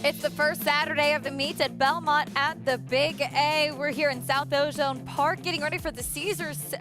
It's the first Saturday of the meets at Belmont at the Big A. We're here in South Ozone Park getting ready for the Caesars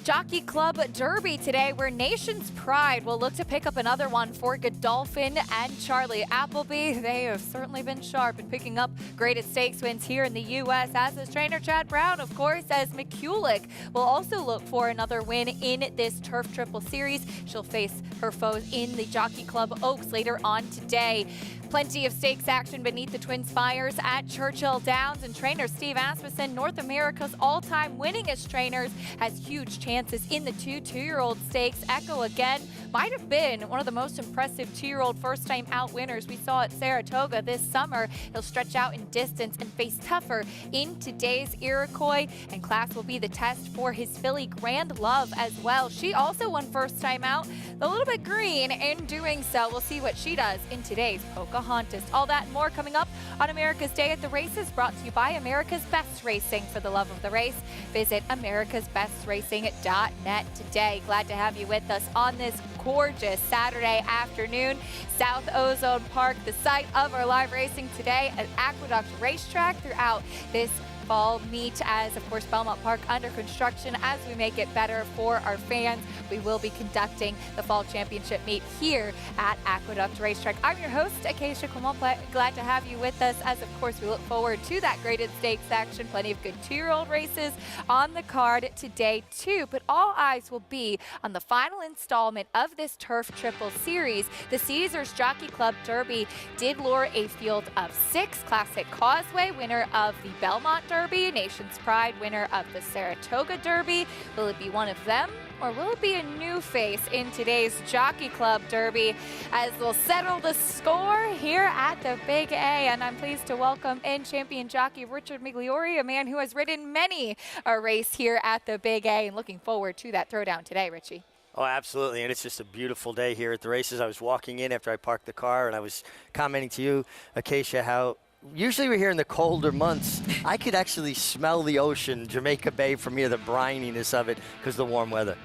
Jockey Club Derby today, where Nation's Pride will look to pick up another one for Godolphin and Charlie Appleby. They have certainly been sharp in picking up graded stakes wins here in the U.S., as is trainer Chad Brown, of course, as McCulloch will also look for another win in this Turf Triple Series. She'll face her foes in the Jockey Club Oaks later on today. Plenty of stakes action beneath the Twin Spires at Churchill Downs, and trainer Steve Asmussen, North America's all-time winningest trainers, has huge chances in the two-year-old stakes. Echo again might have been one of the most impressive two-year-old first-time out winners we saw at Saratoga this summer. He'll stretch out in distance and face tougher in today's Iroquois, and class will be the test for his filly Grand Love as well. She also won first time out, a little bit green in doing so. We'll see what she does in today's Pocahontas. All that and more coming up on America's Day at the Races, brought to you by America's Best Racing. For the love of the race, visit americasbestracing.net today. Glad to have you with us on this gorgeous Saturday afternoon. South Ozone Park, the site of our live racing today at Aqueduct Racetrack throughout this fall meet, as of course Belmont Park under construction. As we make it better for our fans, we will be conducting the fall championship meet here at Aqueduct Racetrack. I'm your host, Acacia Clement. Glad to have you with us, as of course we look forward to that graded stakes action. Plenty of good two-year-old races on the card today too, but all eyes will be on the final installment of this Turf Triple Series. The Caesars Jockey Club Derby did lure a field of 6. Classic Causeway, winner of the Belmont Derby, Nation's Pride, winner of the Saratoga Derby. Will it be one of them, or will it be a new face in today's Jockey Club Derby, as we'll settle the score here at the Big A? And I'm pleased to welcome in champion jockey Richard Migliori, a man who has ridden many a race here at the Big A, and looking forward to that throwdown today, Richie. Oh, absolutely, and it's just a beautiful day here at the races. I was walking in after I parked the car, and I was commenting to you, Acacia, how usually we're here in the colder months. I could actually smell the ocean, Jamaica Bay, from here, the brininess of it, because of the warm weather.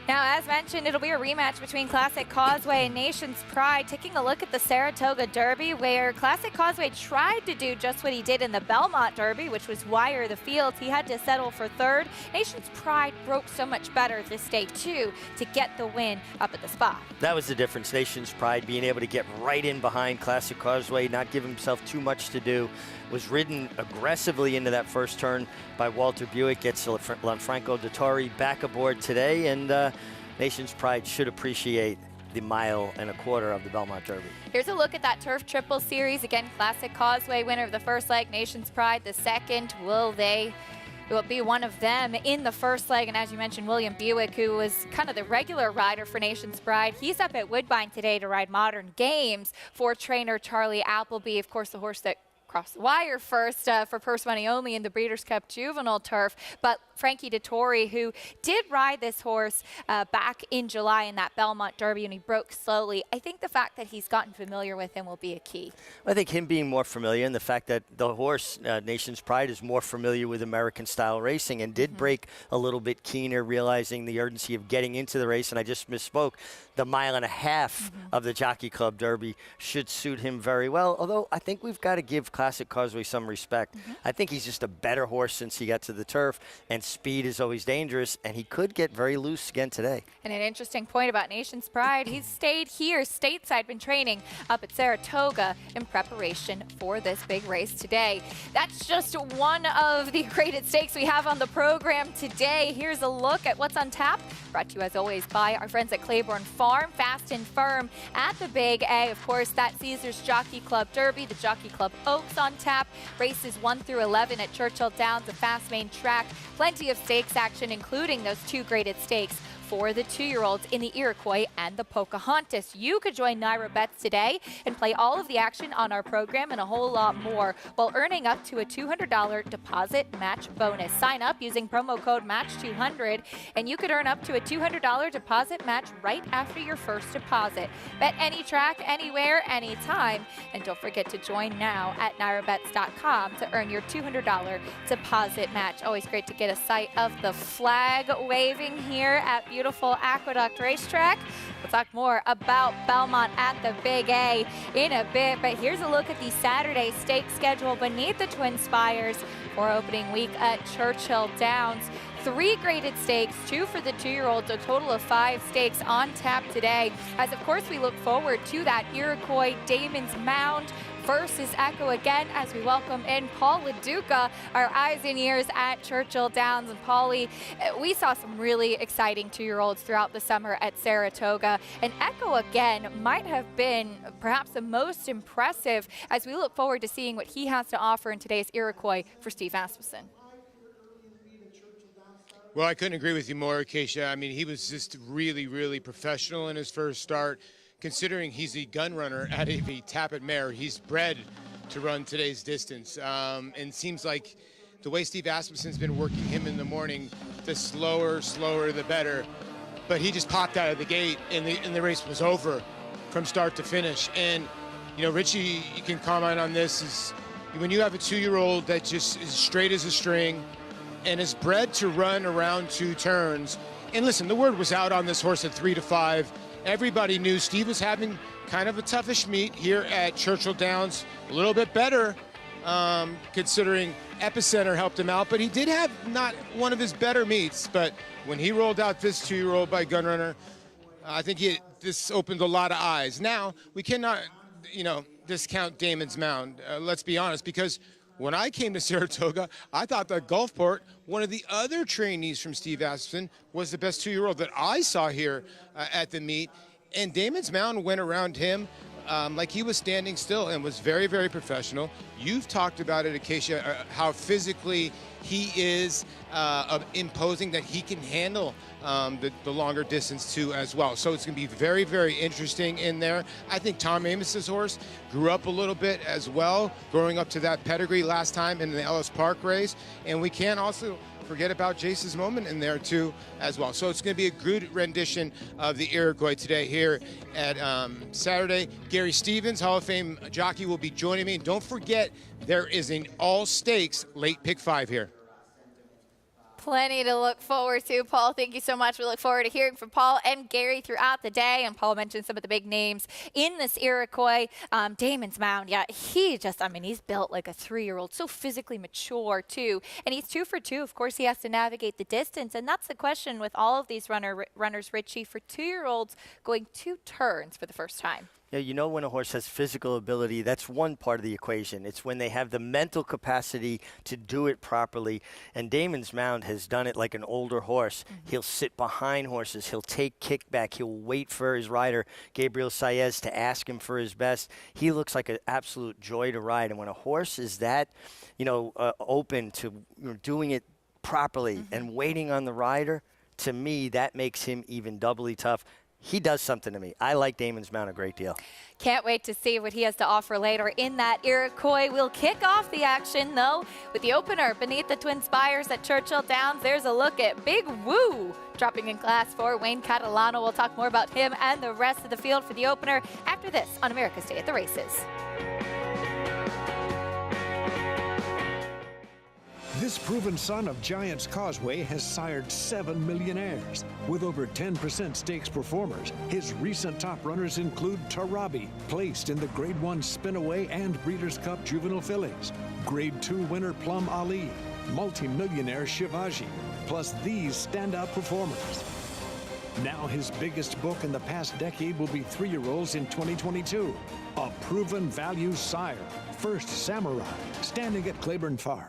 Now, as mentioned, it'll be a rematch between Classic Causeway and Nation's Pride. Taking a look at the Saratoga Derby, where Classic Causeway tried to do just what he did in the Belmont Derby, which was wire the field. He had to settle for third. Nation's Pride broke so much better this day, too, to get the win up at the spot. That was the difference. Nation's Pride being able to get right in behind Classic Causeway, not give himself too much to do. Was ridden aggressively into that first turn by Walter Buick. Gets Lanfranco Dettori back aboard today, and Nation's Pride should appreciate the 1.25 miles of the Belmont Derby. Here's a look at that Turf Triple Series. Again, Classic Causeway, winner of the first leg, Nation's Pride the second. Will it be one of them in the first leg? And as you mentioned, William Buick, who was kind of the regular rider for Nation's Pride, he's up at Woodbine today to ride Modern Games for trainer Charlie Appleby. Of course, the horse that crossed the wire first for purse money only in the Breeders' Cup Juvenile Turf. But Frankie Dettori, who did ride this horse back in July in that Belmont Derby, and he broke slowly. I think the fact that he's gotten familiar with him will be a key. I think him being more familiar, and the fact that the horse, Nation's Pride, is more familiar with American-style racing and did break a little bit keener, realizing the urgency of getting into the race. And I just misspoke. The 1.5 miles of the Jockey Club Derby should suit him very well, although I think we've got to give Classic Causeway some respect. I think he's just a better horse since he got to the turf, and speed is always dangerous, and he could get very loose again today. And an interesting point about Nation's Pride, he's stayed here stateside, been training up at Saratoga in preparation for this big race today. That's just one of the graded stakes we have on the program today. Here's a look at what's on tap, brought to you as always by our friends at Claiborne Farm. Fast and firm at the Big A. Of course, that Caesars Jockey Club Derby, the Jockey Club Oaks on tap. Races 1 through 11 at Churchill Downs, a fast main track. Plenty of stakes action, including those 2 graded stakes for the two-year-olds in the Iroquois and the Pocahontas. You could join Naira Bets today and play all of the action on our program and a whole lot more, while earning up to a $200 deposit match bonus. Sign up using promo code MATCH200, and you could earn up to a $200 deposit match right after your first deposit. Bet any track, anywhere, anytime. And don't forget to join now at NairaBets.com to earn your $200 deposit match. Always great to get a sight of the flag waving here at beautiful Aqueduct Racetrack. We'll talk more about Belmont at the Big A in a bit, but here's a look at the Saturday stake schedule beneath the Twin Spires for opening week at Churchill Downs. 3 graded stakes, 2 for the 2-year-olds, a total of 5 stakes on tap today. As of course we look forward to that Iroquois Damon's Mound versus Echo again as we welcome in Paul LaDuca, our eyes and ears at Churchill Downs. And Paulie, we saw some really exciting 2-year-olds throughout the summer at Saratoga, and Echo again might have been perhaps the most impressive as we look forward to seeing what he has to offer in today's Iroquois for Steve Asmussen. Well, I couldn't agree with you more, Acacia. I mean, he was just really, really professional in his first start. Considering he's a gun runner out of a Tappet mare, he's bred to run today's distance. And seems like the way Steve Asmussen's been working him in the morning, the slower, the better. But he just popped out of the gate, and the race was over from start to finish. And, you know, Richie, you can comment on this, is when you have a 2-year-old that just is straight as a string and is bred to run around 2 turns. And listen, the word was out on this horse at 3 to 5. Everybody knew Steve was having kind of a toughish meet here at Churchill Downs. A little bit better, considering Epicenter helped him out, but he did have not one of his better meets. But when he rolled out this 2-year-old by Gunrunner, I think this opened a lot of eyes. Now, we cannot, discount Damon's Mound, let's be honest, because when I came to Saratoga, I thought that Gulfport, one of the other trainees from Steve Asmussen, was the best 2-year-old that I saw here at the meet. And Damon's Mound went around him like he was standing still and was very, very professional. You've talked about it, Acacia, how physically he is imposing, that he can handle the longer distance too as well. So it's going to be very, very interesting in there. I think Tom Amos's horse grew up a little bit as well, growing up to that pedigree last time in the Ellis Park race. And we can't also forget about Jace's Moment in there too as well. So it's going to be a good rendition of the Iroquois today here at Saturday. Gary Stevens, Hall of Fame jockey, will be joining me. And don't forget, there is an all-stakes late pick 5 here. Plenty to look forward to, Paul. Thank you so much. We look forward to hearing from Paul and Gary throughout the day. And Paul mentioned some of the big names in this Iroquois. Damon's Mound, yeah, he's built like a 3-year-old, so physically mature too. And he's 2 for 2. Of course, he has to navigate the distance. And that's the question with all of these runners, Richie, for 2-year-olds going 2 turns for the first time. Yeah, you know, when a horse has physical ability, that's one part of the equation. It's when they have the mental capacity to do it properly. And Damon's Mound has done it like an older horse. Mm-hmm. He'll sit behind horses. He'll take kickback. He'll wait for his rider, Gabriel Zayas, to ask him for his best. He looks like an absolute joy to ride. And when a horse is that, open to doing it properly, mm-hmm. and waiting on the rider, to me, that makes him even doubly tough. He does something to me. I like Damon's Mound a great deal. Can't wait to see what he has to offer later in that Iroquois. We'll kick off the action, though, with the opener beneath the Twin Spires at Churchill Downs. There's a look at Big Woo dropping in Class 4. Wayne Catalano. We'll talk more about him and the rest of the field for the opener after this on America's Day at the Races. This proven son of Giants Causeway has sired 7 millionaires. With over 10% stakes performers, his recent top runners include Tarabi, placed in the Grade 1 Spinaway and Breeders' Cup Juvenile Fillies, Grade 2 winner Plum Ali, multi-millionaire Shivaji, plus these standout performers. Now his biggest book in the past decade will be 3-year-olds in 2022. A proven value sire, First Samurai, standing at Claiborne Farm.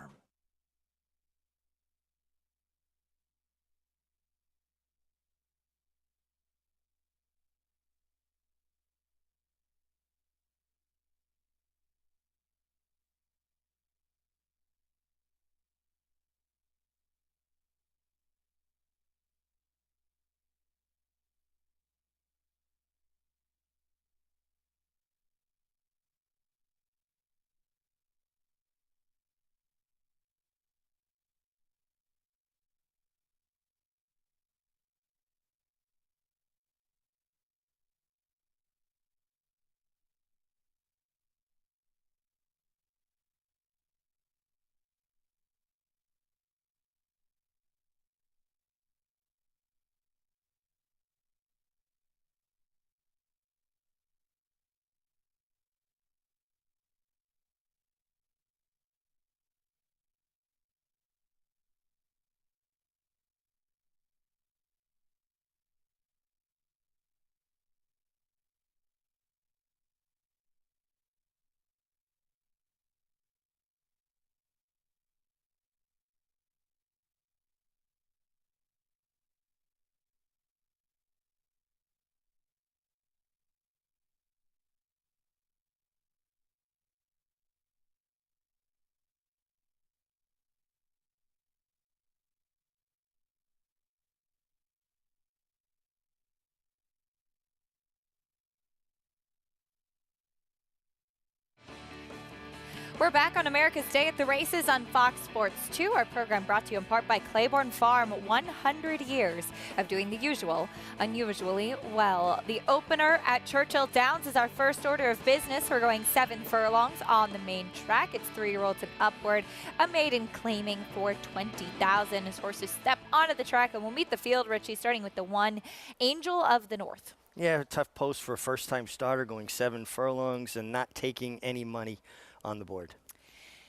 We're back on America's Day at the Races on Fox Sports 2. Our program brought to you in part by Claiborne Farm, 100 years of doing the usual, unusually well. The opener at Churchill Downs is our first order of business. We're going 7 furlongs on the main track. It's 3-year-olds and upward. A maiden claiming for $20,000 as horses step onto the track, and we'll meet the field, Richie, starting with the 1, Angel of the North. Yeah, a tough post for a first-time starter, going 7 furlongs and not taking any money on the board.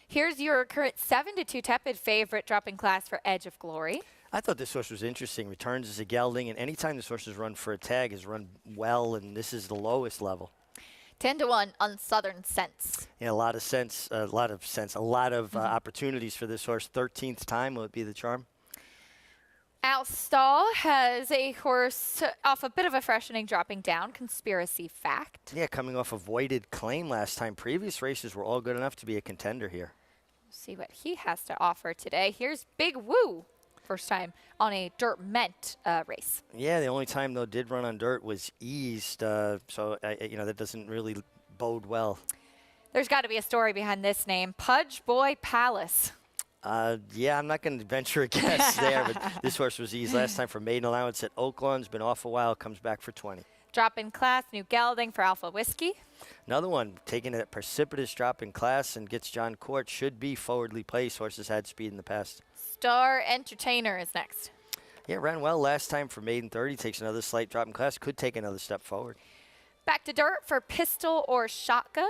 Here's your current 7-2 tepid favorite, dropping class for Edge of Glory. I thought this horse was interesting. Returns as a gelding, and anytime this horse has run for a tag, has run well, and this is the lowest level. 10-1 on Southern Sense. Yeah, a lot of opportunities for this horse. 13th time, will it be the charm? Al Stahl has a horse off a bit of a freshening, dropping down, Conspiracy Fact. Yeah, coming off a voided claim last time. Previous races were all good enough to be a contender here. See what he has to offer today. Here's Big Woo, first time on a dirt meant race. Yeah, the only time, though, did run on dirt was eased, so that doesn't really bode well. There's got to be a story behind this name, Pudge Boy Palace. Yeah, I'm not going to venture a guess there, but this horse was eased last time for maiden allowance at Oaklawn's. Been off a while, comes back for 20. Drop in class, new gelding for Alpha Whiskey. Another one taking a precipitous drop in class and gets John Court. Should be forwardly placed. Horses had speed in the past. Star Entertainer is next. Yeah, ran well last time for maiden 30. Takes another slight drop in class. Could take another step forward. Back to dirt for Pistol or Shotgun.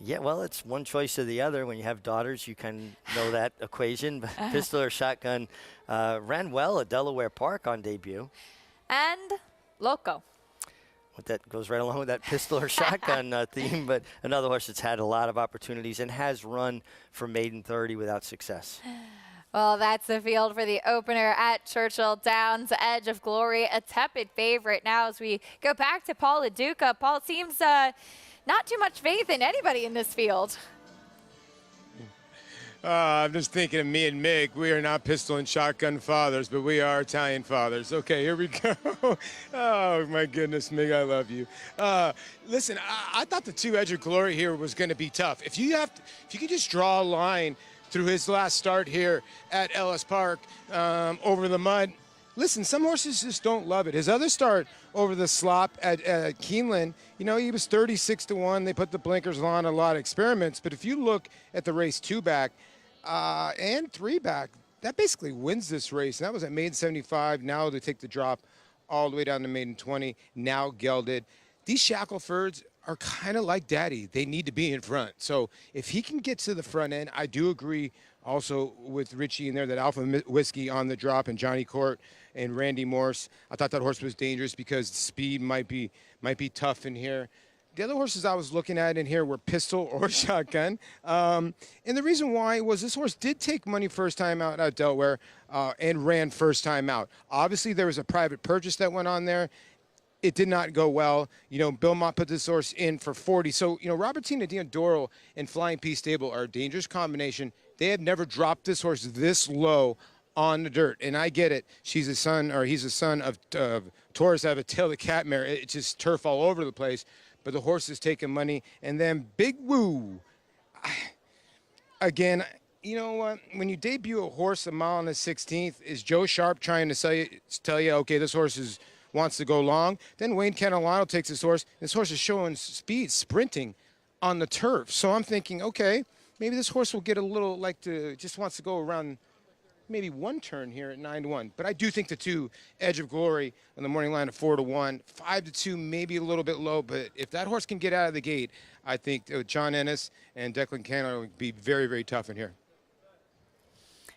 Yeah, well, it's one choice or the other. When you have daughters, you can know that equation. But Pistol or Shotgun ran well at Delaware Park on debut. And Loco. That goes right along with that Pistol or Shotgun theme, but another horse that's had a lot of opportunities and has run for maiden 30 without success. Well, that's the field for the opener at Churchill Downs. Edge of Glory, a tepid favorite. Now as we go back to Paul LaDuca. Paul, it seems not too much faith in anybody in this field. I'm just thinking of me and Mig. We are not pistol and shotgun fathers, but we are Italian fathers. Okay, here we go. Oh, my goodness, Mig, I love you. Listen, I thought the 2 Edge of Glory here was going to be tough. If you could just draw a line through his last start here at Ellis Park over the mud. Listen, some horses just don't love it. His other start over the slop at Keeneland, he was 36-1. They put the blinkers on, a lot of experiments. But if you look at the race 2-back and 3-back, that basically wins this race. And that was at maiden 75. Now they take the drop all the way down to maiden 20, now gelded. These Shacklefords are kind of like Daddy. They need to be in front. So if he can get to the front end, I do agree also with Richie in there that Alpha Whiskey on the drop and Johnny Court and Randy Morse. I thought that horse was dangerous because speed might be tough in here. The other horses I was looking at in here were Pistol or Shotgun. And the reason why was this horse did take money first time out at Delaware and ran first time out. Obviously, there was a private purchase that went on there. It did not go well. Bill Mott put this horse in for 40. So, Robertina Diodoro and Flying P Stable are a dangerous combination. They have never dropped this horse this low on the dirt. And I get it. He's a son of Taurus have a tail of cat mare. It's just turf all over the place. But the horse is taking money. And then Big Woo. Again, you know what? When you debut a horse a mile and a 16th, is Joe Sharp trying to tell you, okay, this horse wants to go long? Then Wayne Catalano takes this horse. This horse is showing speed, sprinting on the turf. So I'm thinking, okay, maybe this horse will get a little just wants to go around maybe one turn here at 9-1. But I do think the 2 Edge of Glory on the morning line at 4-1, 5-2, maybe a little bit low. But if that horse can get out of the gate, I think John Ennis and Declan Cannon will be very, very tough in here.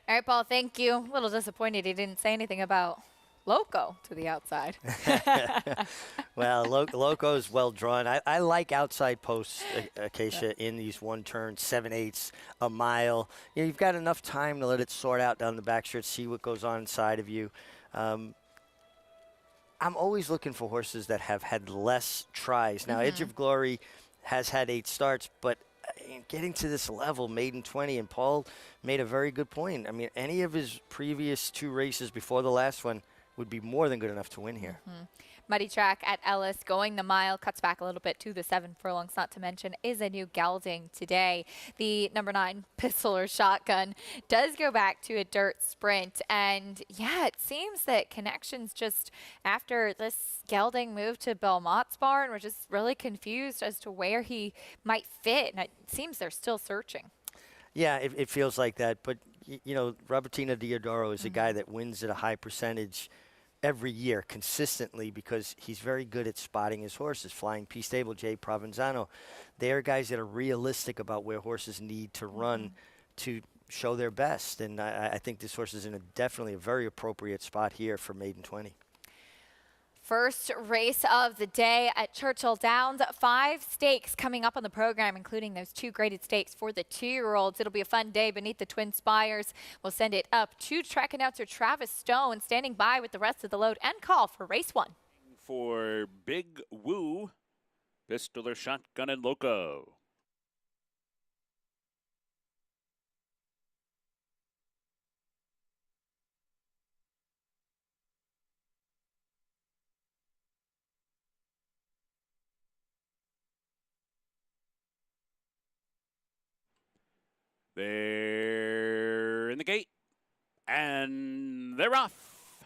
All right, Paul, thank you. A little disappointed he didn't say anything about Loco to the outside. Well, Loco is well drawn. I like outside posts, Acacia, in these 1-turn, 7/8, a mile. You've got enough time to let it sort out down the backstretch, see what goes on inside of you. I'm always looking for horses that have had less tries. Now, Edge of Glory has had 8 starts, but getting to this level, maiden 20, and Paul made a very good point. I mean, any of his previous 2 races before the last one would be more than good enough to win here. Muddy track at Ellis, going the mile, cuts back a little bit to the 7 furlongs, not to mention is a new gelding today. The number 9 pistol or shotgun does go back to a dirt sprint. And yeah, it seems that Connections just after this gelding moved to Belmont's barn, we're just really confused as to where he might fit. And it seems they're still searching. Yeah, it feels like that. But, you know, Robertino Diodoro is a guy that wins at a high percentage every year consistently because he's very good at spotting his horses. Flying P Stable, Jay Provenzano, they are guys that are realistic about where horses need to run to show their best. And I think this horse is in definitely a very appropriate spot here for Maiden 20. First race of the day at Churchill Downs. 5 stakes coming up on the program, including those 2 graded stakes for the 2-year-olds. It'll be a fun day beneath the Twin Spires. We'll send it up to track announcer Travis Stone, standing by with the rest of the load and call for race 1. For Big Woo, Pistol or Shotgun and Loco. They're in the gate, and they're off.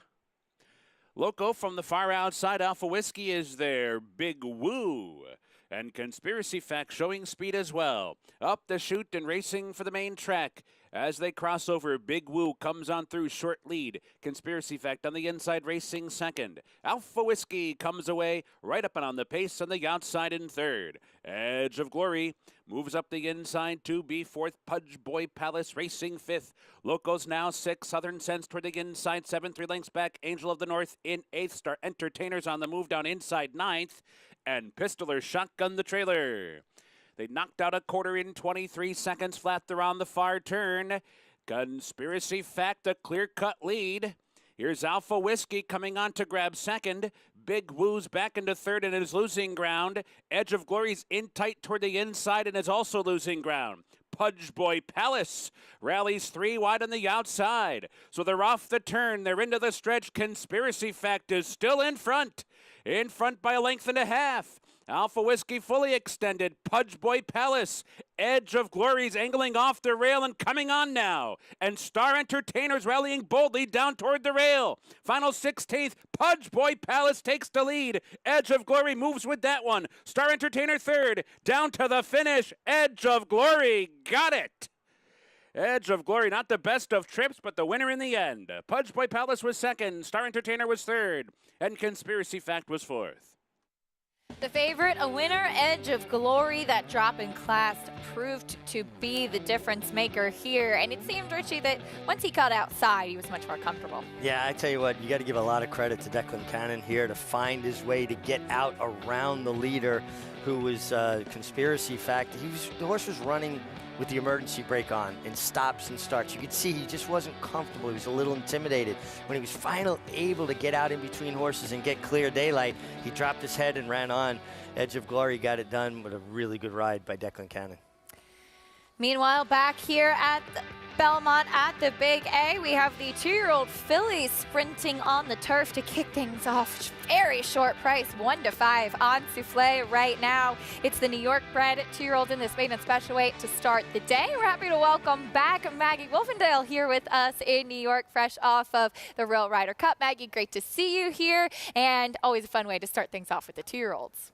Loco from the far outside, Alpha Whiskey is there. Big Woo and Conspiracy Fact showing speed as well. Up the chute and racing for the main track. As they cross over, Big Woo comes on through, short lead. Conspiracy Fact on the inside, racing second. Alpha Whiskey comes away, right up and on the pace on the outside in third. Edge of Glory moves up the inside to be fourth. Pudge Boy Palace racing fifth. Locos now 6. Southern Sense toward the inside, 7. 3 lengths back. Angel of the North in 8th. Star Entertainers on the move down inside 9th. And Pistol or Shotgun the trailer. They knocked out a quarter in 23 seconds flat. They're on the far turn. Conspiracy Fact, a clear-cut lead. Here's Alpha Whiskey coming on to grab second. Big Woo's back into third and is losing ground. Edge of Glory's in tight toward the inside and is also losing ground. Pudge Boy Palace rallies 3 wide on the outside. So they're off the turn. They're into the stretch. Conspiracy Fact is still in front. In front by a length and a half. Alpha Whiskey fully extended. Pudge Boy Palace. Edge of Glory's angling off the rail and coming on now. And Star Entertainers rallying boldly down toward the rail. Final 16th. Pudge Boy Palace takes the lead. Edge of Glory moves with that one. Star Entertainer third. Down to the finish. Edge of Glory got it. Edge of Glory, not the best of trips, but the winner in the end. Pudge Boy Palace was second. Star Entertainer was third. And Conspiracy Fact was fourth. The favorite, a winner, Edge of Glory. That drop in class proved to be the difference maker here. And it seemed, Richie, that once he got outside, he was much more comfortable. Yeah, I tell you what, you got to give a lot of credit to Declan Cannon here to find his way to get out around the leader, who was Conspiracy Fact. The horse was running with the emergency brake on in stops and starts. You could see he just wasn't comfortable. He was a little intimidated. When he was finally able to get out in between horses and get clear daylight, he dropped his head and ran on. Edge of Glory got it done with a really good ride by Declan Cannon. Meanwhile, back here at Belmont at the Big A, we have the 2-year-old filly sprinting on the turf to kick things off. Very short price, 1-5 on Souffle right now. It's the New York bred 2-year-old in this maiden special weight to start the day. We're happy to welcome back Maggie Wolfendale here with us in New York, fresh off of the Real Rider Cup. Maggie, great to see you here, and always a fun way to start things off with the 2-year-olds.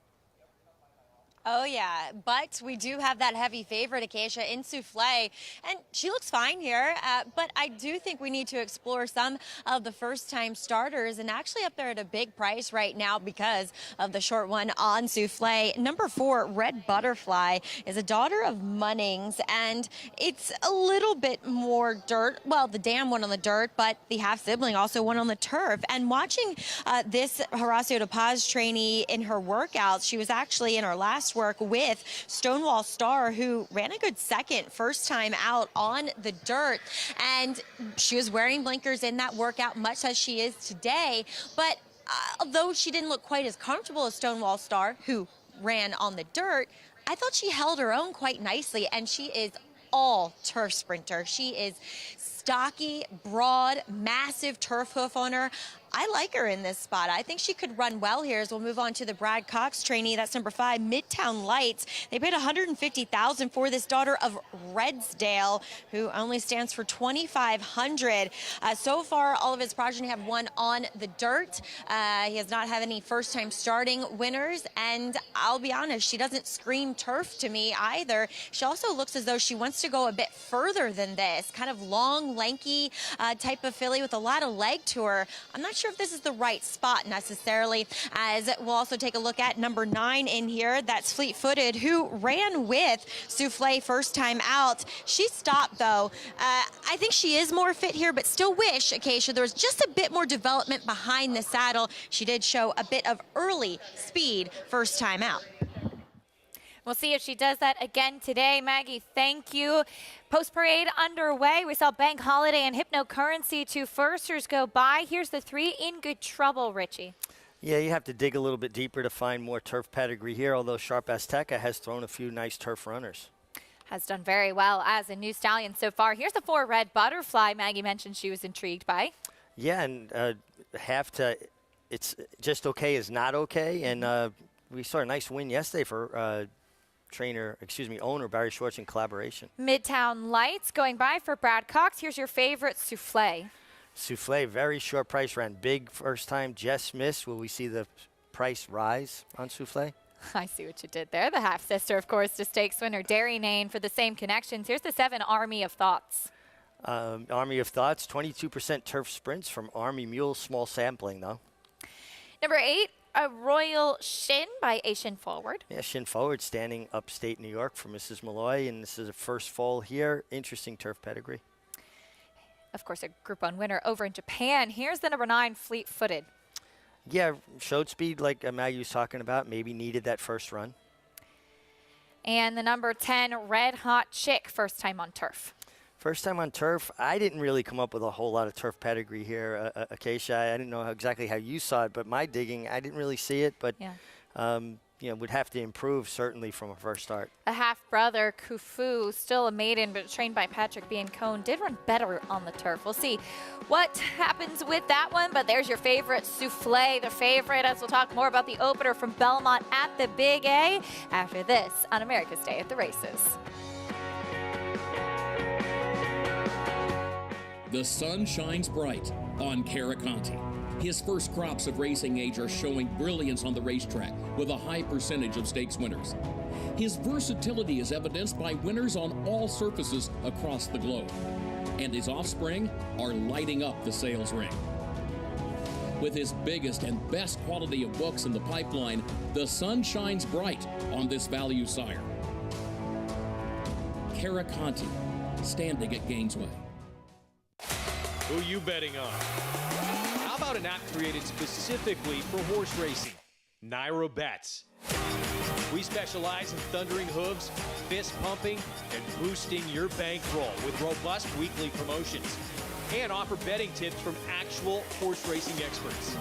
Oh, yeah, but we do have that heavy favorite, Acacia, in Souffle, and she looks fine here, but I do think we need to explore some of the first-time starters, and actually up there at a big price right now because of the short one on Souffle. Number 4, Red Butterfly, is a daughter of Munnings, and it's a little bit more dirt. Well, the dam won on the dirt, but the half-sibling also won on the turf, and watching this Horacio de Paz trainee in her workouts, she was actually in her last work with Stonewall Star, who ran a good second first time out on the dirt, and she was wearing blinkers in that workout much as she is today. But although she didn't look quite as comfortable as Stonewall Star, who ran on the dirt, I thought she held her own quite nicely, and she is all turf sprinter. She is stocky, broad, massive turf hoof on her. I like her in this spot. I think she could run well here as we'll move on to the Brad Cox trainee. That's number 5, Midtown Lights. They paid $150,000 for this daughter of Redsdale, who only stands for $2,500. So far, all of his progeny have won on the dirt. He has not had any first-time starting winners, and I'll be honest, she doesn't scream turf to me either. She also looks as though she wants to go a bit further than this, kind of long, lanky type of filly with a lot of leg to her. I'm not sure if this is the right spot necessarily, as we'll also take a look at number 9 in here. That's Fleet-Footed, who ran with Souffle first time out. She stopped, though. I think she is more fit here, but still wish, Acacia, there was just a bit more development behind the saddle. She did show a bit of early speed first time out. We'll see if she does that again today. Maggie, thank you. Post-parade underway. We saw Bank Holiday and Hypnocurrency, 2 firsters go by. Here's the 3 in good trouble, Richie. Yeah, you have to dig a little bit deeper to find more turf pedigree here, although Sharp Azteca has thrown a few nice turf runners. Has done very well as a new stallion so far. Here's the 4 Red Butterfly Maggie mentioned she was intrigued by. Yeah, and it's just okay is not okay, and we saw a nice win yesterday for owner Barry Schwartz in collaboration. Midtown Lights going by for Brad Cox. Here's your favorite, Souffle. Souffle, very short price, ran big first time, just missed. Will we see the price rise on Souffle? I see what you did there. The half-sister, of course, to stakes winner Dairy Nane for the same connections. Here's the 7 Army of Thoughts. Army of Thoughts, 22% turf sprints from Army Mule, small sampling though. Number 8, a Royal Shin by A Shin Forward. Yeah, Shin Forward standing upstate New York for Mrs. Malloy, and this is a first fall here. Interesting turf pedigree. Of course, a Group 1 winner over in Japan. Here's the number 9, Fleet-Footed. Yeah, showed speed like Maggie was talking about. Maybe needed that first run. And the number 10, Red Hot Chick, first time on turf. First time on turf. I didn't really come up with a whole lot of turf pedigree here, Acacia. I didn't know exactly how you saw it, but my digging, I didn't really see it. But would have to improve certainly from a first start. A half-brother, Kufu, still a maiden, but trained by Patrick Biancone, did run better on the turf. We'll see what happens with that one, but there's your favorite, Souffle, the favorite, as we'll talk more about the opener from Belmont at the Big A after this on America's Day at the Races. The sun shines bright on Caraconte. His first crops of racing age are showing brilliance on the racetrack with a high percentage of stakes winners. His versatility is evidenced by winners on all surfaces across the globe. And his offspring are lighting up the sales ring. With his biggest and best quality of books in the pipeline, the sun shines bright on this value sire. Caraconte, standing at Gainesway. Who you betting on? How about an app created specifically for horse racing? Naira Bets. We specialize in thundering hooves, fist pumping, and boosting your bankroll with robust weekly promotions. And offer betting tips from actual horse racing experts.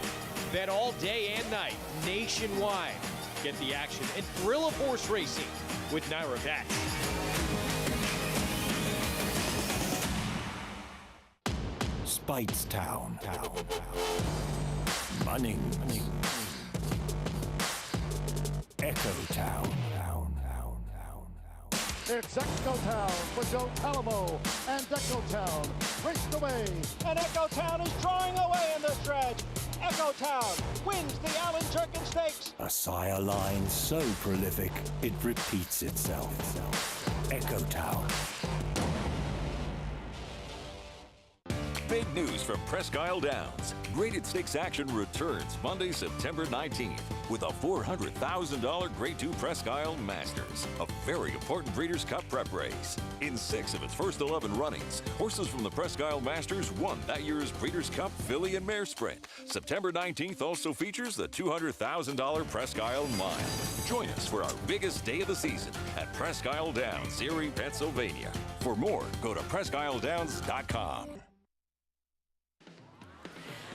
Bet all day and night, nationwide. Get the action and thrill of horse racing with Naira Bets. Speightstown. Munning. Echo Town. It's Echo Town for Joe Talamo, and Echo Town raced away, and Echo Town is drawing away in the stretch. Echo Town wins the Allen Jerkin Stakes. A sire line so prolific, it repeats itself. Echo Town. Big news from Presque Isle Downs. Graded Stakes action returns Monday, September 19th with a $400,000 Grade 2 Presque Isle Masters, a very important Breeders' Cup prep race. In 6 of its first 11 runnings, horses from the Presque Isle Masters won that year's Breeders' Cup Filly and Mare Sprint. September 19th also features the $200,000 Presque Isle Mile. Join us for our biggest day of the season at Presque Isle Downs, Erie, Pennsylvania. For more, go to PresqueIsleDowns.com.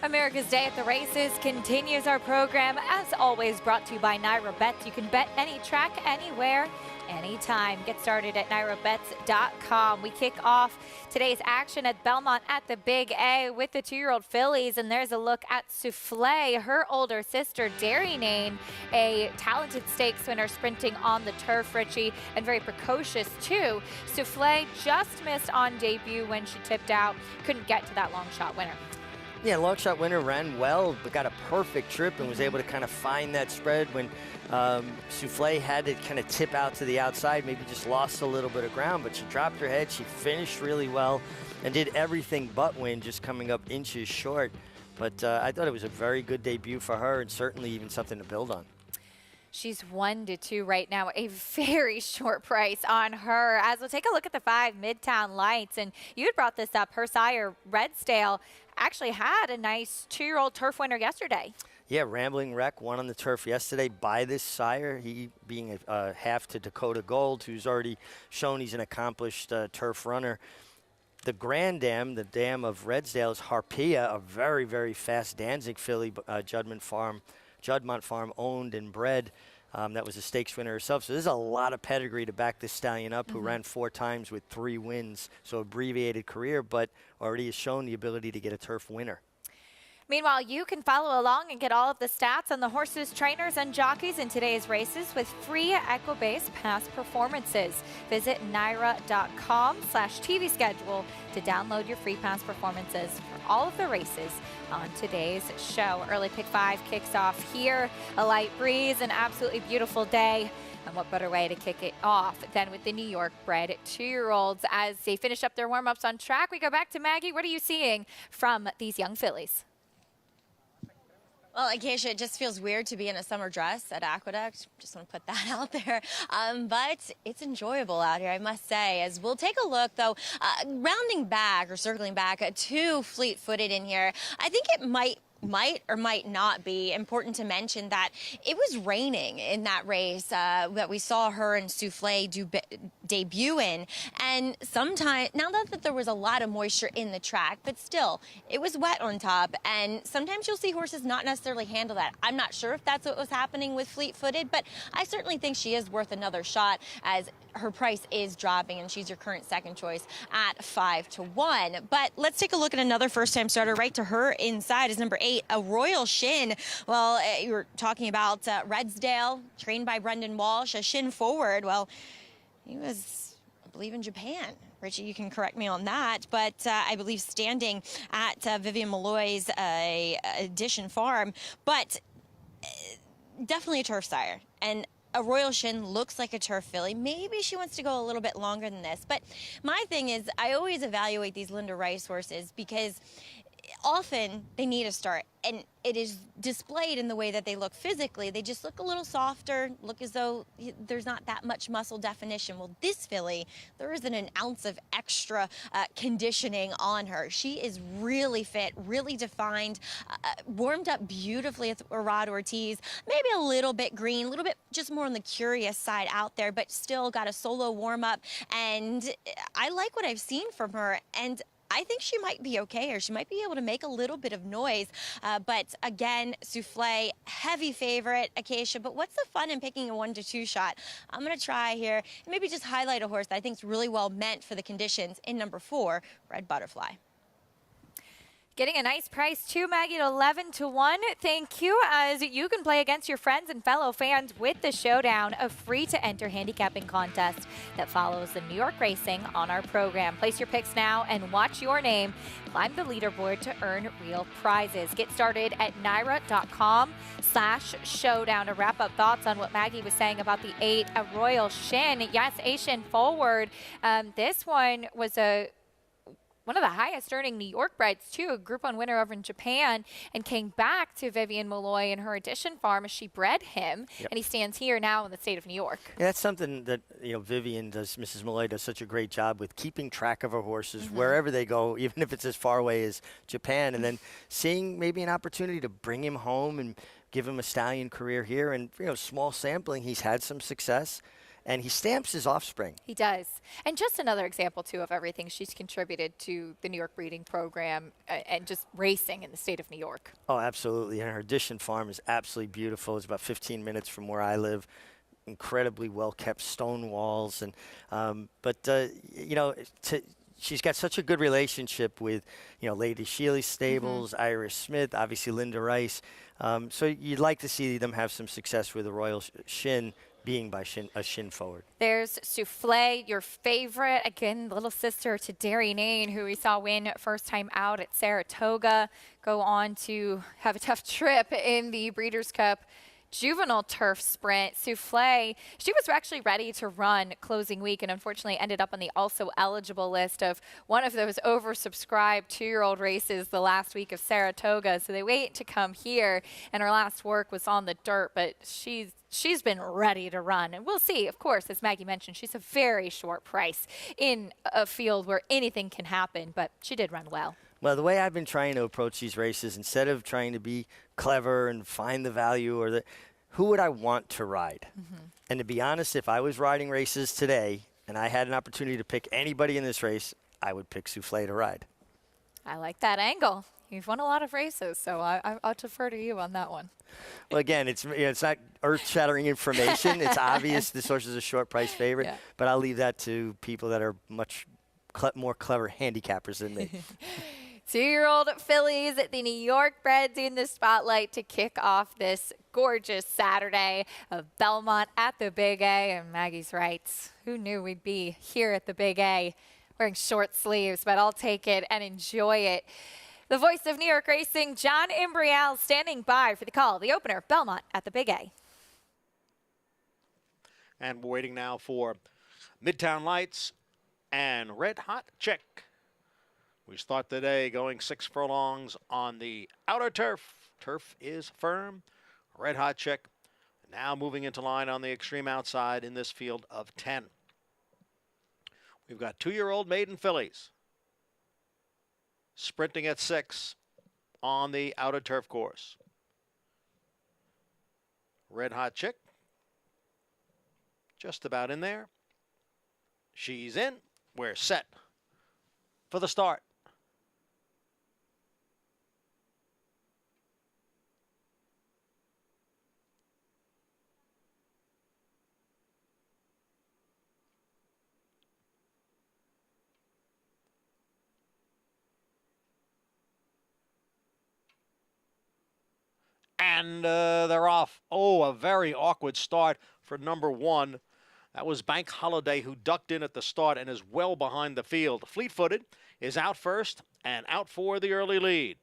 America's Day at the Races continues our program, as always, brought to you by Naira Bets. You can bet any track, anywhere. anytime. Get started at NairoBets.com. We kick off today's action at Belmont at the Big A with the 2-year-old fillies, and there's a look at Souffle, her older sister, Dairy Nane, a talented stakes winner sprinting on the turf, Richie, and very precocious too. Souffle just missed on debut when she tipped out, couldn't get to that long shot winner. Yeah, long shot winner ran well, but got a perfect trip and was able to kind of find that spread when Souffle had to kind of tip out to the outside, maybe just lost a little bit of ground, but she dropped her head. She finished really well and did everything but win, just coming up inches short. But I thought it was a very good debut for her and certainly even something to build on. She's 1-2 right now, a very short price on her. As we'll take a look at the 5 Midtown Lights, and you had brought this up, her sire, Redstale, actually had a nice 2-year-old turf winner yesterday. Yeah, Rambling Wreck won on the turf yesterday by this sire, he being a half to Dakota Gold, who's already shown he's an accomplished turf runner. The Grand Dam, the dam of Redstale, is Harpia, a very, very fast Danzig filly, Juddmonte Farm owned and bred. That was a stakes winner herself. So there's a lot of pedigree to back this stallion up, who ran 4 times with 3 wins. So abbreviated career, but already has shown the ability to get a turf winner. Meanwhile, you can follow along and get all of the stats on the horses, trainers, and jockeys in today's races with free Equibase past performances. Visit NYRA.com/TV schedule to download your free past performances for all of the races on today's show. Early Pick 5 kicks off here. A light breeze, an absolutely beautiful day. And what better way to kick it off than with the New York bred 2-year-olds as they finish up their warm-ups on track. We go back to Maggie. What are you seeing from these young fillies? Well, Acacia, it just feels weird to be in a summer dress at Aqueduct. Just want to put that out there. But it's enjoyable out here, I must say. As we'll take a look, though, rounding back or circling back to Fleet-Footed in here, I think it might or might not be important to mention that it was raining in that race that we saw her and Souffle debut in. And sometimes, now that there was a lot of moisture in the track, but still, it was wet on top. And sometimes you'll see horses not necessarily handle that. I'm not sure if that's what was happening with Fleet-Footed, but I certainly think she is worth another shot as her price is dropping, and she's your current second choice at 5-1. But let's take a look at another first-time starter. Right to her inside is number 8, a Royal Shin. Well, you were talking about Redstale, trained by Brendan Walsh, a Shin forward. Well, he was, I believe, in Japan. Richie, you can correct me on that, but I believe standing at Vivian Malloy's Edition Farm. But definitely a turf sire. And a Royal Shin looks like a turf filly. Maybe she wants to go a little bit longer than this. But my thing is, I always evaluate these Linda Rice horses because often they need a start, and it is displayed in the way that they look physically. They just look a little softer, look as though there's not that much muscle definition. Well, this filly, there isn't an ounce of extra conditioning on her. She is really fit, really defined, warmed up beautifully at Rod Ortiz. Maybe a little bit green, a little bit just more on the curious side out there, but still got a solo warm up. And I like what I've seen from her. And I think she might be okay, or she might be able to make a little bit of noise. But again, Souffle, heavy favorite, Acacia. But what's the fun in picking a 1-2 shot? I'm going to try here and maybe just highlight a horse that I think is really well meant for the conditions in number 4, Red Butterfly. Getting a nice price too, Maggie, at 11-1. Thank you. As you can play against your friends and fellow fans with the Showdown, a free-to-enter handicapping contest that follows the New York racing on our program. Place your picks now and watch your name climb the leaderboard to earn real prizes. Get started at NYRA.com/showdown to wrap up thoughts on what Maggie was saying about the 8, a Royal Shin. Yes, a Shin forward. This one was one of the highest earning New York breds too, a Group 1 winner over in Japan, and came back to Vivian Malloy in her Edition Farm as she bred him, and he stands here now in the state of New York. Yeah, that's something that Vivian does. Mrs. Malloy does such a great job with keeping track of her horses wherever they go, even if it's as far away as Japan, and then seeing maybe an opportunity to bring him home and give him a stallion career here. And small sampling, he's had some success. And he stamps his offspring. He does. And just another example, too, of everything she's contributed to the New York breeding program and just racing in the state of New York. Oh, absolutely. And her Edition Farm is absolutely beautiful. It's about 15 minutes from where I live. incredibly well-kept stone walls. And she's got such a good relationship with, Lady Shealy's stables, Iris Smith, obviously Linda Rice. So you'd like to see them have some success with the Royal Shin being by a shin forward. There's Souffle, your favorite, again, little sister to Derry Nain, who we saw win first time out at Saratoga, go on to have a tough trip in the Breeders' Cup Juvenile Turf Sprint. Souffle, she was actually ready to run closing week and unfortunately ended up on the also eligible list of one of those oversubscribed 2-year-old races the last week of Saratoga. So they wait to come here, and her last work was on the dirt, but she's been ready to run. And we'll see, of course, as Maggie mentioned, she's a very short price in a field where anything can happen, but she did run well. Well, the way I've been trying to approach these races, instead of trying to be clever and find the value who would I want to ride? And to be honest, if I was riding races today and I had an opportunity to pick anybody in this race, I would pick Souffle to ride. I like that angle. You've won a lot of races, so I'll defer to you on that one. Well, again, it's not earth-shattering information. It's obvious this horse is a short price favorite, but I'll leave that to people that are much more clever handicappers than me. 2-year-old fillies, the New York breds in the spotlight to kick off this gorgeous Saturday of Belmont at the Big A. And Maggie's right. Who knew we'd be here at the Big A wearing short sleeves, but I'll take it and enjoy it. The voice of New York racing, John Imbrial, standing by for the call, the opener, Belmont at the Big A. And we're waiting now for Midtown Lights and Red Hot Chick. We start the day going 6 furlongs on the outer turf. Turf is firm. Red Hot Chick now moving into line on the extreme outside in this field of 10. We've got 2-year-old maiden fillies sprinting at 6 on the outer turf course. Red Hot Chick just about in there. She's in. We're set for the start. And they're off. Oh, a very awkward start for number 1. That was Bank Holiday, who ducked in at the start and is well behind the field. Fleet-footed is out first and out for the early lead,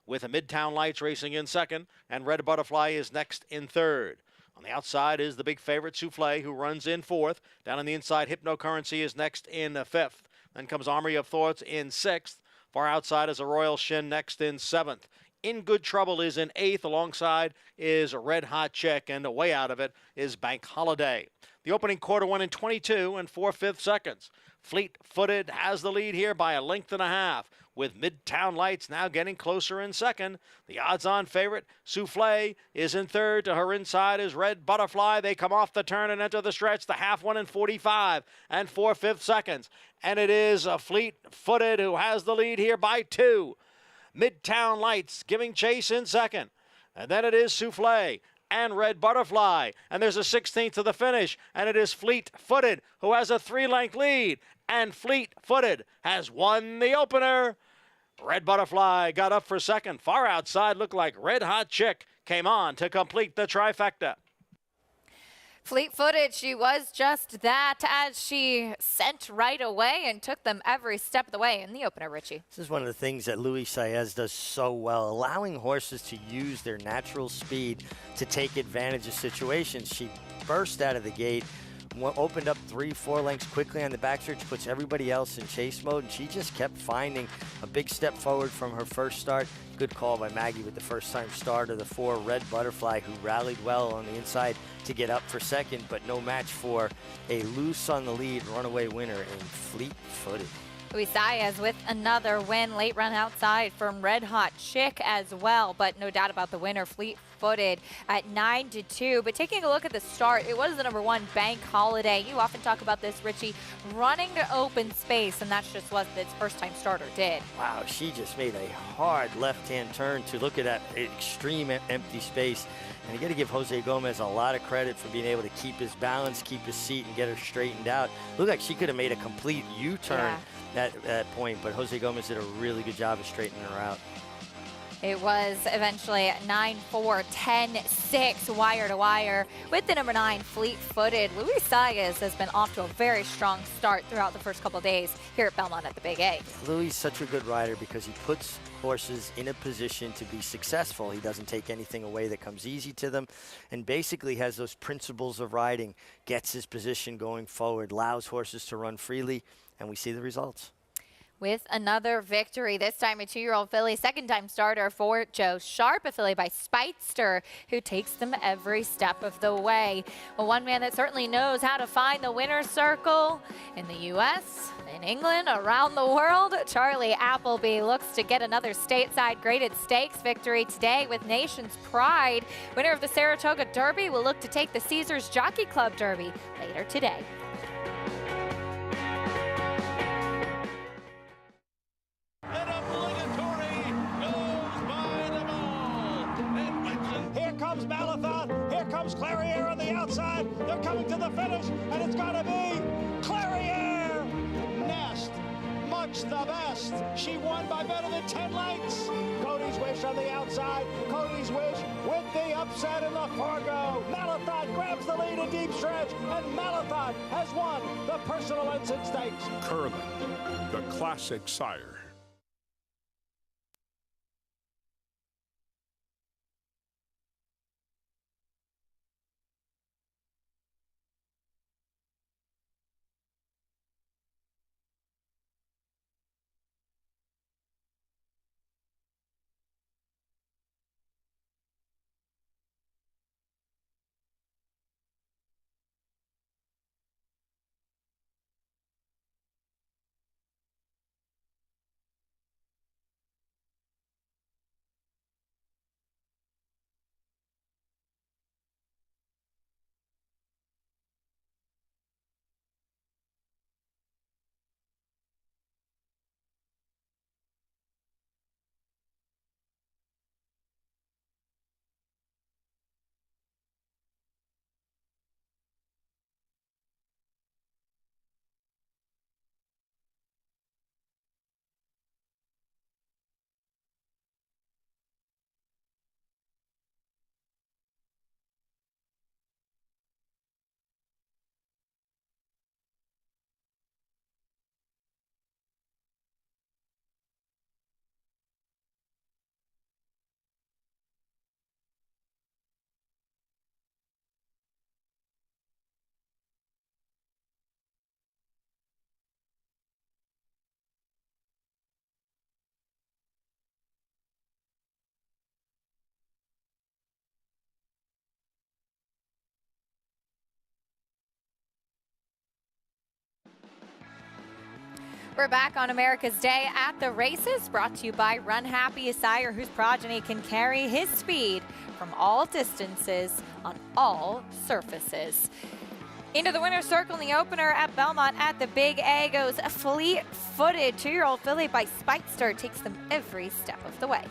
with a Midtown Lights racing in second, and Red Butterfly is next in third. On the outside is the big favorite Souffle, who runs in fourth. Down on the inside, Hypnocurrency is next in fifth. Then comes Armory of Thoughts in sixth. Far outside is a Royal Shin next in seventh. In Good Trouble is in eighth. Alongside is Red Hot Chick, and way out of it is Bank Holiday. The opening quarter went in 22 and 4/5 seconds. Fleet-footed has the lead here by a length and a half, with Midtown Lights now getting closer in second. The odds-on favorite, Souffle, is in third. To her inside is Red Butterfly. They come off the turn and enter the stretch. The half went in 45 and 4/5 seconds. And it is a Fleet-footed who has the lead here by 2. Midtown Lights giving chase in second. And then it is Souffle and Red Butterfly. And there's a 16th to the finish. And it is Fleet-footed who has a 3-length lead. And Fleet-footed has won the opener. Red Butterfly got up for second. Far outside looked like Red Hot Chick came on to complete the trifecta. Fleet-footed, she was just that, as she sent right away and took them every step of the way in the opener, Richie. This is one of the things that Luis Zayas does so well, allowing horses to use their natural speed to take advantage of situations. She burst out of the gate, opened up 3-4 lengths quickly on the backstretch, puts everybody else in chase mode, and she just kept finding a big step forward from her first start. Good call by Maggie with the first-time start of the 4, Red Butterfly, who rallied well on the inside to get up for second, but no match for a loose on the lead runaway winner in Fleet-footed. Luis Zayas with another win, late run outside from Red Hot Chick as well, but no doubt about the winner, Fleet-footed at 9-2. But taking a look at the start, it was the number 1, Bank Holiday. You often talk about this, Richie, running to open space, and that's just what this first-time starter did. Wow, she just made a hard left-hand turn to look at that extreme empty space And you got to give Jose Gomez a lot of credit for being able to keep his balance, keep his seat, and get her straightened out. Looked like she could have made a complete U-turn at that point, but Jose Gomez did a really good job of straightening her out. It was eventually 9-4, 10-6, wire to wire with the number 9 fleet-footed. Luis Zayas has been off to a very strong start throughout the first couple of days here at Belmont at the Big A. Luis is such a good rider because he puts horses in a position to be successful. He doesn't take anything away that comes easy to them, and basically has those principles of riding, gets his position going forward, allows horses to run freely, and we see the results. With another victory, this time a 2-year-old filly, second-time starter for Joe Sharp, a filly by Speitster, who takes them every step of the way. Well, one man that certainly knows how to find the winner's circle in the U.S., in England, around the world, Charlie Appleby looks to get another stateside graded stakes victory today with Nation's Pride. Winner of the Saratoga Derby will look to take the Caesars Jockey Club Derby later today. Here comes Malathon. Here comes Clariere on the outside. They're coming to the finish, and it's going to be Clariere. Nest, much the best. She won by better than 10 lengths. Cody's Wish on the outside. Cody's Wish with the upset in the Fargo. Malathon grabs the lead in deep stretch, and Malathon has won the Personal Ensign Stakes. Curling, the classic sire. We're back on America's Day at the races, brought to you by Run Happy, a sire whose progeny can carry his speed from all distances on all surfaces. Into the winner's circle in the opener at Belmont at the Big A goes a fleet-footed 2-year-old filly by Speitster. Takes them every step of the way.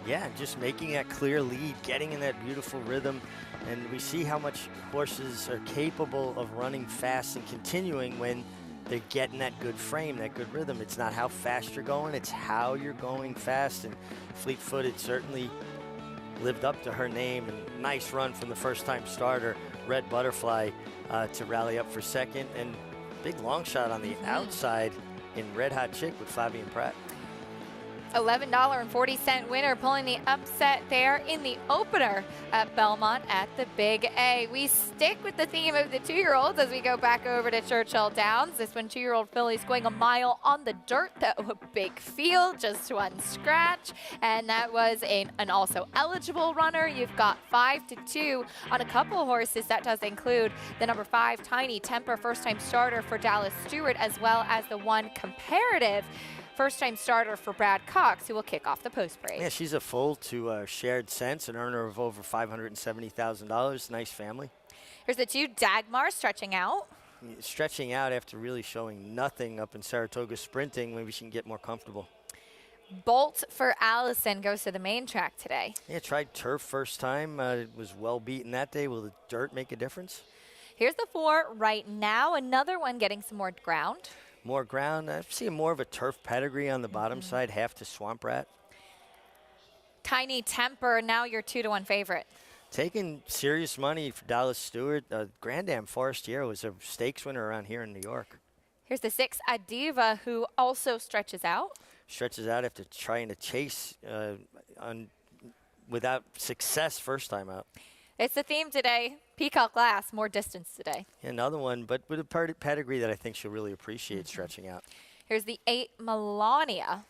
Yeah, just making that clear lead, getting in that beautiful rhythm, and we see how much horses are capable of running fast and continuing when they're getting that good frame, that good rhythm. It's not how fast you're going, it's how you're going fast, and fleet-footed certainly lived up to her name. And nice run from the first-time starter, Red Butterfly, to rally up for second, and big long shot on the outside in Red Hot Chick with Fabian Pratt. $11.40 winner, pulling the upset there in the opener at Belmont at the Big A. We stick with the theme of the 2-year-olds as we go back over to Churchill Downs. This one, 2-year-old filly's going a mile on the dirt, though a big field, just one scratch, and that was an also eligible runner. You've got 5-2 on a couple horses. That does include the number 5 Tiny Temper, first-time starter for Dallas Stewart, as well as the 1 Comparative, first-time starter for Brad Cox, who will kick off the post break. Yeah, she's a full to Shared Sense, an earner of over $570,000. Nice family. Here's the 2 Dagmar stretching out. Stretching out after really showing nothing up in Saratoga sprinting. Maybe she can get more comfortable. Bolt for Allison goes to the main track today. Yeah, tried turf first time. It was well beaten that day. Will the dirt make a difference? Here's the 4 right now. Another one getting some more ground. More ground. I'm seeing more of a turf pedigree on the bottom side, half to Swamp Rat. Tiny Temper, now your 2-1 favorite. Taking serious money for Dallas Stewart. Grand Am Forestier was a stakes winner around here in New York. Here's the 6, Adiva, who also stretches out. Stretches out after trying to chase without success first time out. It's the theme today. Peacock Glass, more distance today. Another one, but with a pedigree that I think she'll really appreciate stretching out. Here's the 8, Melania.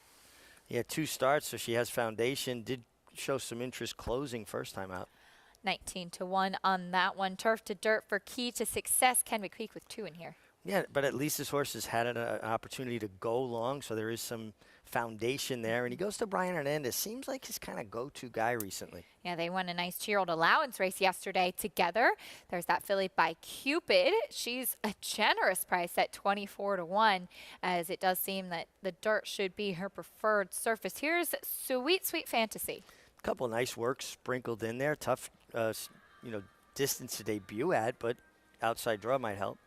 Yeah, 2 starts, so she has foundation. Did show some interest closing first time out. 19-1 on that one. Turf to dirt for Key to Success. Ken McQueek with 2 in here. Yeah, but at least this horse has had an opportunity to go long, so there is some foundation there. And he goes to Brian Hernandez. Seems like his kind of go-to guy recently. Yeah, they won a nice 2-year-old allowance race yesterday together. There's that filly by Cupid. She's a generous price at 24-1, as it does seem that the dirt should be her preferred surface. Here's Sweet Sweet Fantasy. A couple of nice works sprinkled in there. Tough, distance to debut at, but outside draw might help.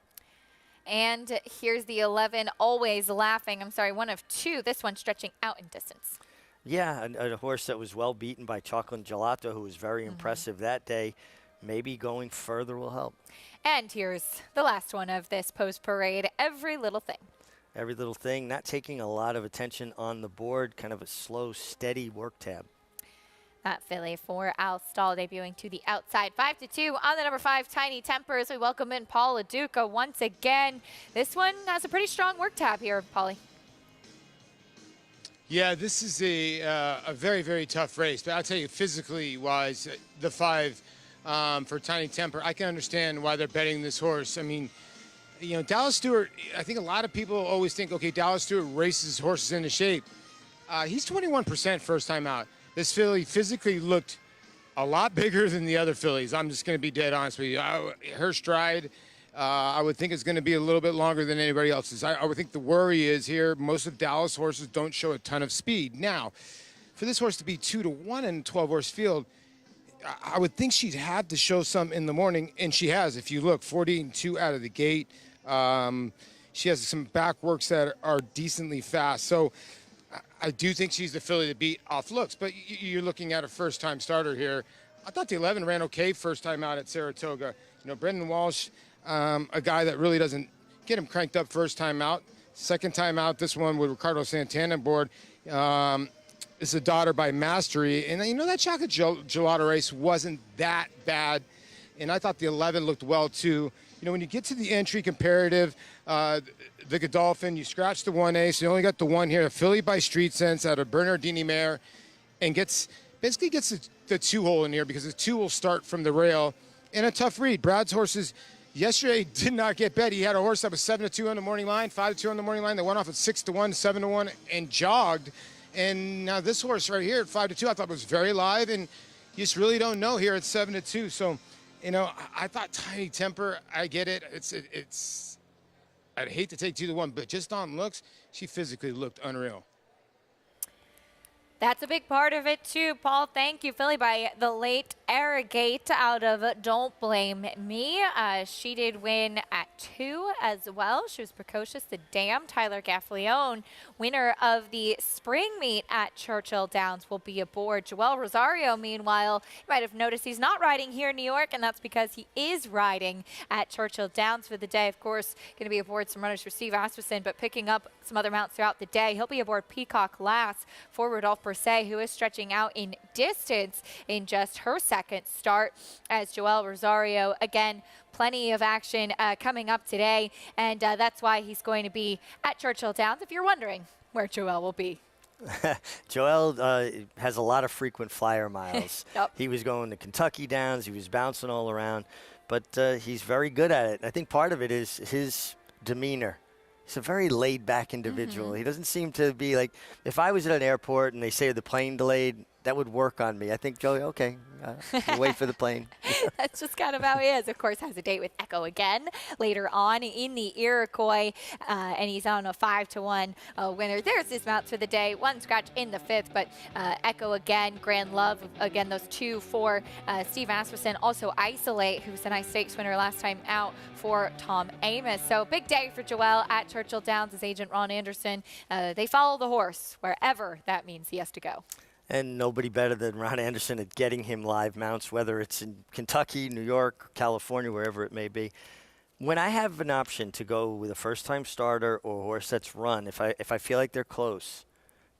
And here's the 11, Always Laughing. I'm sorry, 1 of 2. This one stretching out in distance. Yeah, a horse that was well beaten by Chocolate Gelato, who was very impressive that day. Maybe going further will help. And here's the last one of this post parade, Every Little Thing. Every Little Thing, not taking a lot of attention on the board, kind of a slow, steady work tab. That filly for Al Stall debuting to the outside. 5-2 on the number 5, Tiny Tempers. We welcome in Paul LaDuca once again. This one has a pretty strong work tab here, Paulie. Yeah, this is a very, very tough race. But I'll tell you, physically wise, the 5 for Tiny Temper, I can understand why they're betting this horse. I mean, Dallas Stewart, I think a lot of people always think, okay, Dallas Stewart races horses into shape. He's 21% first time out. This filly physically looked a lot bigger than the other fillies. I'm just going to be dead honest with you. Her stride, I would think, is going to be a little bit longer than anybody else's. I would think the worry is here, most of Dallas horses don't show a ton of speed. Now, for this horse to be 2-1 in a 12-horse field, I would think she'd have to show some in the morning, and she has. If you look, 40-2 out of the gate. She has some back works that are decently fast. So I do think she's the filly to beat off looks, but you're looking at a first-time starter here. I thought the 11 ran okay first time out at Saratoga. Brendan Walsh, a guy that really doesn't get him cranked up first time out. Second time out, this one with Ricardo Santana aboard. It's a daughter by Mastery. And that Chocolate Gelato race wasn't that bad. And I thought the 11 looked well, too. When you get to the entry comparative, the Godolphin, you scratch the 1A, so you only got the 1 here. A filly by Street Sense out of Bernardini Mare, and basically gets the 2-hole in here because the 2 will start from the rail. And a tough read. Brad's horses yesterday did not get bet. He had a horse that was 7-2 on the morning line, 5-2 on the morning line. They went off at 6-1, 7-1, and jogged. And now this horse right here at 5-2, I thought was very live, and you just really don't know here at 7-2. So, I thought Tiny Temper, I get it. It's I'd hate to take 2-1, but just on looks, she physically looked unreal. That's a big part of it, too. Paul, thank you. Filly by the late Arrogate out of Don't Blame Me. She did win at 2 as well. She was precocious. The Dam, Tyler Gaffleone, winner of the spring meet at Churchill Downs, will be aboard. Joel Rosario, meanwhile, you might have noticed he's not riding here in New York, and that's because he is riding at Churchill Downs for the day. Of course, going to be aboard some runners for Steve Asmussen, but picking up some other mounts throughout the day. He'll be aboard Peacock Lass for Rodolphe Berset, who is stretching out in distance in just her second start, as Joel Rosario, again, plenty of action coming up today, and that's why he's going to be at Churchill Downs, if you're wondering where Joel will be. Joel has a lot of frequent flyer miles. Yep. He was going to Kentucky Downs. He was bouncing all around, but he's very good at it. I think part of it is his demeanor. He's a very laid-back individual. He doesn't seem to be like, if I was at an airport and they say the plane delayed, would work on me. I think Joey, okay, we'll wait for the plane. That's just kind of how he is. Of course, has a date with Echo again later on in the Iroquois, and he's on a 5-1 winner. There's his mounts for the day. One scratch in the 5th, but Echo again, Grand Love again. Those 2 for Steve Asmussen. Also Isolate, who's a nice stakes winner last time out for Tom Amos. So big day for Joel at Churchill Downs. His agent Ron Anderson. They follow the horse wherever that means he has to go. And nobody better than Ron Anderson at getting him live mounts, whether it's in Kentucky, New York, California, wherever it may be. When I have an option to go with a first-time starter or a horse that's run, if I feel like they're close,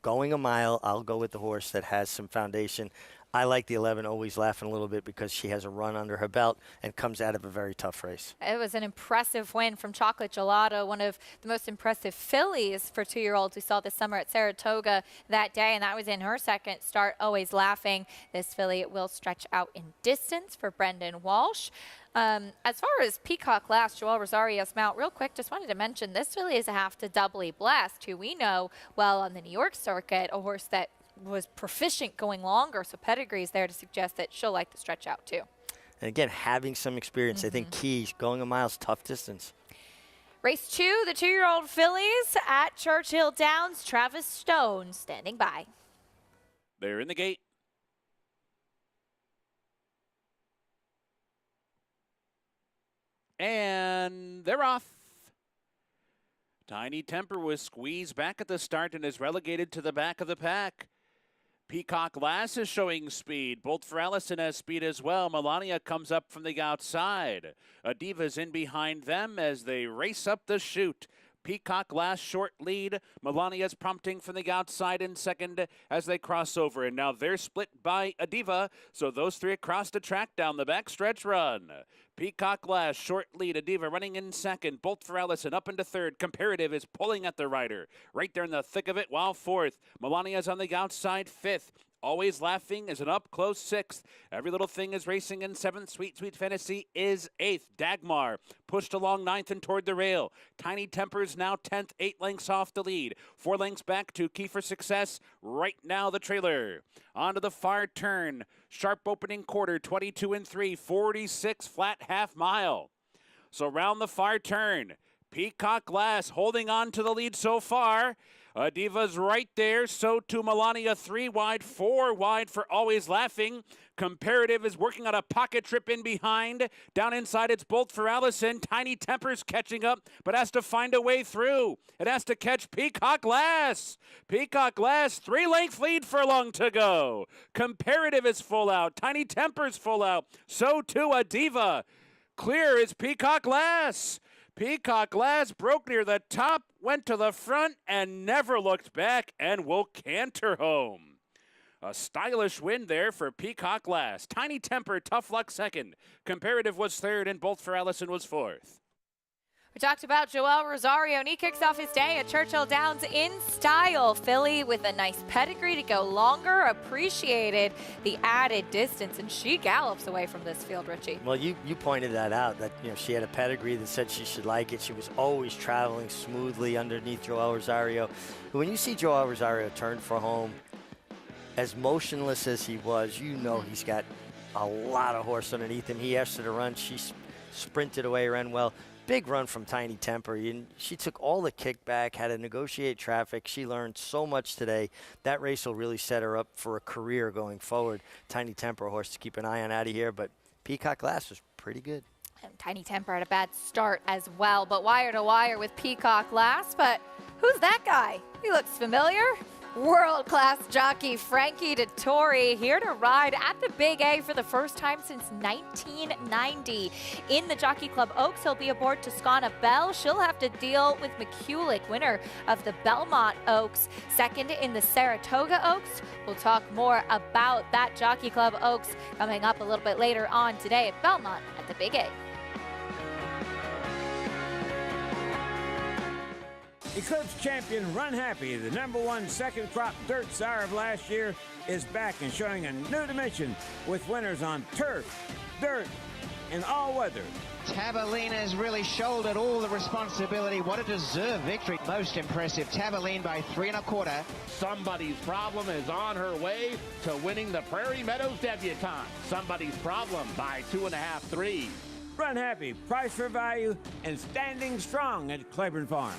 going a mile, I'll go with the horse that has some foundation. I like the 11 Always Laughing a little bit because she has a run under her belt and comes out of a very tough race. It was an impressive win from Chocolate Gelato, one of the most impressive fillies for 2-year-olds we saw this summer at Saratoga that day, and that was in her second start, Always Laughing. This filly will stretch out in distance for Brendan Walsh. As far as Peacock Last, Joel Rosario's mount, real quick, just wanted to mention this filly is a half to doubly blessed, who we know well on the New York circuit, a horse that was proficient going longer, so pedigree is there to suggest that she'll like to stretch out too. And again, having some experience, I think key, going a mile's tough distance. Race 2, the 2-year-old fillies at Churchill Downs. Travis Stone standing by. They're in the gate. And they're off. Tiny Temper was squeezed back at the start and is relegated to the back of the pack. Peacock Lass is showing speed. Bolt for Allison has speed as well. Melania comes up from the outside. Adiva's in behind them as they race up the chute. Peacock Lass short lead. Melania's prompting from the outside in second as they cross over. And now they're split by Adiva. So those 3 across the track down the backstretch run. Peacock Lass, short lead. Adiva running in second. Bolt for Allison up into third. Comparative is pulling at the rider. Right there in the thick of it while fourth. Melania's on the outside 5th. Always Laughing is an up-close 6th. Every Little Thing is racing in 7th. Sweet Sweet Fantasy is 8th. Dagmar pushed along 9th and toward the rail. Tiny Temper's now 10th, 8 lengths off the lead. 4 lengths back to Key for Success. Right now the trailer. Onto the far turn. Sharp opening quarter, 22 3, 46 flat half mile. So round the far turn. Peacock Glass holding on to the lead so far. Adiva's right there, so too Melania, 3 wide, 4 wide for Always Laughing. Comparative is working on a pocket trip in behind. Down inside, it's Bolt for Allison. Tiny Temper's catching up, but has to find a way through. It has to catch Peacock Glass. Peacock Glass, 3-length lead furlong to go. Comparative is full out. Tiny Temper's full out. So too Adiva. Clear is Peacock Glass. Peacock Glass broke near the top, went to the front, and never looked back, and will canter home. A stylish win there for Peacock Glass. Tiny Temper, Tough Luck second. Comparative was third, and Bolt for Allison was 4th. We talked about Joel Rosario, and he kicks off his day at Churchill Downs in style. Filly with a nice pedigree to go longer, appreciated the added distance, and she gallops away from this field, Richie. Well, you pointed that out, that she had a pedigree that said she should like it. She was always traveling smoothly underneath Joel Rosario. When you see Joel Rosario turn for home, as motionless as he was, he's got a lot of horse underneath him. He asked her to run. She sprinted away, ran well. Big run from Tiny Temper. She took all the kickback, had to negotiate traffic. She learned so much today. That race will really set her up for a career going forward. Tiny Temper, a horse to keep an eye on out of here, but Peacock Glass was pretty good. And Tiny Temper had a bad start as well, but wire to wire with Peacock Glass. But who's that guy? He looks familiar. World-class jockey Frankie Dettori here to ride at the Big A for the first time since 1990. In the Jockey Club Oaks, he'll be aboard Toscana Belle. She'll have to deal with McCulloch, winner of the Belmont Oaks, second in the Saratoga Oaks. We'll talk more about that Jockey Club Oaks coming up a little bit later on today at Belmont at the Big A. Eclipse champion Run Happy, the #1 second crop dirt sire of last year, is back and showing a new dimension with winners on turf, dirt, in all weathers. Taberlina has really shouldered all the responsibility. What a deserved victory. Most impressive. Taberlina by 3 1/4. Somebody's Problem is on her way to winning the Prairie Meadows Debutante. Somebody's Problem by 2.5 threes. Run happy, price for value, and standing strong at Claiborne Farm.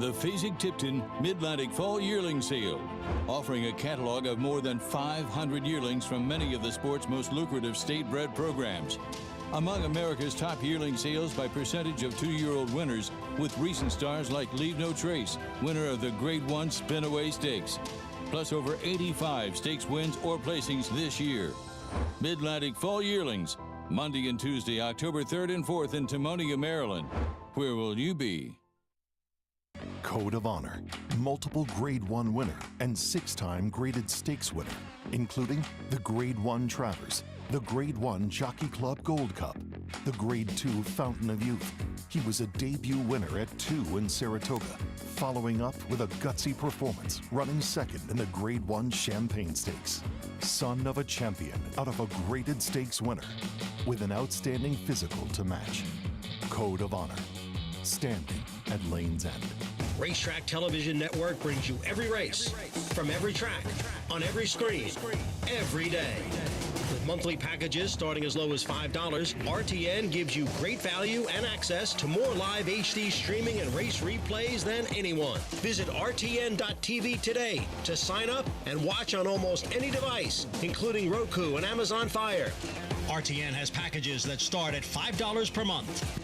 The Fasig-Tipton Mid-Atlantic Fall Yearling Sale, offering a catalog of more than 500 yearlings from many of the sport's most lucrative state-bred programs. Among America's top yearling sales by percentage of 2-year-old winners, with recent stars like Leave No Trace, winner of the Grade 1 Spinaway Stakes, plus over 85 stakes wins or placings this year. Mid-Atlantic Fall Yearlings, Monday and Tuesday, October 3rd and 4th in Timonium, Maryland. Where will you be? Code of Honor, multiple Grade 1 winner and 6-time graded stakes winner, including the Grade 1 Travers, the Grade 1 Jockey Club Gold Cup, the Grade 2 Fountain of Youth. He was a debut winner at 2 in Saratoga, following up with a gutsy performance, running second in the Grade 1 Champagne Stakes. Son of a champion out of a graded stakes winner, with an outstanding physical to match. Code of Honor, standing at Lane's End. Racetrack Television Network brings you every race, from every track, on every screen, every day. With monthly packages starting as low as $5, RTN gives you great value and access to more live HD streaming and race replays than anyone. Visit RTN.tv today to sign up and watch on almost any device, including Roku and Amazon Fire. RTN has packages that start at $5 per month.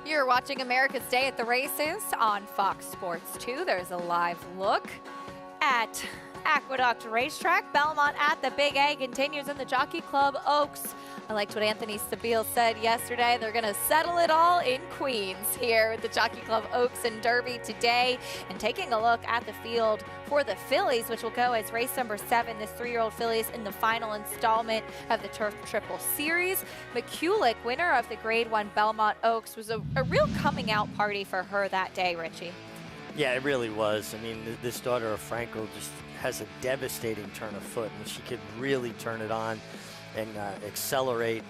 You're watching America's Day at the Races on Fox Sports 2. There's a live look at Aqueduct Racetrack. Belmont at the Big A continues in the Jockey Club Oaks. I liked what Anthony Stabile said yesterday. They're going to settle it all in Queens here at the Jockey Club Oaks and Derby today. And taking a look at the field for the fillies, which will go as race number 7, this 3-year-old fillies in the final installment of the Turf Triple Series. McCulloch, winner of the Grade 1 Belmont Oaks, was a real coming out party for her that day, Richie. Yeah, it really was. I mean, this daughter of Franco just has a devastating turn of foot, and she could really turn it on and accelerate.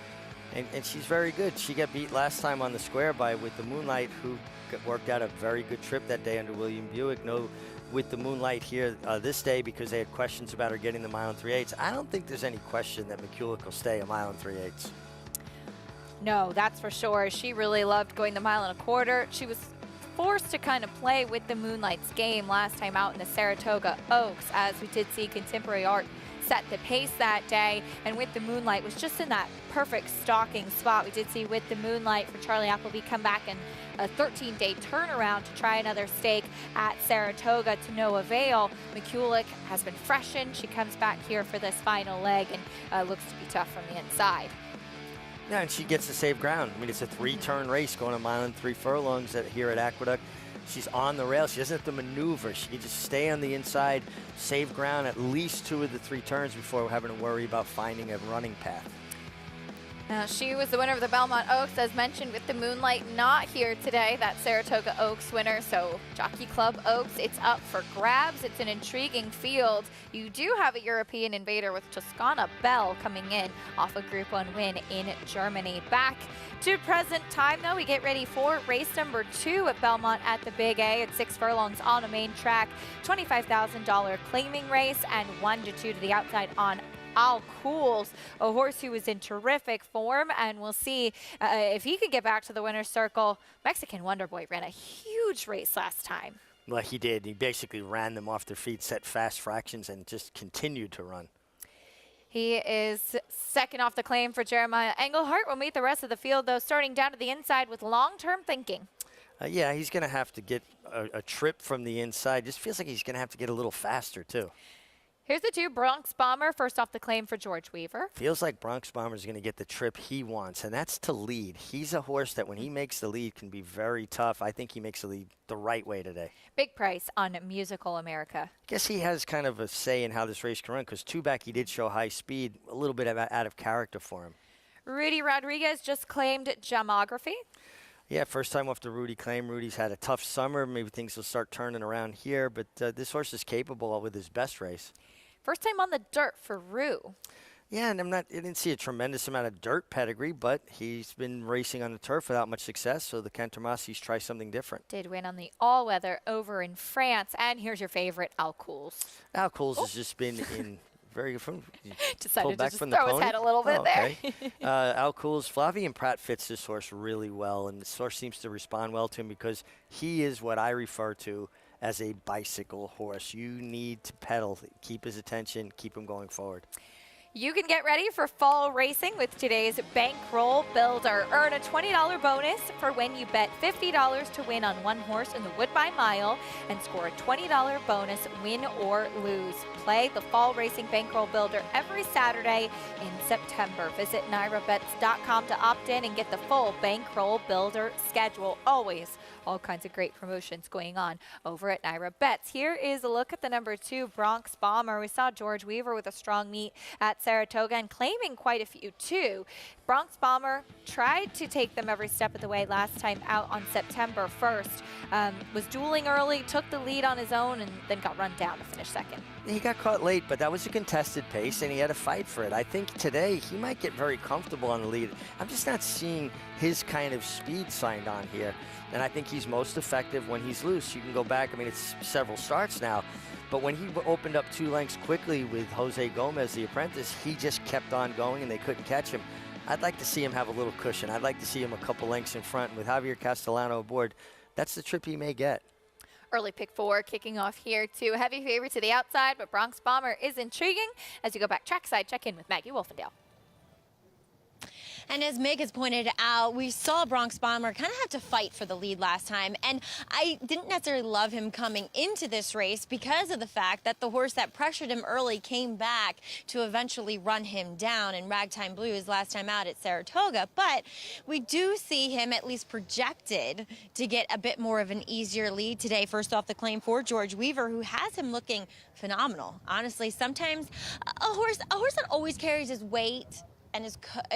And she's very good. She got beat last time on the square by With the Moonlight, who worked out a very good trip that day under William Buick. No With the Moonlight here this day because they had questions about her getting the mile and 3/8. I don't think there's any question that McCulloch will stay a mile and 3/8. No, that's for sure. She really loved going the 1 1/4. She was forced to kind of play With the Moonlight's game last time out in the Saratoga Oaks, as we did see Contemporary Art set the pace that day, and With the Moonlight was just in that perfect stalking spot. We did see With the Moonlight for Charlie Appleby come back in a 13-day turnaround to try another stake at Saratoga to no avail. McCulloch has been freshened. She comes back here for this final leg and looks to be tough from the inside. Yeah, and she gets to save ground. I mean, it's a 3-turn race going a mile and 3 furlongs here at Aqueduct. She's on the rail. She doesn't have to maneuver. She can just stay on the inside, save ground at least 2 of the 3 turns before having to worry about finding a running path. Now, she was the winner of the Belmont Oaks, as mentioned, With the Moonlight not here today, that Saratoga Oaks winner. So Jockey Club Oaks, it's up for grabs. It's an intriguing field. You do have a European invader with Toscana Bell coming in off a Group 1 win in Germany. Back to present time, though, we get ready for race number 2 at Belmont at the Big A. It's 6 furlongs on a main track, $25,000 claiming race, and 1 to 2 to the outside on Al Cools, a horse who was in terrific form, and we'll see if he can get back to the winner's circle. Mexican Wonder Boy ran a huge race last time. Well, he did. He basically ran them off their feet, set fast fractions, and just continued to run. He is second off the claim for Jeremiah Engelhart. We'll meet the rest of the field, though, starting down to the inside with long-term thinking. Yeah, he's going to have to get a trip from the inside. Just feels like he's going to have to get a little faster, too. Here's the 2, Bronx Bomber, first off the claim for George Weaver. Feels like Bronx Bomber is going to get the trip he wants, and that's to lead. He's a horse that when he makes the lead can be very tough. I think he makes the lead the right way today. Big price on Musical America. Guess he has kind of a say in how this race can run, because 2 back he did show high speed, a little bit out of character for him. Rudy Rodriguez just claimed Gemography. Yeah, first time off the Rudy claim. Rudy's had a tough summer. Maybe things will start turning around here, but this horse is capable with his best race. First time on the dirt for Rue. Yeah, and I didn't see a tremendous amount of dirt pedigree, but he's been racing on the turf without much success, so the Cantermasis try something different. Did win on the all-weather over in France. And here's your favorite, Alcools. Alcools has just been in very good form. Decided to just throw his head a little bit there. Alcools, Flavian Pratt fits this horse really well, and this horse seems to respond well to him because he is what I refer to as a bicycle horse. You need to pedal, keep his attention, keep him going forward. You can get ready for fall racing with today's Bankroll Builder. Earn a $20 bonus for when you bet $50 to win on one horse in the Woodbine Mile and score a $20 bonus, win or lose. Play the Fall Racing Bankroll Builder every Saturday in September. Visit NYRABets.com to opt in and get the full Bankroll Builder schedule. Always all kinds of great promotions going on over at Naira Bets. Here is a look at the number 2 Bronx Bomber. We saw George Weaver with a strong meet at Saratoga and claiming quite a few too. Bronx Bomber tried to take them every step of the way last time out on September 1st. Was dueling early, took the lead on his own, and then got run down to finish second. He got caught late, but that was a contested pace, and he had to fight for it. I think today he might get very comfortable on the lead. I'm just not seeing his kind of speed signed on here, and I think he's most effective when he's loose. You can go back, I mean, it's several starts now, but when he opened up 2 lengths quickly with Jose Gomez, the apprentice, he just kept on going, and they couldn't catch him. I'd like to see him have a little cushion. I'd like to see him a couple lengths in front, and with Javier Castellano aboard, that's the trip he may get. Early pick 4 kicking off here too. Heavy favorite to the outside, but Bronx Bomber is intriguing. As you go back trackside, check in with Maggie Wolfendale. And as Meg has pointed out, we saw Bronx Bomber kind of have to fight for the lead last time. And I didn't necessarily love him coming into this race because of the fact that the horse that pressured him early came back to eventually run him down in Ragtime Blues last time out at Saratoga. But we do see him at least projected to get a bit more of an easier lead today. First off, the claim for George Weaver, who has him looking phenomenal. Honestly, sometimes a horse that always carries his weight and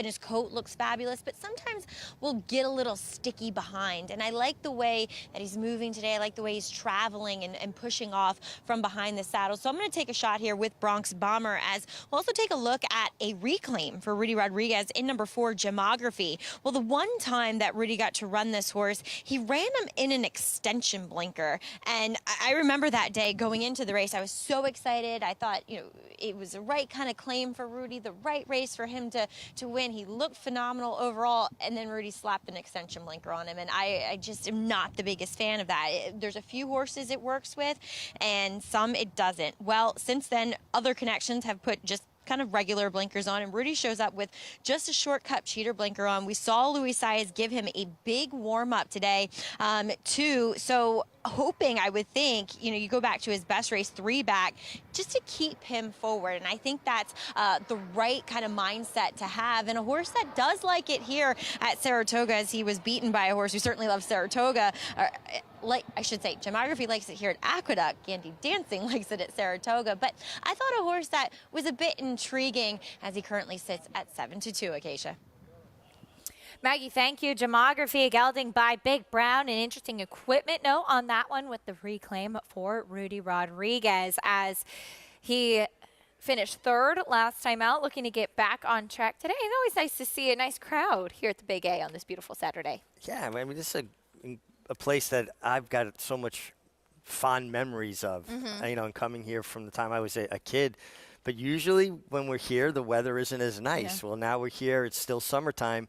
his coat looks fabulous, but sometimes will get a little sticky behind. And I like the way that he's moving today. I like the way he's traveling and pushing off from behind the saddle. So I'm going to take a shot here with Bronx Bomber as we'll also take a look at a reclaim for Rudy Rodriguez in number 4, Gemography. Well, the one time that Rudy got to run this horse, he ran him in an extension blinker. And I remember that day going into the race, I was so excited. I thought, you know, it was the right kind of claim for Rudy, the right race for him to win. He looked phenomenal overall, and then Rudy slapped an extension blinker on him, and I just am not the biggest fan of that. There's a few horses it works with, and some it doesn't. Well, since then, other connections have put just kind of regular blinkers on, and Rudy shows up with just a shortcut cheater blinker on. We saw Luis Zayas give him a big warm-up today, too. So hoping, I would think, you know, you go back to his best race 3 back just to keep him forward. And I think that's the right kind of mindset to have. And a horse that does like it here at Saratoga, as he was beaten by a horse who certainly loves Saratoga. Like I should say, Gemography likes it here at Aqueduct. Candy Dancing likes it at Saratoga. But I thought a horse that was a bit intriguing as he currently sits at 7-2, Acacia. Maggie, thank you. Gemography gelding by Big Brown. An interesting equipment note on that one with the reclaim for Rudy Rodriguez as he finished 3rd last time out, looking to get back on track today. And always nice to see a nice crowd here at the Big A on this beautiful Saturday. Yeah, I mean, this is a place that I've got so much fond memories of, you know, and coming here from the time I was a kid. But usually when we're here, the weather isn't as nice. Yeah. Well, now we're here. It's still summertime.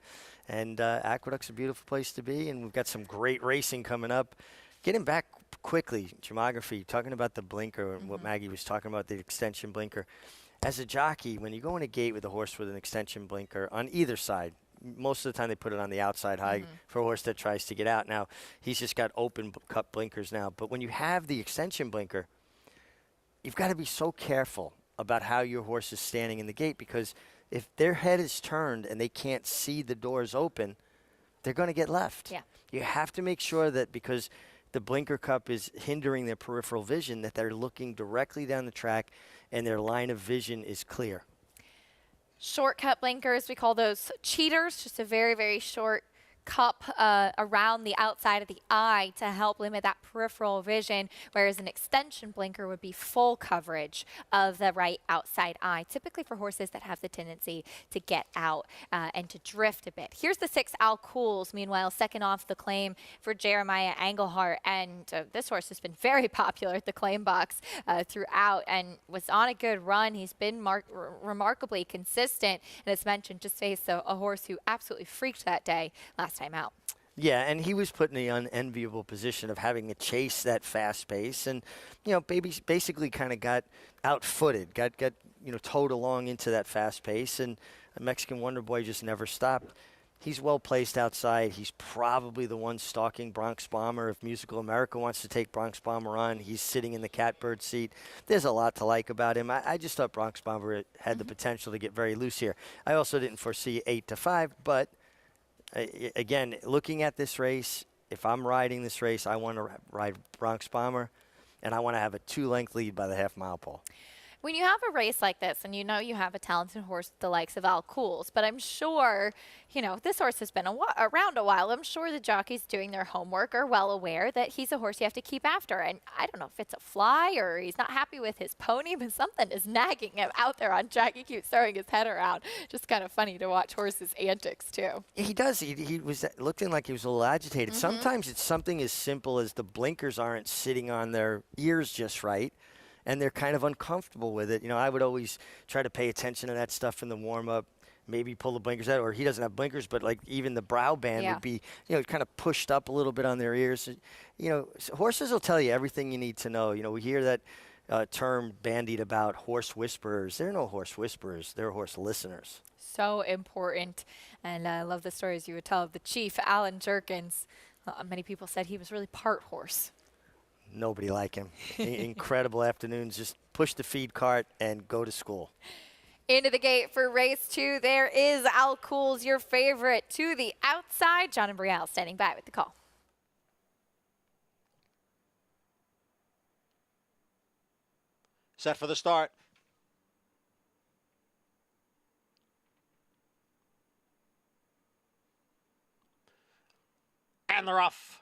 And Aqueduct's a beautiful place to be, and we've got some great racing coming up. Getting back quickly, Gemography, talking about the blinker and what Maggie was talking about, the extension blinker. As a jockey, when you go in a gate with a horse with an extension blinker on either side, most of the time they put it on the outside high for a horse that tries to get out. Now, he's just got open cup blinkers now. But when you have the extension blinker, you've got to be so careful about how your horse is standing in the gate, because if their head is turned and they can't see the doors open, they're going to get left. Yeah. You have to make sure that, because the blinker cup is hindering their peripheral vision, that they're looking directly down the track and their line of vision is clear. Shortcut blinkers, we call those cheaters, just a very, very short cup around the outside of the eye to help limit that peripheral vision, whereas an extension blinker would be full coverage of the right outside eye, typically for horses that have the tendency to get out and to drift a bit. Here's the 6 Al Cools, meanwhile, second off the claim for Jeremiah Engelhart, and this horse has been very popular at the claim box throughout and was on a good run. He's been remarkably consistent, and as mentioned, just faced a horse who absolutely freaked that day last time out. Yeah, and he was put in the unenviable position of having to chase that fast pace, and basically kind of got outfooted, got towed along into that fast pace, and a Mexican Wonder Boy just never stopped. He's well placed outside. He's probably the one stalking Bronx Bomber. If Musical America wants to take Bronx Bomber on, he's sitting in the catbird seat. There's a lot to like about him. I just thought Bronx Bomber had the potential to get very loose here. I also didn't foresee 8-5, but again, looking at this race, if I'm riding this race, I want to ride Bronx Bomber, and I want to have a 2-length lead by the half-mile pole. When you have a race like this, and you know you have a talented horse, the likes of Al Cools, but I'm sure, this horse has been around a while. I'm sure the jockeys doing their homework are well aware that he's a horse you have to keep after. And I don't know if it's a fly or he's not happy with his pony, but something is nagging him out there on track. He keeps throwing his head around. Just kind of funny to watch horses' antics, too. He does. He was looking like he was a little agitated. Sometimes it's something as simple as the blinkers aren't sitting on their ears just right, and they're kind of uncomfortable with it. I would always try to pay attention to that stuff in the warm-up, maybe pull the blinkers out, or he doesn't have blinkers, but like even the brow band would be, kind of pushed up a little bit on their ears. Horses will tell you everything you need to know. We hear that term bandied about horse whisperers. They're no horse whisperers. They're horse listeners. So important. And I love the stories you would tell of the chief, Alan Jerkins. Many people said he was really part horse. Nobody like him. Incredible afternoons. Just push the feed cart and go to school. Into the gate for race 2, there is Al Cools, your favorite, to the outside. John and Brielle standing by with the call. Set for the start. And they're off.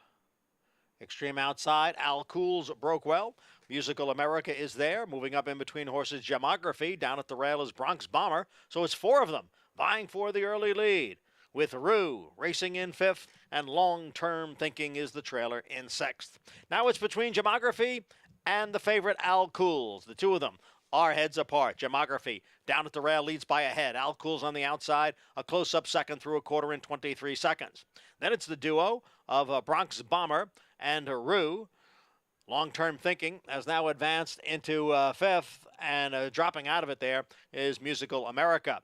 Extreme outside, Al Cools broke well. Musical America is there. Moving up in between horses, Gemography. Down at the rail is Bronx Bomber. So it's 4 of them vying for the early lead. With Rue racing in 5th, and Long-Term Thinking is the trailer in 6th. Now it's between Gemography and the favorite Al Cools. The 2 of them are heads apart. Gemography down at the rail leads by a head. Al Cools on the outside, a close-up second through a quarter in 23 seconds. Then it's the duo of Bronx Bomber and Rue. Long-Term Thinking has now advanced into 5th, and dropping out of it there is Musical America.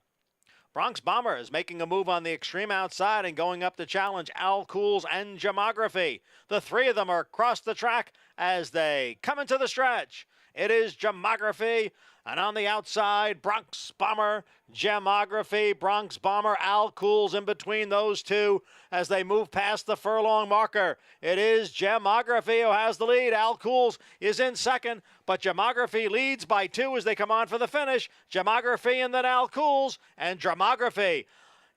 Bronx Bomber is making a move on the extreme outside and going up to challenge Al Cools and Gemography. The 3 of them are across the track as they come into the stretch. It is Gemography, and on the outside, Bronx Bomber, Gemography, Bronx Bomber, Al Cools in between those 2 as they move past the furlong marker. It is Gemography who has the lead. Al Cools is in 2nd, but Gemography leads by 2 as they come on for the finish. Gemography and then Al Cools, and Gemography.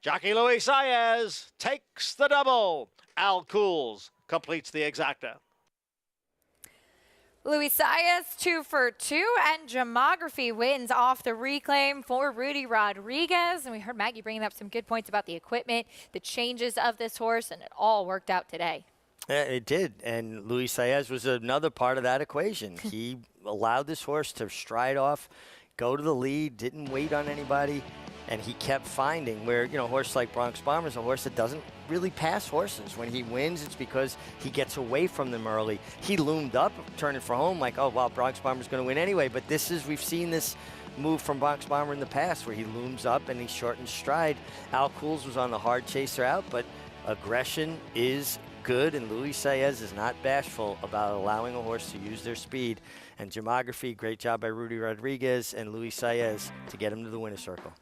Jockey Louis Zayas takes the double. Al Cools completes the exacta. Louis Zayas 2 for 2, and Gemography wins off the reclaim for Rudy Rodriguez. And we heard Maggie bringing up some good points about the equipment, the changes of this horse, and it all worked out today. It did, and Louis Zayas was another part of that equation. He allowed this horse to stride off, go to the lead, didn't wait on anybody, and he kept finding where, a horse like Bronx Bomber is a horse that doesn't really pass horses. When he wins, it's because he gets away from them early. He loomed up, turning for home, like, oh, well, Bronx Bomber's going to win anyway. But we've seen this move from Bronx Bomber in the past where he looms up and he shortens stride. Al Cools was on the hard chaser out, but aggression is good, and Louis Zayas is not bashful about allowing a horse to use their speed. And Gemography, great job by Rudy Rodriguez and Louis Zayas to get him to the winner's circle.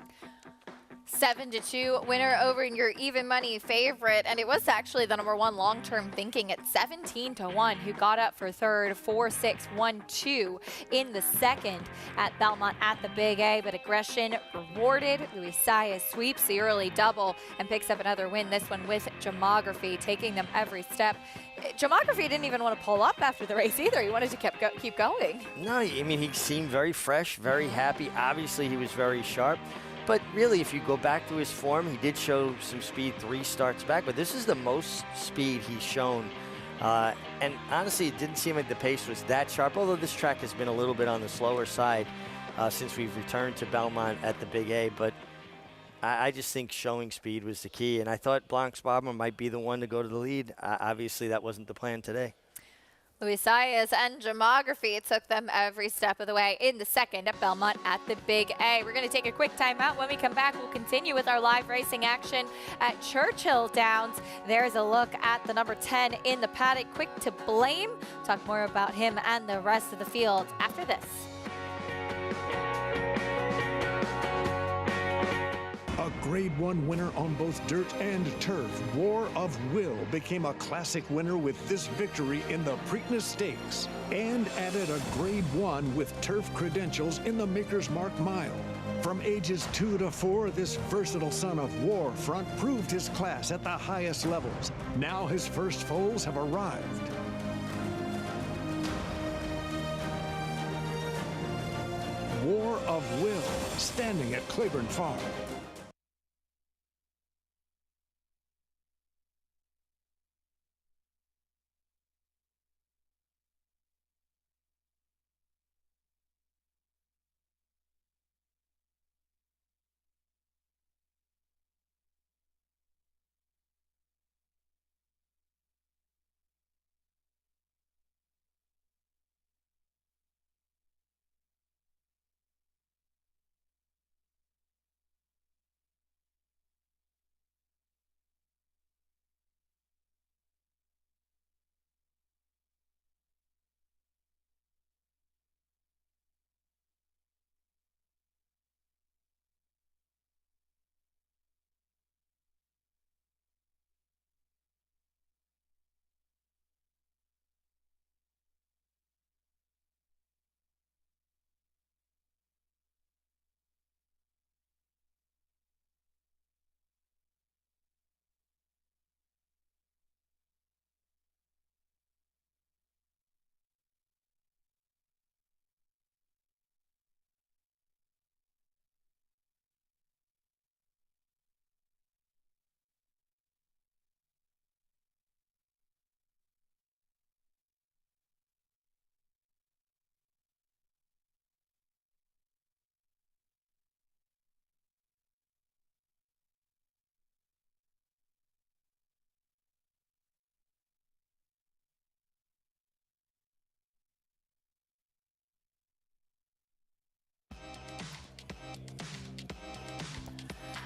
7-2 winner over your even money favorite, and it was actually the number 1 long-term thinking at 17-1 who got up for third, 4-6, 1-2 in the second at Belmont at the Big A, but aggression rewarded. Zayas sweeps the early double and picks up another win, this one with Gemography, taking them every step. Gemography didn't even want to pull up after the race either. He wanted to keep going. No, I mean, he seemed very fresh, very happy. Obviously, he was very sharp. But really, if you go back to his form, he did show some speed 3 starts back, but this is the most speed he's shown. And honestly, it didn't seem like the pace was that sharp, although this track has been a little bit on the slower side since we've returned to Belmont at the Big A. But I just think showing speed was the key, and I thought Bronx Bomber might be the one to go to the lead. Obviously, that wasn't the plan today. Zayas and Gemography took them every step of the way in the second at Belmont at the Big A. We're going to take a quick timeout. When we come back, we'll continue with our live racing action at Churchill Downs. There's a look at the number 10 in the paddock, Quick to Blame. Talk more about him and the rest of the field after this. A Grade 1 winner on both dirt and turf, War of Will became a classic winner with this victory in the Preakness Stakes and added a Grade 1 with turf credentials in the Maker's Mark Mile. From ages 2 to 4, this versatile son of War Front proved his class at the highest levels. Now his first foals have arrived. War of Will, standing at Claiborne Farm.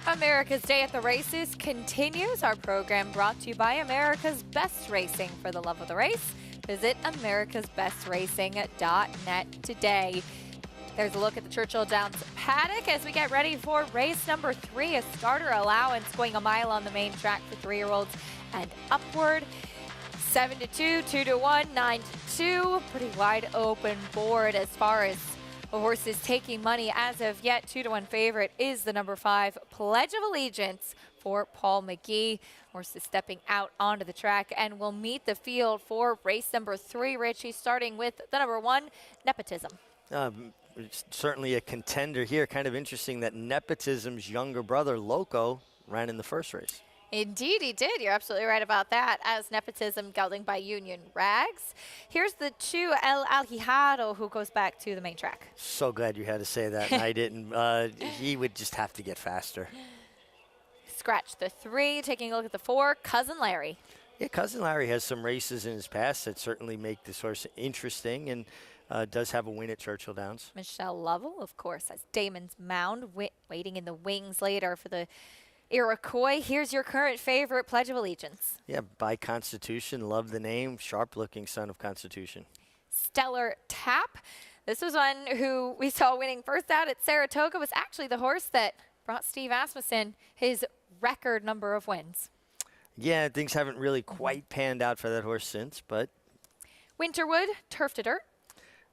America's Day at the Races continues. Our program brought to you by America's Best Racing. For the love of the race, visit americasbestracing.net today. There's a look at the Churchill Downs paddock as we get ready for race number 3, a starter allowance going a mile on the main track for 3-year-olds and upward. 7-2, 2-1, 9-2. Pretty wide open board as far as horses taking money as of yet. 2-1 favorite is the number 5 Pledge of Allegiance for Paul McGee. Horses stepping out onto the track and will meet the field for race number 3. Richie, starting with the number 1, Nepotism. It's certainly a contender here. Kind of interesting that Nepotism's younger brother, Loco, ran in the first race. Indeed, he did. You're absolutely right about that. As Nepotism gelding by Union Rags. Here's the 2 El Aljihado, who goes back to the main track. So glad you had to say that, and I didn't. He would just have to get faster. Scratch the 3. Taking a look at the 4, Cousin Larry. Yeah, Cousin Larry has some races in his past that certainly make this horse interesting, and does have a win at Churchill Downs. Michelle Lovell, of course, has Damon's Mound waiting in the wings later for the Iroquois. Here's your current favorite, Pledge of Allegiance. Yeah, by Constitution, love the name, sharp-looking son of Constitution. Stellar Tap. This was one who we saw winning first out at Saratoga, was actually the horse that brought Steve Asmussen his record number of wins. Yeah, things haven't really quite panned out for that horse since, but. Winterwood, turf to dirt.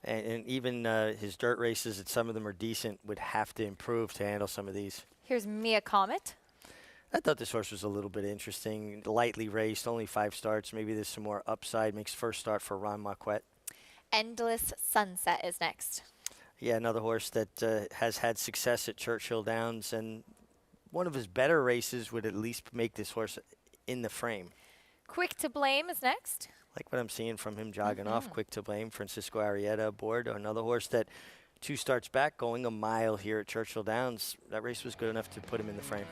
And even his dirt races, that some of them are decent, would have to improve to handle some of these. Here's Mia Comet. I thought this horse was a little bit interesting. Lightly raced, only 5 starts. Maybe there's some more upside. Makes first start for Ron Marquette. Endless Sunset is next. Yeah, another horse that has had success at Churchill Downs, and one of his better races would at least make this horse in the frame. Quick to Blame is next. Like what I'm seeing from him jogging off. Quick to Blame. Francisco Arrieta aboard. Another horse that 2 starts back, going a mile here at Churchill Downs. That race was good enough to put him in the frame.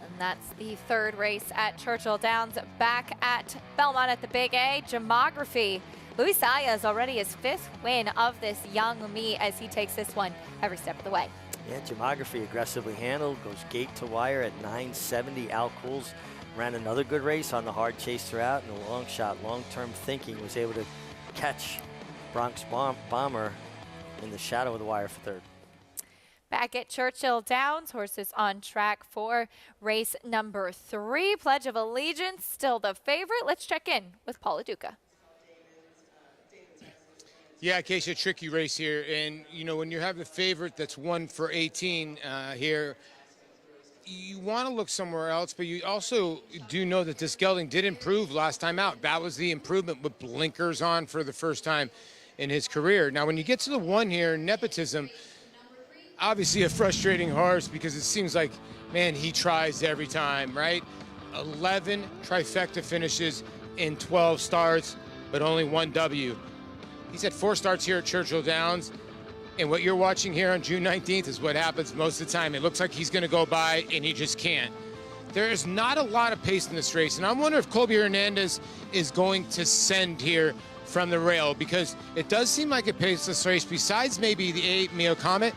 And that's the 3rd race at Churchill Downs. Back at Belmont at the Big A, Gemography. Luis Zayas already his 5th win of this young meet as he takes this one every step of the way. Yeah, Gemography aggressively handled, goes gate to wire at 970. Al Cools ran another good race on the hard chase throughout, and a long shot, long-term thinking, was able to catch Bronx Bomber in the shadow of the wire for 3rd. Back at Churchill Downs, horses on track for race number 3. Pledge of Allegiance, still the favorite. Let's check in with Paula Duca. Yeah, Acacia, tricky race here. And, you know, when you have the favorite that's 1 for 18 here, you want to look somewhere else, but you also do know that this gelding did improve last time out. That was the improvement with blinkers on for the first time in his career. Now, when you get to the 1 here, Nepotism, obviously a frustrating horse because it seems like, man, he tries every time, right? 11 trifecta finishes in 12 starts, but only 1 W. He's had 4 starts here at Churchill Downs, and what you're watching here on June 19th is what happens most of the time. It looks like he's going to go by, and he just can't. There is not a lot of pace in this race, and I wonder if Colby Hernandez is going to send here from the rail, because it does seem like it pays this race, besides maybe the 8 Mia Comet.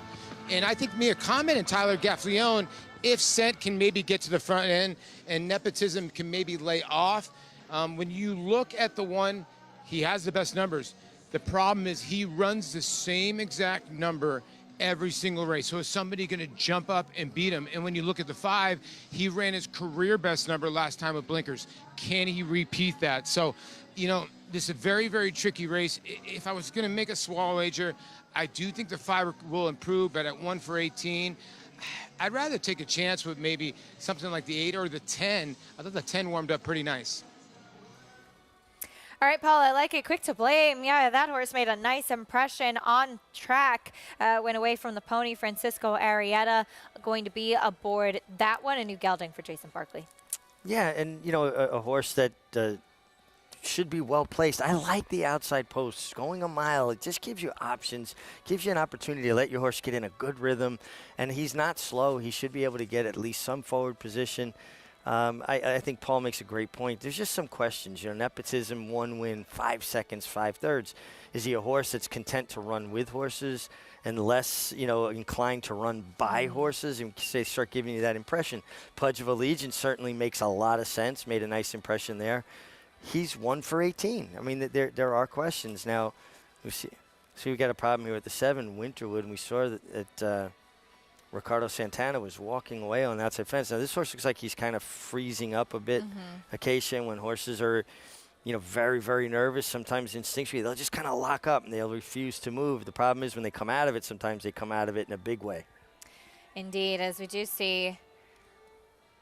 And I think Mia Comet and Tyler Gaffleone, if sent, can maybe get to the front end, and Nepotism can maybe lay off. When you look at the 1, he has the best numbers. The problem is he runs the same exact number every single race. So is somebody going to jump up and beat him? And when you look at the 5, he ran his career best number last time with blinkers. Can he repeat that? So, you know, this is a very, very tricky race. If I was going to make a small wager, I do think the 5 will improve, but at 1 for 18, I'd rather take a chance with maybe something like the 8 or the 10. I thought the 10 warmed up pretty nice. All right, Paul, I like it. Quick to Blame. Yeah, that horse made a nice impression on track. Went away from the pony. Francisco Arrieta going to be aboard that one. A new gelding for Jason Barkley. Yeah, and, you know, a horse that should be well placed. I like the outside posts. Going a mile, it just gives you options, gives you an opportunity to let your horse get in a good rhythm. And he's not slow. He should be able to get at least some forward position. I think Paul makes a great point. There's just some questions. You know, Nepotism, 1 win, 5 seconds, 5/3. Is he a horse that's content to run with horses and less, you know, inclined to run by horses? And they start giving you that impression. Pledge of Allegiance certainly makes a lot of sense. Made a nice impression there. He's 1 for 18. I mean, there are questions. Now, we see we got a problem here with the 7, Winterwood, and we saw that Ricardo Santana was walking away on the outside fence. Now, this horse looks like he's kind of freezing up a bit. Acacia, when horses are, you know, very, very nervous, sometimes instinctually, they'll just kind of lock up and they'll refuse to move. The problem is when they come out of it, sometimes they come out of it in a big way. Indeed, as we do see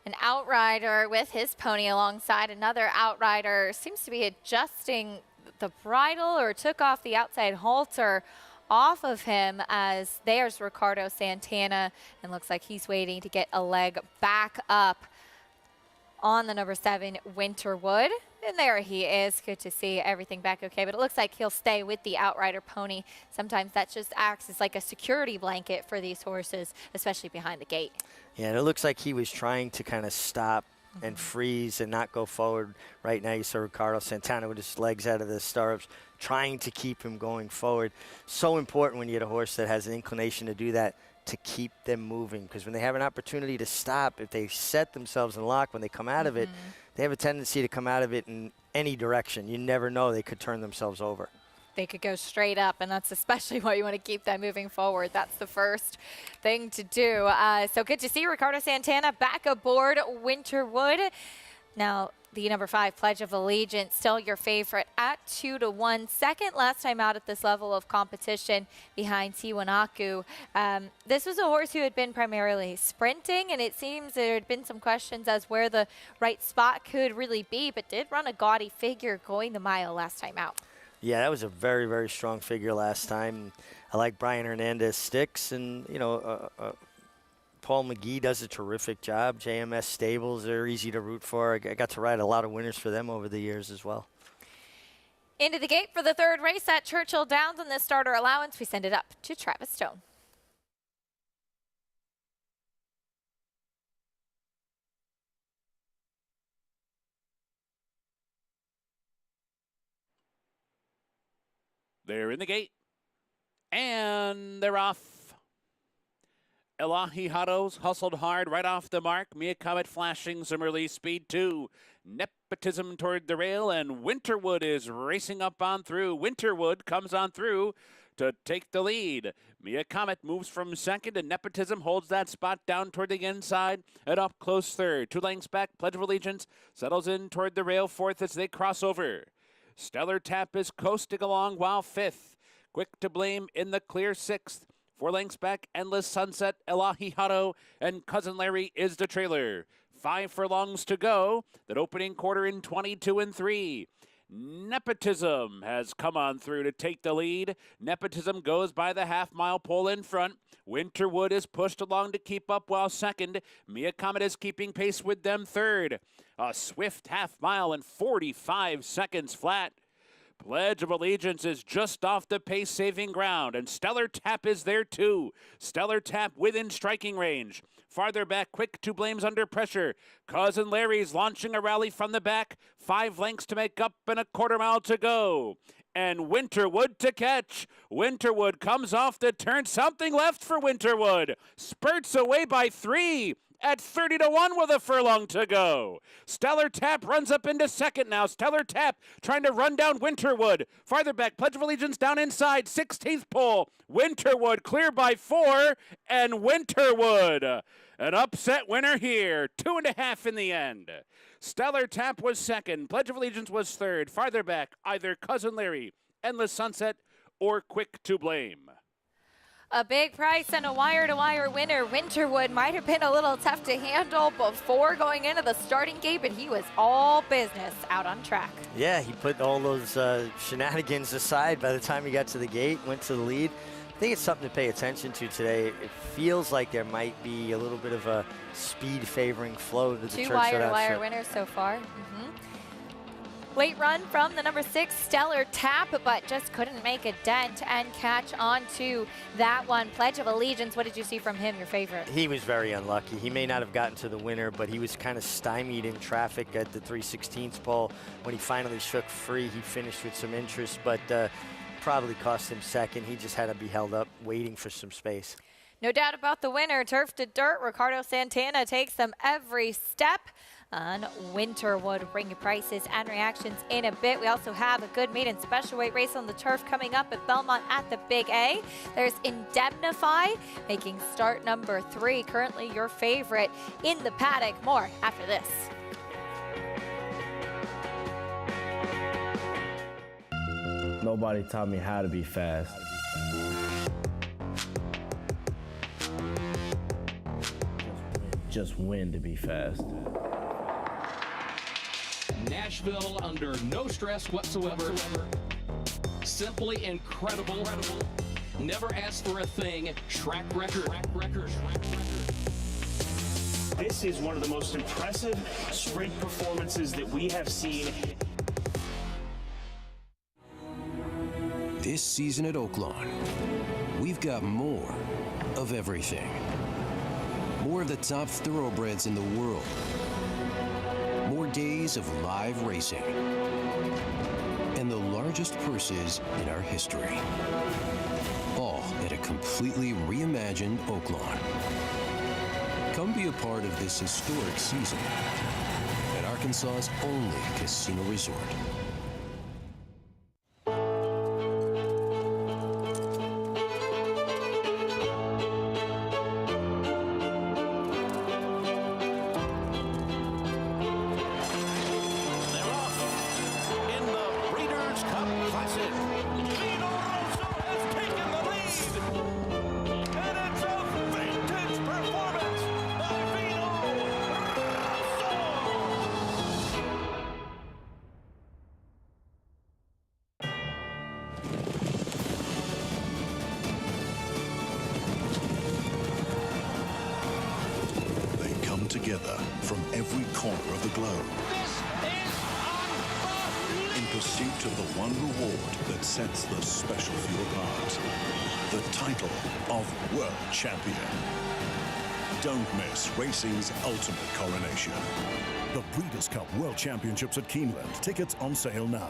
an outrider with his pony alongside another outrider, seems to be adjusting the bridle or took off the outside halter off of him, as there's Ricardo Santana, and looks like he's waiting to get a leg back up on the number 7, Winterwood. And there he is. Good to see everything back okay, but it looks like he'll stay with the outrider pony. Sometimes that just acts as like a security blanket for these horses, especially behind the gate. Yeah, and it looks like he was trying to kind of stop and freeze and not go forward. Right now you saw Ricardo Santana with his legs out of the stirrups, trying to keep him going forward. So important when you get a horse that has an inclination to do that, to keep them moving. Because when they have an opportunity to stop, if they set themselves in lock when they come out of it, they have a tendency to come out of it in any direction. You never know, they could turn themselves over. they could go straight up, and that's especially why you want to keep that moving forward. That's the first thing to do. So good to see Ricardo Santana back aboard Winterwood. Now, the number 5 Pledge of Allegiance, still your favorite at 2-1. Second last time out at this level of competition behind Tiwanaku. This was a horse who had been primarily sprinting, and it seems there had been some questions as where the right spot could really be, but did run a gaudy figure going the mile last time out. Yeah, that was a very, very strong figure last time. I like Brian Hernandez sticks, and, you know, Paul McGee does a terrific job. JMS Stables, they're easy to root for. I got to ride a lot of winners for them over the years as well. Into the gate for the third race at Churchill Downs in the starter allowance. We send it up to Travis Stone. They're in the gate, and they're off. Elahi Hados hustled hard right off the mark. Mia Comet flashing some early speed too. Nepotism toward the rail, and Winterwood is racing up on through. Winterwood comes on through to take the lead. Mia Comet moves from second, and Nepotism holds that spot down toward the inside and up close third. 2 lengths back, Pledge of Allegiance settles in toward the rail fourth as they cross over. Stellar Tap is coasting along while fifth. Quick to Blame in the clear sixth. 4 lengths back, Endless Sunset, Elahi Hado, and Cousin Larry is the trailer. 5 furlongs to go. That opening quarter in 22-3. Nepotism has come on through to take the lead. Nepotism goes by the half-mile pole in front. Winterwood is pushed along to keep up while second. Mia Comet is keeping pace with them third. A swift half-mile in 45 seconds flat. Pledge of Allegiance is just off the pace-saving ground, and Stellar Tap is there too. Stellar Tap within striking range. Farther back, Quick to Blame's under pressure. Cousin Larry's launching a rally from the back. 5 lengths to make up and a quarter mile to go. And Winterwood to catch. Winterwood comes off the turn. Something left for Winterwood. Spurts away by 3. At 30-1 with a furlong to go. Stellar Tap runs up into second now. Stellar Tap trying to run down Winterwood. Farther back, Pledge of Allegiance down inside. 16th pole. Winterwood clear by 4. And Winterwood, an upset winner here. 2.5 in the end. Stellar Tap was second. Pledge of Allegiance was third. Farther back, either Cousin Larry, Endless Sunset, or Quick to Blame. A big price and a wire-to-wire winner. Winterwood might have been a little tough to handle before going into the starting gate, but he was all business out on track. Yeah, he put all those shenanigans aside by the time he got to the gate, went to the lead. I think it's something to pay attention to today. It feels like there might be a little bit of a speed favoring flow to the Churchill Downs. 2 wire-to-wire winners so far. Late run from the number 6 Stellar Tap, but just couldn't make a dent and catch on to that one. Pledge of Allegiance, what did you see from him, your favorite? He was very unlucky. He may not have gotten to the winner, but he was kind of stymied in traffic at the 3/16 pole. When he finally shook free, he finished with some interest, but probably cost him second. He just had to be held up waiting for some space. No doubt about the winner. Turf to dirt. Ricardo Santana takes them every step on Winterwood. Bring your prices and reactions in a bit. We also have a good maiden special weight race on the turf coming up at Belmont at the Big A. There's Indemnify making start number 3. Currently your favorite in the paddock. More after this. Nobody taught me how to be fast. Just win to be fast. Nashville under no stress whatsoever. Simply incredible. Never asked for a thing. Track record. This is one of the most impressive sprint performances that we have seen. This season at Oaklawn, we've got more of everything. More of the top thoroughbreds in the world. More days of live racing. And the largest purses in our history. All at a completely reimagined Oaklawn. Come be a part of this historic season at Arkansas's only casino resort. together from every corner of the globe. In pursuit of the one reward that sets the special few apart. The title of World Champion. Don't miss racing's ultimate coronation. The Breeders' Cup World Championships at Keeneland. Tickets on sale now.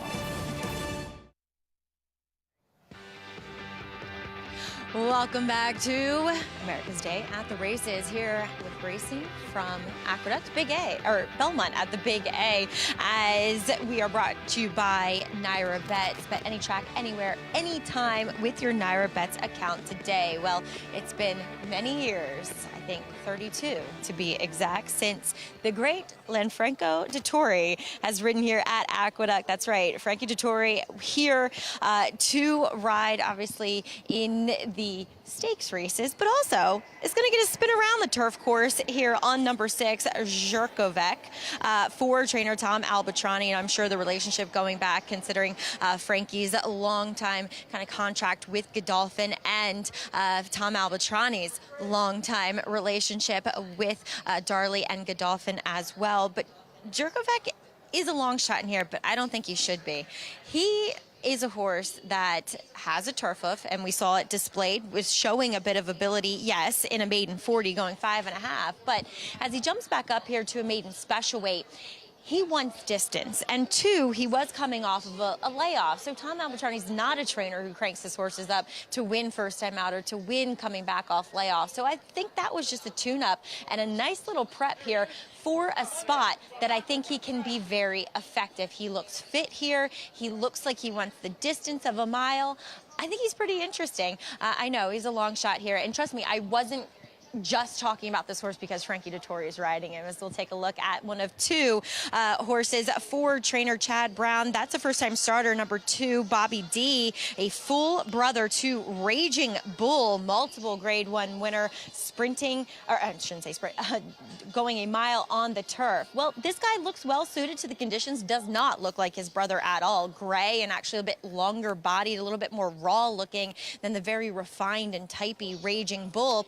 Welcome back to America's Day at the Races here with racing from Aqueduct, Big A, or Belmont at the Big A, as we are brought to you by Naira Bets. Bet any track, anywhere, anytime with your Naira Bets account today. Well, it's been many years, I think 32 to be exact, since the great Lanfranco Dettori has ridden here at Aqueduct. That's right, Frankie Dettori here to ride, obviously, in the stakes races, but also is going to get a spin around the turf course here on number 6, Zherkovec, for trainer Tom Albatrani. And I'm sure the relationship going back, considering Frankie's longtime kind of contract with Godolphin and Tom Albatrani's longtime relationship with Darley and Godolphin as well. But Zherkovec is a long shot in here, but I don't think he should be. He is a horse that has a turf hoof, and we saw it displayed, was showing a bit of ability, yes, in a maiden 40 going 5.5, but as he jumps back up here to a maiden special weight, he wants distance, and 2, he was coming off of a layoff. So Tom Albatrani's not a trainer who cranks his horses up to win first time out or to win coming back off layoff. So I think that was just a tune-up and a nice little prep here for a spot that I think he can be very effective. He looks fit here. He looks like he wants the distance of a mile. I think he's pretty interesting. I know he's a long shot here, and trust me, I wasn't just talking about this horse because Frankie Dettori is riding him, as we'll take a look at one of 2 horses for trainer Chad Brown. That's a first-time starter, number 2, Bobby D, a full brother to Raging Bull, multiple Grade 1 winner, sprinting, or I shouldn't say sprint, going a mile on the turf. Well, this guy looks well suited to the conditions, does not look like his brother at all. Gray and actually a bit longer bodied, a little bit more raw looking than the very refined and typey Raging Bull.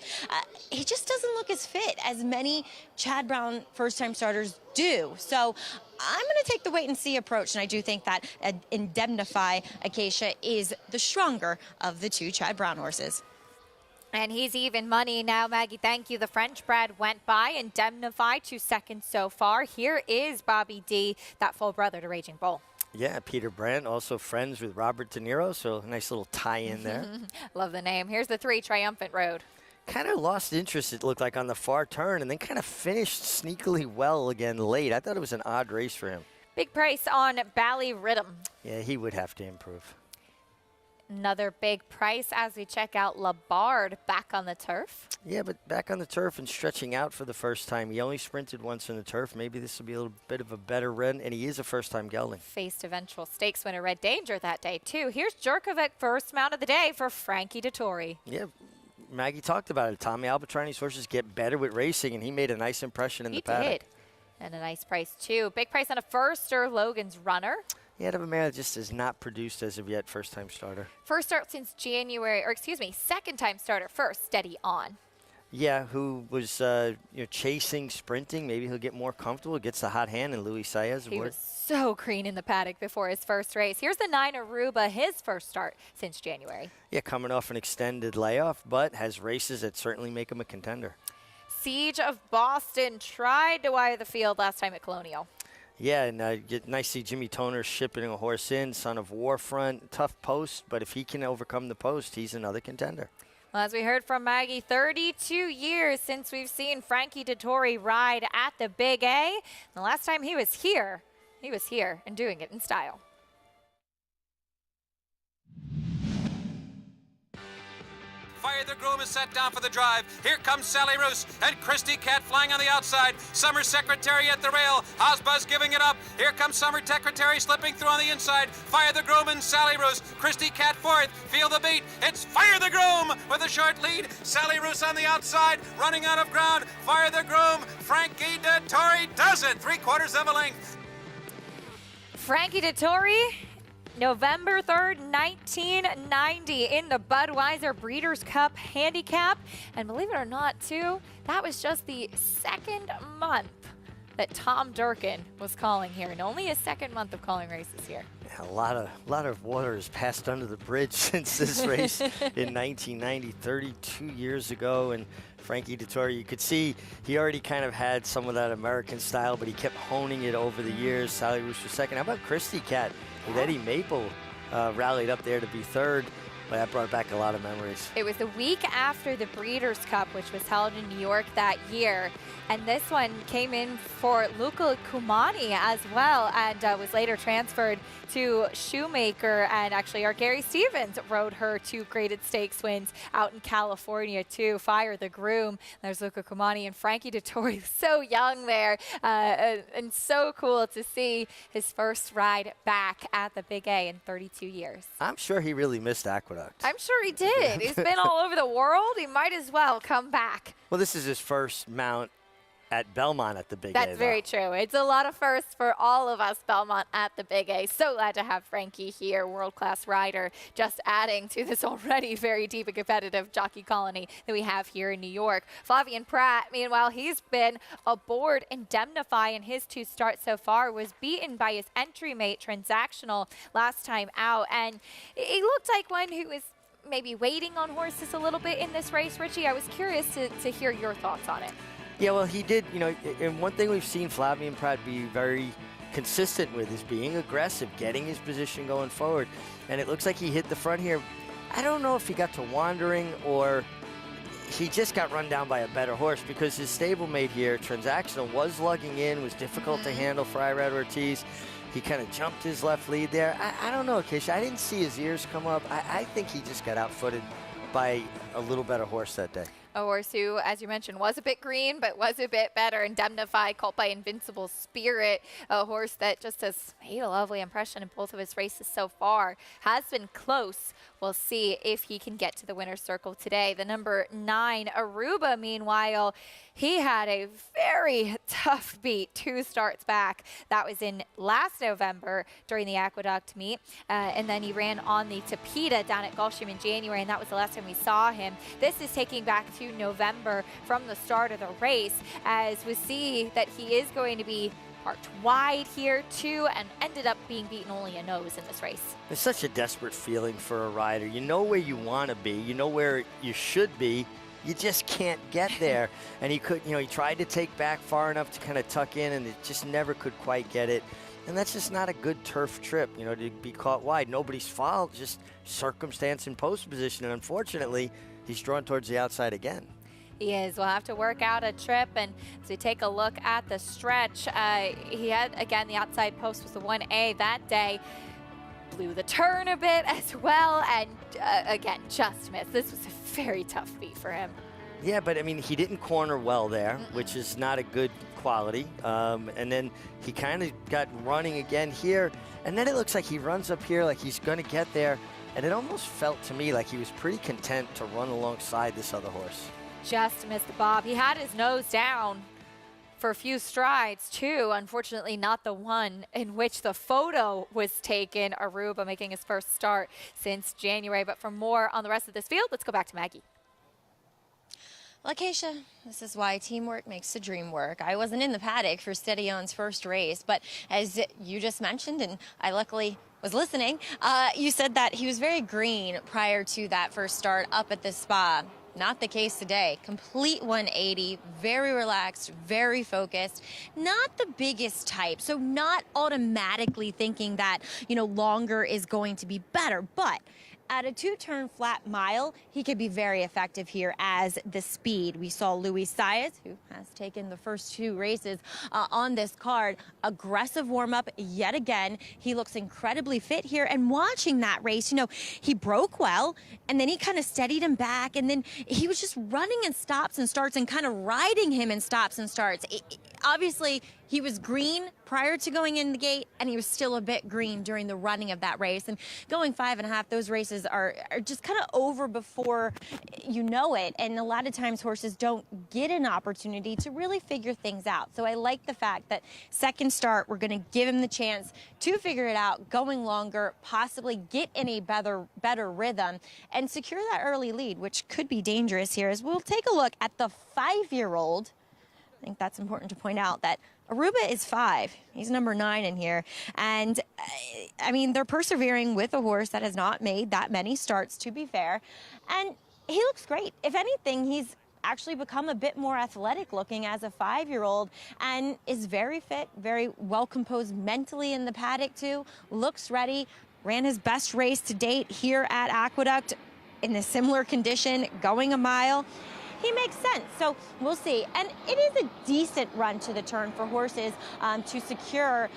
He just doesn't look as fit as many Chad Brown first-time starters do. So I'm going to take the wait-and-see approach, and I do think that Indemnify Acacia is the stronger of the 2 Chad Brown horses. And he's even money now, Maggie. Thank you. The French bred went by. Indemnify 2 seconds so far. Here is Bobby D, that full brother to Raging Bull. Yeah, Peter Brandt, also friends with Robert De Niro, so a nice little tie-in there. Love the name. Here's the 3, Triumphant Road. Kind of lost interest, it looked like, on the far turn, and then kind of finished sneakily well again late. I thought it was an odd race for him. Big price on Bally Rhythm. Yeah, he would have to improve. Another big price as we check out Labard back on the turf. Yeah, but back on the turf and stretching out for the first time. He only sprinted once on the turf. Maybe this will be a little bit of a better run, and he is a first-time gelding. Faced eventual stakes winner Red Danger that day, too. Here's Zherkovec, first mount of the day for Frankie Dettori. Yeah. Maggie talked about it. Tommy Albatrani's horses get better with racing, and he made a nice impression in the paddock. He did. And a nice price, too. Big price on a firster, Logan's Runner. Yeah, a man that just has not produced as of yet, first-time starter. First start since January, or excuse me, second-time starter first, Steady On. Yeah, who was chasing, sprinting. Maybe he'll get more comfortable. Gets the hot hand, and Louis Zayas. He was so green in the paddock before his first race. Here's the 9 Aruba, his first start since January. Yeah, coming off an extended layoff, but has races that certainly make him a contender. Siege of Boston tried to wire the field last time at Colonial. Yeah, and nice to see Jimmy Toner shipping a horse in, son of Warfront. Tough post, but if he can overcome the post, he's another contender. Well, as we heard from Maggie, 32 years since we've seen Frankie Dettori ride at the Big A. The last time he was here and doing it in style. Fire the Groom is set down for the drive. Here comes Sally Roos and Christy Cat flying on the outside. Summer Secretary at the rail. Hosbuzz giving it up. Here comes Summer Secretary slipping through on the inside. Fire the Groom and Sally Roos. Christy Cat fourth. Feel the beat. It's Fire the Groom with a short lead. Sally Roos on the outside, running out of ground. Fire the Groom. Frankie Dettori does it. 3/4 of a length. Frankie Dettori November 3rd, 1990 in the Budweiser Breeders' Cup Handicap. And believe it or not, too, that was just the second month that Tom Durkin was calling here, and only his second month of calling races here. Yeah, a lot of water has passed under the bridge since this race in 1990, 32 years ago. And Frankie Dettori, you could see he already kind of had some of that American style, but he kept honing it over the years. Sally Roos was second. How about Christy Cat with Eddie Maple rallied up there to be third? Well, that brought back a lot of memories. It was the week after the Breeders' Cup, which was held in New York that year. And this one came in for Luca Cumani as well, and was later transferred to Shoemaker. And actually, our Gary Stevens rode her 2 graded stakes wins out in California too. Fire the Groom. There's Luca Cumani and Frankie Dettori, so young there, and so cool to see his first ride back at the Big A in 32 years. I'm sure he really missed Aqueduct. I'm sure he did. He's been all over the world. He might as well come back. Well, this is his first mount at Belmont at the Big A. That's very true. It's a lot of firsts for all of us Belmont at the Big A. So glad to have Frankie here, world-class rider, just adding to this already very deep and competitive jockey colony that we have here in New York. Flavien Prat, meanwhile, he's been aboard Indemnify in his 2 starts so far, was beaten by his entry mate Transactional last time out, and he looked like one who was maybe waiting on horses a little bit in this race. Richie, I was curious to hear your thoughts on it. Yeah, well, he did, you know, and one thing we've seen Flavien Prat be very consistent with is being aggressive, getting his position going forward. And it looks like he hit the front here. I don't know if he got to wandering or he just got run down by a better horse, because his stablemate here, Transactional, was lugging in, was difficult to handle for Irad Ortiz. He kind of jumped his left lead there. I don't know, Keisha. I didn't see his ears come up. I think he just got outfooted by a little better horse that day. A horse who, as you mentioned, was a bit green, but was a bit better. Indemnify, called by Invincible Spirit, a horse that just has made a lovely impression in both of his races so far. Has been close. We'll see if he can get to the winner's circle today. The number 9, Aruba, meanwhile, he had a very tough beat 2 starts back. That was in last November during the Aqueduct meet. And then he ran on the Tapeta down at Gulfstream in January, and that was the last time we saw him. This is taking back to November from the start of the race, as we see that he is going to be parked wide here too, and ended up being beaten only a nose in this race. It's such a desperate feeling for a rider. You know where you want to be, you know where you should be, you just can't get there. And he could, you know, he tried to take back far enough to kind of tuck in, and it just never could quite get it. And that's just not a good turf trip, you know, to be caught wide. Nobody's fault, just circumstance and post position. And unfortunately, he's drawn towards the outside again. He is. We'll have to work out a trip. And as we take a look at the stretch, he had, again, the outside post was the 1A that day. Blew the turn a bit as well, and again, just missed. This was a very tough beat for him. Yeah, but I mean, he didn't corner well there, which is not a good quality. And then he kind of got running again here, and then it looks like he runs up here like he's going to get there, and it almost felt to me like he was pretty content to run alongside this other horse. Just missed the bob. He had his nose down for a few strides too. Unfortunately, not the one in which the photo was taken. Aruba making his first start since January. But for more on the rest of this field, let's go back to Maggie. Well, Keisha, this is why teamwork makes the dream work. I wasn't in the paddock for Steady On's first race, but as you just mentioned, and I luckily was listening, you said that he was very green prior to that first start up at the spa. Not the case today. Complete 180, very relaxed, very focused. Not the biggest type, so not automatically thinking that, you know, longer is going to be better, but at a 2-turn flat mile, he could be very effective here as the speed. We saw Luis Zayas, who has taken the first 2 races on this card. Aggressive warm-up yet again. He looks incredibly fit here. And watching that race, you know, he broke well, and then he kind of steadied him back, and then he was just running in stops and starts and kind of riding him in stops and starts. obviously he was green prior to going in the gate, and he was still a bit green during the running of that race. And going 5.5, those races are just kind of over before you know it. And a lot of times horses don't get an opportunity to really figure things out. So I like the fact that second start, we're going to give him the chance to figure it out, going longer, possibly get in a better rhythm, and secure that early lead, which could be dangerous here. As we'll take a look at the 5-year-old. I think that's important to point out that Aruba is 5. He's number 9 in here. And, I mean, they're persevering with a horse that has not made that many starts, to be fair. And he looks great. If anything, he's actually become a bit more athletic looking as a 5-year-old and is very fit, very well composed mentally in the paddock, too. Looks ready. Ran his best race to date here at Aqueduct in a similar condition, going a mile. He makes sense, so we'll see. And it is a decent run to the turn for horses to secure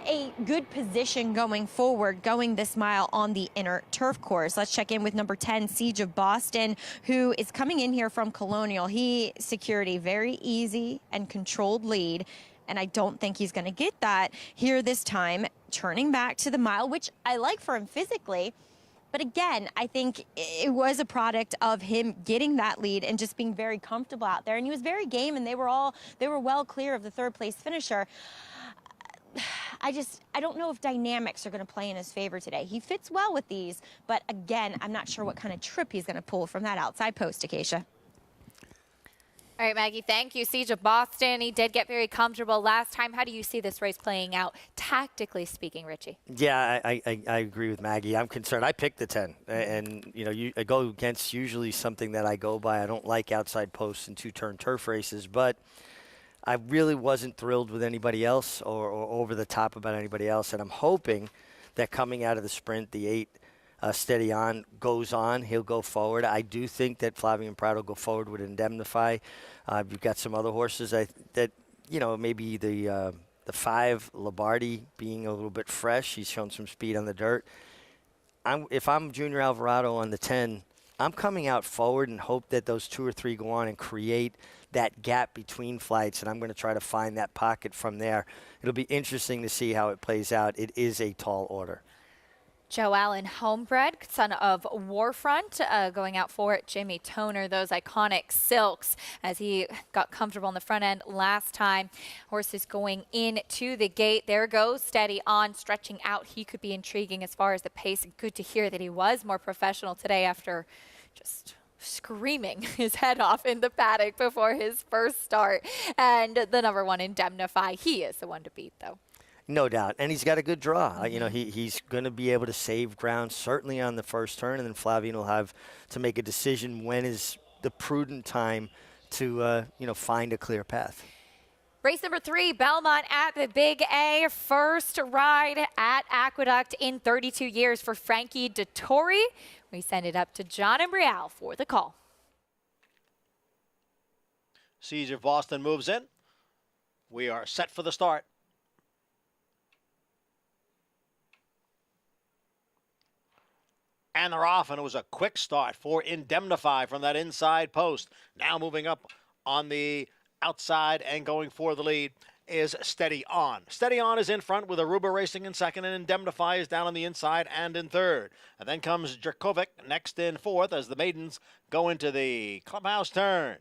a good position going forward, going this mile on the inner turf course. Let's check in with number 10, Siege of Boston, who is coming in here from Colonial. He secured a very easy and controlled lead, and I don't think he's going to get that here this time, turning back to the mile, which I like for him physically. But again, I think it was a product of him getting that lead and just being very comfortable out there. And he was very game, and they were well clear of the third place finisher. I don't know if dynamics are going to play in his favor today. He fits well with these, but again, I'm not sure what kind of trip he's going to pull from that outside post, Acacia. All right, Maggie, thank you. Siege of Boston, he did get very comfortable last time. How do you see this race playing out, tactically speaking, Richie? Yeah, I agree with Maggie. I'm concerned. I picked the 10, and I go against usually something that I go by. I don't like outside posts and two-turn turf races, but I really wasn't thrilled with anybody else or over the top about anybody else, and I'm hoping that coming out of the sprint, the 8 Steady On goes on. He'll go forward. I do think that Flavian Pride will go forward with Indemnify. You've got some other horses that maybe the 5 Labardi being a little bit fresh. He's shown some speed on the dirt. If I'm Junior Alvarado on the 10, I'm coming out forward and hope that those 2 or 3 go on and create that gap between flights, and I'm going to try to find that pocket from there. It'll be interesting to see how it plays out. It is a tall order. Joe Allen, homebred, son of Warfront, going out for it. Jimmy Toner, those iconic silks, as he got comfortable on the front end last time. Horses going into the gate. There goes Steady On, stretching out. He could be intriguing as far as the pace. Good to hear that he was more professional today after just screaming his head off in the paddock before his first start. And the number 1, Indemnify. He is the one to beat, though. No doubt. And he's got a good draw. He's going to be able to save ground, certainly on the first turn, and then Flavian will have to make a decision when is the prudent time to, find a clear path. Race number 3, Belmont at the Big A. First ride at Aqueduct in 32 years for Frankie Dettori. We send it up to John and Brielle for the call. Siege of Boston moves in. We are set for the start. And they're off, and it was a quick start for Indemnify from that inside post. Now moving up on the outside and going for the lead is Steady On. Steady On is in front with Aruba racing in second, and Indemnify is down on the inside and in third. And then comes Jerkovic next in fourth as the maidens go into the clubhouse turn.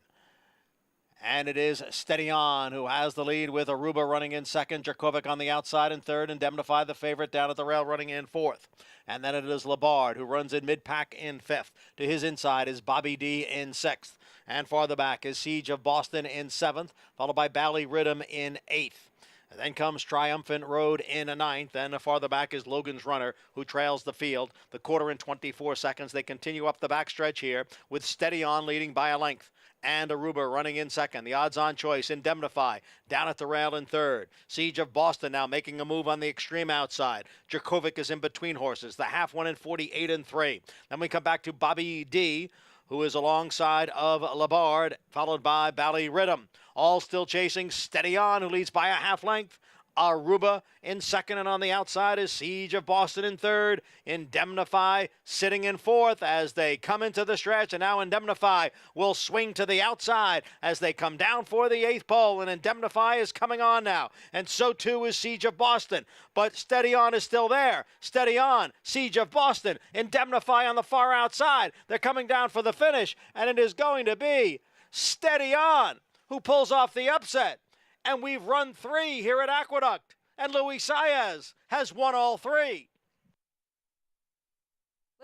And it is Steady On who has the lead with Aruba running in second, Jerkovic on the outside in third, Indemnify the favorite down at the rail running in fourth. And then it is Labard who runs in mid-pack in fifth. To his inside is Bobby D in sixth. And farther back is Siege of Boston in seventh, followed by Bally Rhythm in eighth. And then comes Triumphant Road in a ninth, and farther back is Logan's Runner, who trails the field. The quarter in 24 seconds. They continue up the backstretch here with Steady On leading by a length. And Aruba running in second. The odds-on choice, Indemnify, down at the rail in third. Siege of Boston now making a move on the extreme outside. Jerkovic is in between horses. The half one in 48 and 3. Then we come back to Bobby D, who is alongside of Labard, followed by Bally Rhythm. All still chasing Steady On, who leads by a half length. Aruba in second, and on the outside is Siege of Boston in third. Indemnify sitting in fourth as they come into the stretch, and now Indemnify will swing to the outside as they come down for the 8th pole, and Indemnify is coming on now, and so too is Siege of Boston. But Steady On is still there. Steady On, Siege of Boston, Indemnify on the far outside. They're coming down for the finish, and it is going to be Steady On who pulls off the upset. And we've run 3 here at Aqueduct, and Luis Zayas has won all 3.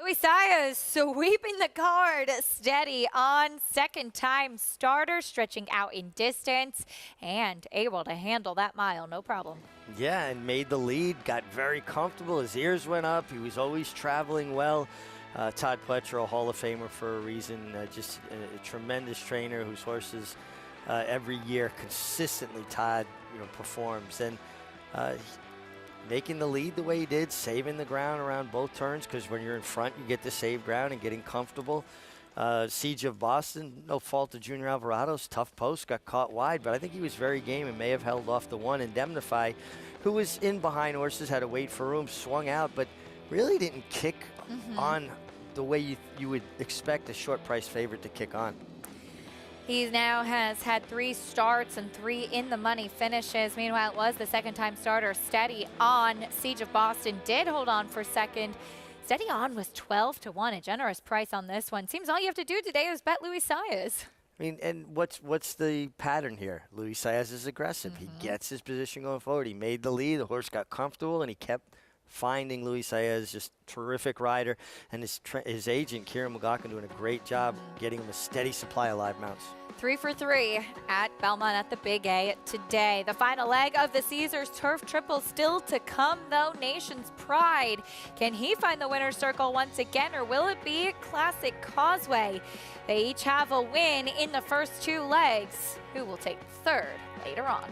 Luis Zayas sweeping the card. Steady On, second-time starter, stretching out in distance and able to handle that mile, no problem. Yeah, and made the lead, got very comfortable. His ears went up. He was always traveling well. Todd Pletcher, a Hall of Famer for a reason, just a tremendous trainer whose horses every year consistently Todd performs. And making the lead the way he did, saving the ground around both turns, because when you're in front, you get to save ground and getting comfortable. Siege of Boston, no fault of Junior Alvarado's tough post, got caught wide, but I think he was very game and may have held off the one. Indemnify, who was in behind horses, had to wait for room, swung out, but really didn't kick on the way you would expect a short price favorite to kick on. He now has had 3 starts and 3 in the money finishes. Meanwhile, it was the second-time starter, Steady On. Siege of Boston did hold on for second. Steady On was 12-1, a generous price on this one. Seems all you have to do today is bet Luis Zayas. I mean, and what's the pattern here? Luis Zayas is aggressive. He gets his position going forward. He made the lead. The horse got comfortable, and he kept finding Luis Zayas, just terrific rider, and his agent, Kieran McLaughlin, doing a great job getting him a steady supply of live mounts. 3 for 3 at Belmont at the Big A today. The final leg of the Caesars Turf Triple still to come, though. Nation's Pride. Can he find the winner's circle once again, or will it be Classic Causeway? They each have a win in the first 2 legs. Who will take third later on?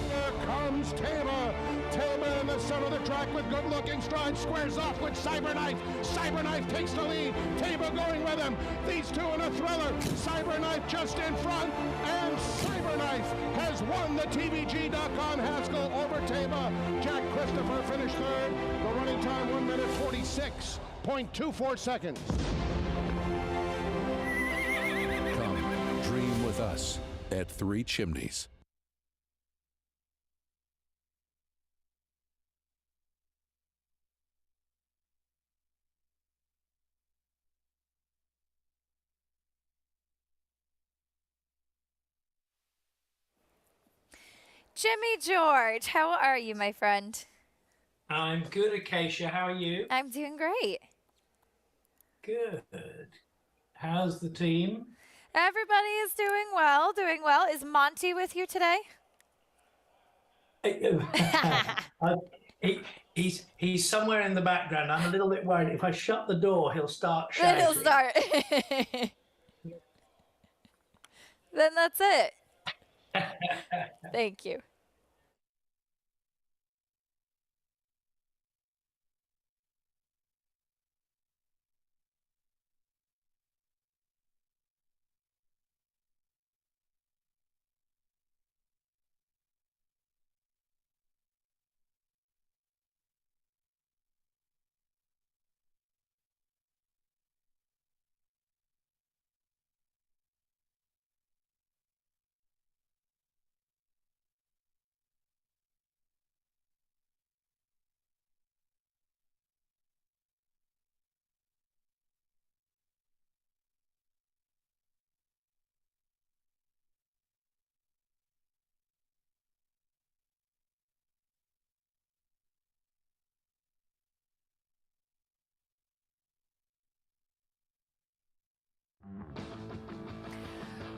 Here comes Taylor. Taylor in the center of the track with good-looking stride, squares off with Cyberknife. Cyberknife takes the lead. Tabor going with him. These two in a thriller. Cyberknife just in front, and Cyberknife has won the TVG.com Haskell over Tabor. Jack Christopher finished third. The running time 1 minute 46.24 seconds. Come dream with us at 3 Chimneys. Jimmy George, how are you, my friend? I'm good, Acacia. How are you? I'm doing great. Good. How's the team? Everybody is doing well, doing well. Is Monty with you today? He's somewhere in the background. I'm a little bit worried. If I shut the door, he'll start shouting. Then he'll start. Then that's it. Thank you.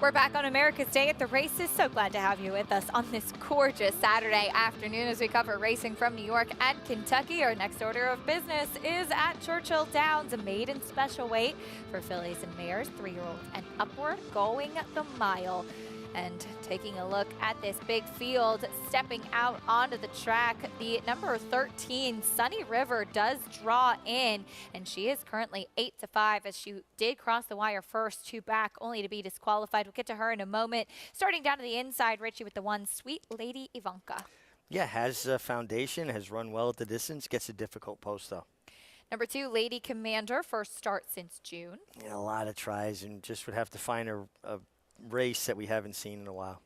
We're back on America's Day at the Races. So glad to have you with us on this gorgeous Saturday afternoon as we cover racing from New York and Kentucky. Our next order of business is at Churchill Downs, a maiden special weight for fillies and mares, 3-year-olds and upward, going the mile. And taking a look at this big field, stepping out onto the track, the number 13, Sunny River, does draw in, and she is currently 8-5 as she did cross the wire first, 2 back, only to be disqualified. We'll get to her in a moment. Starting down to the inside, Richie, with the 1, Sweet Lady Ivanka. Yeah, has a foundation, has run well at the distance, gets a difficult post, though. Number 2, Lady Commander, first start since June. Yeah, a lot of tries, and just would have to find a race that we haven't seen in a while.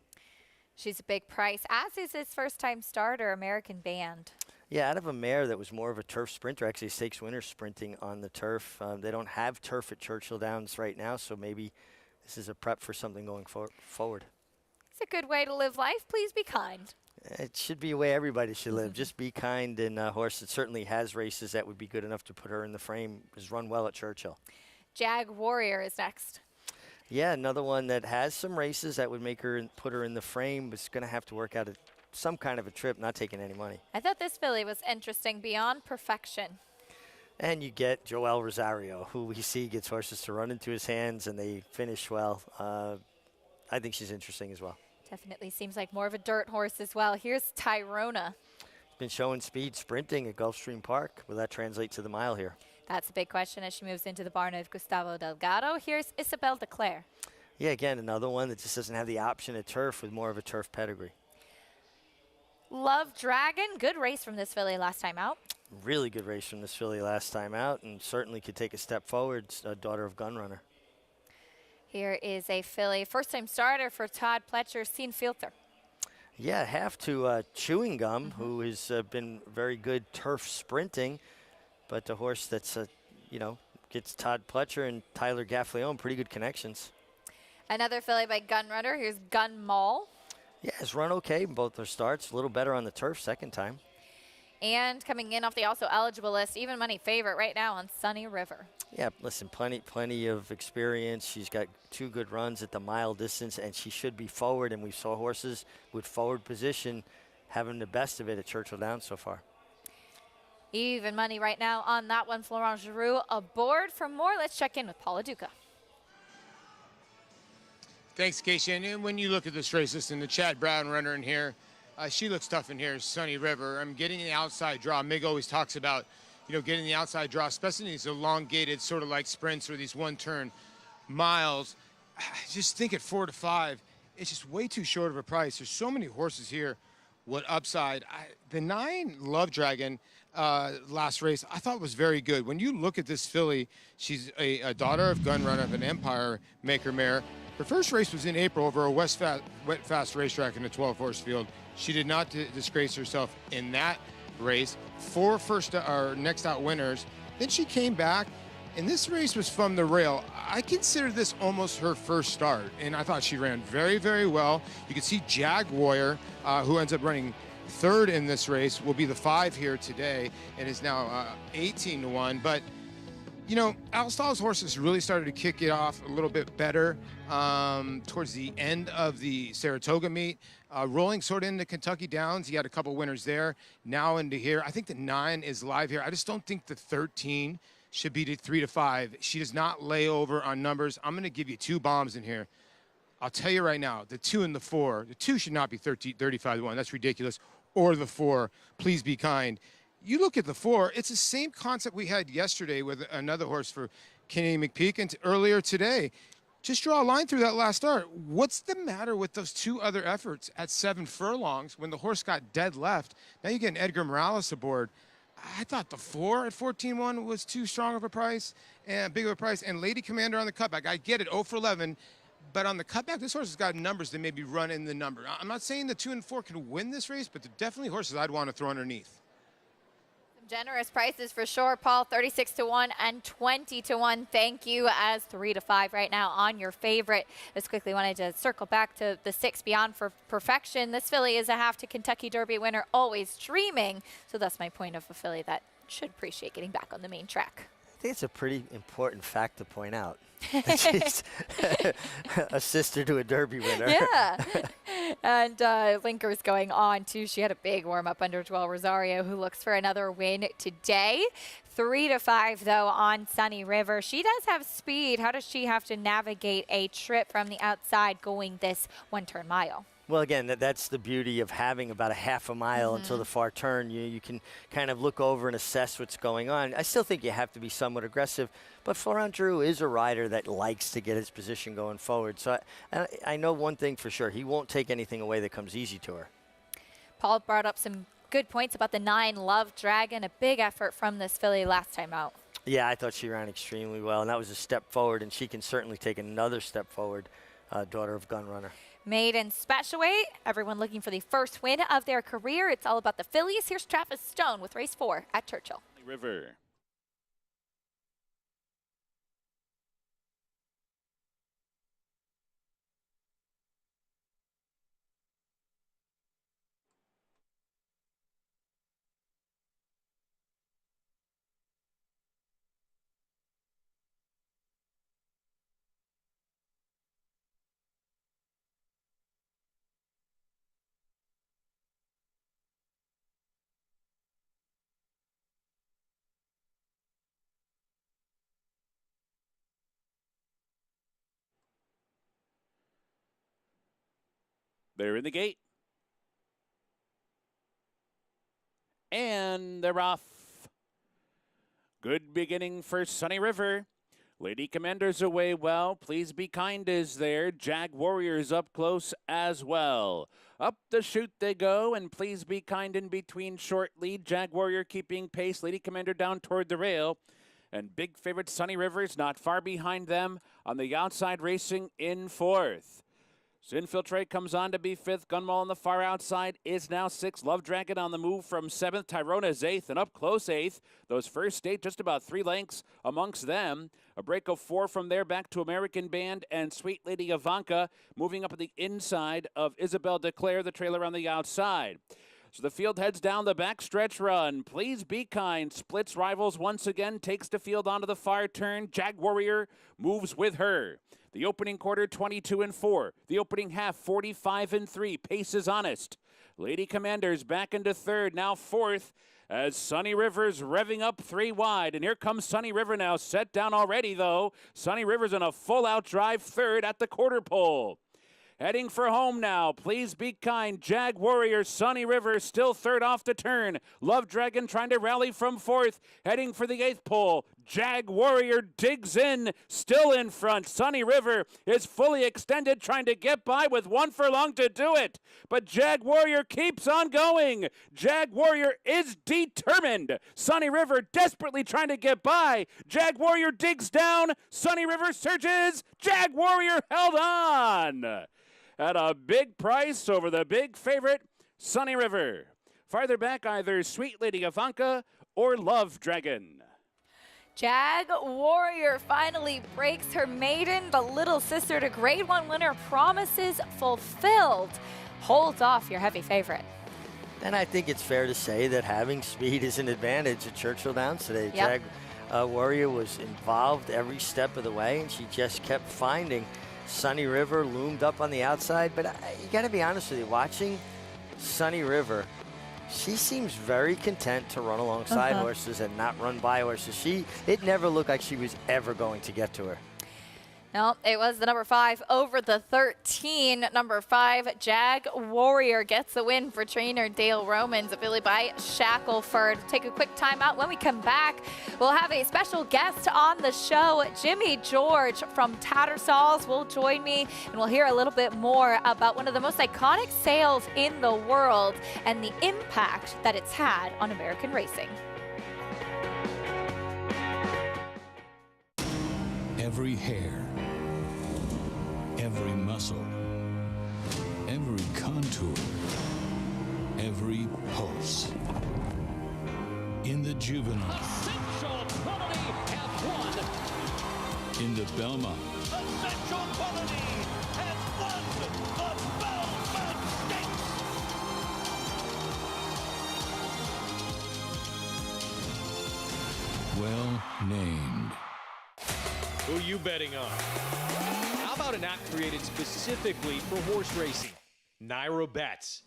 She's a big price, as is his first-time starter, American Band. Yeah, out of a mare that was more of a turf sprinter, actually stakes winner sprinting on the turf. They don't have turf at Churchill Downs right now, so maybe this is a prep for something going forward. It's a good way to live life. Please be kind. It should be a way everybody should live. Just be kind, and a horse that certainly has races that would be good enough to put her in the frame has run well at Churchill. Jag Warrior is next. Yeah, another one that has some races that would make her put her in the frame, but is going to have to work out some kind of a trip, not taking any money. I thought this filly was interesting, Beyond Perfection. And you get Joel Rosario, who we see gets horses to run into his hands, and they finish well. I think she's interesting as well. Definitely seems like more of a dirt horse as well. Here's Tyrona. Been showing speed sprinting at Gulfstream Park. Will that translate to the mile here? That's a big question as she moves into the barn of Gustavo Delgado. Here's Isabel Declare. Yeah, again, another one that just doesn't have the option at turf with more of a turf pedigree. Love Dragon. Good race from this filly last time out. Really good race from this filly last time out, and certainly could take a step forward. A daughter of Gunrunner. Here is a filly, first-time starter for Todd Pletcher, Scene Filter. Yeah, half to Chewing Gum, who has been very good turf sprinting, but the horse that's, gets Todd Pletcher and Tyler Gaffleone pretty good connections. Another filly by Gunrunner. Here's Gun Mall. Yeah, it's run okay in both their starts. A little better on the turf second time. And coming in off the also eligible list, even money favorite right now on Sunny River. Yeah, listen, plenty of experience. She's got 2 good runs at the mile distance, and she should be forward. And we saw horses with forward position having the best of it at Churchill Downs so far. Even money right now on that one. Florent Giroux aboard. For more, let's check in with Paula Duca. Thanks, Keisha. And when you look at this race, listen, the Chad Brown runner in here, she looks tough in here, Sunny River. I'm getting the outside draw. Mig always talks about, getting the outside draw, especially in these elongated sort of like sprints or these one-turn miles. Just think at 4-5, it's just way too short of a price. There's so many horses here. What upside? The 9 Love Dragon last race I thought was very good. When you look at this filly, she's a daughter of Gunrunner, of an Empire Maker mare. Her first race was in April over a wet fast racetrack in a 12-horse field. She did not disgrace herself in that race. 4 next out winners. Then she came back, and this race was from the rail. I consider this almost her first start, and I thought she ran very, very well. You can see Jag Warrior, who ends up running 3rd in this race, will be the 5 here today, and is now 18-1. But Al Stahl's horses really started to kick it off a little bit better towards the end of the Saratoga meet. Rolling sort of into Kentucky Downs. He had a couple winners there. Now into here. I think the 9 is live here. I just don't think the 13 should be 3-5. She does not lay over on numbers. I'm going to give you 2 bombs in here. I'll tell you right now, the 2 and the 4. The 2 should not be 35-1. That's ridiculous. Or the 4. Please be kind. You look at the 4, it's the same concept we had yesterday with another horse for Kenny McPeak and earlier today. Just draw a line through that last start. What's the matter with those 2 other efforts at 7 furlongs when the horse got dead left? Now you get an Edgar Morales aboard. I thought the 4 at 14-1 was too strong of a price and big of a price. And Lady Commander on the cutback. I get it, 0 for 11. But on the cutback, this horse has got numbers that maybe run in the number. I'm not saying the 2 and 4 can win this race, but they're definitely horses I'd want to throw underneath. Generous prices for sure, Paul. 36-1 and 20-1. Thank you as 3-5 right now on your favorite. Just quickly wanted to circle back to the 6 Beyond for Perfection. This filly is a half to Kentucky Derby winner, always dreaming. So that's my point of a filly that should appreciate getting back on the main track. I think it's a pretty important fact to point out. She's a sister to a Derby winner. Yeah. And Linker's going on, too. She had a big warm-up under Joelle Rosario, who looks for another win today. 3-5, though, on Sunny River. She does have speed. How does she have to navigate a trip from the outside going this one-turn mile? Well, again, that's the beauty of having about a half a mile until the far turn. You can kind of look over and assess what's going on. I still think you have to be somewhat aggressive, but Florent Drew is a rider that likes to get his position going forward. So I know one thing for sure. He won't take anything away that comes easy to her. Paul brought up some good points about the 9 Love Dragon. A big effort from this filly last time out. Yeah, I thought she ran extremely well, and that was a step forward, and she can certainly take another step forward, daughter of Gun Runner. Maiden special weight. Everyone looking for the first win of their career. It's all about the fillies. Here's Travis Stone with race 4 at Churchill. River. They're in the gate. And they're off. Good beginning for Sunny River. Lady Commander's away well. Please Be Kind is there. Jag Warrior's up close as well. Up the chute they go, and Please Be Kind in between short lead. Jag Warrior keeping pace. Lady Commander down toward the rail. And big favorite Sunny River's not far behind them on the outside, racing in 4th. Infiltrate comes on to be 5th. Gunwale on the far outside is now 6th. Love Dragon on the move from 7th. Tyrona's 8th, and up close 8th. Those first 8 just about 3 lengths amongst them. A break of 4 from there back to American Band and Sweet Lady Ivanka moving up at the inside of Isabel Declare, the trailer on the outside. So the field heads down the backstretch run. Please Be Kind splits rivals once again, takes the field onto the far turn. Jag Warrior moves with her. The opening quarter, 22-4. The opening half, 45-3. Pace is honest. Lady Commander's back into 3rd, now 4th, as Sunny River's revving up 3 wide. And here comes Sunny River now, set down already, though. Sunny River's in a full-out drive 3rd at the quarter pole. Heading for home now. Please Be Kind. Jag Warrior. Sunny River still 3rd off the turn. Love Dragon trying to rally from 4th. Heading for the 8th pole. Jag Warrior digs in. Still in front. Sunny River is fully extended, trying to get by with 1 furlong to do it. But Jag Warrior keeps on going. Jag Warrior is determined. Sunny River desperately trying to get by. Jag Warrior digs down. Sunny River surges. Jag Warrior held on at a big price over the big favorite, Sunny River. Farther back, either Sweet Lady Ivanka or Love Dragon. Jag Warrior finally breaks her maiden. The little sister to Grade 1 winner, promises fulfilled. Holds off your heavy favorite. And I think it's fair to say that having speed is an advantage at Churchill Downs today. Yep. Jag Warrior was involved every step of the way, and she just kept finding. Sunny River loomed up on the outside, but you got to be honest with you, watching Sunny River, she seems very content to run alongside horses and not run by horses. It never looked like she was ever going to get to her. No, it was the number 5 over the 13. Number 5, Jag Warrior gets the win for trainer Dale Romans, affiliated by Shackelford. Take a quick time out. When we come back, we'll have a special guest on the show. Jimmy George from Tattersall will join me, and we'll hear a little bit more about one of the most iconic sales in the world and the impact that it's had on American racing. Every hair, every muscle, every contour, every pulse. In the juvenile, Essential Quality has won. in the Belmont, Essential Quality has won the Belmont Stakes. well named. Who are you betting on? How about an app created specifically for horse racing? Naira Bets.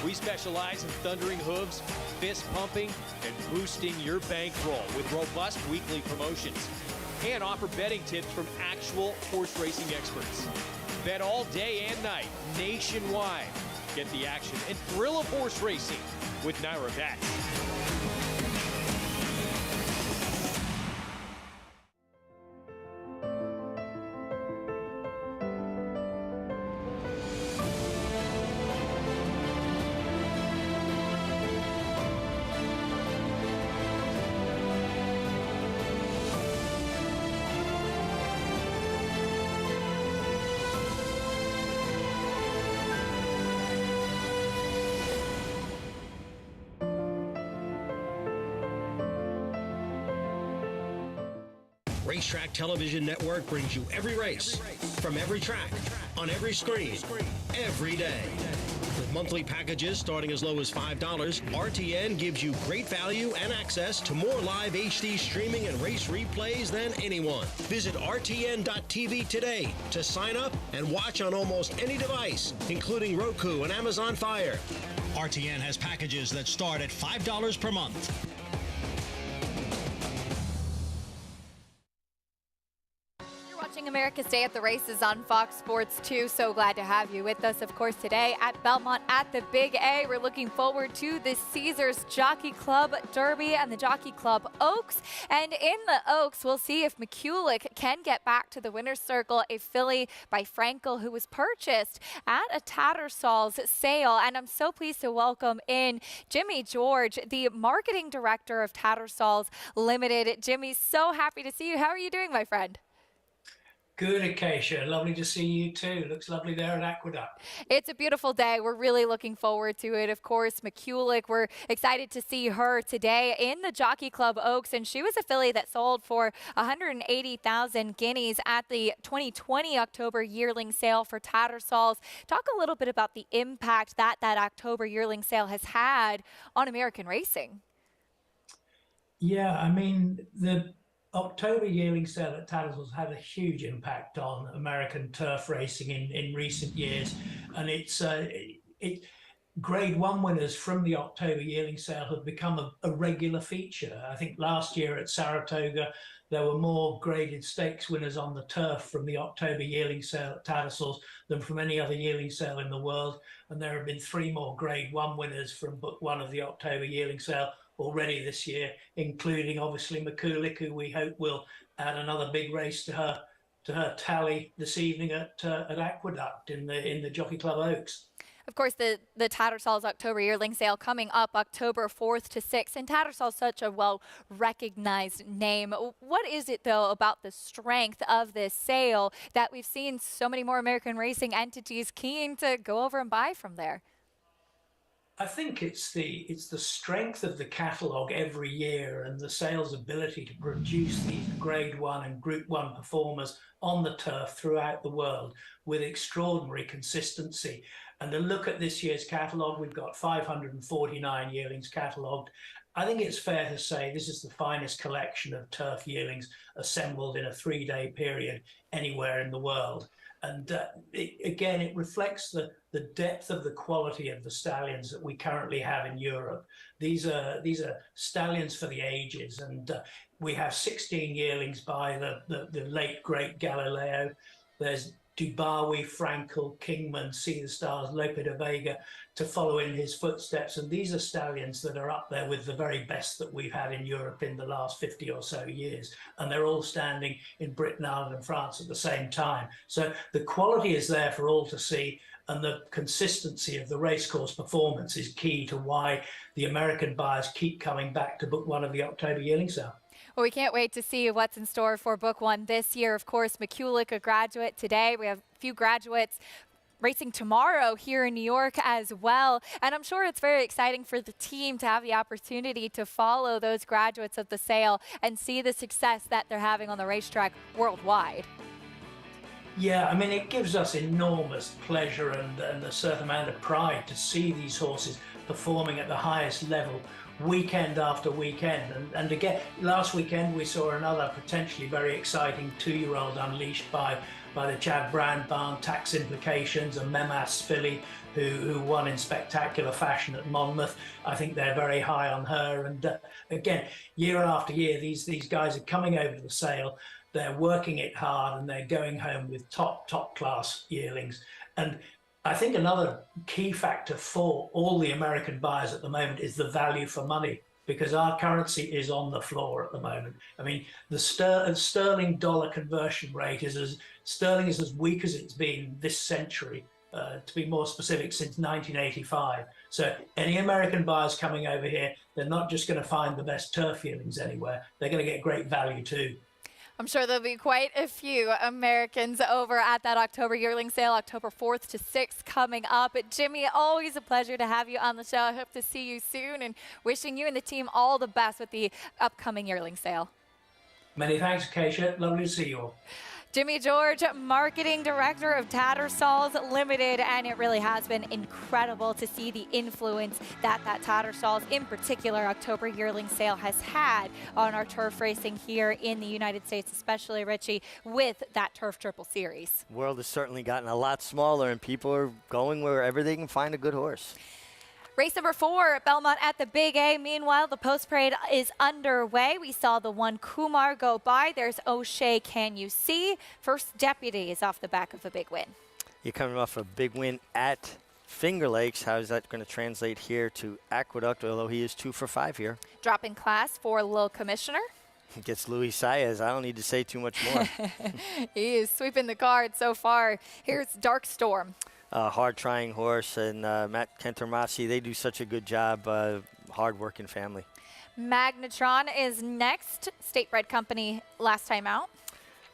We specialize in thundering hooves, fist pumping, and boosting your bankroll with robust weekly promotions. And offer betting tips from actual horse racing experts. Bet all day and night, nationwide. Get the action and thrill of horse racing with Naira Bets. Racetrack Television Network brings you every race, from every track, on every screen, every day. With monthly packages starting as low as $5, RTN gives you great value and access to more live HD streaming and race replays than anyone. Visit RTN.tv today to sign up and watch on almost any device, including Roku and Amazon Fire. RTN has packages that start at $5 per month. America's Day at the Races on Fox Sports 2. So glad to have you with us, of course, today at Belmont at the Big A. We're looking forward to the Caesars Jockey Club Derby and the Jockey Club Oaks. And in the Oaks, we'll see if McCulloch can get back to the winner's circle, a filly by Frankel who was purchased at a Tattersall's sale. And I'm so pleased to welcome in Jimmy George, the marketing director of Tattersall's Limited. Jimmy, so happy to see you. How are you doing, my friend? Good, Acacia. Lovely to see you too. Looks lovely there at Aqueduct. It's a beautiful day. We're really looking forward to it. Of course, McCulloch, we're excited to see her today in the Jockey Club Oaks, and she was a filly that sold for 180,000 guineas at the 2020 October yearling sale for Tattersall's. Talk a little bit about the impact that October yearling sale has had on American racing. Yeah, I mean, the October yearling sale at Tattersall's had a huge impact on American turf racing in recent years, and Grade 1 winners from the October yearling sale have become a regular feature. I think last year at Saratoga there were more graded stakes winners on the turf from the October yearling sale at Tattersall's than from any other yearling sale in the world, and there have been 3 more Grade 1 winners from book 1 of the October yearling sale already this year, including obviously McCulloch, who we hope will add another big race to her tally this evening at Aqueduct in the Jockey Club Oaks. Of course, the Tattersall's October yearling sale coming up October 4th to 6th, and Tattersall's such a well-recognized name. What is it, though, about the strength of this sale that we've seen so many more American racing entities keen to go over and buy from there? I think it's the strength of the catalogue every year and the sales ability to produce these Grade 1 and Group 1 performers on the turf throughout the world with extraordinary consistency. And to look at this year's catalogue, we've got 549 yearlings catalogued. I think it's fair to say this is the finest collection of turf yearlings assembled in a 3-day period anywhere in the world. And it reflects the depth of the quality of the stallions that we currently have in Europe. These are stallions for the ages, and we have 16 yearlings by the late great Galileo. There's Dubawi, Frankel, Kingman, See the Stars, Lope de Vega to follow in his footsteps. And these are stallions that are up there with the very best that we've had in Europe in the last 50 or so years. And they're all standing in Britain, Ireland and France at the same time. So the quality is there for all to see. And the consistency of the racecourse performance is key to why the American buyers keep coming back to book 1 of the October yearling sale. Well, we can't wait to see what's in store for book 1 this year. Of course, McCulloch, a graduate today. We have a few graduates racing tomorrow here in New York as well. And I'm sure it's very exciting for the team to have the opportunity to follow those graduates of the sale and see the success that they're having on the racetrack worldwide. Yeah, I mean, it gives us enormous pleasure and a certain amount of pride to see these horses performing at the highest level weekend after weekend. And again, last weekend we saw another potentially very exciting 2-year-old unleashed by by the Chad Brown barn, tax implications, a Memas filly who won in spectacular fashion at Monmouth. I think they're very high on her. And again, year after year, these guys are coming over to the sale. They're working it hard and they're going home with top class yearlings. And I think another key factor for all the American buyers at the moment is the value for money, because our currency is on the floor at the moment. I mean, the sterling dollar conversion rate sterling is as weak as it's been this century, to be more specific, since 1985. So any American buyers coming over here, they're not just going to find the best turf yearlings anywhere. They're going to get great value too. I'm sure there'll be quite a few Americans over at that October yearling sale, October 4th to 6th coming up. Jimmy, always a pleasure to have you on the show. I hope to see you soon and wishing you and the team all the best with the upcoming yearling sale. Many thanks, Acacia. Lovely to see you all. Jimmy George, Marketing Director of Tattersall's Limited, and it really has been incredible to see the influence that Tattersall's, in particular, October yearling sale has had on our turf racing here in the United States, especially, Richie, with that Turf Triple Series. The world has certainly gotten a lot smaller, and people are going wherever they can find a good horse. Race number 4 at Belmont at the Big A. Meanwhile, the post parade is underway. We saw the one Kumar go by. There's O'Shea, Can You See? First Deputy is off the back of a big win. You're coming off a big win at Finger Lakes. How is that going to translate here to Aqueduct, although he is 2 for 5 here? Dropping class for Lil Commissioner. Gets Louis Zayas. I don't need to say too much more. He is sweeping the card so far. Here's Dark Storm. Hard-trying horse, and Matt Kentermasi, they do such a good job, hard-working family. Magnetron is next. State Bred Company last time out.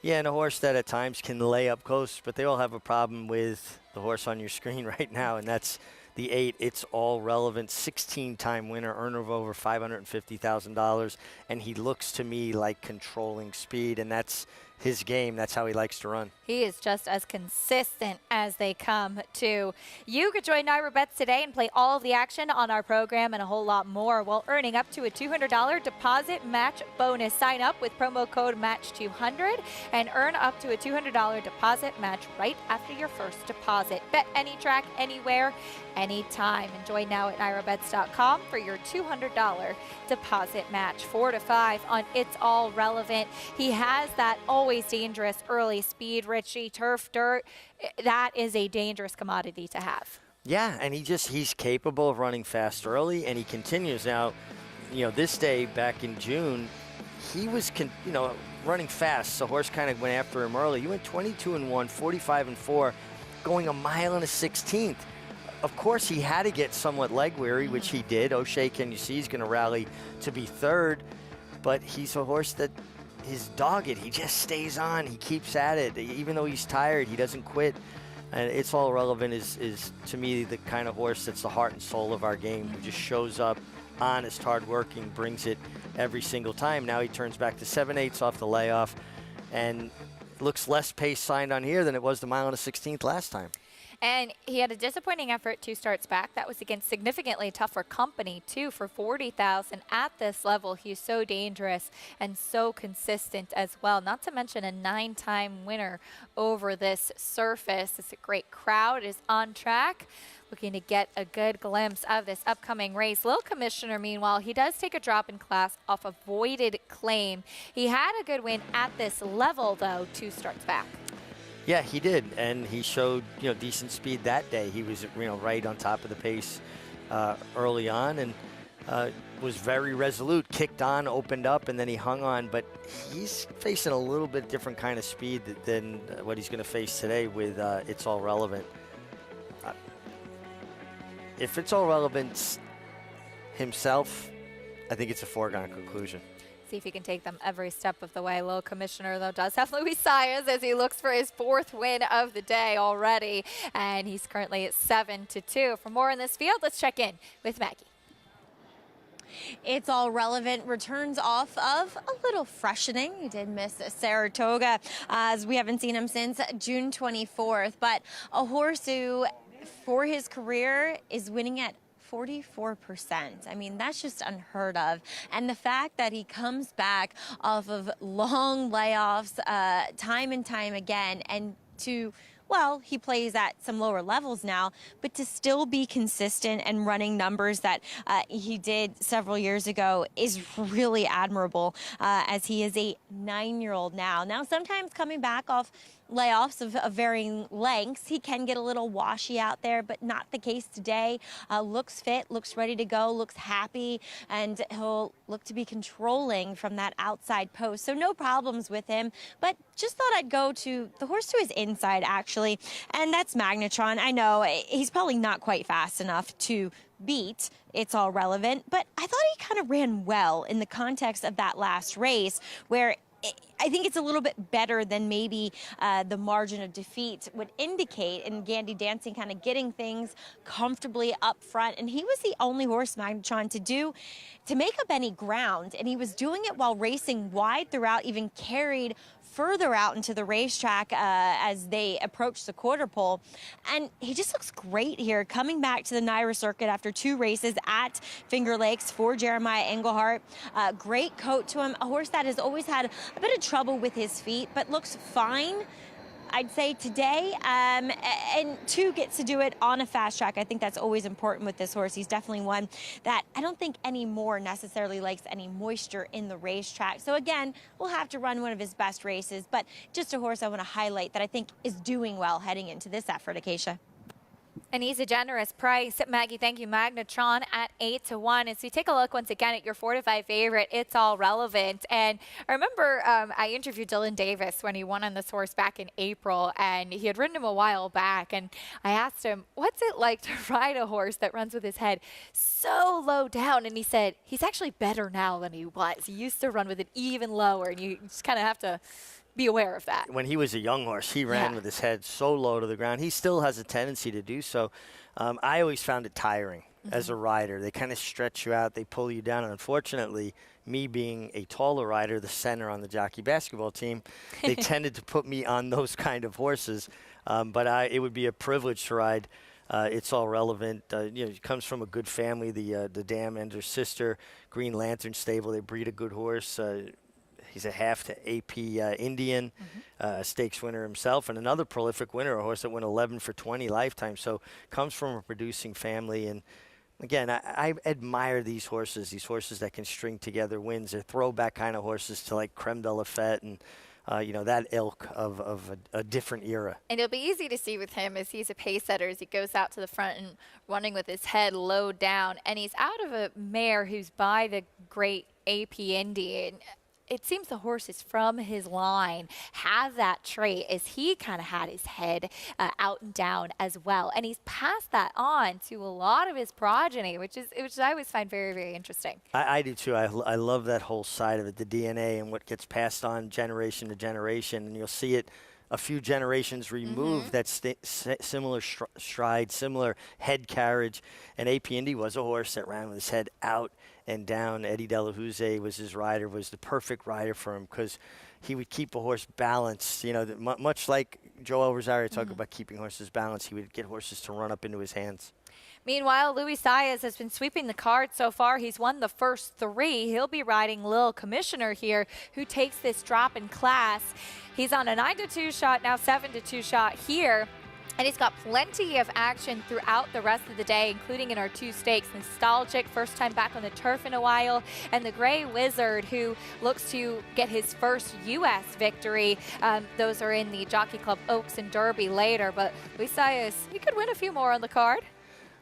Yeah, and a horse that at times can lay up close, but they all have a problem with the horse on your screen right now, and that's the 8. It's All Relevant, 16-time winner, earner of over $550,000, and he looks to me like controlling speed, and that's his game. That's how he likes to run. He is just as consistent as they come, too. You could join Naira Bets today and play all of the action on our program and a whole lot more while earning up to a $200 deposit match bonus. Sign up with promo code MATCH200 and earn up to a $200 deposit match right after your first deposit. Bet any track, anywhere, anytime. And join now at NairaBets.com for your $200 deposit match. 4 to 5 on It's All Relevant. He has that always dangerous early speed, Richie. Turf, dirt, that is a dangerous commodity to have. Yeah, and he's capable of running fast early, and he continues now. You know, this day back in June, he was running fast. So horse kind of went after him early. He went 22-1, 45-4, going a mile and a 16th. Of course, he had to get somewhat leg weary, which he did. O'Shea, Can You See, is going to rally to be 3rd, but he's a horse that is dogged. He just stays on. He keeps at it. Even though he's tired, he doesn't quit. And It's All Relevant is to me, the kind of horse that's the heart and soul of our game, who just shows up, honest, hardworking, brings it every single time. Now he turns back to 7/8 off the layoff, and looks less pace signed on here than it was the mile and a 16th last time. And he had a disappointing effort 2 starts back. That was against significantly tougher company, too, for 40,000 at this level. He's so dangerous and so consistent as well. Not to mention a 9-time winner over this surface. It's a great crowd. It is on track. Looking to get a good glimpse of this upcoming race. Lil Commissioner, meanwhile, he does take a drop in class off a voided claim. He had a good win at this level, though, 2 starts back. Yeah, he did, and he showed decent speed that day. He was right on top of the pace early on, and was very resolute. Kicked on, opened up, and then he hung on. But he's facing a little bit different kind of speed than what he's going to face today with It's All Relevant. If It's All Relevant himself, I think it's a foregone conclusion. See if he can take them every step of the way. Lil Commissioner, though, does have Louis Zayas as he looks for his 4th win of the day already. And he's currently at 7-2. For more in this field, let's check in with Maggie. It's All Relevant returns off of a little freshening. You did miss Saratoga, as we haven't seen him since June 24th. But a horse who, for his career, is winning at 44%. I mean, that's just unheard of. And the fact that he comes back off of long layoffs time and time again and to, well, he plays at some lower levels now, but to still be consistent and running numbers that he did several years ago is really admirable, as he is a 9-year-old now. Now, sometimes coming back off layoffs of varying lengths, he can get a little washy out there, but not the case today. Looks fit, looks ready to go, looks happy, and he'll look to be controlling from that outside post. So no problems with him, but just thought I'd go to the horse to his inside, actually, and that's Magnetron. I know he's probably not quite fast enough to beat It's All Relevant, but I thought he kind of ran well in the context of that last race, where I think it's a little bit better than maybe the margin of defeat would indicate, and Gandy Dancing kind of getting things comfortably up front. And he was the only horse, Magnetron, to make up any ground, and he was doing it while racing wide throughout, even carried further out into the racetrack as they approach the quarter pole. And he just looks great here, coming back to the NYRA circuit after 2 races at Finger Lakes for Jeremiah Englehart. Great coat to him, a horse that has always had a bit of trouble with his feet, but looks fine, I'd say, today. And 2 gets to do it on a fast track. I think that's always important with this horse. He's definitely one that I don't think anymore necessarily likes any moisture in the racetrack. So again, we'll have to run one of his best races, but just a horse I want to highlight that I think is doing well heading into this effort, Acacia. And he's a generous price. Maggie, thank you. Magnetron at 8-1. As we take a look once again at your 4-5 favorite, It's All Relevant. And I remember I interviewed Dylan Davis when he won on this horse back in April, and he had ridden him a while back. And I asked him, what's it like to ride a horse that runs with his head so low down? And he said, he's actually better now than he was. He used to run with it even lower, and you just kind of have to be aware of that. When he was a young horse, he ran with his head so low to the ground. He still has a tendency to do so. I always found it tiring as a rider. They kind of stretch you out. They pull you down. And unfortunately, me being a taller rider, the center on the Jockey basketball team, they tended to put me on those kind of horses. But it would be a privilege to ride It's All Relevant. He comes from a good family. The Dam and her sister, Green Lantern Stable, they breed a good horse. He's a half to AP Indian, stakes winner himself, and another prolific winner, a horse that went 11 for 20 lifetime. So comes from a producing family. And again, I admire these horses that can string together wins. They're throwback kind of horses to like Creme de la Fête and that ilk of a different era. And it'll be easy to see with him as he's a pace setter as he goes out to the front and running with his head low down. And he's out of a mare who's by the great AP Indian. It seems the horses from his line have that trait as he kind of had his head out and down as well. And he's passed that on to a lot of his progeny, which I always find very, very interesting. I do too. I love that whole side of it, the DNA and what gets passed on generation to generation. And you'll see it a few generations removed, that similar stride, similar head carriage. And AP Indy was a horse that ran with his head out and down. Eddie Delahouze was his rider, was the perfect rider for him because he would keep a horse balanced. Much like Joel Rosario talked about keeping horses balanced, he would get horses to run up into his hands. Meanwhile, Luis Zayas has been sweeping the card so far. He's won the first 3. He'll be riding Lil Commissioner here, who takes this drop in class. He's on a 9-2 shot, now 7-2 shot here. And he's got plenty of action throughout the rest of the day, including in our 2 stakes. Nostalgic, first time back on the turf in a while, and the Gray Wizard, who looks to get his first U.S. victory. Those are in the Jockey Club Oaks and Derby later, but Luis Zayas, he could win a few more on the card.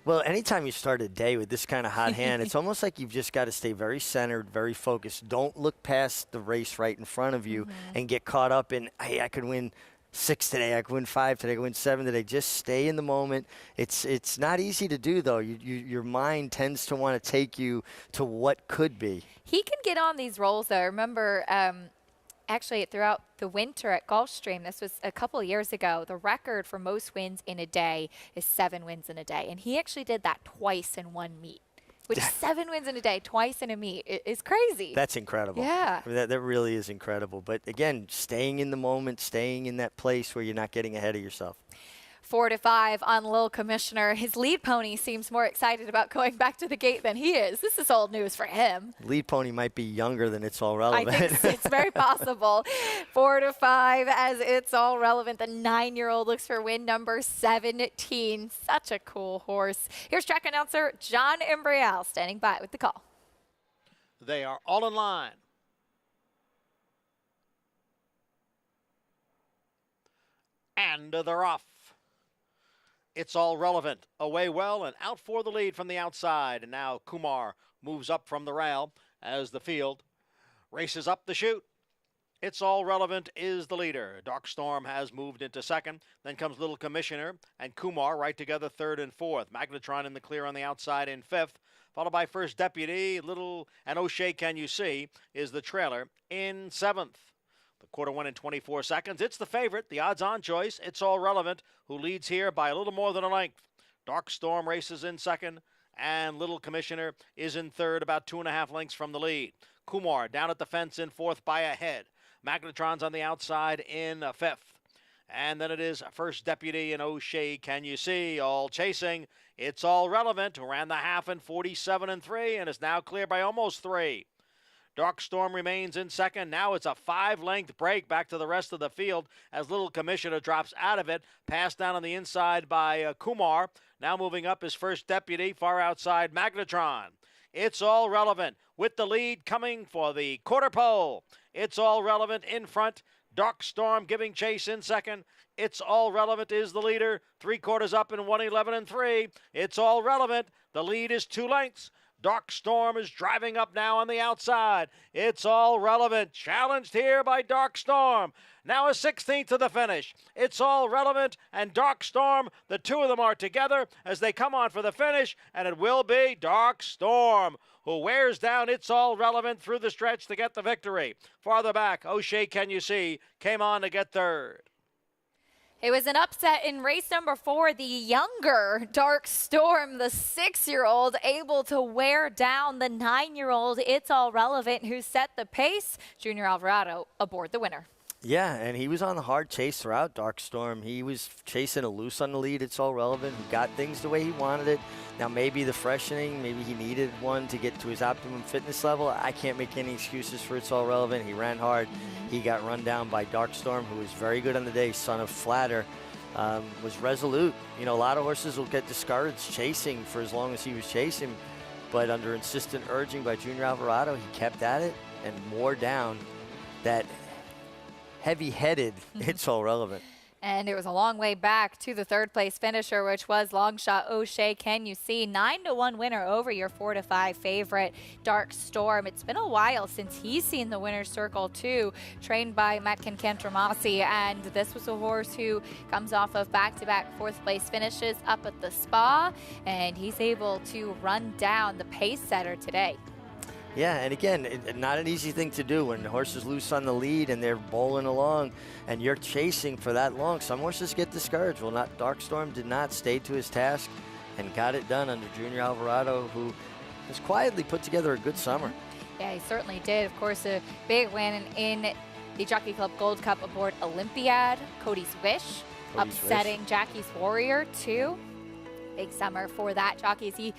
Well, anytime you start a day with this kind of hot hand, it's almost like you've just got to stay very centered, very focused. Don't look past the race right in front of you and get caught up in, hey, I could win 6 today, I could win 5 today, I could win 7 today. Just stay in the moment. It's not easy to do, though. Your mind tends to want to take you to what could be. He can get on these rolls, though. Remember, actually, throughout the winter at Gulfstream, this was a couple of years ago, the record for most wins in a day is 7 wins in a day. And he actually did that twice in one meet, which 7 wins in a day, twice in a meet, is crazy. That's incredible. Yeah. I mean, that really is incredible. But, again, staying in the moment, staying in that place where you're not getting ahead of yourself. 4-5 on Lil Commissioner. His lead pony seems more excited about going back to the gate than he is. This is old news for him. Lead pony might be younger than It's All Relevant. I think it's very possible. 4-5 as It's All Relevant. The 9-year-old looks for win number 17. Such a cool horse. Here's track announcer John Imbrial standing by with the call. They are all in line. And they're off. It's All Relevant. Away well and out for the lead from the outside. And now Kumar moves up from the rail as the field races up the chute. It's All Relevant is the leader. Dark Storm has moved into second. Then comes Little Commissioner and Kumar right together third and fourth. Magnetron in the clear on the outside in fifth. Followed by First Deputy. Little and O'Shea Can You See is the trailer in seventh. The quarter went in 24 seconds. It's the favorite, the odds-on choice. It's All Relevant, who leads here by a little more than a length. Dark Storm races in second, and Little Commissioner is in third, about 2.5 lengths from the lead. Kumar down at the fence in fourth by a head. Magnetron's on the outside in fifth. And then it is First Deputy and O'Shea Can You See, all chasing. It's All Relevant, who ran the half in 47 3 and is now clear by almost 3. Dark Storm remains in second. Now it's a 5-length break back to the rest of the field as Little Commissioner drops out of it. Passed down on the inside by Kumar. Now moving up is First Deputy, far outside Magnetron. It's All Relevant with the lead coming for the quarter pole. It's All Relevant in front. Dark Storm giving chase in second. It's All Relevant is the leader. 3/4 up in 1:11 3. It's All Relevant. The lead is 2 lengths. Dark Storm is driving up now on the outside. It's All Relevant, challenged here by Dark Storm. Now a 16th to the finish. It's All Relevant and Dark Storm. The two of them are together as they come on for the finish, and it will be Dark Storm who wears down It's All Relevant through the stretch to get the victory. Farther back, O'Shea Can You See came on to get third. It was an upset in race number 4. The younger Dark Storm, the 6-year-old, able to wear down the 9-year-old It's All Relevant, who set the pace. Junior Alvarado aboard the winner. Yeah, and he was on the hard chase throughout Dark Storm. He was chasing a loose on the lead. It's All Relevant. He got things the way he wanted it. Now maybe the freshening, maybe he needed one to get to his optimum fitness level. I can't make any excuses for It's All Relevant. He ran hard. He got run down by Dark Storm, who was very good on the day. Son of Flatter was resolute. You know, a lot of horses will get discouraged chasing for as long as he was chasing, but under insistent urging by Junior Alvarado, he kept at it and wore down that heavy-headed It's All Relevant. And it was a long way back to the third-place finisher, which was long shot O'Shea Can You See. 9-1 winner over your 4-5 favorite, Dark Storm. It's been a while since he's seen the winner's circle, too, trained by Matkin Cantramasi. And this was a horse who comes off of back-to-back fourth-place finishes up at the Spa. And he's able to run down the pace setter today. Yeah, and again, not an easy thing to do when the horse is loose on the lead and they're bowling along and you're chasing for that long. Some horses get discouraged. Well, Dark Storm did not stay to his task and got it done under Junior Alvarado, who has quietly put together a good summer. Yeah, he certainly did. Of course, a big win in the Jockey Club Gold Cup aboard Olympiad. Cody's Wish, upsetting Jackie's Warrior, too. Big summer for that. Jockeys,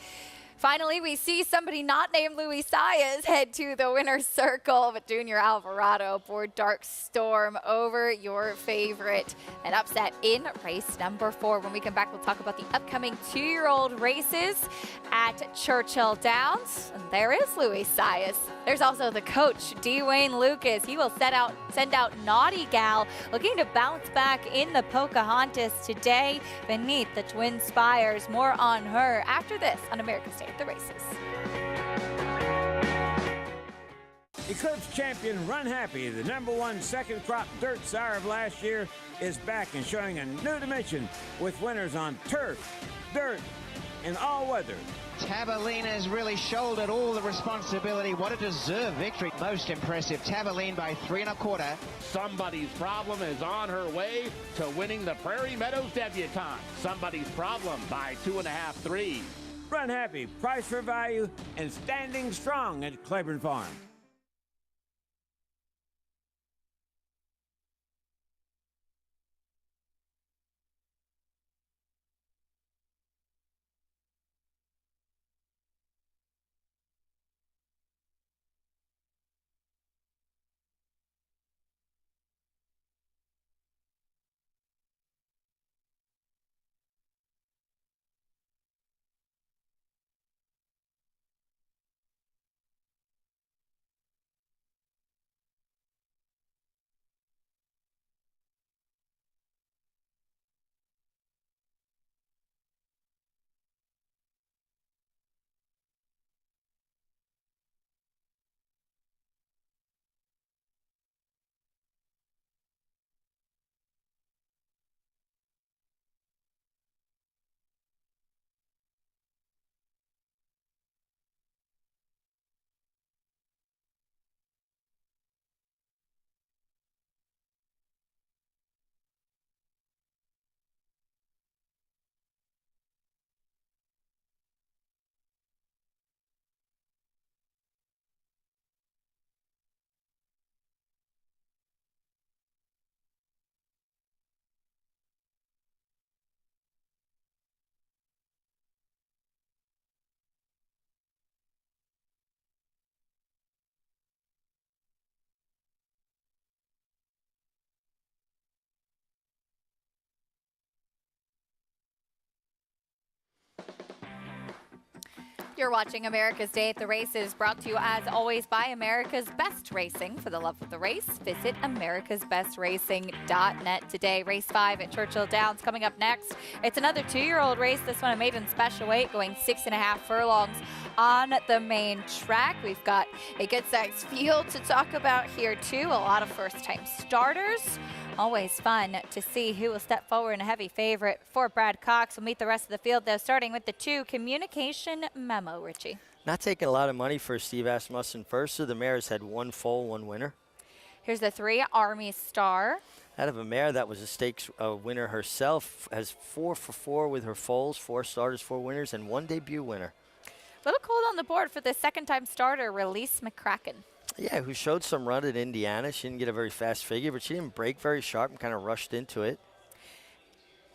finally, we see somebody not named Louis Zayas head to the winner's circle, but Junior Alvarado aboard Dark Storm over your favorite. An upset in race number 4. When we come back, we'll talk about the upcoming 2-year-old races at Churchill Downs. And there is Louis Zayas. There's also the coach, Dwayne Lucas. He will send out Naughty Gal, looking to bounce back in the Pocahontas today beneath the Twin Spires. More on her after this on America's Day at the Races. Eclipse champion Run Happy, the #1 second crop dirt sire of last year, is back and showing a new dimension with winners on turf, dirt, and all weather. Tabalina's really shouldered all the responsibility. What a deserved victory. Most impressive. Tabalina by 3 1/4. Somebody's Problem is on her way to winning the Prairie Meadows Debutante. Somebody's Problem by 2.5 3. Run Happy, price for value, and standing strong at Claiborne Farm. You're watching America's Day at the Races, brought to you as always by America's Best Racing. For the love of the race, visit americasbestracing.net today. Race 5 at Churchill Downs coming up next. It's another 2-year-old race, this one a maiden special weight, going 6.5 furlongs on the main track. We've got a good-sized field to talk about here, too. A lot of first-time starters. Always fun to see who will step forward in a heavy favorite for Brad Cox. We'll meet the rest of the field, though, starting with the 2 communication memo, Richie. Not taking a lot of money for Steve Asmussen first, so the mare's had 1 foal, 1 winner. Here's the 3 Army Star. Out of a mare that was a stakes winner herself, has 4 for 4 with her foals, 4 starters, 4 winners, and 1 debut winner. A little cold on the board for the second-time starter, Release McCracken. Yeah, who showed some run at Indiana. She didn't get a very fast figure, but she didn't break very sharp and kind of rushed into it.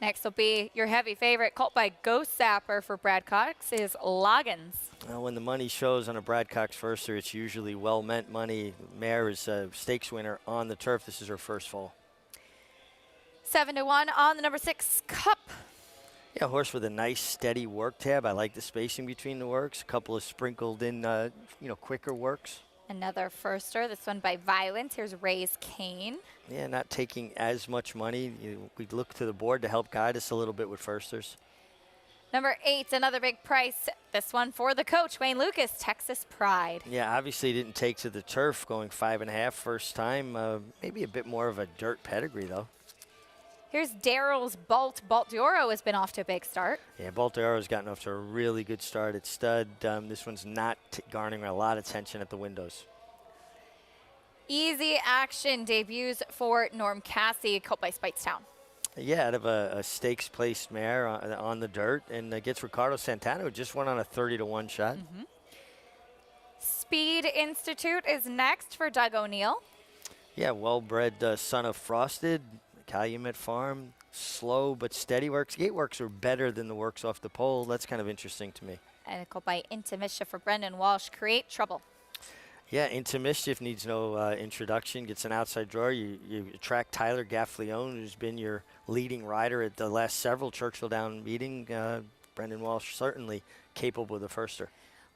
Next will be your heavy favorite, called by Ghost Sapper for Brad Cox, is Loggins. When the money shows on a Brad Cox firster, it's usually well-meant money. Mare is a stakes winner on the turf. This is her first fall. 7-1 on the number 6 Cup. Yeah, horse with a nice steady work tab. I like the spacing between the works. A couple of sprinkled in, quicker works. Another firster, this one by Violence. Here's Ray's Cane. Yeah, not taking as much money. We look to the board to help guide us a little bit with firsters. Number 8, another big price. This one for the coach, Wayne Lucas, Texas Pride. Yeah, obviously didn't take to the turf, going 5.5 first time. Maybe a bit more of a dirt pedigree, though. Here's Daryl's Bolt. Bolt d'Oro has been off to a big start. Yeah, Bolt d'Oro's gotten off to a really good start at stud. This one's not garnering a lot of attention at the windows. Easy Action debuts for Norm Cassie, caught by Speightstown. Yeah, out of a stakes-placed mare on the dirt, and gets Ricardo Santana, who just went on a 30-1 shot. Speed Institute is next for Doug O'Neill. Yeah, well-bred son of Frosted. Calumet Farm, slow but steady works. Gate works are better than the works off the pole. That's kind of interesting to me. And called by Into Mischief for Brendan Walsh, Create Trouble. Yeah, Into Mischief needs no introduction. Gets an outside drawer. You attract Tyler Gaffleone, who's been your leading rider at the last several Churchill Downs meeting. Brendan Walsh certainly capable of the firster.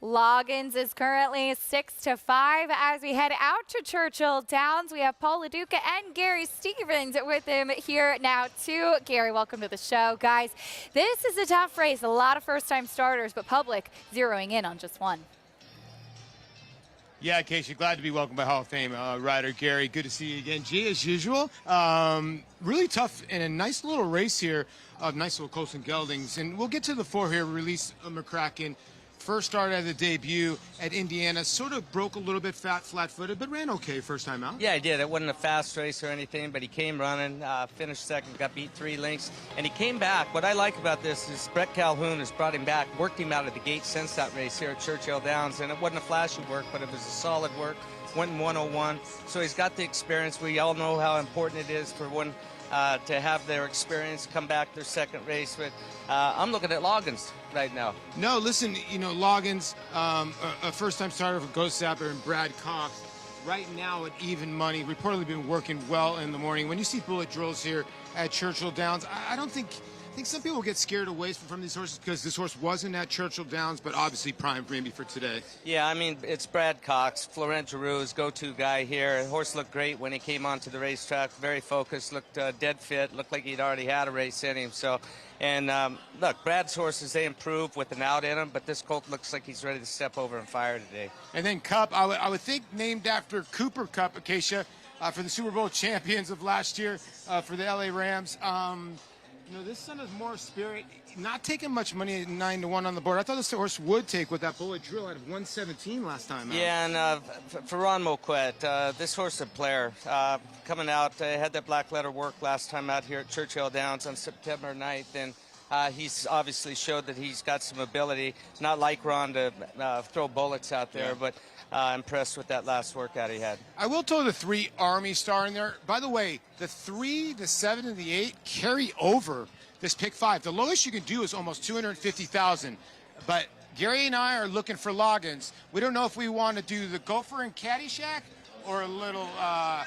Loggins is currently 6-5 as we head out to Churchill Downs. We have Paul LaDuca and Gary Stevens with him here now, too. Gary, welcome to the show. Guys, this is a tough race. A lot of first-time starters, but public zeroing in on just one. Yeah, Casey, glad to be welcomed by Hall of Fame rider Gary. Good to see you again. G, as usual. Really tough and a nice little race here of nice little Colson Geldings. And we'll get to the 4 here. Release McCracken. First start at the debut at Indiana, sort of broke a little bit flat-footed, but ran okay first time out. Yeah, he did. It wasn't a fast race or anything, but he came running, finished second, got beat 3 lengths, and he came back. What I like about this is Brett Calhoun has brought him back, worked him out of the gate since that race here at Churchill Downs, and it wasn't a flashy work, but it was a solid work. Went in 101, so he's got the experience. We all know how important it is for one to have their experience come back their second race. But I'm looking at Loggins right now. No, listen, Loggins, a first-time starter for Ghost Sapper and Brad Cox, right now at even money, reportedly been working well in the morning. When you see bullet drills here at Churchill Downs, I think some people get scared away from these horses because this horse wasn't at Churchill Downs, but obviously primed maybe for today. Yeah, I mean, it's Brad Cox, Florent Giroux's go-to guy here. The horse looked great when he came onto the racetrack, very focused, looked dead fit, looked like he'd already had a race in him. So, and look, Brad's horses, they improve with an out in him, but this colt looks like he's ready to step over and fire today. And then Cup, I would think named after Cooper Cup, Acacia, for the Super Bowl champions of last year for the LA Rams. This son has more spirit, not taking much money at 9-1 on the board. I thought this horse would take with that bullet drill at 117 last time out. Yeah, and for Ron Moquette, this horse is a player. Coming out, had that black letter work last time out here at Churchill Downs on September 9th, and he's obviously showed that he's got some ability. Not like Ron to throw bullets out there, but impressed with that last workout he had. I will throw the 3 Army Star in there. By the way, the 3, the 7, and the 8 carry over this pick 5. The lowest you can do is almost 250,000. But Gary and I are looking for Loggins. We don't know if we want to do the Gopher and Caddyshack or a little, I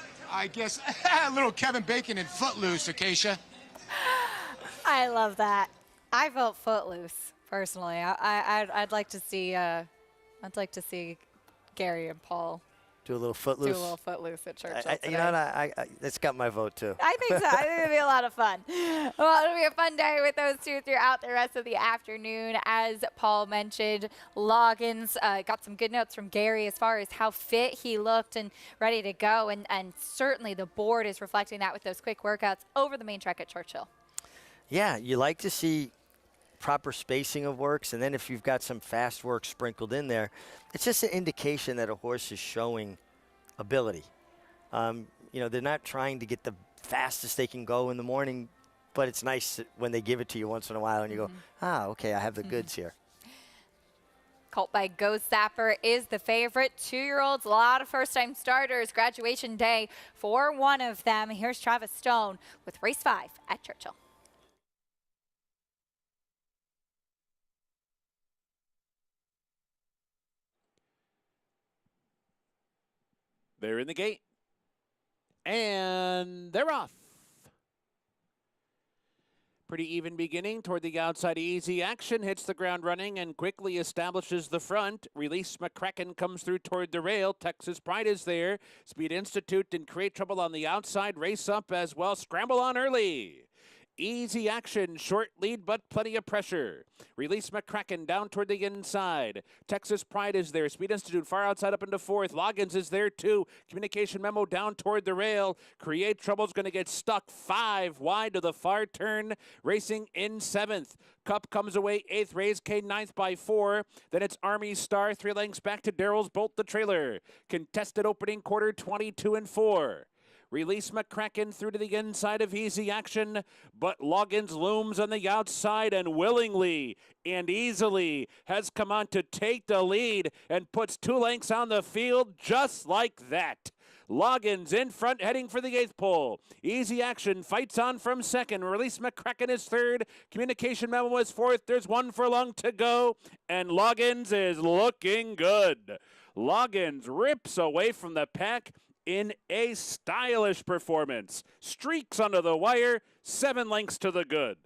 guess, a little Kevin Bacon and Footloose, Acacia. I love that. I vote Footloose Personally, I'd like to see Gary and Paul do a little footloose. Do a little footloose at Churchill today. You know what? That's got my vote too. I think so. I think it'll be a lot of fun. Well, it'll be a fun day with those two throughout the rest of the afternoon. As Paul mentioned, Loggins got some good notes from Gary as far as how fit he looked and ready to go. And certainly the board is reflecting that with those quick workouts over the main track at Churchill. Yeah, you like to see proper spacing of works, and then if you've got some fast work sprinkled in there, it's just an indication that a horse is showing ability. They're not trying to get the fastest they can go in the morning, but it's nice when they give it to you once in a while and you go, okay, I have the goods here. Colt by Go Zapper is the favorite. 2-year-olds, a lot of first-time starters. Graduation day for one of them. Here's Travis Stone with race 5 at Churchill. They're in the gate, and they're off. Pretty even beginning toward the outside. Easy Action hits the ground running and quickly establishes the front. Release McCracken comes through toward the rail. Texas Pride is there. Speed Institute didn't create trouble on the outside. Race up as well. Scramble on early. Easy Action, short lead, but plenty of pressure. Release McCracken down toward the inside. Texas Pride is there. Speed Institute far outside up into 4th. Loggins is there too. Communication Memo down toward the rail. Create Trouble's going to get stuck 5 wide to the far turn. Racing in 7th. Cup comes away 8th. Raise K 9th by 4. Then it's Army Star 3 lengths back to Daryl's Bolt the trailer. Contested opening quarter 22 and 4. Release McCracken through to the inside of Easy Action, but Loggins looms on the outside and willingly and easily has come on to take the lead and puts 2 lengths on the field just like that. Loggins in front, heading for the 8th pole. Easy Action fights on from 2nd. Release McCracken is 3rd. Communication Memo is 4th. There's 1 furlong to go, and Loggins is looking good. Loggins rips away from the pack in a stylish performance. Streaks under the wire, 7 lengths to the good.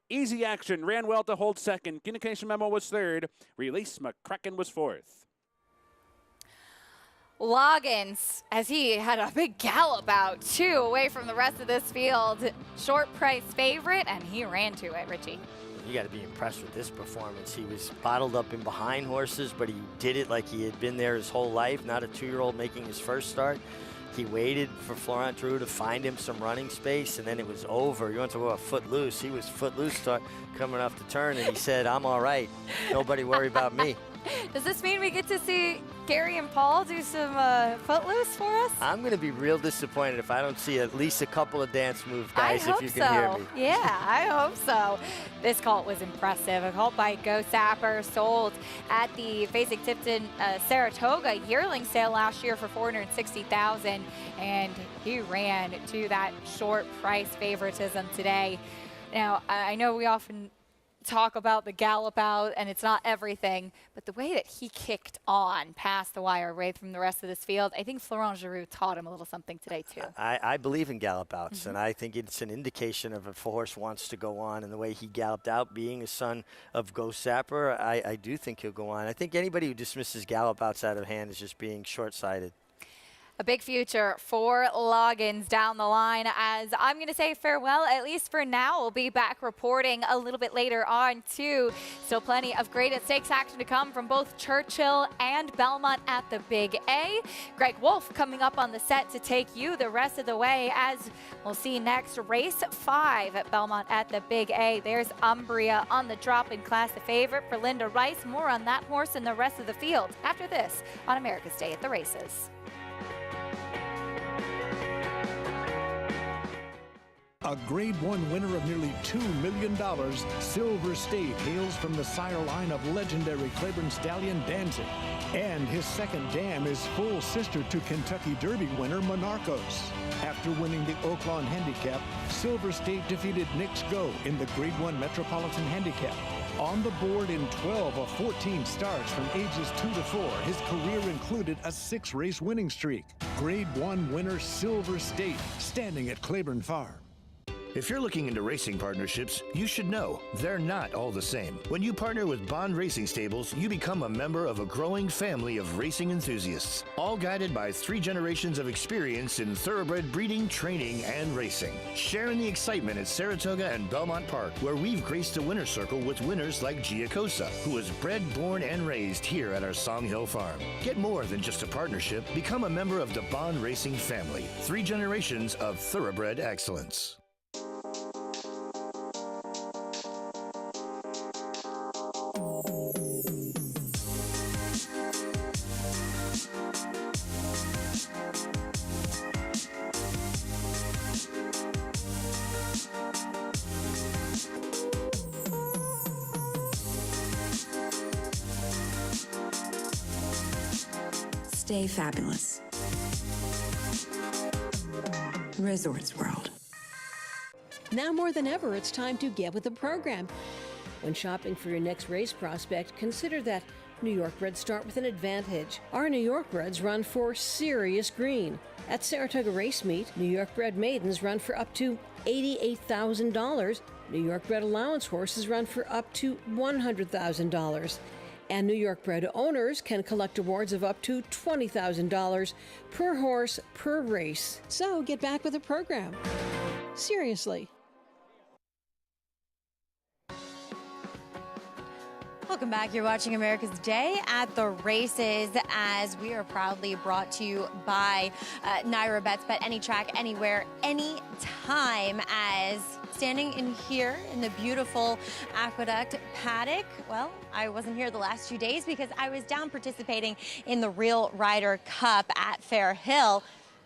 Easy Action ran well to hold 2nd. Communication Memo was 3rd. Release McCracken was 4th. Loggins, as he had a big gallop out, 2 away from the rest of this field. Short price favorite, and he ran to it, Richie. You got to be impressed with this performance. He was bottled up in behind horses, but he did it like he had been there his whole life, not a 2-year-old making his first start. He waited for Florent Drew to find him some running space, and then it was over. You want to go a foot loose. He was foot loose coming off the turn, and he said, I'm all right. Nobody worry about me. Does this mean we get to see Gary and Paul do some footloose for us? I'm going to be real disappointed if I don't see at least a couple of dance move, guys, if you can hear me. Yeah, I hope so. This colt was impressive. A colt by Go Sapper, sold at the Fasig-Tipton Saratoga yearling sale last year for $460,000, and he ran to that short price favoritism today. Now, I know we often talk about the gallop out, and it's not everything, but the way that he kicked on past the wire away from the rest of this field, I think Florent Giroux taught him a little something today too. I believe in gallop outs, and I think it's an indication of if a horse wants to go on, and the way he galloped out, being a son of Go Sapper, I do think he'll go on. I think anybody who dismisses gallop outs out of hand is just being short-sighted. A big future for Loggins down the line, as I'm going to say farewell, at least for now. We'll be back reporting a little bit later on, too. Still plenty of great stakes action to come from both Churchill and Belmont at the Big A. Greg Wolf coming up on the set to take you the rest of the way, as we'll see next race 5 at Belmont at the Big A. There's Umbria on the drop in class, the favorite for Linda Rice. More on that horse and the rest of the field after this on America's Day at the Races. A Grade 1 winner of nearly $2 million, Silver State hails from the sire line of legendary Claiborne stallion Danzig. And his second dam is full sister to Kentucky Derby winner Monarchos. After winning the Oaklawn Handicap, Silver State defeated Knicks Go in the Grade 1 Metropolitan Handicap. On the board in 12 of 14 starts from ages 2 to 4, his career included a 6-race winning streak. Grade 1 winner Silver State, standing at Claiborne Farm. If you're looking into racing partnerships, you should know they're not all the same. When you partner with Bond Racing Stables, you become a member of a growing family of racing enthusiasts, all guided by 3 generations of experience in thoroughbred breeding, training, and racing. Sharing the excitement at Saratoga and Belmont Park, where we've graced the winner's circle with winners like Giacosa, who was bred, born, and raised here at our Song Hill Farm. Get more than just a partnership. Become a member of the Bond Racing family. 3 generations of thoroughbred excellence. Stay fabulous. Resorts World. Now more than ever, it's time to get with the program. When shopping for your next race prospect, consider that New York breds start with an advantage. Our New York breds run for serious green. At Saratoga Race Meet, New York bred maidens run for up to $88,000. New York bred allowance horses run for up to $100,000. And New York bred owners can collect awards of up to $20,000 per horse per race. So get back with the program. Seriously. Welcome back. You're watching America's Day at the Races, as we are proudly brought to you by Naira Bets. Bet any track, anywhere, anytime. As standing in here in the beautiful Aqueduct paddock, well, I wasn't here the last few days because I was down participating in the Real Rider Cup at Fair Hill.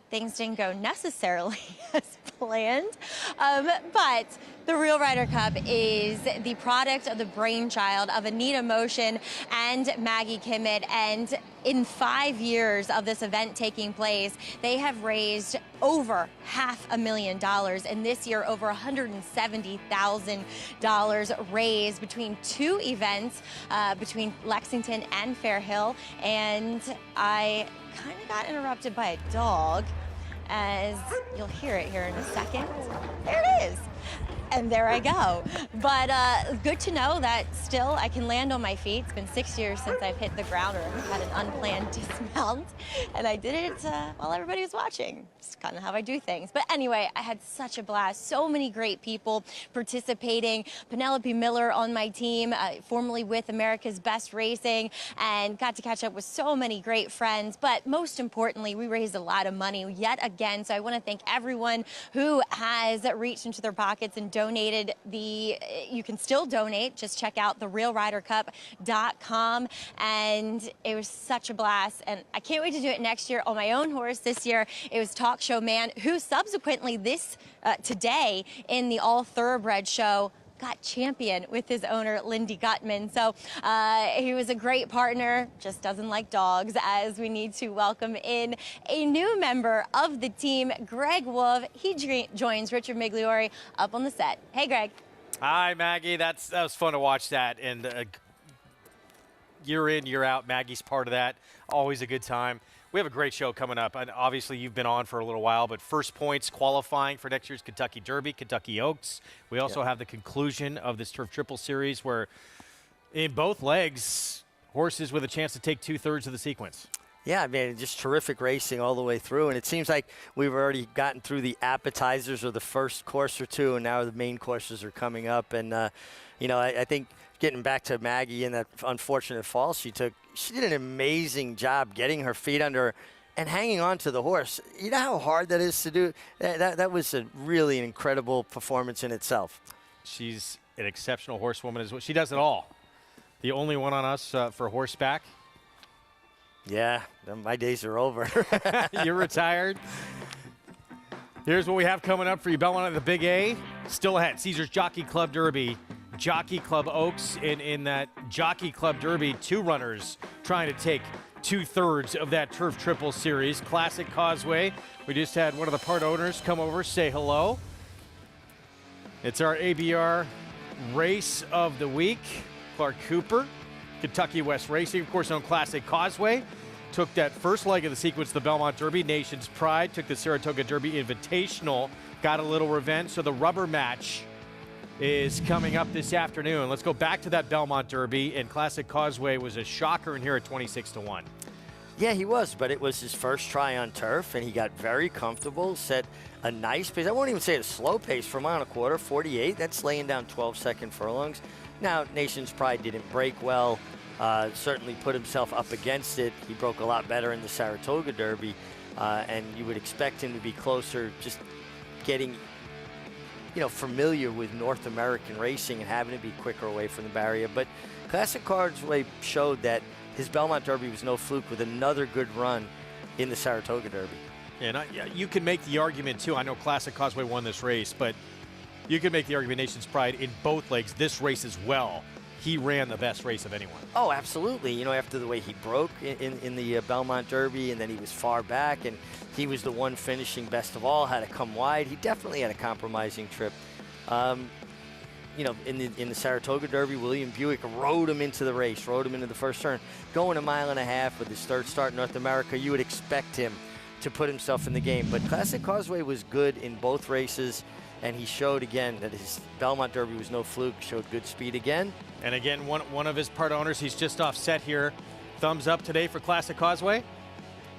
Things didn't go necessarily as planned, but the Real Rider Cup is the product of the brainchild of Anita Motion and Maggie Kimmett, and in 5 years of this event taking place, they have raised over $500,000, and this year over $170,000 raised between 2 events, between Lexington and Fair Hill. And I kind of got interrupted by a dog, as you'll hear it here in a second. There it is. And there I go. But good to know that still I can land on my feet. It's been 6 years since I've hit the ground or had an unplanned dismount. And I did it while everybody was watching. It's kind of how I do things. But anyway, I had such a blast. So many great people participating. Penelope Miller on my team, formerly with America's Best Racing, and got to catch up with so many great friends. But most importantly, we raised a lot of money yet again. So I want to thank everyone who has reached into their pockets and donated. You can still donate. Just check out therealridercup.com. And it was such a blast. And I can't wait to do it next year on my own horse. This year, it was Talk Show Man, who subsequently today in the All Thoroughbred show got champion with his owner, Lindy Gutman. So he was a great partner, just doesn't like dogs, as we need to welcome in a new member of the team, Greg Wolf. He joins Richard Migliori up on the set. Hey, Greg. Hi, Maggie. That was fun to watch that. And year in, year out, Maggie's part of that. Always a good time. We have a great show coming up, and obviously you've been on for a little while, but first points qualifying for next year's Kentucky Derby, Kentucky Oaks. We also have the conclusion of this Turf Triple Series, where in both legs, horses with a chance to take 2/3 of the sequence. Yeah, I mean, just terrific racing all the way through, and it seems like we've already gotten through the appetizers or the first course or two, and now the main courses are coming up. And, I think getting back to Maggie in that unfortunate fall she took, she did an amazing job getting her feet under her and hanging on to the horse. You know how hard that is to do? That was a really incredible performance in itself. She's an exceptional horsewoman as well. She does it all. The only one on us for horseback. Yeah, my days are over. You're retired. Here's what we have coming up for you. Belmont at the Big A. Still ahead. Caesars Jockey Club Derby. Jockey Club Oaks. In that Jockey Club Derby, 2 runners trying to take 2/3 of that Turf Triple Series. Classic Causeway. We just had one of the part owners come over, say hello. It's our ABR race of the week. Clark Cooper, Kentucky West Racing, of course, on Classic Causeway. took that first leg of the sequence, the Belmont Derby. Nation's Pride took the Saratoga Derby Invitational, got a little revenge. So the rubber match is coming up this afternoon. Let's go back to that Belmont Derby, and Classic Causeway was a shocker in here at 26-1. Yeah, he was, but it was his first try on turf, and he got very comfortable, set a nice pace. I won't even say a slow pace for a mile and a quarter, 48. That's laying down 12-second furlongs. Now, Nation's Pride didn't break well, certainly put himself up against it. He broke a lot better in the Saratoga Derby, and you would expect him to be closer, just getting familiar with North American racing and having to be quicker away from the barrier. But Classic Causeway showed that his Belmont Derby was no fluke with another good run in the Saratoga Derby. And you can make the argument, too. I know Classic Causeway won this race, but you can make the argument Nation's Pride in both legs. This race as well, he ran the best race of anyone. Oh, absolutely. After the way he broke in the Belmont Derby, and then he was far back, and he was the one finishing best of all, had to come wide. He definitely had a compromising trip. In the Saratoga Derby, William Buick rode him into the race, rode him into the first turn. Going a mile and a half with his third start in North America, you would expect him to put himself in the game. But Classic Causeway was good in both races, and he showed again that his Belmont Derby was no fluke, showed good speed again. And again, one of his part owners, he's just offset here. Thumbs up today for Classic Causeway.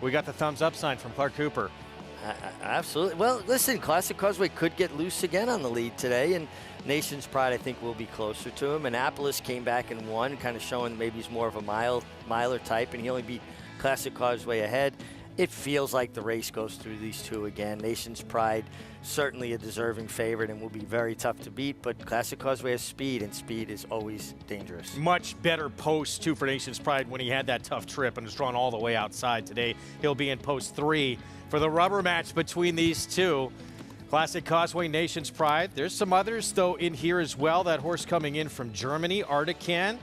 We got the thumbs up sign from Clark Cooper. Absolutely. Well, listen, Classic Causeway could get loose again on the lead today, and Nation's Pride, I think, will be closer to him. Annapolis came back and won, kind of showing maybe he's more of a miler type, and he only beat Classic Causeway ahead. It feels like the race goes through these two again. Nation's Pride, certainly a deserving favorite and will be very tough to beat, but Classic Causeway has speed, and speed is always dangerous. Much better post, too, for Nation's Pride when he had that tough trip and was drawn all the way outside today. He'll be in post 3 for the rubber match between these two. Classic Causeway, Nation's Pride. There's some others, though, in here as well. That horse coming in from Germany, Artican,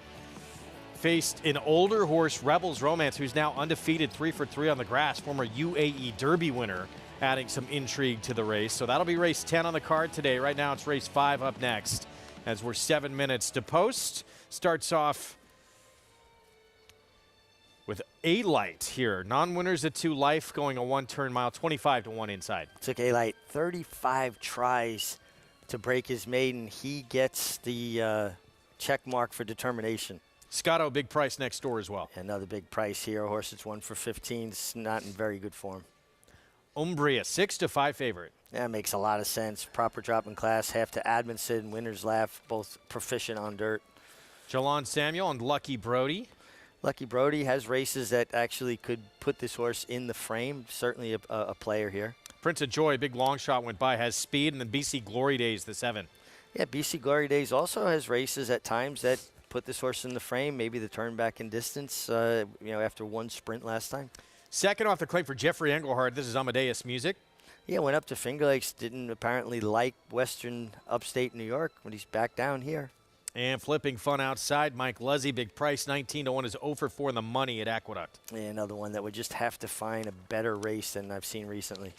faced an older horse, Rebels Romance, who's now undefeated 3 for 3 on the grass, former UAE Derby winner, adding some intrigue to the race. So that'll be race 10 on the card today. Right now it's race 5 up next, as we're 7 minutes to post. Starts off with A-Light here. Non-winners at 2 life, going a 1-turn mile, 25-1 inside. Took A-Light 35 tries to break his maiden. He gets the check mark for determination. Scotto, big price next door as well. Another big price here. A horse that's 1 for 15. It's not in very good form. Umbria, 6-5 favorite. That makes a lot of sense. Proper drop in class. Half to Admonson, Winner's Laugh, both proficient on dirt. Jalon Samuel and Lucky Brody. Lucky Brody has races that actually could put this horse in the frame. Certainly a player here. Prince of Joy, big long shot went by, has speed, and then BC Glory Days, the 7. Yeah, BC Glory Days also has races at times that put this horse in the frame. Maybe the turn back in distance, after one sprint last time. Second off the claim for Jeffrey Engelhard. This is Amadeus Music. Yeah, went up to Finger Lakes. Didn't apparently like Western upstate New York, but he's back down here. And flipping fun outside, Mike Luzzy, big price, 19-1, is 0 for 4 in the money at Aqueduct. Yeah, another one that would just have to find a better race than I've seen recently.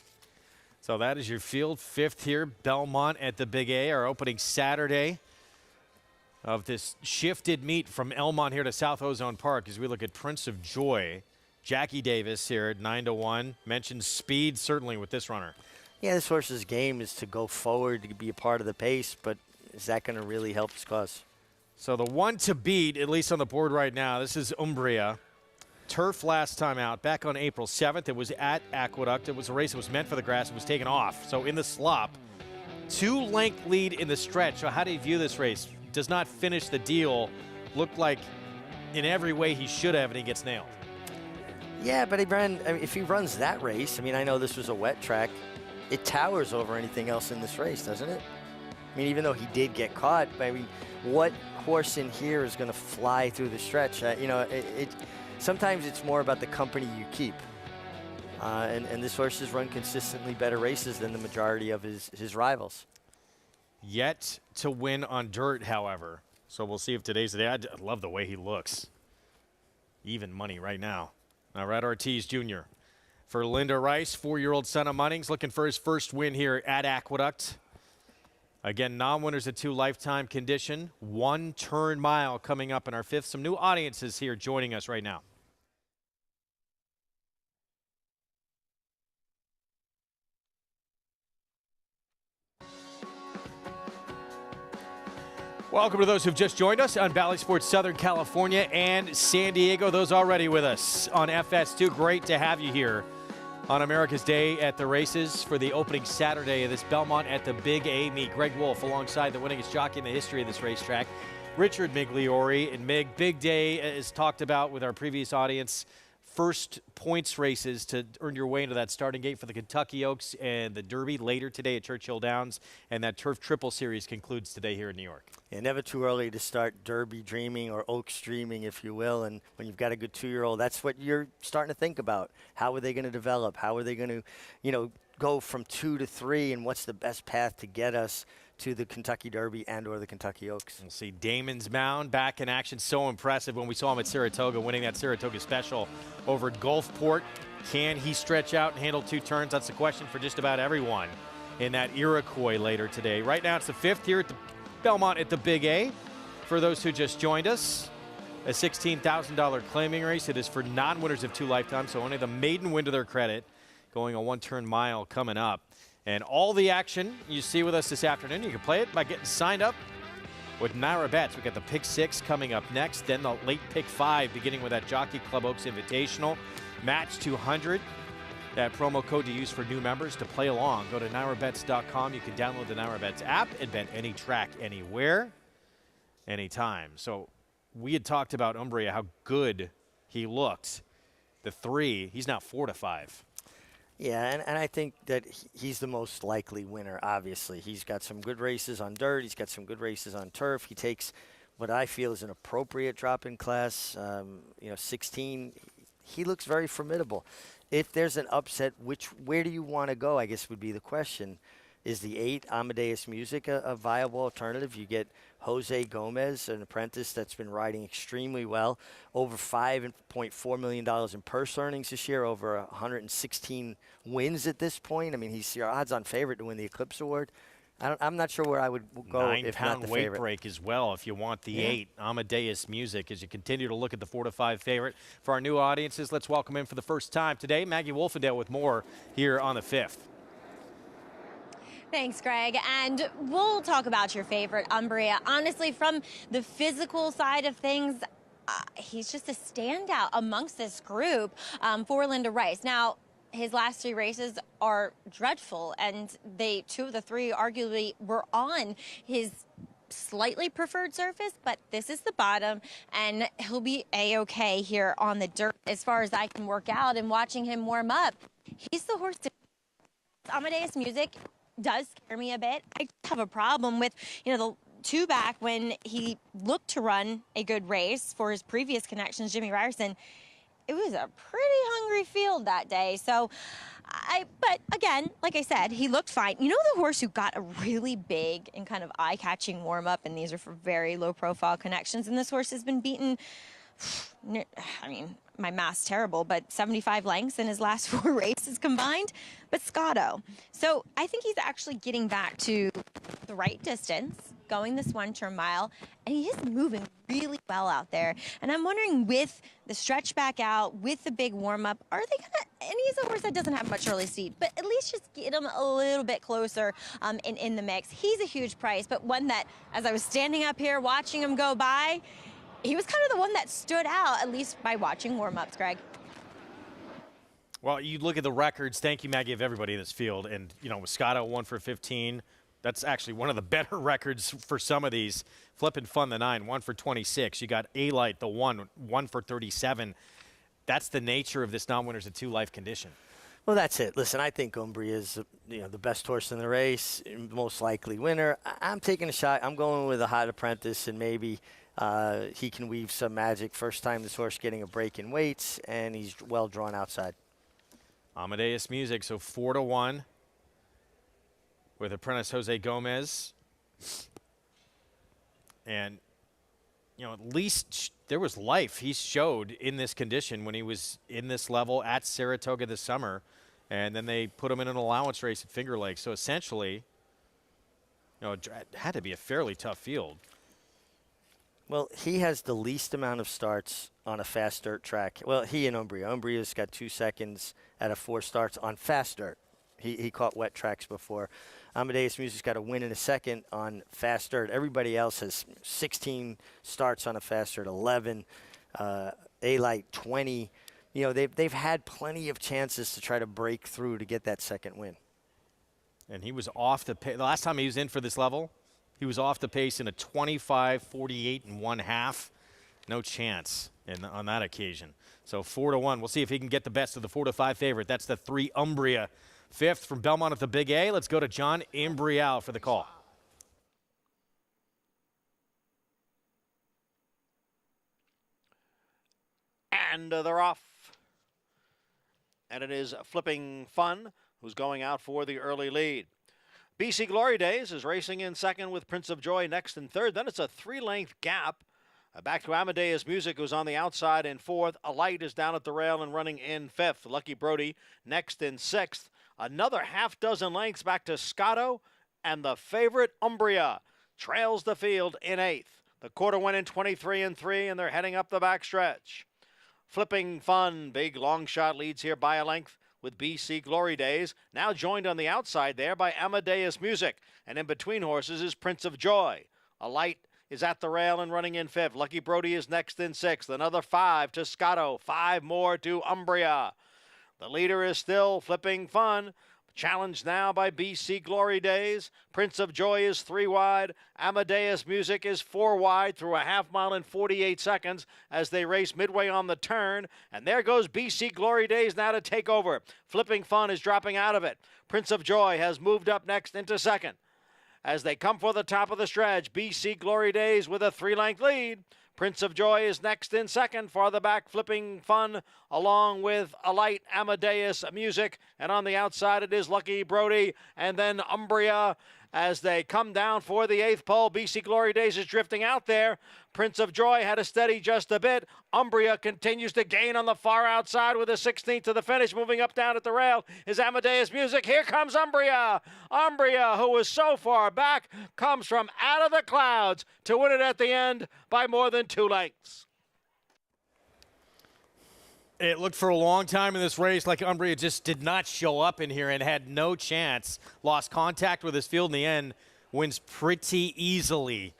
So that is your field. 5th here, Belmont at the Big A, our opening Saturday of this shifted meet from Elmont here to South Ozone Park as we look at Prince of Joy. Jackie Davis here at 9-1. Mentioned speed certainly with this runner. Yeah, this horse's game is to go forward, to be a part of the pace, but is that going to really help his cause? So the one to beat, at least on the board right now, this is Umbria. Turf last time out, back on April 7th. It was at Aqueduct. It was a race that was meant for the grass. It was taken off. So in the slop, 2-length lead in the stretch. So how do you view this race? Does not finish the deal. Looked like in every way he should have, and he gets nailed. Yeah, but if he runs that race, I know this was a wet track, it towers over anything else in this race, doesn't it? Even though he did get caught, what horse in here is going to fly through the stretch? Sometimes it's more about the company you keep. And this horse has run consistently better races than the majority of his rivals. Yet to win on dirt, however. So we'll see if today's the day. I love the way he looks. Even money right now. Now, Red Ortiz Jr. For Linda Rice, 4-year-old son of Munnings, looking for his first win here at Aqueduct. Again, non-winners at 2 lifetime condition. 1-turn mile coming up in our 5th. Some new audiences here joining us right now. Welcome to those who've just joined us on Valley Sports Southern California and San Diego. Those already with us on FS2. Great to have you here on America's Day at the Races for the opening Saturday of this Belmont at the Big A meet. Greg Wolf alongside the winningest jockey in the history of this racetrack, Richard Migliori. And Mig, big day as talked about with our previous audience. First points races to earn your way into that starting gate for the Kentucky Oaks and the Derby later today at Churchill Downs. And that Turf Triple Series concludes today here in New York. Yeah, never too early to start Derby dreaming or Oaks dreaming, if you will. And when you've got a good 2-year-old, that's what you're starting to think about. How are they going to develop? How are they going to, go from 2 to 3? And what's the best path to get us to the Kentucky Derby and or the Kentucky Oaks? We'll see Damon's Mound back in action. So impressive when we saw him at Saratoga, winning that Saratoga Special over at Gulfport. Can he stretch out and handle 2 turns? That's the question for just about everyone in that Iroquois later today. Right now it's the 5th here at the Belmont at the Big A. For those who just joined us, a $16,000 claiming race. It is for non-winners of 2 lifetimes, so only the maiden win to their credit, going a 1-turn mile coming up. And all the action you see with us this afternoon, you can play it by getting signed up with Naira Bets. We've got the Pick 6 coming up next, then the late Pick 5, beginning with that Jockey Club Oaks Invitational. Match 200, that promo code to use for new members to play along. Go to NairaBets.com. You can download the Naira Bets app and bet any track, anywhere, anytime. So we had talked about Umbria, how good he looked. The 3, he's now 4 to 5. Yeah, and I think that he's the most likely winner, obviously. He's got some good races on dirt. He's got some good races on turf. He takes what I feel is an appropriate drop-in class, 16. He looks very formidable. If there's an upset, where do you want to go, I guess would be the question. Is the 8, Amadeus Music, a viable alternative? You get Jose Gomez, an apprentice that's been riding extremely well, over $5.4 million in purse earnings this year, over 116 wins at this point. I mean, he's your odds-on favorite to win the Eclipse Award. I'm not sure where I would go if not the 9-pound weight favorite. break as well if you want the 8, Amadeus Music, as you continue to look at the 4 to 5 favorite. For our new audiences, let's welcome in for the first time today, Maggie Wolfendale with more here on the 5th. Thanks, Greg. And we'll talk about your favorite, Umbria. Honestly, from the physical side of things, he's just a standout amongst this group for Linda Rice. Now, his last 3 races are dreadful, and 2 of the 3 arguably were on his slightly preferred surface, but this is the bottom, and he'll be A-okay here on the dirt as far as I can work out and watching him warm up. He's the horse to Amadeus Music does scare me a bit. I have a problem with, the 2 back when he looked to run a good race for his previous connections, Jimmy Ryerson. It was a pretty hungry field that day. So, but again, like I said, he looked fine. You know the horse who got a really big and kind of eye-catching warm-up, and these are for very low-profile connections, and this horse has been beaten, I mean, my math's terrible, but 75 lengths in his last 4 races combined, but Scotto. So I think he's actually getting back to the right distance, going this 1-turn mile, and he is moving really well out there. And I'm wondering, with the stretch back out, with the big warm-up, are they gonna, and he's a horse that doesn't have much early speed, but at least just get him a little bit closer in the mix. He's a huge price, but one that, as I was standing up here watching him go by, he was kind of the one that stood out, at least by watching warm-ups, Greg. Well, you look at the records. Thank you, Maggie, of everybody in this field. And, Moscato 1 for 15. That's actually one of the better records for some of these. Flippin' Fun, the 9, 1 for 26. You got A-Light, the 1 for 37. That's the nature of this non-winners of 2 life condition. Well, that's it. Listen, I think Umbria is the best horse in the race, most likely winner. I'm taking a shot. I'm going with a hot apprentice, and maybe he can weave some magic. First time this horse getting a break in weights, and he's well drawn outside. Amadeus Music, so 4 to 1 with apprentice Jose Gomez. And, at least there was life he showed in this condition when he was in this level at Saratoga this summer. And then they put him in an allowance race at Finger Lakes. So essentially, it had to be a fairly tough field. Well, he has the least amount of starts on a fast dirt track. Well, he and Umbria. Umbria's got 2 seconds out of 4 starts on fast dirt. He caught wet tracks before. Amadeus Music's got a win in a second on fast dirt. Everybody else has 16 starts on a fast dirt, 11, A-Light 20. You know, they've had plenty of chances to try to break through to get that second win. And he was off the pace. The last time he was in for this level, he was off the pace in a 25-48 and 1/2. No chance on that occasion. So 4-1. We'll see if he can get the best of the 4-5 favorite. That's the 3 Umbria. 5th from Belmont at the Big A. Let's go to John Imbrial for the call. And they're off. And it is Flipping Fun who's going out for the early lead. BC Glory Days is racing in second with Prince of Joy next and third. Then it's a 3-length gap. Back to Amadeus Music, who's on the outside in 4th. A Light is down at the rail and running in 5th. Lucky Brody next in 6th. Another half dozen lengths back to Scotto. And the favorite Umbria trails the field in 8th. The quarter went in 23-3, and they're heading up the backstretch. Flipping Fun, big long shot, leads here by a length with BC Glory Days. Now joined on the outside there by Amadeus Music. And in between horses is Prince of Joy. A Light is at the rail and running in 5th. Lucky Brody is next in 6th. Another 5 to Scotto. 5 more to Umbria. The leader is still Flipping Fun. Challenged now by BC Glory Days. Prince of Joy is 3 wide. Amadeus Music is 4 wide through a half mile in 48 seconds as they race midway on the turn. And there goes BC Glory Days now to take over. Flipping Fun is dropping out of it. Prince of Joy has moved up next into second. As they come for the top of the stretch, BC Glory Days with a 3-length lead. Prince of Joy is next in second. Farther back, Flipping Fun, along with A Light, Amadeus Music. And on the outside, it is Lucky Brody. And then Umbria as they come down for the 8th pole. BC Glory Days is drifting out there. Prince of Joy had to steady just a bit. Umbria continues to gain on the far outside with a 16th to the finish. Moving up down at the rail is Amadeus Music. Here comes Umbria. Umbria, who was so far back, comes from out of the clouds to win it at the end by more than 2 lengths. It looked for a long time in this race like Umbria just did not show up in here and had no chance. Lost contact with his field in the end. Wins pretty easily.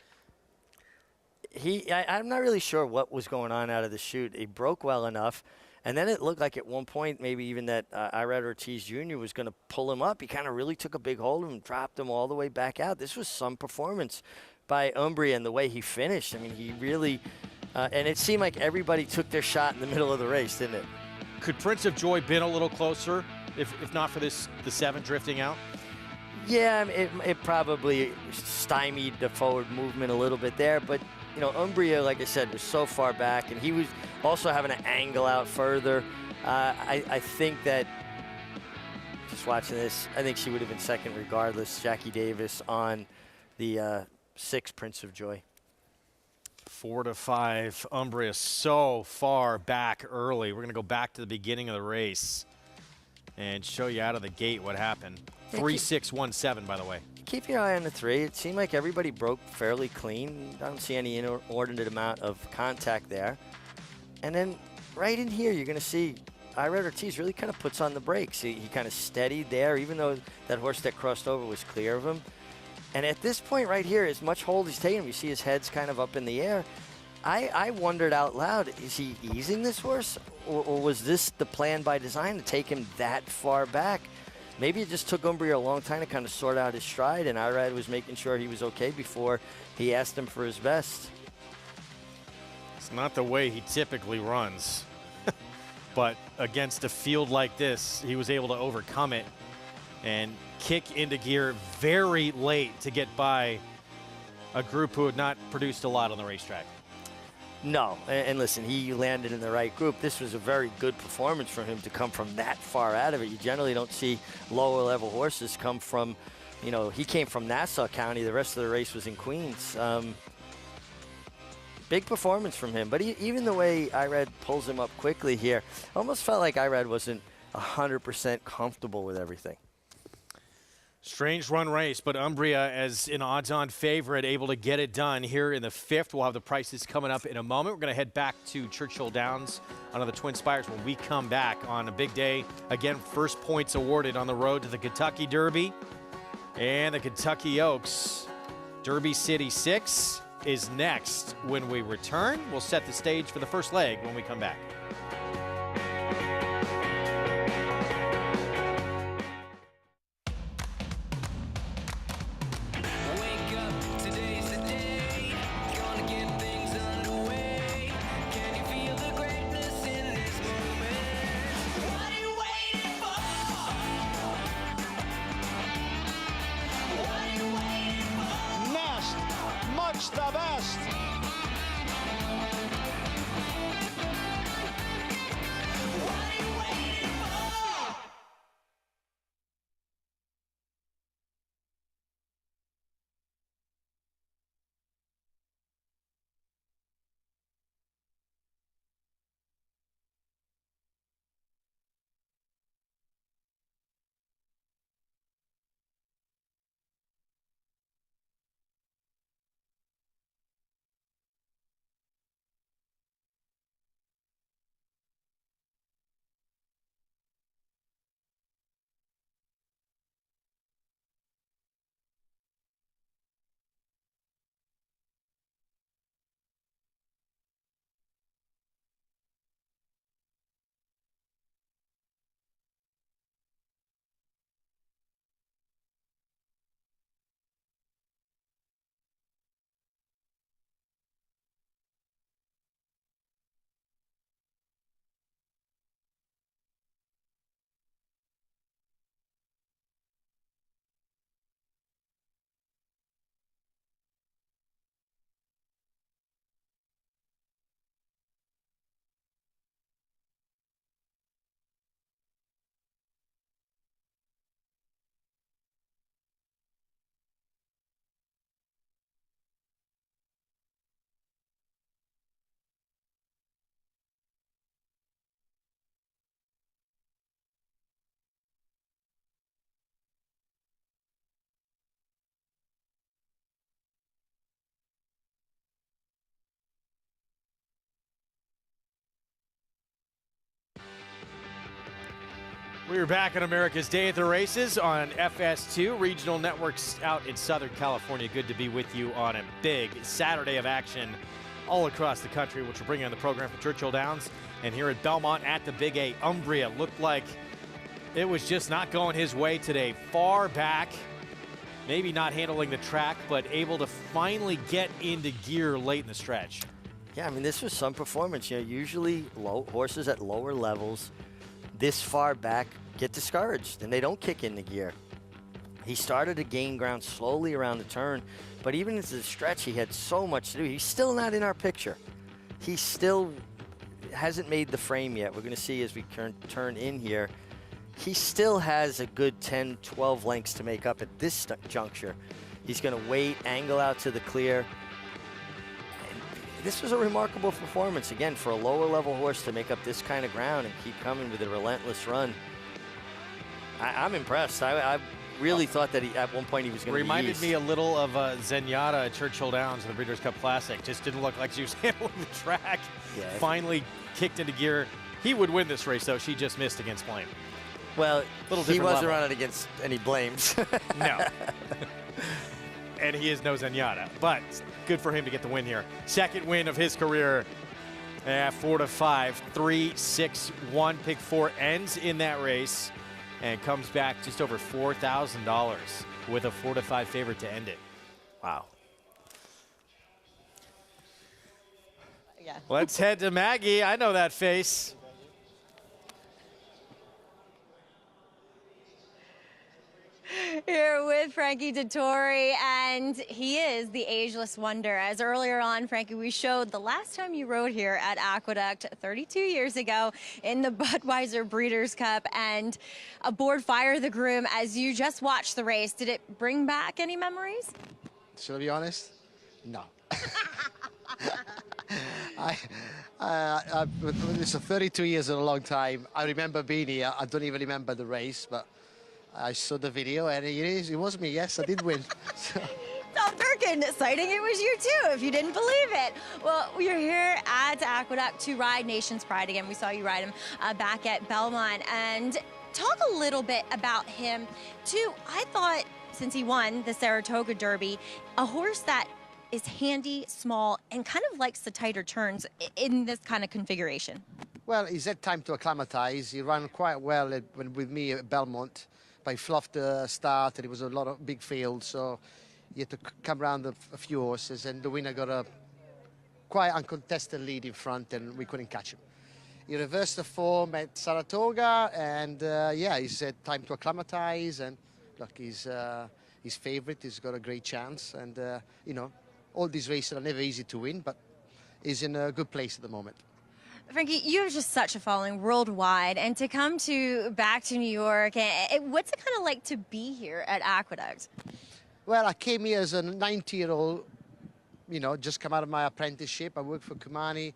I'm not really sure what was going on out of the chute. He broke well enough, and then it looked like at one point maybe even that Irad Ortiz Jr. was going to pull him up. He kind of really took a big hold of him, dropped him all the way back out. This was some performance by Umbria and the way he finished. I mean, he really... and it seemed like everybody took their shot in the middle of the race, didn't it? Could Prince of Joy been a little closer if not for the 7 drifting out? Yeah, it probably stymied the forward movement a little bit there. But, you know, Umbria, like I said, was so far back, and he was also having to angle out further. I think that, just watching this, I think she would have been second regardless. Jackie Davis on the 6 Prince of Joy. 4-5. Umbria so far back early. We're going to go back to the beginning of the race and show you out of the gate what happened. 3-6-1-7, by the way. Keep your eye on the 3. It seemed like everybody broke fairly clean. I don't see any inordinate amount of contact there. And then right in here, you're going to see Irad Ortiz really kind of puts on the brakes. He kind of steadied there, even though that horse that crossed over was clear of him. And at this point right here, as much hold he's taking, you see his head's kind of up in the air. I wondered out loud, is he easing this horse? Or was this the plan by design to take him that far back? Maybe it just took Umbria a long time to kind of sort out his stride, and Irad was making sure he was okay before he asked him for his best. It's not the way he typically runs. But against a field like this, he was able to overcome it and kick into gear very late to get by a group who had not produced a lot on the racetrack. No, and listen, he landed in the right group. This was a very good performance for him to come from that far out of it. You generally don't see lower level horses come from, you know, he came from Nassau County. The rest of the race was in Queens. Big performance from him. But even the way Irad pulls him up quickly here, almost felt like Irad wasn't 100% comfortable with everything. Strange run race, but Umbria as an odds-on favorite, able to get it done here in the 5th. We'll have the prices coming up in a moment. We're going to head back to Churchill Downs under the Twin Spires when we come back on a big day. Again, first points awarded on the road to the Kentucky Derby and the Kentucky Oaks. Derby City 6 is next when we return. We'll set the stage for the first leg when we come back. The best. We are back on America's Day at the Races on FS2, regional networks out in Southern California. Good to be with you on a big Saturday of action all across the country, which we're bringing on the program from Churchill Downs. And here at Belmont at the Big A, Umbria looked like it was just not going his way today. Far back, maybe not handling the track, but able to finally get into gear late in the stretch. Yeah, I mean, this was some performance. You know, usually horses at lower levels this far back get discouraged and they don't kick into gear. He started to gain ground slowly around the turn, but even into the stretch, he had so much to do. He's still not in our picture. He still hasn't made the frame yet. We're going to see as we turn in here. He still has a good 10, 12 lengths to make up at this juncture. He's going to wait, angle out to the clear. This was a remarkable performance, again, for a lower-level horse to make up this kind of ground and keep coming with a relentless run. I'm impressed. I really thought that at one point he was going to be Reminded me a little of Zenyatta at Churchill Downs in the Breeders' Cup Classic. Just didn't look like she was handling the track. Yeah. Finally kicked into gear. He would win this race, though. She just missed against Blame. Well, he wasn't level. running against any Blames. No. And he is no Zenyatta, but good for him to get the win here. Second win of his career. 4-5, 3-6-1. Pick 4 ends in that race and comes back just over $4,000 with a 4-5 favorite to end it. Wow. Yeah. Let's head to Maggie. I know that face. Here with Frankie Dettori, and he is the ageless wonder. As earlier on, Frankie, we showed the last time you rode here at Aqueduct 32 years ago in the Budweiser Breeders' Cup, and aboard Fire the Groom, as you just watched the race, did it bring back any memories? Should I be honest? No. It's 32 years is a long time. I remember being here. I don't even remember the race, but I saw the video, and it was me. Yes, I did win. So. Tom Durkin citing it was you too, if you didn't believe it. Well, we're here at Aqueduct to ride Nation's Pride again. We saw you ride him back at Belmont. And talk a little bit about him, too. I thought, since he won the Saratoga Derby, a horse that is handy, small, and kind of likes the tighter turns in this kind of configuration. Well, he's had time to acclimatize. He ran quite well with me at Belmont, but he fluffed the start, and it was a lot of big field, so he had to come around a few horses, and the winner got a quite uncontested lead in front, and we couldn't catch him. He reversed the form at Saratoga, and yeah, he's had time to acclimatize, and look, he's his favourite. He's got a great chance, and you know, all these races are never easy to win, but he's in a good place at the moment. Frankie, you have just such a following worldwide, and to come back to New York, what's it kind of like to be here at Aqueduct? Well, I came here as a 90-year-old, you know, just come out of my apprenticeship. I worked for Kumani.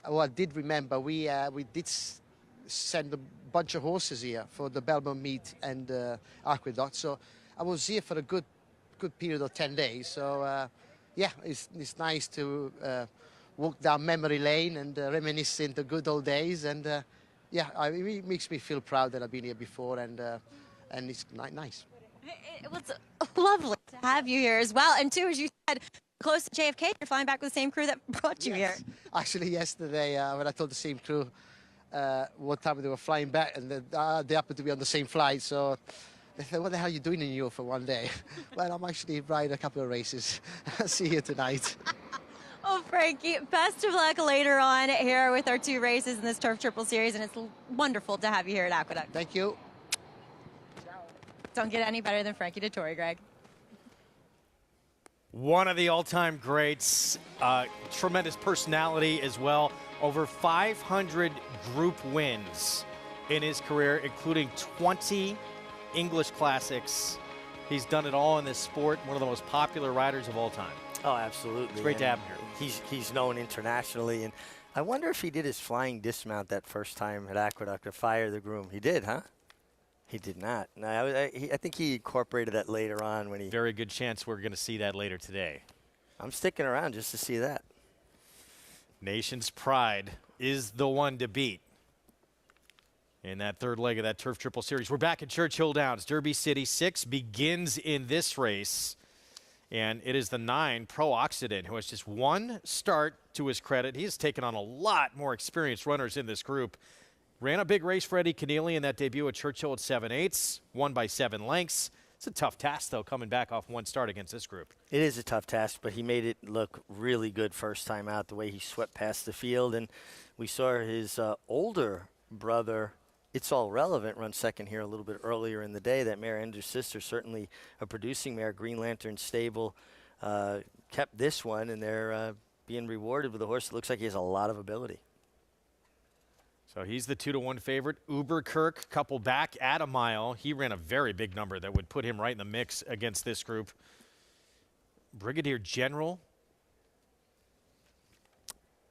Well, I did remember we did send a bunch of horses here for the Belmont meet and Aqueduct. So I was here for a good period of 10 days. So yeah, it's nice to walk down memory lane and reminisce in the good old days. And yeah, it makes me feel proud that I've been here before, and it's nice. It was lovely to have you here as well. And too, as you said, close to JFK, you're flying back with the same crew that brought you here. Actually, yesterday when I told the same crew what time they were flying back, and they happened to be on the same flight, so they said, "What the hell are you doing in New York for one day?" Well, I'm actually riding a couple of races. I'll see you tonight. Oh, Frankie, best of luck later on here with our 2 races in this Turf Triple Series, and it's wonderful to have you here at Aqueduct. Thank you. Don't get any better than Frankie Dettori, Greg. One of the all-time greats, tremendous personality as well. Over 500 group wins in his career, including 20 English classics. He's done it all in this sport. One of the most popular riders of all time. Oh, absolutely. It's great to have him here. He's known internationally, and I wonder if he did his flying dismount that first time at Aqueduct to fire the groom. He did, huh? He did not. No, I think he incorporated that later on when he. Very good chance we're going to see that later today. I'm sticking around just to see that. Nation's Pride is the one to beat in that third leg of that Turf Triple Series. We're back at Churchill Downs. Derby City 6 begins in this race, and it is the 9, Pro Occident, who has just one start to his credit. He has taken on a lot more experienced runners in this group. Ran a big race for Eddie Keneally in that debut at Churchill at 7/8, won by 7 lengths. It's a tough task, though, coming back off one start against this group. It is a tough task, but he made it look really good first time out, the way he swept past the field. And we saw his older brother, It's All Relevant, run second here a little bit earlier in the day. That mare, Ender's Sister, certainly a producing mare. Green Lantern Stable kept this one, and they're being rewarded with a horse that looks like he has a lot of ability. So he's the 2-1 favorite. Uberkirk, couple back at a mile. He ran a very big number that would put him right in the mix against this group. Brigadier General.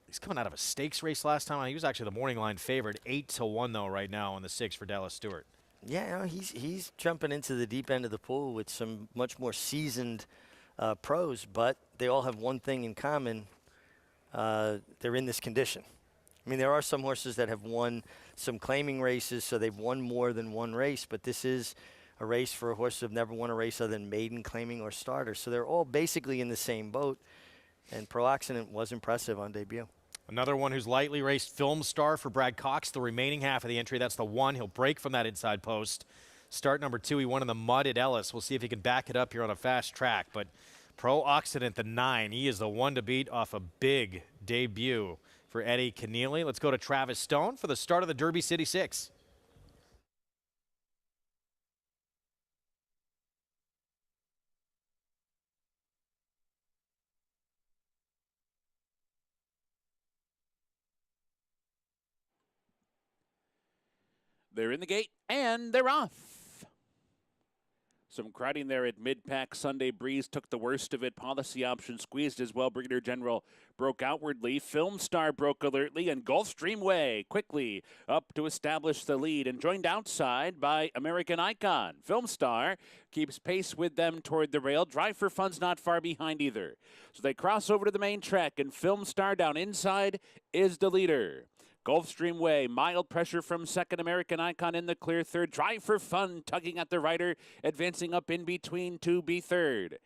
He's coming out of a stakes race last time. He was actually the morning line favorite. 8-1 though right now on the 6 for Dallas Stewart. Yeah, no, he's jumping into the deep end of the pool with some much more seasoned pros, but they all have one thing in common. They're in this condition. I mean, there are some horses that have won some claiming races, so they've won more than one race, but this is a race for a horse that have never won a race other than maiden, claiming, or starter. So they're all basically in the same boat, and Pro Occident was impressive on debut. Another one who's lightly raced, Film Star for Brad Cox, the remaining half of the entry. That's the 1. He'll break from that inside post. Start number 2, he won in the mud at Ellis. We'll see if he can back it up here on a fast track, but Pro Occident, the 9, he is the 1 to beat off a big debut for Eddie Keneally. Let's go to Travis Stone for the start of the Derby City 6. They're in the gate, and they're off. Some crowding there at mid-pack. Sunday Breeze took the worst of it. Policy Option squeezed as well. Brigadier General broke outwardly. Film Star broke alertly, and Gulfstream Way quickly up to establish the lead and joined outside by American Icon. Film Star keeps pace with them toward the rail. Drive for Fun's not far behind either. So they cross over to the main track, and Film Star down inside is the leader. Gulfstream Way, mild pressure from second. American Icon in the clear third. Drive for Fun tugging at the rider, advancing up in between to be third.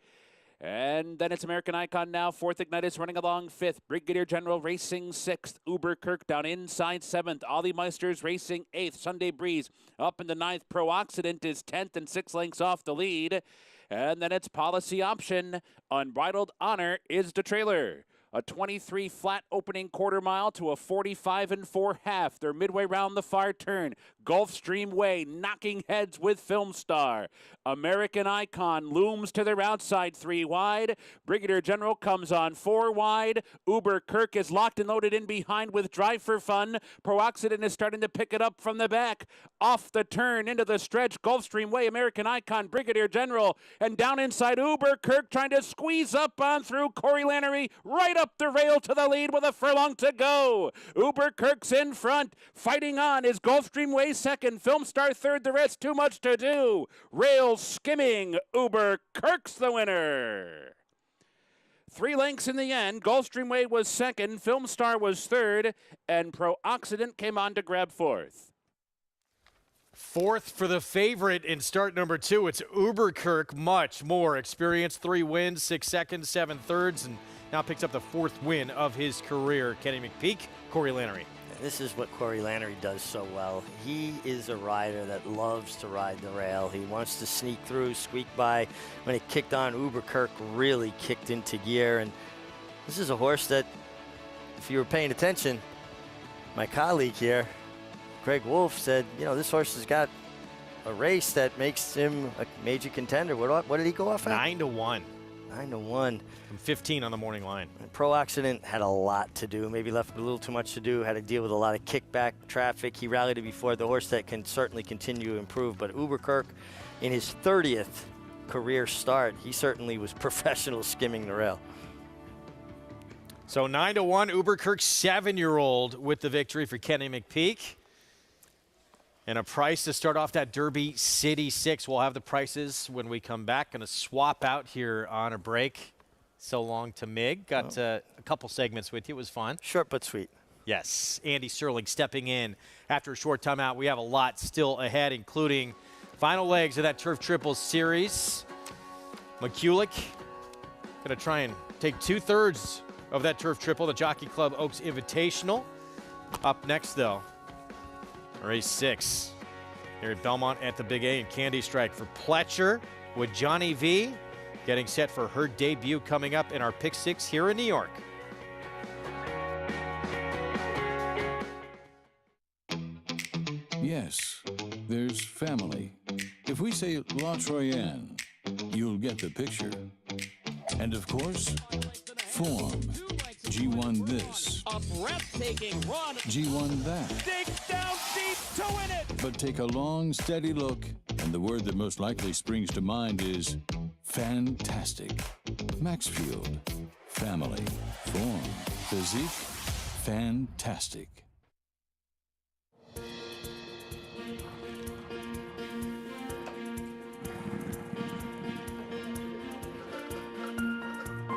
And then it's American Icon now. Fourth, Ignitus running along fifth. Brigadier General racing sixth. Uber Kirk down inside seventh. Ollie Meisters racing eighth. Sunday Breeze up in the ninth. Pro-Oxidant is 10th and 6 lengths off the lead. And then it's Policy Option. Unbridled Honor is the trailer. A 23 flat opening quarter mile to a 45 and 4 half. They're midway round the far turn. Gulfstream Way knocking heads with Film Star. American Icon looms to their outside 3 wide. Brigadier General comes on 4 wide. Uber Kirk is locked and loaded in behind with Drive for Fun. Pro-Oxidant is starting to pick it up from the back. Off the turn into the stretch. Gulfstream Way, American Icon, Brigadier General, and down inside Uber Kirk trying to squeeze up on through Corey Lannery right up the rail to the lead with a furlong to go. Uber Kirk's in front. Fighting on is Gulfstream Way second. Film Star third. The rest too much to do. Rails skimming. Uber Kirk's the winner. 3 lengths in the end. Gulfstream Way was second. Film Star was third. And Pro-Oxidant came on to grab fourth. Fourth for the favorite in start number 2. It's Uber Kirk, much more experienced. 3 wins, 6 seconds, 7 thirds, and now picks up the 4th win of his career. Kenny McPeak, Corey Lannery. This is what Corey Lannery does so well. He is a rider that loves to ride the rail. He wants to sneak through, squeak by. When it kicked on, Uber Kirk really kicked into gear. And this is a horse that, if you were paying attention, my colleague here, Greg Wolf, said, you know, this horse has got a race that makes him a major contender. What did he go off at? 9-1. 9-1. From 15 on the morning line. Pro-Oxidant had a lot to do. Maybe left a little too much to do. Had to deal with a lot of kickback traffic. He rallied it before. The horse that can certainly continue to improve. But Uber Kirk, in his 30th career start, he certainly was professional skimming the rail. So 9-1, Uber Kirk, 7-year-old with the victory for Kenny McPeak. And a price to start off that Derby City 6. We'll have the prices when we come back. Going to swap out here on a break. So long to Mig. Got a couple segments with you. It was fun. Short but sweet. Yes. Andy Sterling stepping in after a short timeout. We have a lot still ahead, including final legs of that Turf Triples series. McCulloch going to try and take 2/3 of that Turf Triple, the Jockey Club Oaks Invitational. Up next, though, race 6 here at Belmont at the Big A in Candy Strike for Pletcher with Johnny V getting set for her debut coming up in our Pick 6 here in New York. Yes, there's family. If we say La Troyenne, you'll get the picture. And of course, form. G1 this. A breathtaking run. G1 that. Dig down deep to win it. But take a long, steady look, and the word that most likely springs to mind is fantastic. Maxfield. Family. Form. Physique. Fantastic.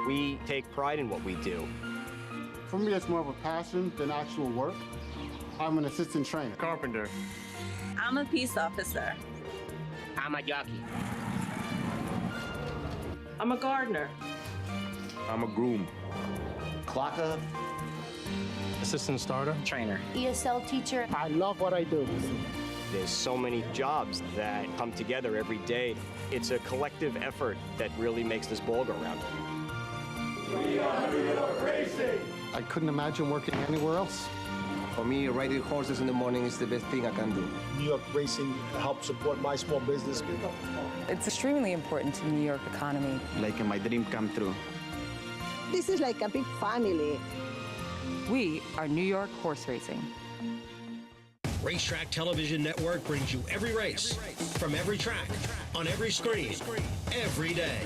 We take pride in what we do. For me, it's more of a passion than actual work. I'm an assistant trainer. Carpenter. I'm a peace officer. I'm a jockey. I'm a gardener. I'm a groom. Clocker. Assistant starter. Trainer. ESL teacher. I love what I do. There's so many jobs that come together every day. It's a collective effort that really makes this ball go round. We are New York Racing! I couldn't imagine working anywhere else. For me, riding horses in the morning is the best thing I can do. New York Racing helps support my small business. It's extremely important to the New York economy. Like my dream come true. This is like a big family. We are New York Horse Racing. Racetrack Television Network brings you every race, from every track, on every screen, every day.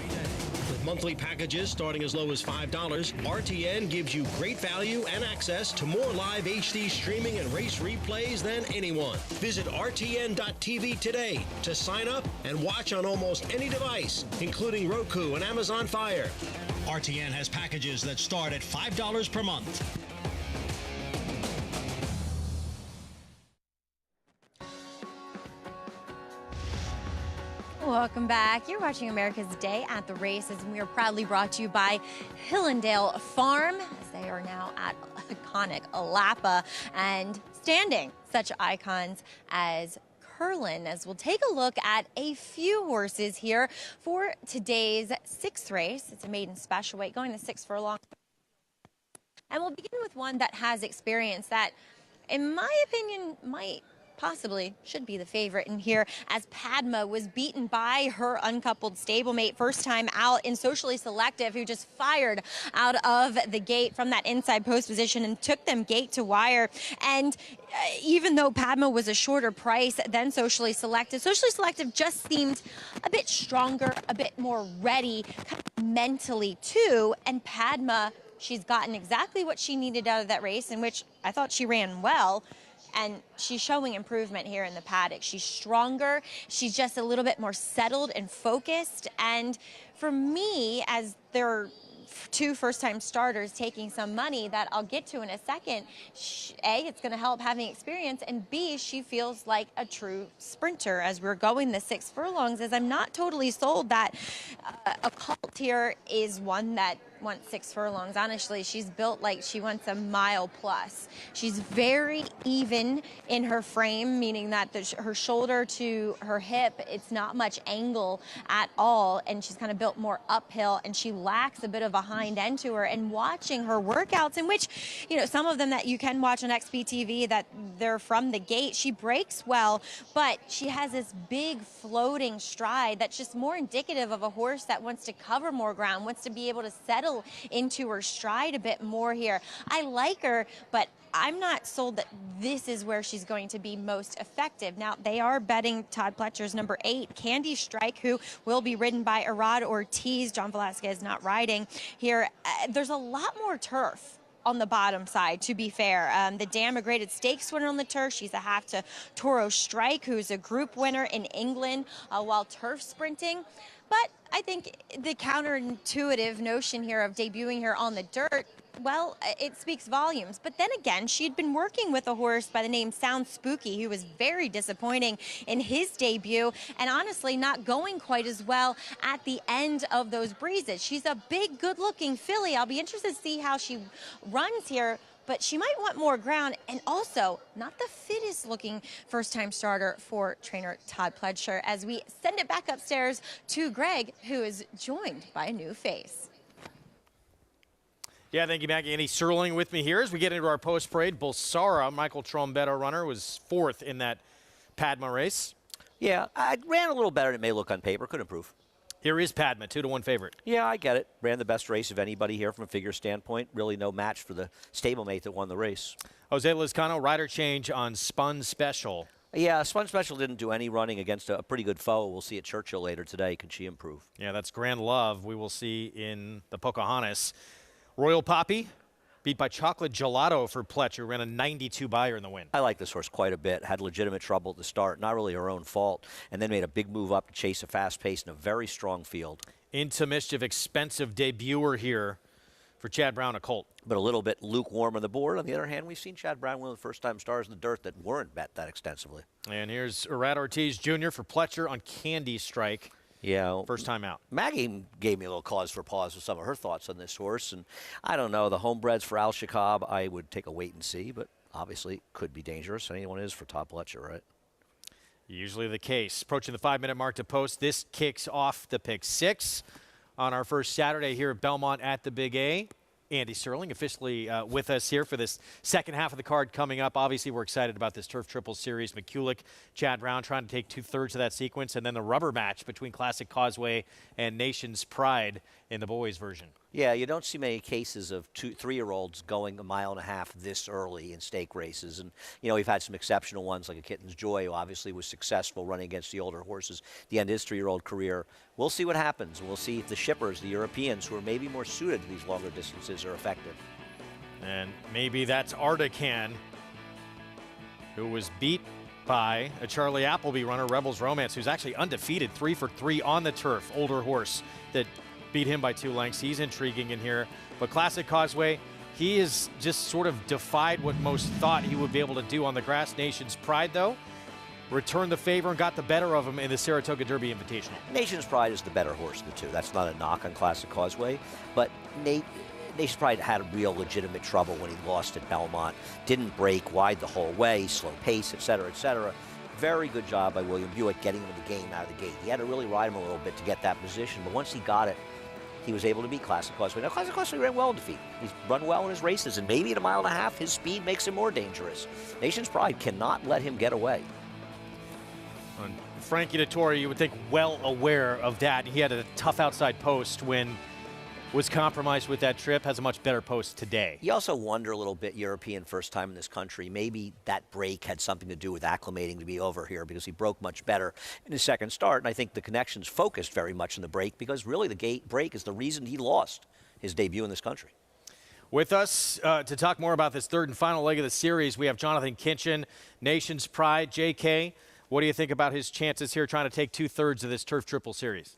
With monthly packages starting as low as $5, RTN gives you great value and access to more live HD streaming and race replays than anyone. Visit RTN.tv today to sign up and watch on almost any device, including Roku and Amazon Fire. RTN has packages that start at $5 per month. Welcome back. You're watching America's Day at the Races, and we are proudly brought to you by Hillendale Farm, as they are now at iconic Lapa and standing such icons as Curlin, as we'll take a look at a few horses here for today's 6th race. It's a maiden special weight going to 6 furlongs. And we'll begin with one that has experience that, in my opinion, possibly should be the favorite in here, as Padma was beaten by her uncoupled stablemate first time out in Socially Selective, who just fired out of the gate from that inside post position and took them gate to wire. And even though Padma was a shorter price than Socially Selective just seemed a bit stronger, a bit more ready kind of mentally too. And Padma, she's gotten exactly what she needed out of that race, in which I thought she ran well. And she's showing improvement here in the paddock. She's stronger. She's just a little bit more settled and focused. And for me, as there 2 first-time starters taking some money that I'll get to in a second, A, it's going to help having experience, and B, she feels like a true sprinter as we're going the 6 furlongs, as I'm not totally sold that a cult here is one that wants 6 furlongs. Honestly, she's built like she wants a mile plus. She's very even in her frame, meaning that her shoulder to her hip, it's not much angle at all, and she's kind of built more uphill, and she lacks a bit of a hind end to her. And watching her workouts, in which, you know, some of them that you can watch on XBTV, that they're from the gate, she breaks well, but she has this big floating stride that's just more indicative of a horse that wants to cover more ground, wants to be able to settle into her stride a bit more here. I like her, but I'm not sold that this is where she's going to be most effective. Now, they are betting Todd Pletcher's number 8, Candy Strike, who will be ridden by Arad Ortiz. John Velasquez not riding here. There's a lot more turf on the bottom side, to be fair. The Dam, a graded stakes winner on the turf. She's a half to Toro Strike, who's a group winner in England while turf sprinting. But I think the counterintuitive notion here of debuting her on the dirt, well, it speaks volumes. But then again, she'd been working with a horse by the name Sound Spooky, who was very disappointing in his debut, and honestly not going quite as well at the end of those breezes. She's a big, good-looking filly. I'll be interested to see how she runs here, but she might want more ground, and also not the fittest looking first-time starter for trainer Todd Pletcher, as we send it back upstairs to Greg, who is joined by a new face. Yeah, thank you, Maggie. Andy Serling with me here as we get into our post-parade. Bulsara, Michael Trombetta runner, was 4th in that Padma race. Yeah, I ran a little better than it may look on paper. Could improve. Here is Padma, 2-1 favorite. Yeah, I get it. Ran the best race of anybody here from a figure standpoint. Really no match for the stablemate that won the race. Jose Lizcano, rider change on Spun Special. Yeah, Spun Special didn't do any running against a pretty good foe. We'll see at Churchill later today. Can she improve? Yeah, that's Grand Love we will see in the Pocahontas. Royal Poppy, beat by Chocolate Gelato for Pletcher, ran a 92 buyer in the win. I like this horse quite a bit. Had legitimate trouble at the start, not really her own fault, and then made a big move up to chase a fast pace in a very strong field. Into Mischief, expensive debuter here for Chad Brown, a colt. But a little bit lukewarm on the board. On the other hand, we've seen Chad Brown win the first-time stars in the dirt that weren't bet that extensively. And here's Arad Ortiz Jr. for Pletcher on Candy Strike. Yeah. First time out. Maggie gave me a little cause for pause with some of her thoughts on this horse. And I don't know, the homebreds for Al Shakab, I would take a wait and see, but obviously could be dangerous. Anyone is for Todd Pletcher, right? Usually the case. Approaching the 5-minute mark to post. This kicks off the pick 6 on our first Saturday here at Belmont at the Big A. Andy Serling officially with us here for this second half of the card coming up. Obviously, we're excited about this Turf Triple Series. McCulloch, Chad Brown trying to take 2/3 of that sequence, and then the rubber match between Classic Causeway and Nation's Pride in the boys version. Yeah, you don't see many cases of 3-year-olds going 1.5 miles this early in stake races. And, you know, we've had some exceptional ones like a Kitten's Joy, who obviously was successful running against the older horses at the end of his 3-year-old career. We'll see what happens. We'll see if the shippers, the Europeans, who are maybe more suited to these longer distances, are effective. And maybe that's Artican, who was beat by a Charlie Appleby runner, Rebels Romance, who's actually undefeated, 3 for 3 on the turf. Older horse that beat him by 2 lengths. He's intriguing in here. But Classic Causeway, he has just sort of defied what most thought he would be able to do on the grass. Nation's Pride, though, returned the favor and got the better of him in the Saratoga Derby Invitational. Nation's Pride is the better horse of the two. That's not a knock on Classic Causeway. But Nation's Pride had real legitimate trouble when he lost at Belmont. Didn't break wide the whole way, slow pace, et cetera, et cetera. Very good job by William Buick getting him in the game out of the gate. He had to really ride him a little bit to get that position, but once he got it, he was able to beat Classic Causeway. Now, Classic Causeway ran well in defeat. He's run well in his races, and maybe at 1.5 miles, his speed makes him more dangerous. Nation's Pride cannot let him get away. And Frankie Dettori, you would think, well aware of that. He had a tough outside post when was compromised with that trip, has a much better post today. You also wonder a little bit, European first time in this country, maybe that break had something to do with acclimating to be over here, because he broke much better in his second start. And I think the connections focused very much on the break, because really the gate break is the reason he lost his debut in this country. With us to talk more about this third and final leg of the series, we have Jonathan Kinchin, Nation's Pride. JK, what do you think about his chances here trying to take 2/3 of this Turf Triple Series?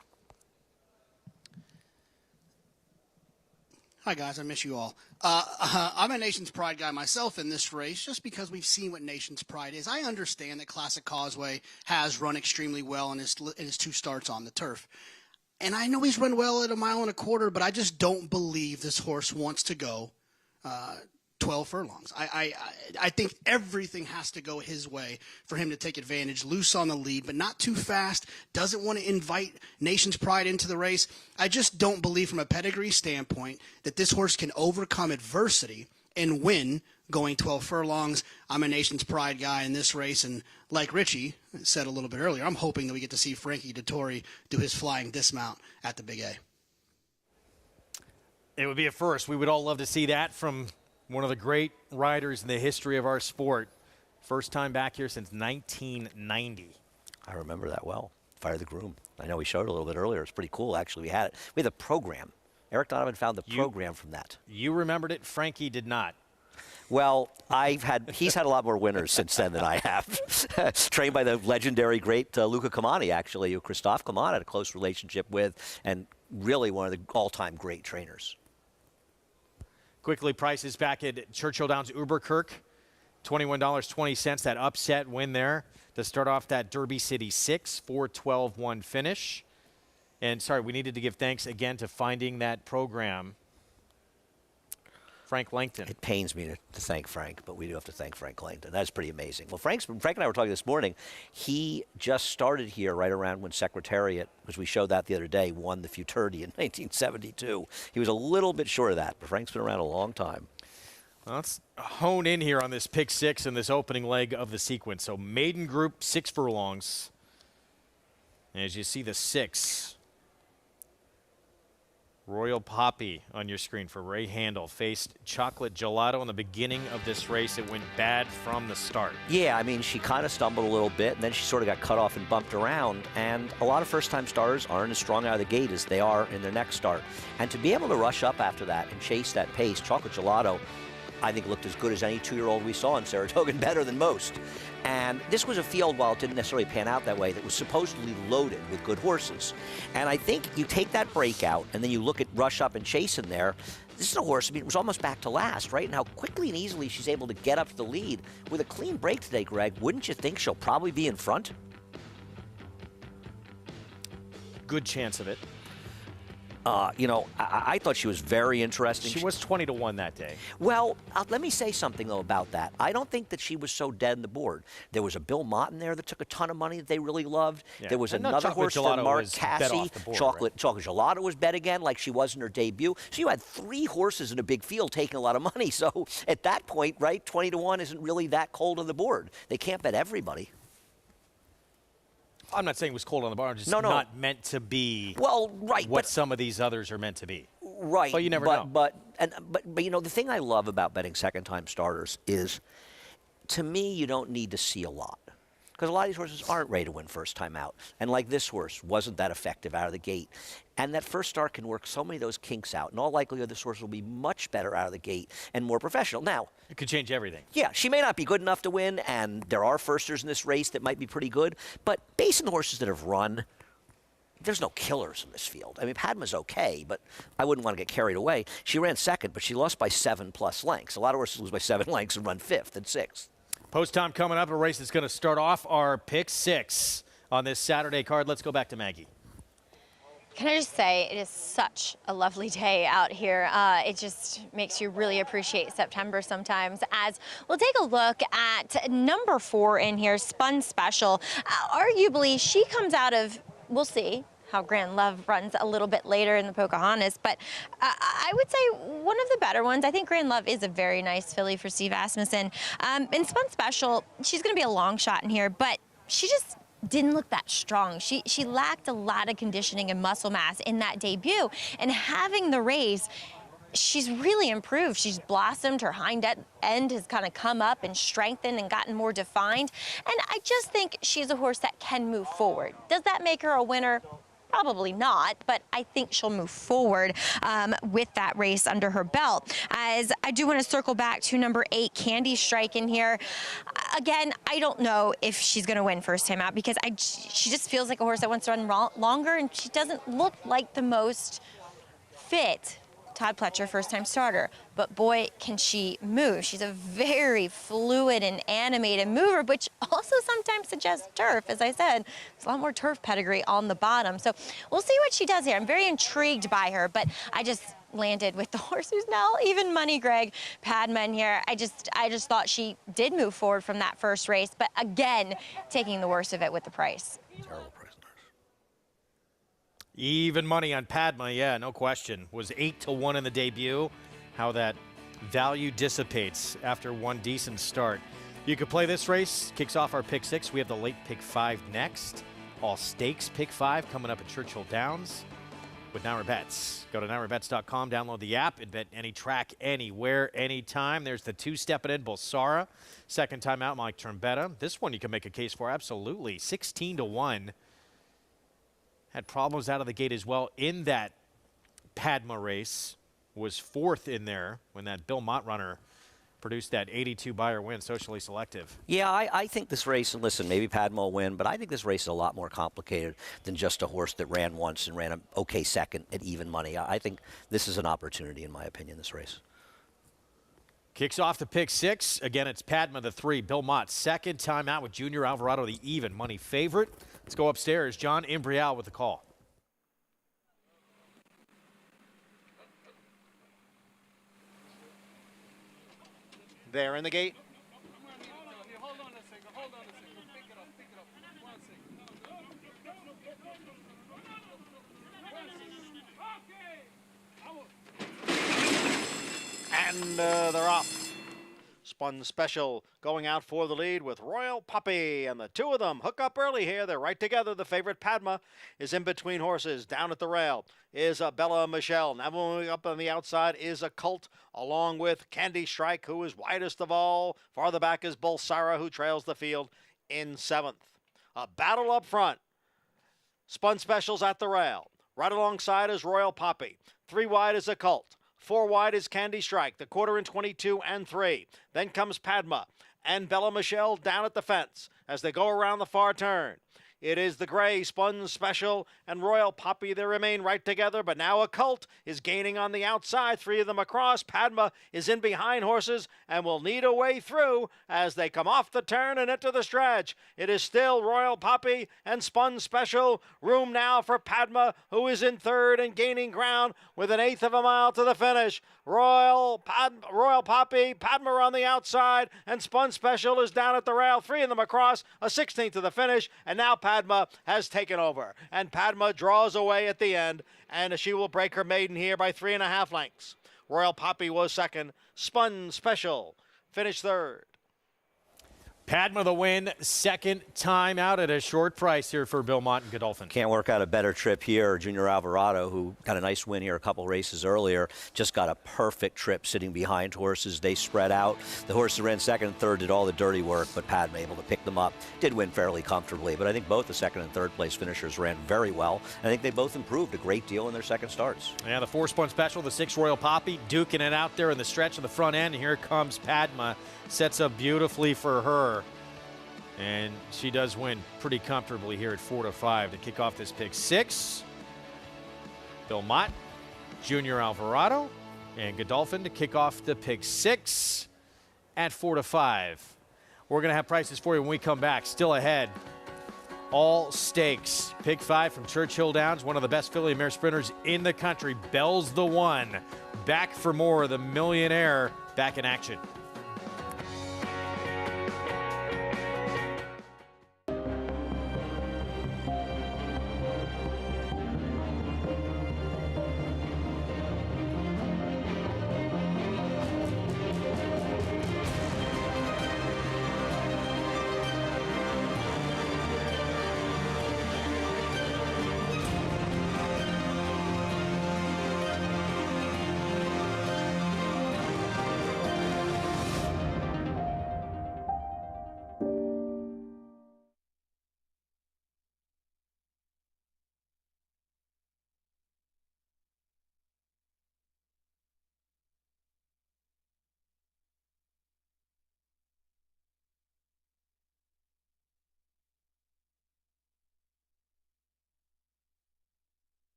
Hi, guys. I miss you all. I'm a Nation's Pride guy myself in this race, just because we've seen what Nation's Pride is. I understand that Classic Causeway has run extremely well in his 2 starts on the turf. And I know he's run well at 1.25 miles, but I just don't believe this horse wants to go 12 furlongs. I think everything has to go his way for him to take advantage. Loose on the lead, but not too fast. Doesn't want to invite Nation's Pride into the race. I just don't believe from a pedigree standpoint that this horse can overcome adversity and win going 12 furlongs. I'm a Nation's Pride guy in this race, and like Richie said a little bit earlier, I'm hoping that we get to see Frankie Dettori do his flying dismount at the Big A. It would be a first. We would all love to see that from one of the great riders in the history of our sport. First time back here since 1990. I remember that well. Fire the Groom. I know we showed it a little bit earlier. It's pretty cool, actually. We had a program. Eric Donovan found the program from that. You remembered it. Frankie did not. Well, he's had a lot more winners since then than I have. Trained by the legendary great Luca Camani, actually, who Christophe Clement had a close relationship with, and really one of the all-time great trainers. Quickly, prices back at Churchill Downs Uberkirk, $21.20, that upset win there to start off that Derby City 6, 4-12-1 finish. And sorry, we needed to give thanks again to finding that program, Frank Langton. It pains me to thank Frank, but we do have to thank Frank Langton. That's pretty amazing. Well, Frank and I were talking this morning. He just started here right around when Secretariat, as we showed that the other day, won the Futurity in 1972. He was a little bit short of that, but Frank's been around a long time. Well, let's hone in here on this pick 6 in this opening leg of the sequence. So maiden group, 6 furlongs. As you see the 6, Royal Poppy on your screen for Ray Handel faced Chocolate Gelato in the beginning of this race. It went bad from the start. Yeah, I mean, she kind of stumbled a little bit, and then she sort of got cut off and bumped around. And a lot of first-time starters aren't as strong out of the gate as they are in their next start. And to be able to rush up after that and chase that pace, Chocolate Gelato, I think, looked as good as any 2-year-old we saw in Saratoga, and better than most. And this was a field, while it didn't necessarily pan out that way, that was supposedly loaded with good horses. And I think you take that breakout, and then you look at Rush Up and Chase in there. This is a horse, I mean, it was almost back to last, right? And how quickly and easily she's able to get up to the lead. With a clean break today, Greg, wouldn't you think she'll probably be in front? Good chance of it. I thought she was very interesting. She was 20-1 that day. Well, let me say something, though, about that. I don't think that she was so dead in the board. There was a Bill Mott in there that took a ton of money that they really loved. Yeah. There was another horse for Mark Cassie. Chocolate Gelato was bet again like she was in her debut. So you had 3 horses in a big field taking a lot of money. So at that point, right, 20-1 isn't really that cold on the board. They can't bet everybody. I'm not saying it was cold on the bar. Just not meant to be what some of these others are meant to be. Right. But you never know. But you know, the thing I love about betting second-time starters is, to me, you don't need to see a lot. Because a lot of these horses aren't ready to win first time out. And like this horse, wasn't that effective out of the gate. And that first start can work so many of those kinks out. In all likelihood, this horse will be much better out of the gate and more professional. Now, it could change everything. Yeah, she may not be good enough to win, and there are firsters in this race that might be pretty good. But based on the horses that have run, there's no killers in this field. I mean, Padma's okay, but I wouldn't want to get carried away. She ran second, but she lost by 7+ lengths. A lot of horses lose by 7 lengths and run 5th and 6th. Post time coming up, a race that's going to start off our pick 6 on this Saturday card. Let's go back to Maggie. Can I just say, it is such a lovely day out here. It just makes you really appreciate September sometimes. As we'll take a look at number 4 in here, Spun Special. Arguably, she comes out of, we'll see how Grand Love runs a little bit later in the Pocahontas, but I would say one of the better ones. I think Grand Love is a very nice filly for Steve Asmussen. And Spun Special, she's going to be a long shot in here, but she just didn't look that strong. She lacked a lot of conditioning and muscle mass in that debut, and having the race, she's really improved. She's blossomed. Her hind end has kind of come up and strengthened and gotten more defined, and I just think she's a horse that can move forward. Does that make her a winner? Probably not, but I think she'll move forward with that race under her belt. As I do want to circle back to number 8, Candy Strike in here. Again, I don't know if she's going to win first time out because she just feels like a horse that wants to run longer, and she doesn't look like the most fit Todd Pletcher first-time starter, but boy, can she move. She's a very fluid and animated mover, which also sometimes suggests turf. As I said, there's a lot more turf pedigree on the bottom. So we'll see what she does here. I'm very intrigued by her, but I just landed with the horse who's now even money, Greg, Padma in here. I just thought she did move forward from that first race, but again, taking the worst of it with the price. Terrible price. Even money on Padma, yeah, no question. Was 8-1 in the debut. How that value dissipates after one decent start. You could play this race. Kicks off our pick 6. We have the late pick 5 next. All stakes pick 5 coming up at Churchill Downs with Nyra Bets. Go to nyrabets.com, download the app, and bet any track, anywhere, anytime. There's the 2-stepping in Bulsara. Second time out, Mike Trombetta. This one you can make a case for, absolutely. 16-1. Had problems out of the gate as well in that Padma race. Was 4th in there when that Bill Mott runner produced that 82 buyer win, socially selective. Yeah, I think this race, and listen, maybe Padma will win, but I think this race is a lot more complicated than just a horse that ran once and ran an okay second at even money. I think this is an opportunity, in my opinion, this race. Kicks off the pick 6. Again, it's Padma the 3. Bill Mott, second time out with Junior Alvarado, the even money favorite. Let's go upstairs. John Imbrial with the call. There in the gate. And they're off. Spun Special going out for the lead with Royal Puppy, and the two of them hook up early here. They're right together. The favorite Padma is in between horses. Down at the rail is Bella Michelle. Now moving up on the outside is a Colt, along with Candy Strike, who is widest of all. Farther back is Bulsara, who trails the field in 7th. A battle up front. Spun Special's at the rail. Right alongside is Royal Puppy. 3 wide is a Colt. 4 wide is Candy Strike, the quarter in 22 and 3. Then comes Padma and Bella Michelle down at the fence as they go around the far turn. It is the gray Spun Special and Royal Puppy. They remain right together, but now a Colt is gaining on the outside. 3 of them across. Padma is in behind horses and will need a way through as they come off the turn and into the stretch. It is still Royal Puppy and Spun Special. Room now for Padma, who is in 3rd and gaining ground with an 1/8 of a mile to the finish. Royal Puppy, Padma on the outside, and Spun Special is down at the rail. 3 of them across, a 16th to the finish, and now Padma has taken over. And Padma draws away at the end, and she will break her maiden here by 3.5 lengths. Royal Puppy was 2nd. Spun Special finished 3rd. Padma the win, second time out at a short price here for Belmont and Godolphin. Can't work out a better trip here. Junior Alvarado, who got a nice win here a couple races earlier, just got a perfect trip sitting behind horses. They spread out. The horses ran second and third, did all the dirty work, but Padma able to pick them up. Did win fairly comfortably, but I think both the second and third place finishers ran very well. I think they both improved a great deal in their second starts. Yeah, the 4-spun special, the 6 Royal Poppy, duking it out there in the stretch of the front end. And here comes Padma. Sets up beautifully for her. And she does win pretty comfortably here at 4-5 to kick off this pick 6. Belmont, Junior Alvarado, and Godolphin to kick off the pick 6 at 4-5. We're going to have prices for you when we come back. Still ahead, all stakes. Pick 5 from Churchill Downs, one of the best filly and mare sprinters in the country. Bell's the one. Back for more. The Millionaire back in action.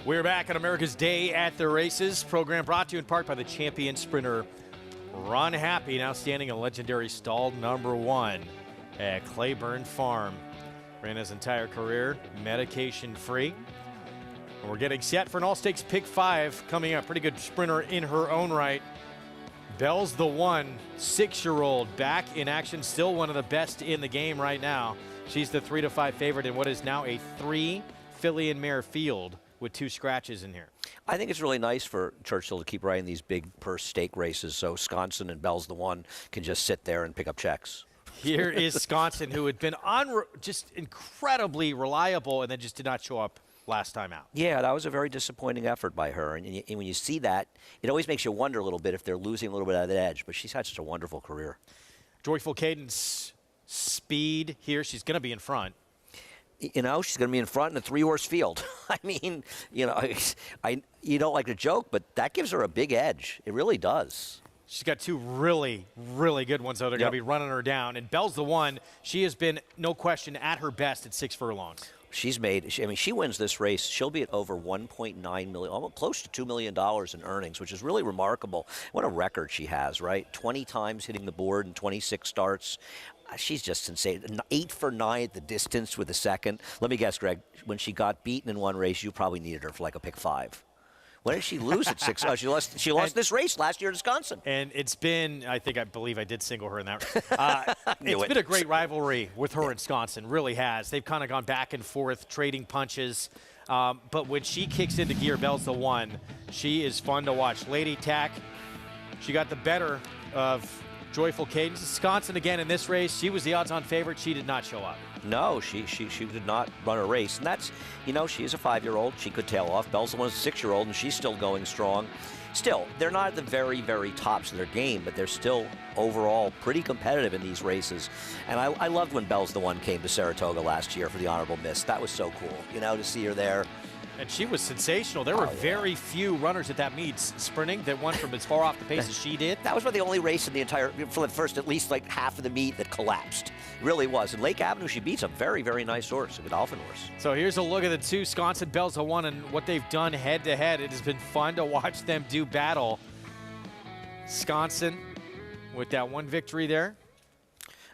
We're back on America's Day at the Races. Program brought to you in part by the champion sprinter Ron Happy, now standing in legendary stall number 1 at Claiborne Farm. Ran his entire career medication-free. And we're getting set for an all-stakes pick 5 coming up. Pretty good sprinter in her own right. Bell's the one, 6-year-old, back in action, still one of the best in the game right now. She's the 3-5 favorite in what is now a 3 filly and mare field with 2 scratches in here. I think it's really nice for Churchill to keep riding these big purse stake races so Sconson and Bell's the one can just sit there and pick up checks. Here is Sconson, who had been just incredibly reliable and then just did not show up last time out. Yeah, that was a very disappointing effort by her. And when you see that, it always makes you wonder a little bit if they're losing a little bit of that edge. But she's had such a wonderful career. Joyful Cadence, speed here. She's going to be in front. You know, she's going to be in front in a 3-horse field. I mean, you know, you don't like to joke, but that gives her a big edge. It really does. She's got 2 really, really good ones, though. They're going to be running her down. And Bell's the one. She has been, no question, at her best at 6 furlongs. She's made, I mean, she wins this race. She'll be at over $1.9 million, almost close to $2 million in earnings, which is really remarkable. What a record she has, right? 20 times hitting the board in 26 starts. She's just insane. 8 for 9 at the distance with the second. Let me guess, Greg, when she got beaten in one race, you probably needed her for like a pick 5. When did she lose at 6? Oh, she lost this race last year in Wisconsin. And it's been, I believe I did single her in that. It's been a great rivalry with her and Wisconsin, really has. They've kind of gone back and forth, trading punches. But when she kicks into gear, Belle's the one. She is fun to watch. Lady Tack, she got the better of Joyful Cadence. Wisconsin again in this race. She was the odds-on favorite. She did not show up. No, she did not run a race. And that's, you know, she is a 5-year-old. She could tail off. Belle's the one who's a 6-year-old, and she's still going strong. Still, they're not at the very, very tops of their game, but they're still overall pretty competitive in these races. And I loved when Belle's the one came to Saratoga last year for the Honorable Miss. That was so cool, you know, to see her there. And she was sensational. There were very few runners at that meet sprinting that won from as far off the pace as she did. That was about the only race in the entire, for the first at least like half of the meet that collapsed. It really was. And Lake Avenue, she beats a very, very nice horse, a Godolphin horse. So here's a look at the two, Wisconsin Belle's the one, and what they've done head-to-head. It has been fun to watch them do battle. Wisconsin with that one victory there.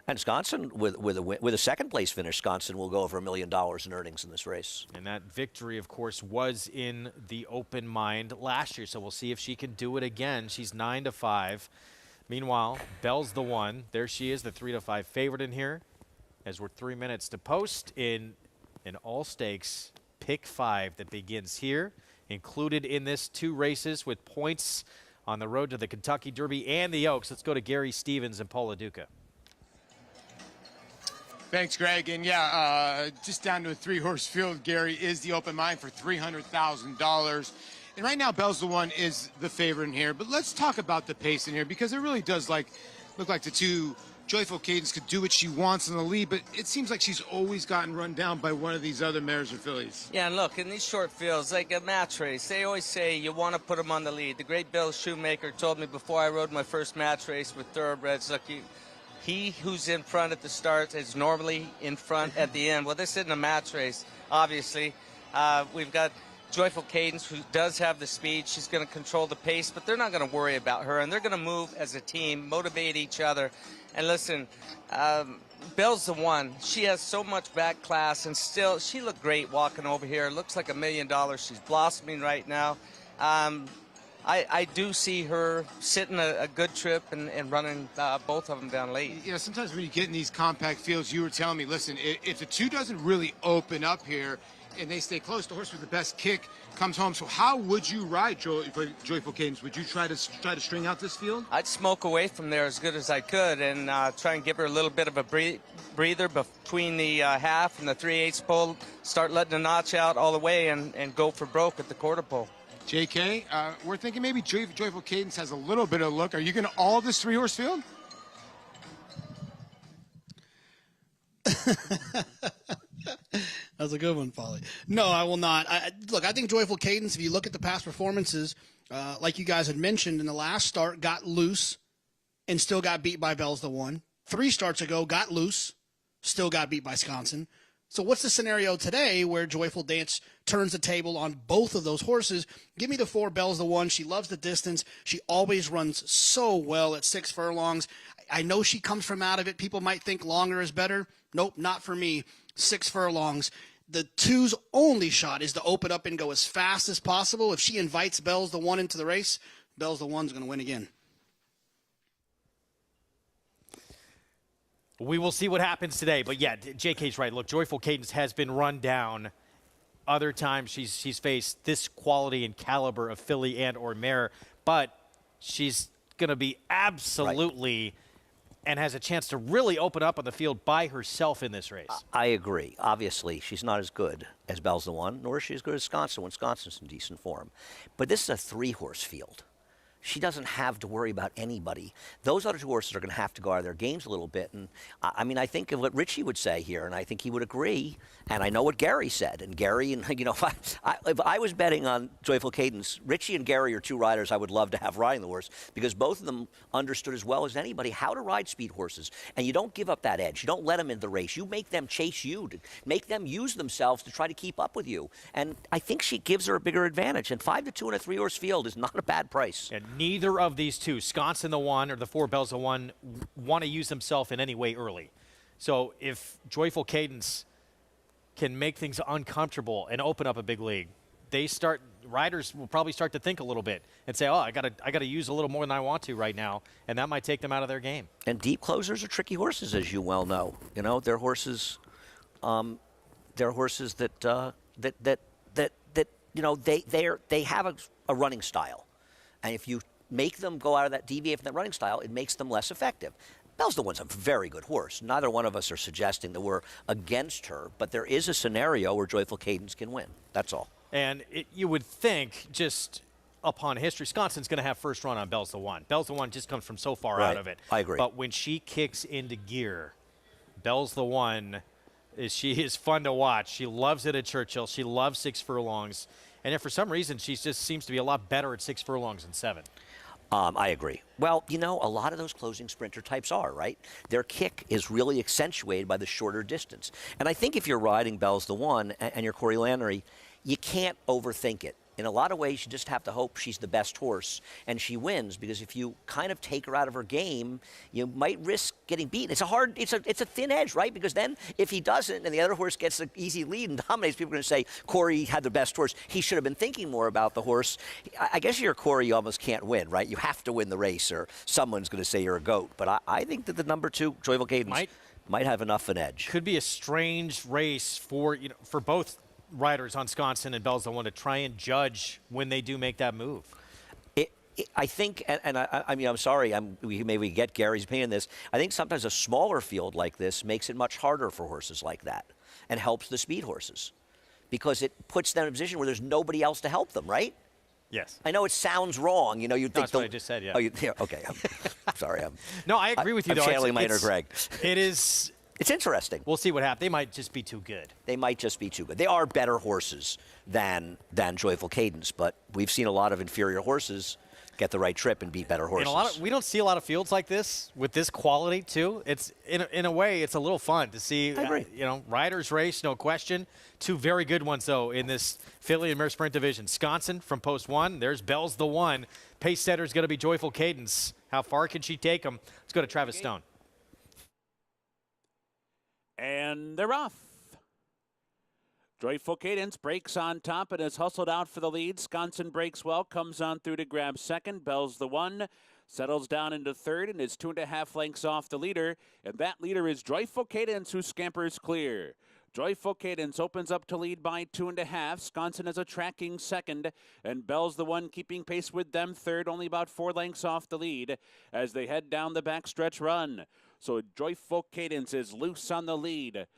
And Wisconsin, with a second-place finish, Wisconsin will go over $1 million in earnings in this race. And that victory, of course, was in the Open Mind last year, so we'll see if she can do it again. She's 9-5. Meanwhile, Belle's the one. There she is, the 3-5 favorite in here. As we're 3 minutes to post in an all-stakes pick 5 that begins here. Included in this 2 races with points on the road to the Kentucky Derby and the Oaks. Let's go to Gary Stevens and Paul LaDuca. Thanks, Greg. And yeah, just down to a 3-horse field, Gary, is the Open Mind for $300,000. And right now, Belle's the one is the favorite in here. But let's talk about the pace in here, because it really does look like the two Joyful Cadence could do what she wants in the lead, but it seems like she's always gotten run down by one of these other mares or fillies. Yeah, and look, in these short fields, like a match race, they always say you want to put them on the lead. The great Bill Shoemaker told me before I rode my first match race with thoroughbreds, look, he who's in front at the start is normally in front at the end. Well, this isn't a match race, obviously. We've got Joyful Cadence, who does have the speed. She's going to control the pace, but they're not going to worry about her, and they're going to move as a team, motivate each other. And listen, Belle's the one. She has so much back class, and still, she looked great walking over here. Looks like $1 million. She's blossoming right now. I do see her sitting a good trip and running both of them down late. You know, sometimes when you get in these compact fields, you were telling me, listen, if the two doesn't really open up here and they stay close, the horse with the best kick comes home. So how would you ride Joyful Cadence? Would you try to string out this field? I'd smoke away from there as good as I could and try and give her a little bit of a breather between the half and the 3/8 pole, start letting the notch out all the way and go for broke at the quarter pole. JK, we're thinking maybe Joyful Cadence has a little bit of look. Are you going to all this 3-horse field? That's a good one, Polly. No, I will not. Look, I think Joyful Cadence, if you look at the past performances, like you guys had mentioned in the last start, got loose and still got beat by Belle's the one. 3 starts ago, got loose, still got beat by Wisconsin. So what's the scenario today where Joyful Dance turns the table on both of those horses? Give me the 4, Belle's the one. She loves the distance. She always runs so well at 6 furlongs. I know she comes from out of it. People might think longer is better. Nope, not for me. 6 furlongs. The 2's only shot is to open up and go as fast as possible. If she invites Belle's the one into the race, Belle's the one's going to win again. We will see what happens today. But, yeah, JK's right. Look, Joyful Cadence has been run down. Other times she's faced this quality and caliber of filly and or mare. But she's going to be absolutely and has a chance to really open up on the field by herself in this race. I agree. Obviously, she's not as good as Belle's the one, nor is she as good as Wisconsin when Wisconsin's in decent form. But this is a 3-horse field. She doesn't have to worry about anybody. Those other 2 horses are going to have to go out of their games a little bit. And I mean, I think of what Richie would say here, and I think he would agree. And I know what Gary said. And Gary, and you know, if I was betting on Joyful Cadence, Richie and Gary are 2 riders I would love to have riding the horse, because both of them understood as well as anybody how to ride speed horses. And you don't give up that edge. You don't let them in the race. You make them chase you, to make them use themselves to try to keep up with you. And I think she gives her a bigger advantage. And 5-2 in a 3-horse field is not a bad price. And neither of these 2, Wisconsin the one or the 4, Belle's the one, want to use themselves in any way early. So if Joyful Cadence can make things uncomfortable and open up a big league, riders will probably start to think a little bit and say, oh, I gotta use a little more than I want to right now, and that might take them out of their game. And deep closers are tricky horses, as you well know. You know, they're horses that you know, they have a running style. And if you make them go out of that, deviate from that running style, it makes them less effective. Belle's the One's a very good horse. Neither one of us are suggesting that we're against her, but there is a scenario where Joyful Cadence can win. That's all. And you would think, just upon history, Wisconsin's going to have first run on Belle's the One. Belle's the One just comes from so far out of it. I agree. But when she kicks into gear, Belle's the One, she is fun to watch. She loves it at Churchill. She loves 6 furlongs. And if for some reason she just seems to be a lot better at 6 furlongs than 7. I agree. Well, you know, a lot of those closing sprinter types are, right? Their kick is really accentuated by the shorter distance. And I think if you're riding Belle's the One and you're Corey Lanerie, you can't overthink it. In a lot of ways, you just have to hope she's the best horse and she wins, because if you kind of take her out of her game, you might risk getting beaten. It's a thin edge, right? Because then if he doesn't and the other horse gets an easy lead and dominates, people are going to say Corey had the best horse. He should have been thinking more about the horse. I guess you're Corey, you almost can't win, right? You have to win the race or someone's going to say you're a goat. But I think that the number 2, Joyful Cadence, might have enough an edge. Could be a strange race for both riders on Wisconsin and Belle's the One to try and judge when they do make that move. I think, and I mean, I'm sorry, maybe we get Gary's opinion on this. I think sometimes a smaller field like this makes it much harder for horses like that and helps the speed horses because it puts them in a position where there's nobody else to help them, right? Yes. I know it sounds wrong. You know, you'd think that's what I just said, yeah. Oh, yeah, okay. I'm sorry. No, I agree with you, though. I'm channeling my inner Greg. It is... It's interesting. We'll see what happens. They might just be too good. They might just be too good. They are better horses than Joyful Cadence, but we've seen a lot of inferior horses get the right trip and beat better horses. We don't see a lot of fields like this with this quality too. It's in a way it's a little fun to see. I agree. Riders race, no question. 2 very good ones though in this filly and mare sprint division. Wisconsin from post 1. There's Belle's the One. Pace setter is going to be Joyful Cadence. How far can she take them? Let's go to Travis Stone. And they're off. Joyful Cadence breaks on top and is hustled out for the lead. Wisconsin breaks well, comes on through to grab second. Belle's the One, settles down into third and is 2.5 lengths off the leader. And that leader is Joyful Cadence, who scampers clear. Joyful Cadence opens up to lead by 2.5. Wisconsin is a tracking second, and Belle's the One keeping pace with them third, only about 4 lengths off the lead as they head down the backstretch run. So Joyful Cadence is loose on the lead.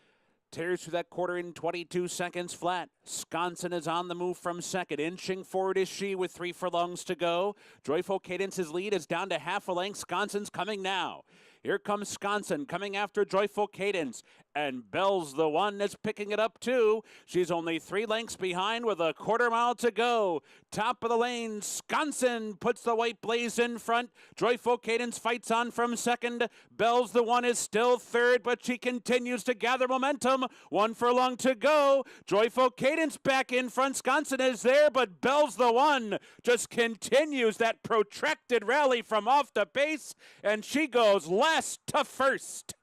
Tears through that quarter in 22 seconds flat. Wisconsin is on the move from second. Inching forward is she with 3 furlongs to go. Joyful Cadence's lead is down to half a length. Wisconsin's coming now. Here comes Wisconsin coming after Joyful Cadence. And Belle's the One that's picking it up too. She's only 3 lengths behind with a quarter mile to go. Top of the lane, Wisconsin puts the white blaze in front. Joyful Cadence fights on from second. Belle's the One is still third, but she continues to gather momentum. 1 furlong to go. Joyful Cadence back in front. Wisconsin is there, but Belle's the One just continues that protracted rally from off the pace, and she goes last to first.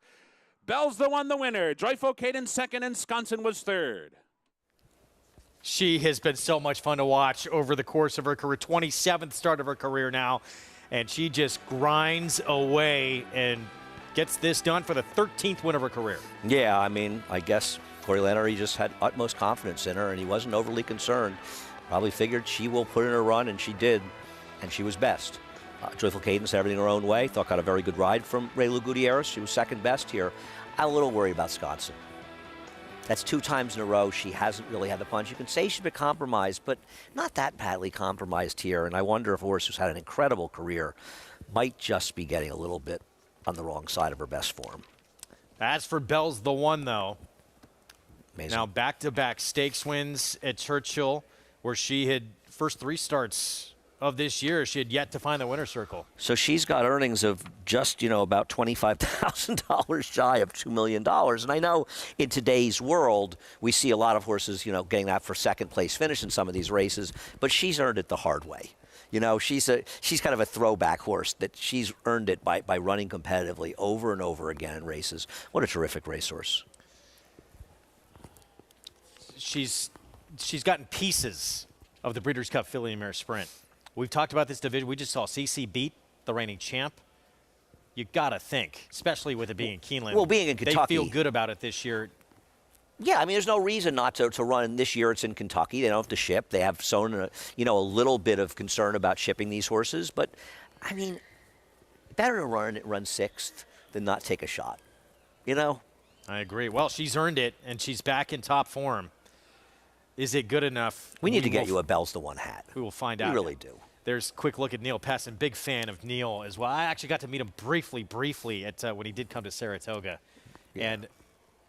Belle's the One, the winner. Joyful Cadence second, and Wisconsin was third. She has been so much fun to watch over the course of her career. 27th start of her career now, and she just grinds away and gets this done for the 13th win of her career. Yeah, I mean, I guess Corey Lanerie just had utmost confidence in her, and he wasn't overly concerned. Probably figured she will put in a run, and she did, and she was best. Joyful Cadence had everything her own way. Thought got a very good ride from Raylu Gutierrez. She was second best here. I'm a little worried about Wisconsin. That's 2 times in a row she hasn't really had the punch. You can say she's been compromised, but not that badly compromised here. And I wonder if a horse who's had an incredible career might just be getting a little bit on the wrong side of her best form. As for Belle's the One, though, amazing. Now back-to-back stakes wins at Churchill, where she had first 3 starts of this year, she had yet to find the winner's circle. So she's got earnings of just, about $25,000 shy of $2 million. And I know in today's world, we see a lot of horses, getting that for second place finish in some of these races, but she's earned it the hard way. She's kind of a throwback horse that she's earned it by running competitively over and over again in races. What a terrific racehorse. She's gotten pieces of the Breeders' Cup Filly and Mare Sprint. We've talked about this division. We just saw CC beat the reigning champ. You got to think, especially with it being in Keeneland. Well, being in Kentucky. They feel good about it this year. Yeah, I mean, there's no reason not to run. This year it's in Kentucky. They don't have to ship. They have shown a little bit of concern about shipping these horses. But, I mean, better to run sixth than not take a shot, you know? I agree. Well, she's earned it, and she's back in top form. Is it good enough? We need to get you a Bell's the One hat. We will find out. We really do. There's a quick look at Neil Pessin. Big fan of Neil as well. I actually got to meet him briefly at when he did come to Saratoga. Yeah. And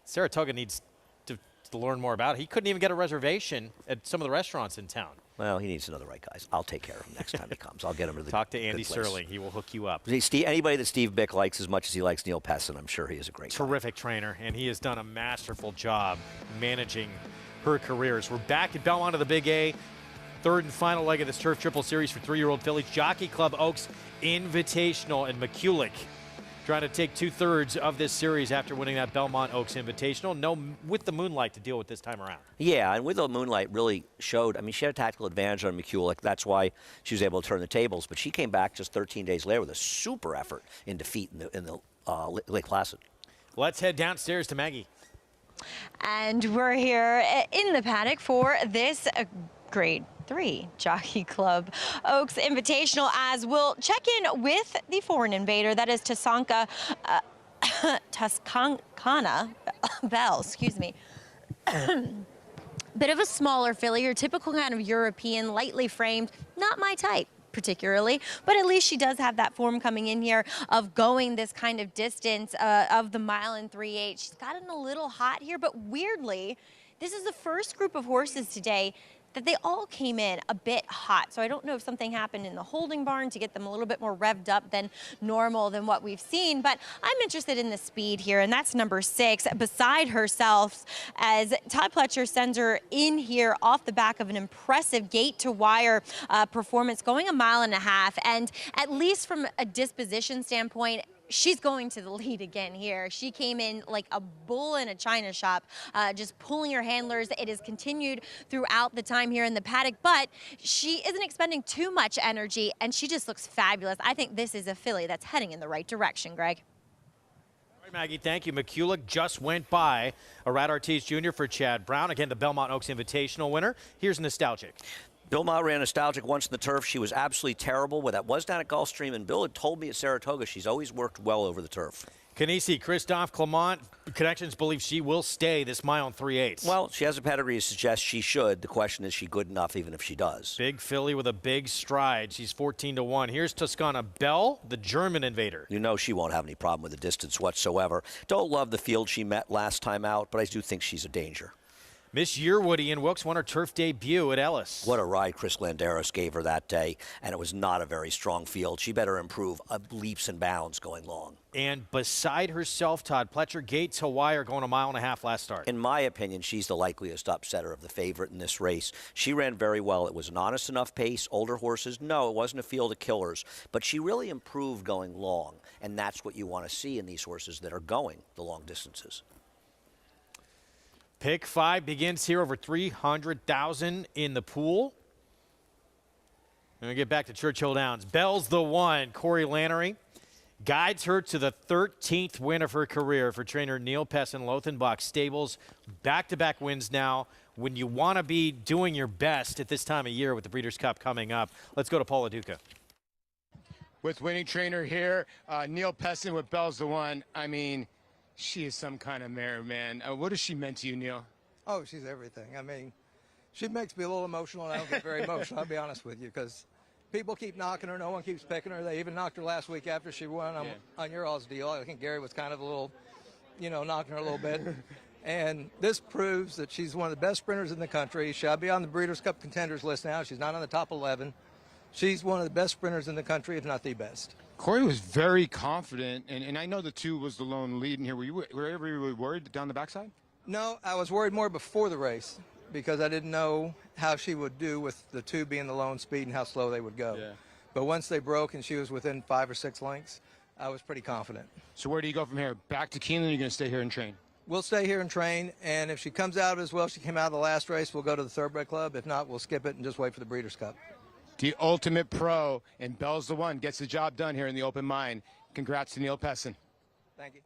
Saratoga needs to learn more about it. He couldn't even get a reservation at some of the restaurants in town. Well, he needs to know the right guys. I'll take care of him next time he comes. I'll get him to the Talk to Andy Sterling. He will hook you up. Anybody that Steve Bick likes as much as he likes Neil Pessin, I'm sure he is a great Terrific trainer, and he has done a masterful job managing her careers. We're back at Belmont of the Big A. Third and final leg of this Turf Triple Series for 3-year-old fillies. Jockey Club Oaks Invitational, and McCulloch trying to take 2/3 of this series after winning that Belmont Oaks Invitational. No, with the Moonlight to deal with this time around. Yeah, and with the Moonlight really showed. I mean, she had a tactical advantage on McCulloch. That's why she was able to turn the tables. But she came back just 13 days later with a super effort in defeat in the Lake Placid. Let's head downstairs to Maggie. And we're here in the paddock for this Grade 3 Jockey Club Oaks Invitational, as we'll check in with the foreign invader, that is Tuscana Bell, excuse me. Bit of a smaller filly, your typical kind of European, lightly framed, not my type particularly, but at least she does have that form coming in here of going this kind of distance of the 1 3/8. She's gotten a little hot here, but weirdly, this is the first group of horses today that they all came in a bit hot. So I don't know if something happened in the holding barn to get them a little bit more revved up than normal than what we've seen. But I'm interested in the speed here, and that's number 6, Beside Herself, as Todd Pletcher sends her in here off the back of an impressive gate-to-wire performance, going 1.5 miles. And at least from a disposition standpoint, she's going to the lead again here. She came in like a bull in a china shop, just pulling her handlers. It has continued throughout the time here in the paddock, but she isn't expending too much energy, and she just looks fabulous. I think this is a filly that's heading in the right direction, Greg. All right, Maggie, thank you. McCulloch just went by Arad Ortiz Jr. for Chad Brown. Again, the Belmont Oaks Invitational winner. Here's Nostalgic. Bill Ma ran Nostalgic once in the turf. She was absolutely terrible. Well, that was down at Gulfstream, and Bill had told me at Saratoga she's always worked well over the turf. Canisi, Christophe Clement, connections believe she will stay this 1 3/8. Well, she has a pedigree to suggest she should. The question is she good enough even if she does? Big filly with a big stride. She's 14-1. Here's Tuscana Bell, the German invader. You know she won't have any problem with the distance whatsoever. Don't love the field she met last time out, but I do think she's a danger. Miss Yearwood, Ian Wilkes, won her turf debut at Ellis. What a ride Chris Landeros gave her that day, and it was not a very strong field. She better improve leaps and bounds going long. And Beside Herself, Todd Pletcher, gate to wire, going 1.5 miles last start. In my opinion, she's the likeliest upsetter of the favorite in this race. She ran very well. It was an honest enough pace. Older horses, no, it wasn't a field of killers, but she really improved going long, and that's what you want to see in these horses that are going the long distances. Pick 5 begins here, over 300,000 in the pool. And we get back to Churchill Downs. Bell's the one. Corey Lannery guides her to the 13th win of her career for trainer Neil Pessin, Lothenbach Stables. Back-to-back wins now. When you want to be doing your best at this time of year with the Breeders' Cup coming up. Let's go to Paula Duca. With winning trainer here, Neil Pessin with Bell's the one. I mean, she is some kind of mare, man. What has she meant to you, Neil? Oh, she's everything. I mean, she makes me a little emotional, and I don't get very emotional, I'll be honest with you, because people keep knocking her. No one keeps picking her. They even knocked her last week after she won on your all's deal. I think Gary was kind of a little, knocking her a little bit. And this proves that she's one of the best sprinters in the country. She'll be on the Breeders' Cup contenders list now. She's not on the top 11. She's one of the best sprinters in the country, if not the best. Corey was very confident, and I know the 2 was the lone lead in here. Were you ever worried down the backside? No, I was worried more before the race because I didn't know how she would do with the 2 being the lone speed and how slow they would go. Yeah. But once they broke and she was within 5 or 6 lengths, I was pretty confident. So where do you go from here? Back to Keeneland, or are you going to stay here and train? We'll stay here and train, and if she comes out as well as she came out of the last race, we'll go to the Thoroughbred Club. If not, we'll skip it and just wait for the Breeders' Cup. The ultimate pro, and Bell's the one, gets the job done here in the open mine. Congrats to Neil Pessin. Thank you.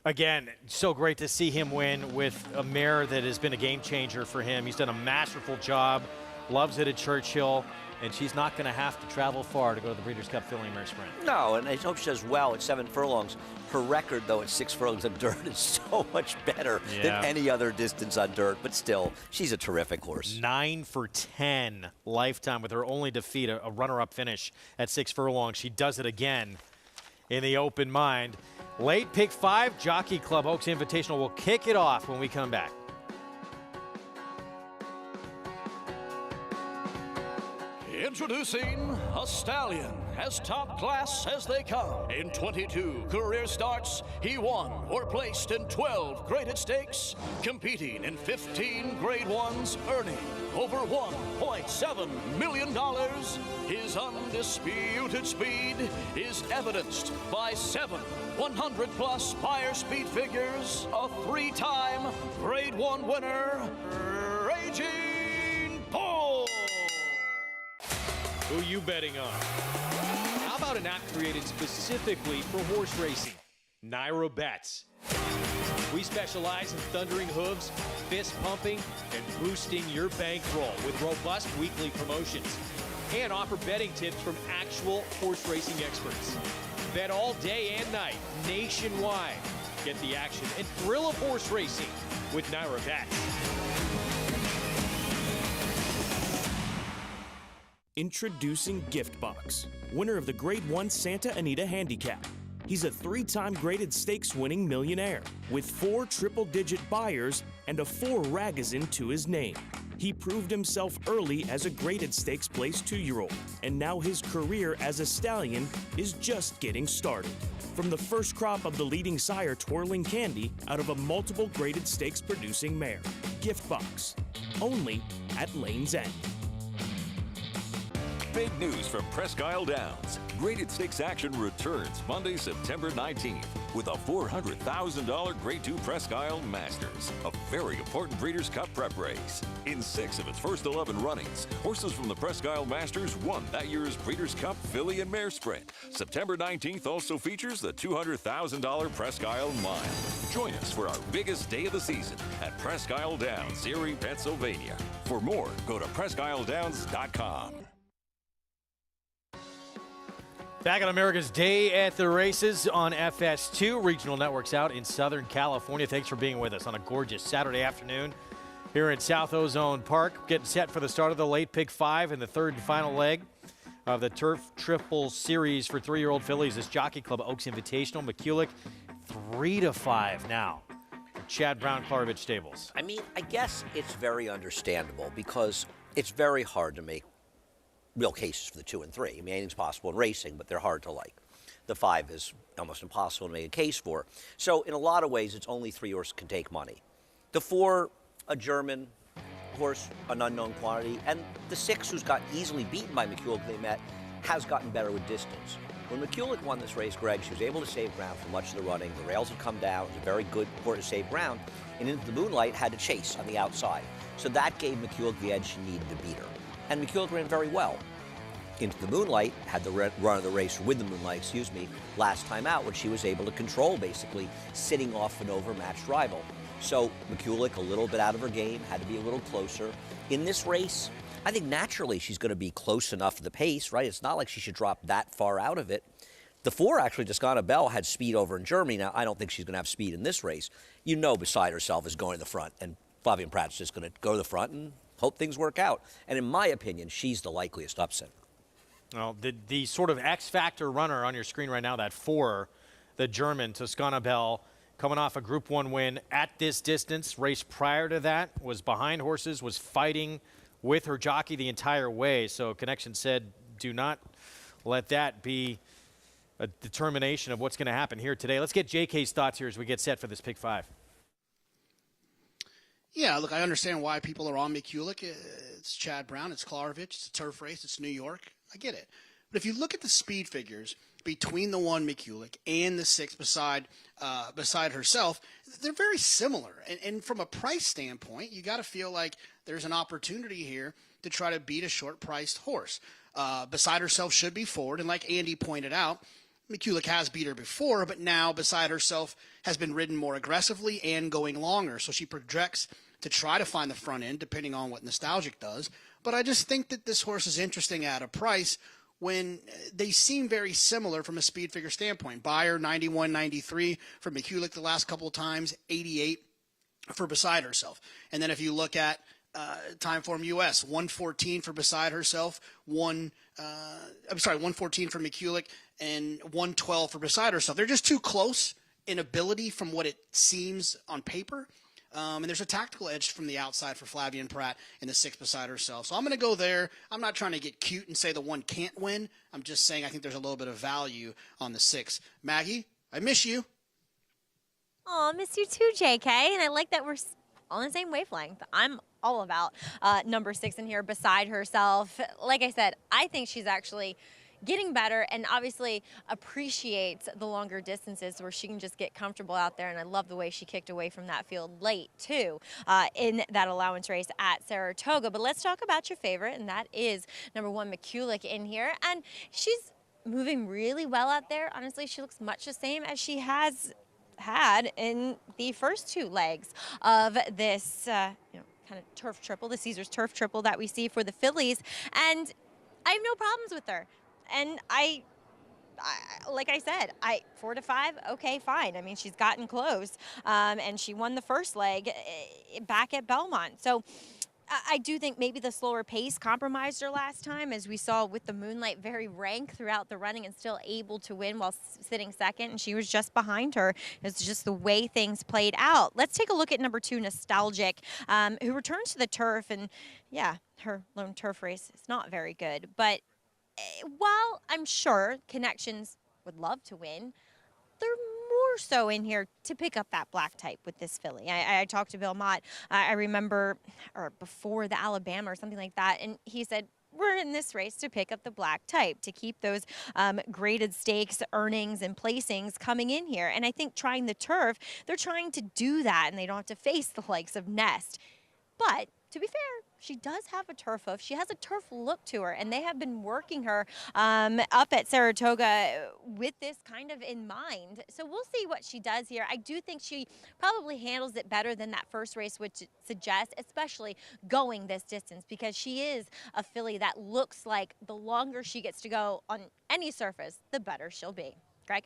Again, so great to see him win with a mare that has been a game changer for him. He's done a masterful job, loves it at Churchill, and she's not going to have to travel far to go to the Breeders' Cup Filly Mare Sprint. No, and I hope she does well at 7 furlongs. Her record, though, at 6 furlongs on dirt is so much better than any other distance on dirt. But still, she's a terrific horse. 9 for 10 lifetime with her only defeat, a runner-up finish at 6 furlongs. She does it again in the Open Mind. Late pick 5, Jockey Club Oaks Invitational. Will kick it off when we come back. Introducing a stallion, as top class as they come. In 22 career starts, he won or placed in 12 graded stakes, competing in 15 grade ones, earning over $1.7 million. His undisputed speed is evidenced by 7 100-plus Beyer speed figures, a 3-time grade 1 winner, Raging Bull. Who you betting on? How about an app created specifically for horse racing? Naira Bets. We specialize in thundering hooves, fist pumping, and boosting your bankroll with robust weekly promotions. And offer betting tips from actual horse racing experts. Bet all day and night, nationwide. Get the action and thrill of horse racing with Naira Bets. Introducing Giftbox, winner of the Grade 1 Santa Anita Handicap. He's a 3-time graded stakes winning millionaire with 4 triple-digit buyers and a 4 Ragazin to his name. He proved himself early as a graded stakes place 2-year-old, and now his career as a stallion is just getting started. From the first crop of the leading sire Twirling Candy out of a multiple graded stakes producing mare. Giftbox, only at Lane's End. Big news from Presque Isle Downs. Graded stakes action returns Monday, September 19th with a $400,000 Grade 2 Presque Isle Masters, a very important Breeders' Cup prep race. In 6 of its first 11 runnings, horses from the Presque Isle Masters won that year's Breeders' Cup Filly and Mare Sprint. September 19th also features the $200,000 Presque Isle Mile. Join us for our biggest day of the season at Presque Isle Downs, Erie, Pennsylvania. For more, go to PresqueIsleDowns.com. Back on America's Day at the Races on FS2, regional networks out in Southern California. Thanks for being with us on a gorgeous Saturday afternoon here in South Ozone Park. Getting set for the start of the late pick 5 in the third and final leg of the Turf Triple Series for 3-year-old fillies. This Jockey Club Oaks Invitational. McCulloch 3-5 now. Chad Brown, Klarovich Stables. I mean, I guess it's very understandable because it's very hard to make real cases for the 2 and 3. I mean, anything's possible in racing, but they're hard to like. The 5 is almost impossible to make a case for. So in a lot of ways, it's only 3 horses can take money. The 4, a German horse, an unknown quantity, and the 6, who's got easily beaten by McCulloch they met, has gotten better with distance. When McCulloch won this race, Greg, she was able to save ground for much of the running. The rails had come down. It was a very good horse to save ground. And Into the Moonlight had to chase on the outside. So that gave McCulloch the edge she needed to beat her. And McCulloch ran very well. Into the Moonlight had the run of the race with the Moonlight, last time out, which she was able to control, basically, sitting off an overmatched rival. So McCulloch, a little bit out of her game, had to be a little closer. In this race, I think naturally she's going to be close enough to the pace, right? It's not like she should drop that far out of it. The 4, actually, Toscana Belle had speed over in Germany. Now, I don't think she's going to have speed in this race. You know, Beside Herself is going to the front, and Flavien Prat's just going to go to the front and hope things work out. And in my opinion, she's the likeliest upset. Well, the sort of X-factor runner on your screen right now, that 4, the German, Toscana Belle, coming off a Group 1 win at this distance. Race prior to that was behind horses, was fighting with her jockey the entire way. So Connection said, do not let that be a determination of what's going to happen here today. Let's get JK's thoughts here as we get set for this pick 5. Yeah, look, I understand why people are on McCulloch. It's Chad Brown, it's Klarovich, it's a turf race, it's New York. I get it. But if you look at the speed figures between the 1 McCulloch and the 6 beside herself, they're very similar. And from a price standpoint, you got to feel like there's an opportunity here to try to beat a short-priced horse. Beside Herself should be forward, and like Andy pointed out, McCulloch has beat her before, but now Beside Herself has been ridden more aggressively and going longer. So she projects to try to find the front end, depending on what Nostalgic does. But I just think that this horse is interesting at a price when they seem very similar from a speed figure standpoint. Beyer, 91, 93 for McCulloch the last couple of times, 88 for Beside Herself. And then if you look at Timeform US, 114 for Beside Herself, 114 for McCulloch, and 112 for Beside Herself. They're just too close in ability from what it seems on paper. And there's a tactical edge from the outside for Flavien Prat in the 6 Beside Herself. So I'm going to go there. I'm not trying to get cute and say the 1 can't win. I'm just saying I think there's a little bit of value on the 6. Maggie, I miss you. Oh, I miss you too, JK. And I like that we're on the same wavelength. I'm all about number 6 in here, Beside Herself. Like I said, I think she's actually getting better and obviously appreciates the longer distances where she can just get comfortable out there. And I love the way she kicked away from that field late, too, in that allowance race at Saratoga. But let's talk about your favorite, and that is number 1, McCulloch in here. And she's moving really well out there. Honestly, she looks much the same as she has had in the first 2 legs of this, kind of turf triple, the Caesars Turf Triple that we see for the fillies. And I have no problems with her. And I like I said, 4 to 5, okay, fine. I mean, she's gotten close, and she won the first leg back at Belmont. So I do think maybe the slower pace compromised her last time, as we saw with the Moonlight, very rank throughout the running and still able to win while sitting second, and she was just behind her. It's just the way things played out. Let's take a look at number 2, Nostalgic, who returns to the turf, and yeah, her lone turf race is not very good, but while I'm sure Connections would love to win, they're more so in here to pick up that black type with this filly. I talked to Bill Mott, I remember, or before the Alabama or something like that, and he said, we're in this race to pick up the black type, to keep those graded stakes earnings and placings coming in here. And I think trying the turf, they're trying to do that, and they don't have to face the likes of Nest. But to be fair, she does have a turf hoof. She has a turf look to her, and they have been working her up at Saratoga with this kind of in mind. So we'll see what she does here. I do think she probably handles it better than that first race would suggest, especially going this distance, because she is a filly that looks like the longer she gets to go on any surface, the better she'll be. Greg?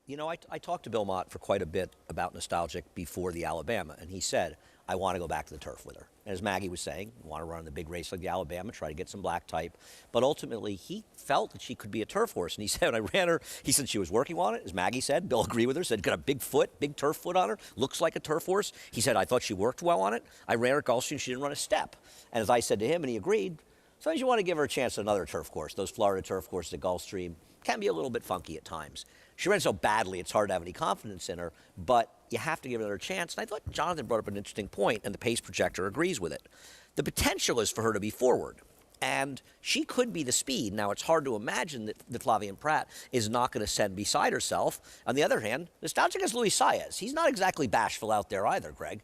You know, I talked to Bill Mott for quite a bit about Nostalgic before the Alabama, and he said, I want to go back to the turf with her. And as Maggie was saying, want to run in the big race like the Alabama, try to get some black type. But ultimately, he felt that she could be a turf horse. And he said, when I ran her, he said she was working on it, as Maggie said. Bill agreed with her, said, got a big foot, big turf foot on her, looks like a turf horse. He said, I thought she worked well on it. I ran her at Gulfstream, she didn't run a step. And as I said to him, and he agreed, sometimes you want to give her a chance at another turf course. Those Florida turf courses at Gulfstream can be a little bit funky at times. She ran so badly, it's hard to have any confidence in her, but you have to give her another chance. And I thought Jonathan brought up an interesting point, and the pace projector agrees with it. The potential is for her to be forward, and she could be the speed. Now, it's hard to imagine that Flavien Prat is not going to send Beside Herself. On the other hand, Nostalgic has Luis Zayas. He's not exactly bashful out there either, Greg.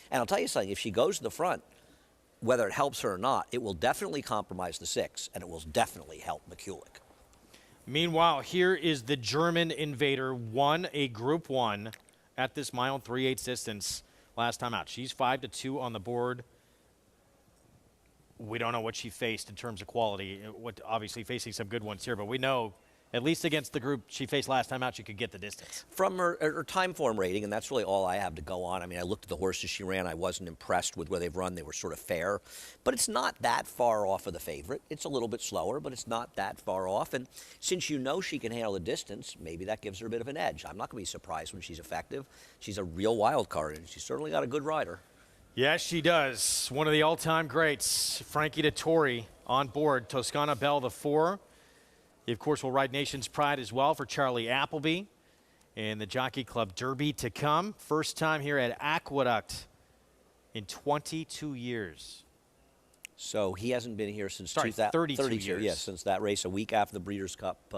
And I'll tell you something, if she goes to the front, whether it helps her or not, it will definitely compromise the 6, and it will definitely help McCulloch. Meanwhile, here is the German Invader, won a Group 1 at this mile 3/8 distance last time out. She's 5-2 on the board. We don't know what she faced in terms of quality. Obviously facing some good ones here, but we know at least against the group she faced last time out, she could get the distance. From her time form rating, and that's really all I have to go on. I mean, I looked at the horses she ran. I wasn't impressed with where they've run. They were sort of fair. But it's not that far off of the favorite. It's a little bit slower, but it's not that far off. And since you know she can handle the distance, maybe that gives her a bit of an edge. I'm not going to be surprised when she's effective. She's a real wild card, and she's certainly got a good rider. Yes, she does. One of the all-time greats, Frankie Dettori, on board. Toscana Belle, the 4. He, of course, will ride Nation's Pride as well for Charlie Appleby and the Jockey Club Derby to come. First time here at Aqueduct in 22 years. So he hasn't been here since 32 years. Yes, since that race a week after the Breeders' Cup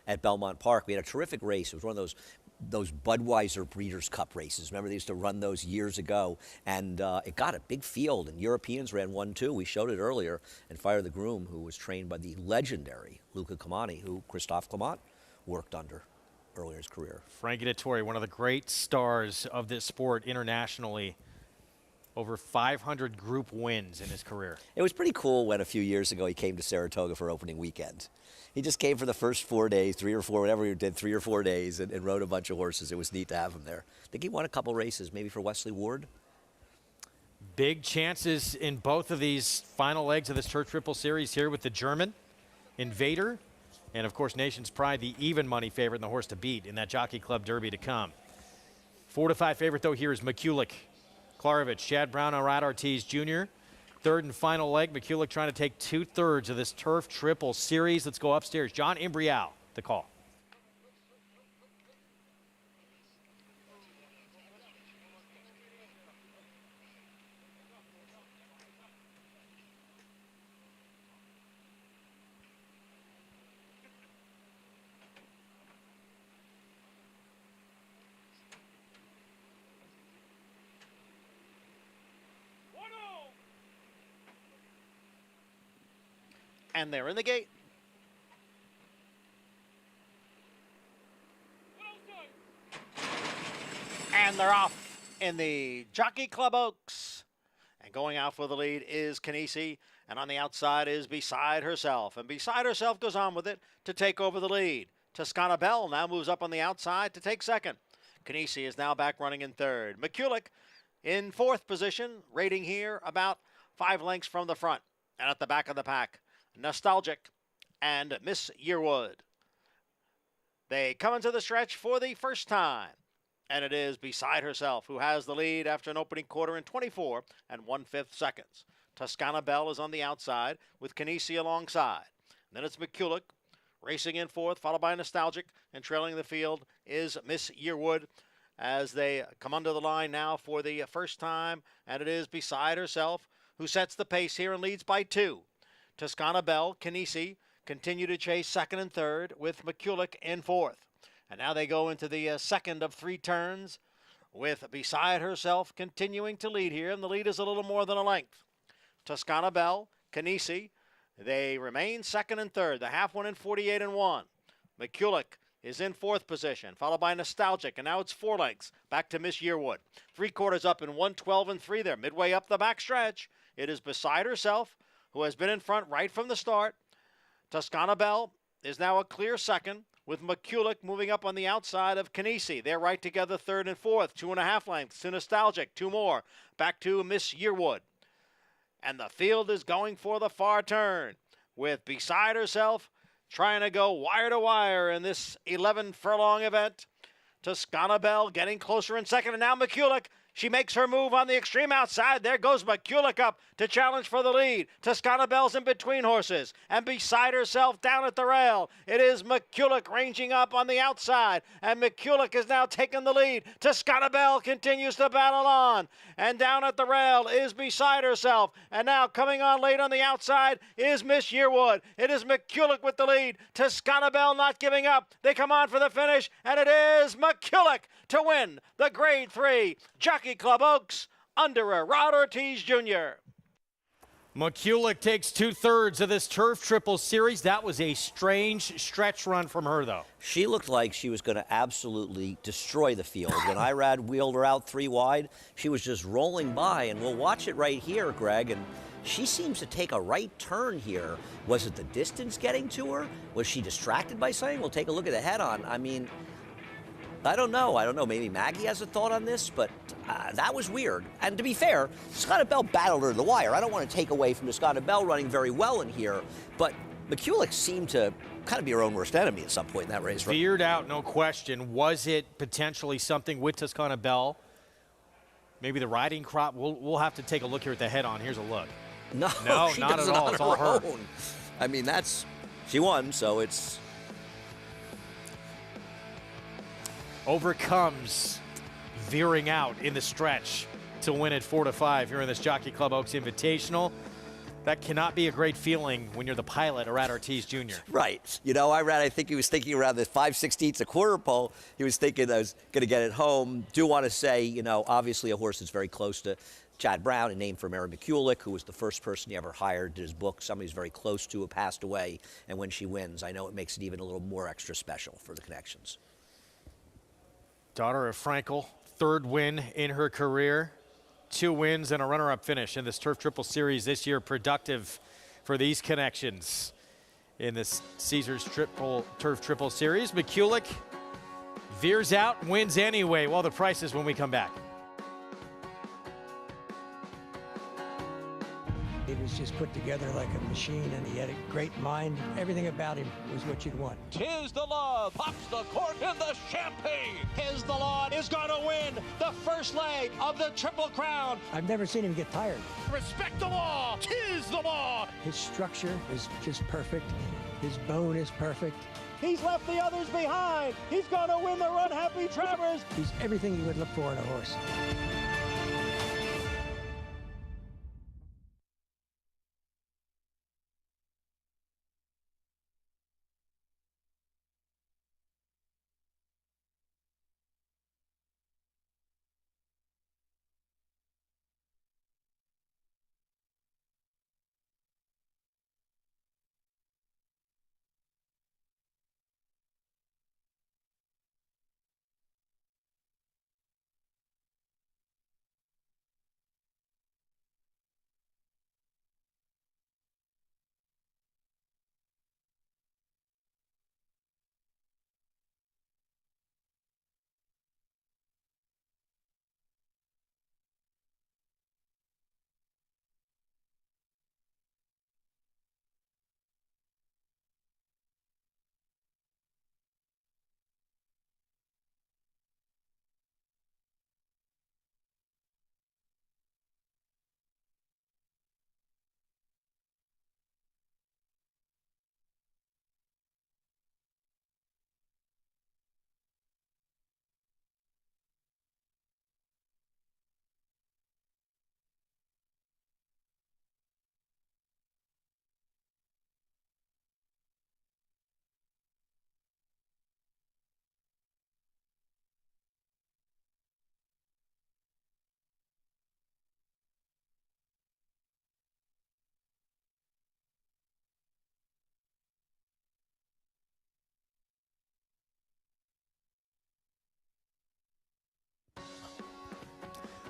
at Belmont Park. We had a terrific race. It was one of those those Budweiser Breeders' Cup races. Remember, they used to run those years ago, and it got a big field, and Europeans ran one too. We showed it earlier, and Fire the Groom, who was trained by the legendary Luca Clemani, who Christophe Clement worked under earlier in his career. Frankie Dettori, one of the great stars of this sport internationally. Over 500 group wins in his career. It was pretty cool when a few years ago he came to Saratoga for opening weekend. He just came for the first 4 days, 3 or 4, whatever he did, 3 or 4 days, and rode a bunch of horses. It was neat to have him there. I think he won a couple races, maybe for Wesley Ward. Big chances in both of these final legs of this Turf Triple Series here with the German Invader, and of course Nation's Pride, the even money favorite and the horse to beat in that Jockey Club Derby to come. 4-5 favorite though here is McCulloch. Klarovich, Chad Brown, Arad Ortiz Jr. Third and final leg. McCulloch trying to take 2/3 of this Turf Triple Series. Let's go upstairs. John Imbrial, the call. And they're in the gate. And they're off in the Jockey Club Oaks. And going out for the lead is Canisi. And on the outside is Beside Herself. And Beside Herself goes on with it to take over the lead. Toscana Bell now moves up on the outside to take second. Canisi is now back running in third. McCulloch in fourth position, rating here about 5 lengths from the front. And at the back of the pack, Nostalgic and Miss Yearwood. They come into the stretch for the first time, and it is Beside Herself who has the lead after an opening quarter in 24 1/5 seconds. Toscana Bell is on the outside with Canisi alongside. And then it's McCulloch racing in fourth, followed by Nostalgic, and trailing the field is Miss Yearwood as they come under the line now for the first time, and it is Beside Herself who sets the pace here and leads by 2. Toscana Bell, Canisi continue to chase second and third with McCulloch in fourth. And now they go into the second of 3 turns with Beside Herself continuing to lead here, and the lead is a little more than a length. Toscana Bell, Canisi, they remain second and third, the half one in 48 1. McCulloch is in fourth position, followed by Nostalgic, and now it's 4 lengths back to Miss Yearwood. 3/4 up in 1:12 3 there, midway up the back stretch. It is Beside Herself, who has been in front right from the start. Toscana Bell is now a clear second, with McCulloch moving up on the outside of Canisi. They're right together third and fourth, 2.5 lengths to Nostalgic, 2 more, back to Miss Yearwood. And the field is going for the far turn, with Beside Herself trying to go wire to wire in this 11 furlong event. Toscana Bell getting closer in second, and now McCulloch. She makes her move on the extreme outside. There goes McCulloch up to challenge for the lead. Toscana Bell's in between horses. And Beside Herself down at the rail. It is McCulloch ranging up on the outside. And McCulloch is now taking the lead. Toscana Bell continues to battle on. And down at the rail is Beside Herself. And now coming on late on the outside is Miss Yearwood. It is McCulloch with the lead. Toscana Bell not giving up. They come on for the finish. And it is McCulloch to win the Grade 3 Jockey Club Oaks under Arad Ortiz Jr. McCulloch takes 2/3 of this Turf Triple Series. That was a strange stretch run from her, though. She looked like she was going to absolutely destroy the field. When Irad wheeled her out 3 wide, she was just rolling by, and we'll watch it right here, Greg, and she seems to take a right turn here. Was it the distance getting to her? Was she distracted by something? We'll take a look at the head-on. I mean, I don't know. Maybe Maggie has a thought on this, but that was weird. And to be fair, Toscana Bell battled her to the wire. I don't want to take away from Toscana Bell running very well in here, but McCulloch seemed to kind of be her own worst enemy at some point in that race. Veered out, no question. Was it potentially something with Toscana Bell? Maybe the riding crop? We'll have to take a look here at the head-on. Here's a look. No, not at all. It's all her. I mean, she won, so it's... Overcomes veering out in the stretch to win at 4-5 here in this Jockey Club Oaks Invitational. That cannot be a great feeling when you're the pilot of Rat Ortiz Jr. Right. You know, I think he was thinking around the 5/16 a quarter pole. He was thinking I was going to get it home. Do want to say, you know, obviously a horse that's very close to Chad Brown, a name for Mary McCulloch, who was the first person he ever hired, did his book. Somebody who's very close to, who passed away. And when she wins, I know it makes it even a little more extra special for the connections. Daughter of Frankel, third win in her career. 2 wins and a runner-up finish in this Turf Triple Series this year. Productive for these connections in this Caesars Turf Triple Series. McCulloch veers out, wins anyway. Well, the prices when we come back. He was just put together like a machine, and he had a great mind. Everything about him was what you'd want. Tis the Law pops the cork in the champagne. Tis the Law is going to win the first leg of the Triple Crown. I've never seen him get tired. Respect the law. Tis the Law. His structure is just perfect. His bone is perfect. He's left the others behind. He's going to win the Run Happy Travers. He's everything you would look for in a horse.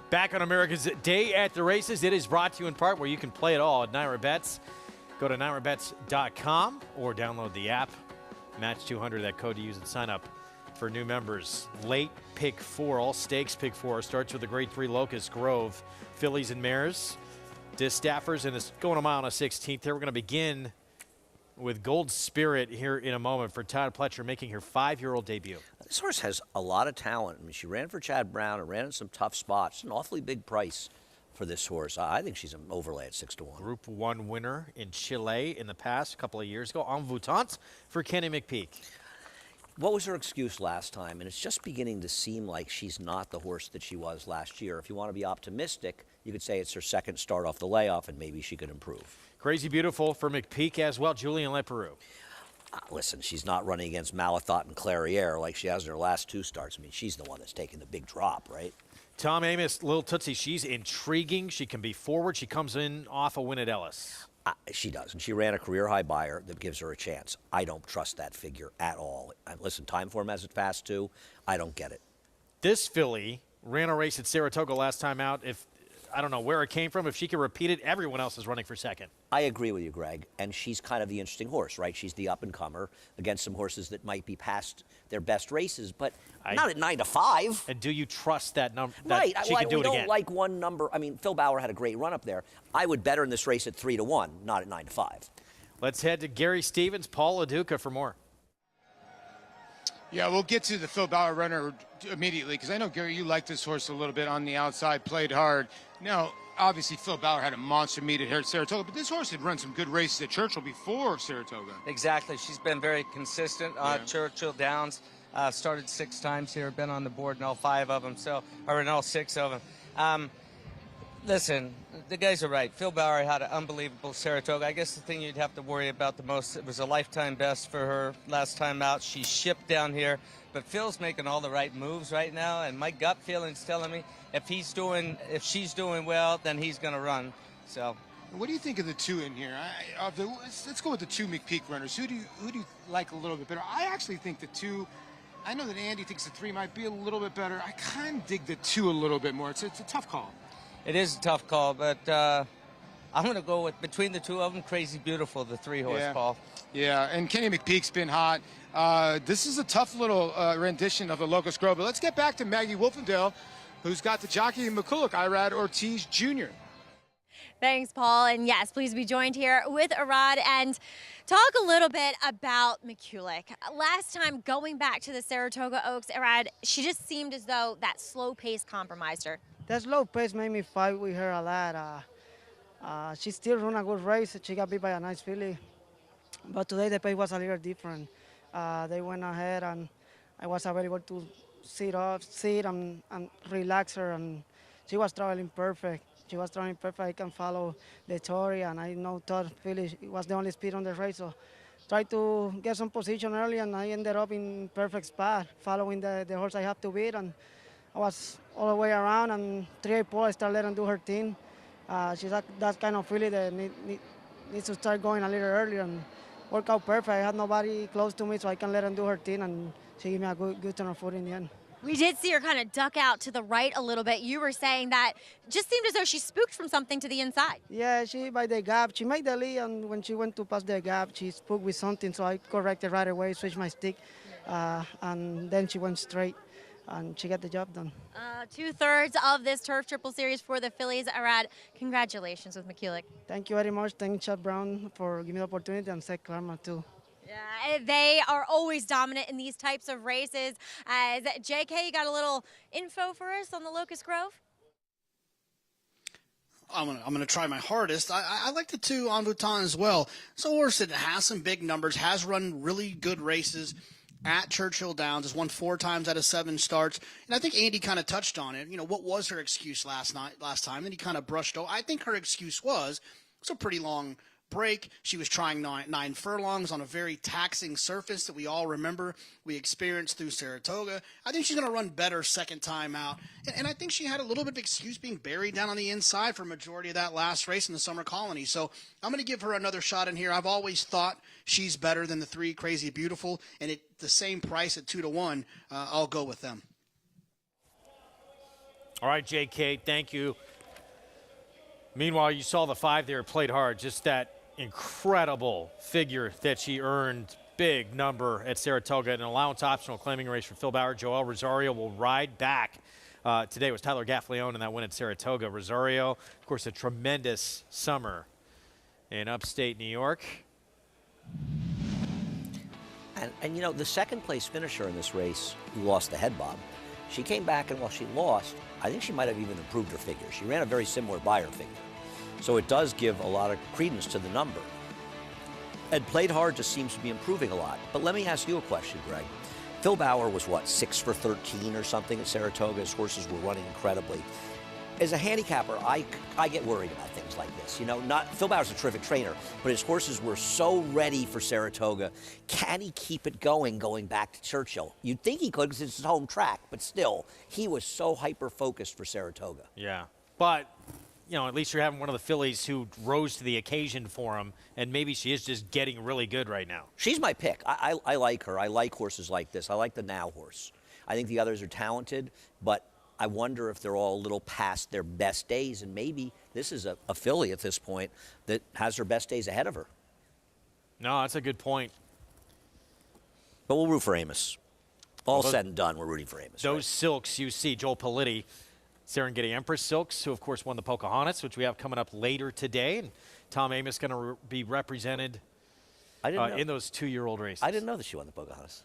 Back on America's Day at the Races. It is brought to you in part where you can play it all at Naira Bets. Go to nairabets.com or download the app. Match 200, that code to use and sign up for new members. Late pick 4, all stakes pick 4. Starts with the grade 3 Locust Grove. Fillies and mares. Distaffers, and it's going a mile and a 16th here. We're going to begin with Gold Spirit here in a moment for Todd Pletcher making her 5-year-old debut. This horse has a lot of talent. I mean, she ran for Chad Brown and ran in some tough spots. An awfully big price for this horse. I think she's an overlay at 6-1. Group 1 winner in Chile in the past, a couple of years ago. En Voutante for Kenny McPeak. What was her excuse last time? And it's just beginning to seem like she's not the horse that she was last year. If you want to be optimistic, you could say it's her second start off the layoff, and maybe she could improve. Crazy Beautiful for McPeak as well. Julian Leperoux. Listen, she's not running against Malathot and Clairiere like she has in her last 2 starts. I mean, she's the one that's taking the big drop, right? Tom Amoss, Little Tootsie, she's intriguing. She can be forward. She comes in off a win at Ellis. She does, and she ran a career-high buyer that gives her a chance. I don't trust that figure at all. Listen, Timeform has it fast, too. I don't get it. This filly ran a race at Saratoga last time out. I don't know where it came from. If she can repeat it, everyone else is running for second. I agree with you, Greg. And she's kind of the interesting horse, right? She's the up-and-comer against some horses that might be past their best races, but not at 9-5. And do you trust that number? Right. She can do it again? We don't like one number. I mean, Phil Bauer had a great run up there. I would bet her in this race at 3-1, not at 9-5. Let's head to Gary Stevens, Paul LaDuca for more. Yeah, we'll get to the Phil Bauer runner immediately because I know, Gary, you like this horse a little bit on the outside, played hard. Now, obviously, Phil Bauer had a monster meet here at Saratoga, but this horse had run some good races at Churchill before Saratoga. Exactly. She's been very consistent on Churchill Downs. Started 6 times here, been on the board in all 5 of them, or in all 6 of them. Listen, the guys are right. Phil Bauer had an unbelievable Saratoga. I guess the thing you'd have to worry about the most, it was a lifetime best for her last time out. She shipped down here, but Phil's making all the right moves right now, and my gut feeling's telling me if she's doing well, then he's going to run. So, what do you think of the two in here? Let's go with the two McPeak runners. Who do you like a little bit better? I actually think the two. I know that Andy thinks the three might be a little bit better. I kind of dig the two a little bit more. It's a tough call. It is a tough call, but I'm going to go with, between the two of them, Crazy Beautiful, the 3-horse, Paul. Yeah, and Kenny McPeak's been hot. This is a tough little rendition of the Locust Grove, but let's get back to Maggie Wolfendale, who's got the jockey in McCulloch, Irad Ortiz Jr. Thanks, Paul. And yes, please be joined here with Irad and talk a little bit about McCulloch. Last time going back to the Saratoga Oaks, Irad, she just seemed as though that slow pace compromised her. That slow pace made me fight with her a lot. She still run a good race. She got beat by a nice filly. But today the pace was a little different. They went ahead and I was available to sit and relax her, and she was traveling perfect. She was traveling perfect. I can follow the Tory, and I know Todd Philly was the only speed on the race. So tried to get some position early, and I ended up in perfect spot, following the horse I have to beat. And I was all the way around, and 3-8 pole, I started letting her do her thing. She's that kind of filly that needs to start going a little earlier and work out perfect. I had nobody close to me, so I can let her do her thing, and she gave me a good turn of foot in the end. We did see her kind of duck out to the right a little bit. You were saying that just seemed as though she spooked from something to the inside. Yeah, by the gap. She made the lead, and when she went to pass the gap, she spooked with something, so I corrected right away, switched my stick, and then she went straight, and she got the job done. 2/3 of this Turf Triple Series for the fillies. Irad, congratulations with McCulloch. Thank you very much. Thank Chad Brown for giving me the opportunity, and Seth Klarman too. Yeah, they are always dominant in these types of races. As JK, you got a little info for us on the Locust Grove? I'm gonna try my hardest. I like the two en Bhutan as well. It's a horse that has some big numbers, has run really good races at Churchill Downs, has won 4 times out of 7 starts. And I think Andy kind of touched on it. You know, what was her excuse last time? And he kind of brushed over. I think her excuse was it's a pretty long break. She was trying 9 furlongs on a very taxing surface that we all remember we experienced through Saratoga. I think she's going to run better second time out. And I think she had a little bit of excuse being buried down on the inside for a majority of that last race in the Summer Colony. So I'm going to give her another shot in here. I've always thought she's better than the 3 Crazy Beautiful, and at the same price at 2-1, I'll go with them. All right, JK, thank you. Meanwhile, you saw the 5 there played hard. Just that incredible figure that she earned. Big number at Saratoga. An allowance optional claiming race for Phil Bauer. Joel Rosario will ride back. Today was Tyler Gaffleone in that win at Saratoga. Rosario, of course, a tremendous summer in upstate New York. And you know, the second place finisher in this race who lost the head bob, she came back, and while she lost, I think she might have even improved her figure. She ran a very similar Beyer figure. So it does give a lot of credence to the number. And played hard just seems to be improving a lot. But let me ask you a question, Greg. Phil Bauer was, what, 6 for 13 or something at Saratoga? His horses were running incredibly. As a handicapper, I get worried about things like this. You know, Phil Bauer's a terrific trainer, but his horses were so ready for Saratoga. Can he keep it going back to Churchill? You'd think he could because it's his home track, but still, he was so hyper-focused for Saratoga. Yeah, but you know, at least you're having one of the fillies who rose to the occasion for him, and maybe she is just getting really good right now. She's my pick. I like her. I like horses like this. I like the Now horse. I think the others are talented, but I wonder if they're all a little past their best days, and maybe this is a filly at this point that has her best days ahead of her. No, that's a good point. But we'll root for Amos. All said and done, we're rooting for Amos. Those silks you see, Joel Politti, Serengeti Empress Silks, who of course won the Pocahontas, which we have coming up later today, and Tom Amos going to be represented in those 2-year-old races. I didn't know that she won the Pocahontas.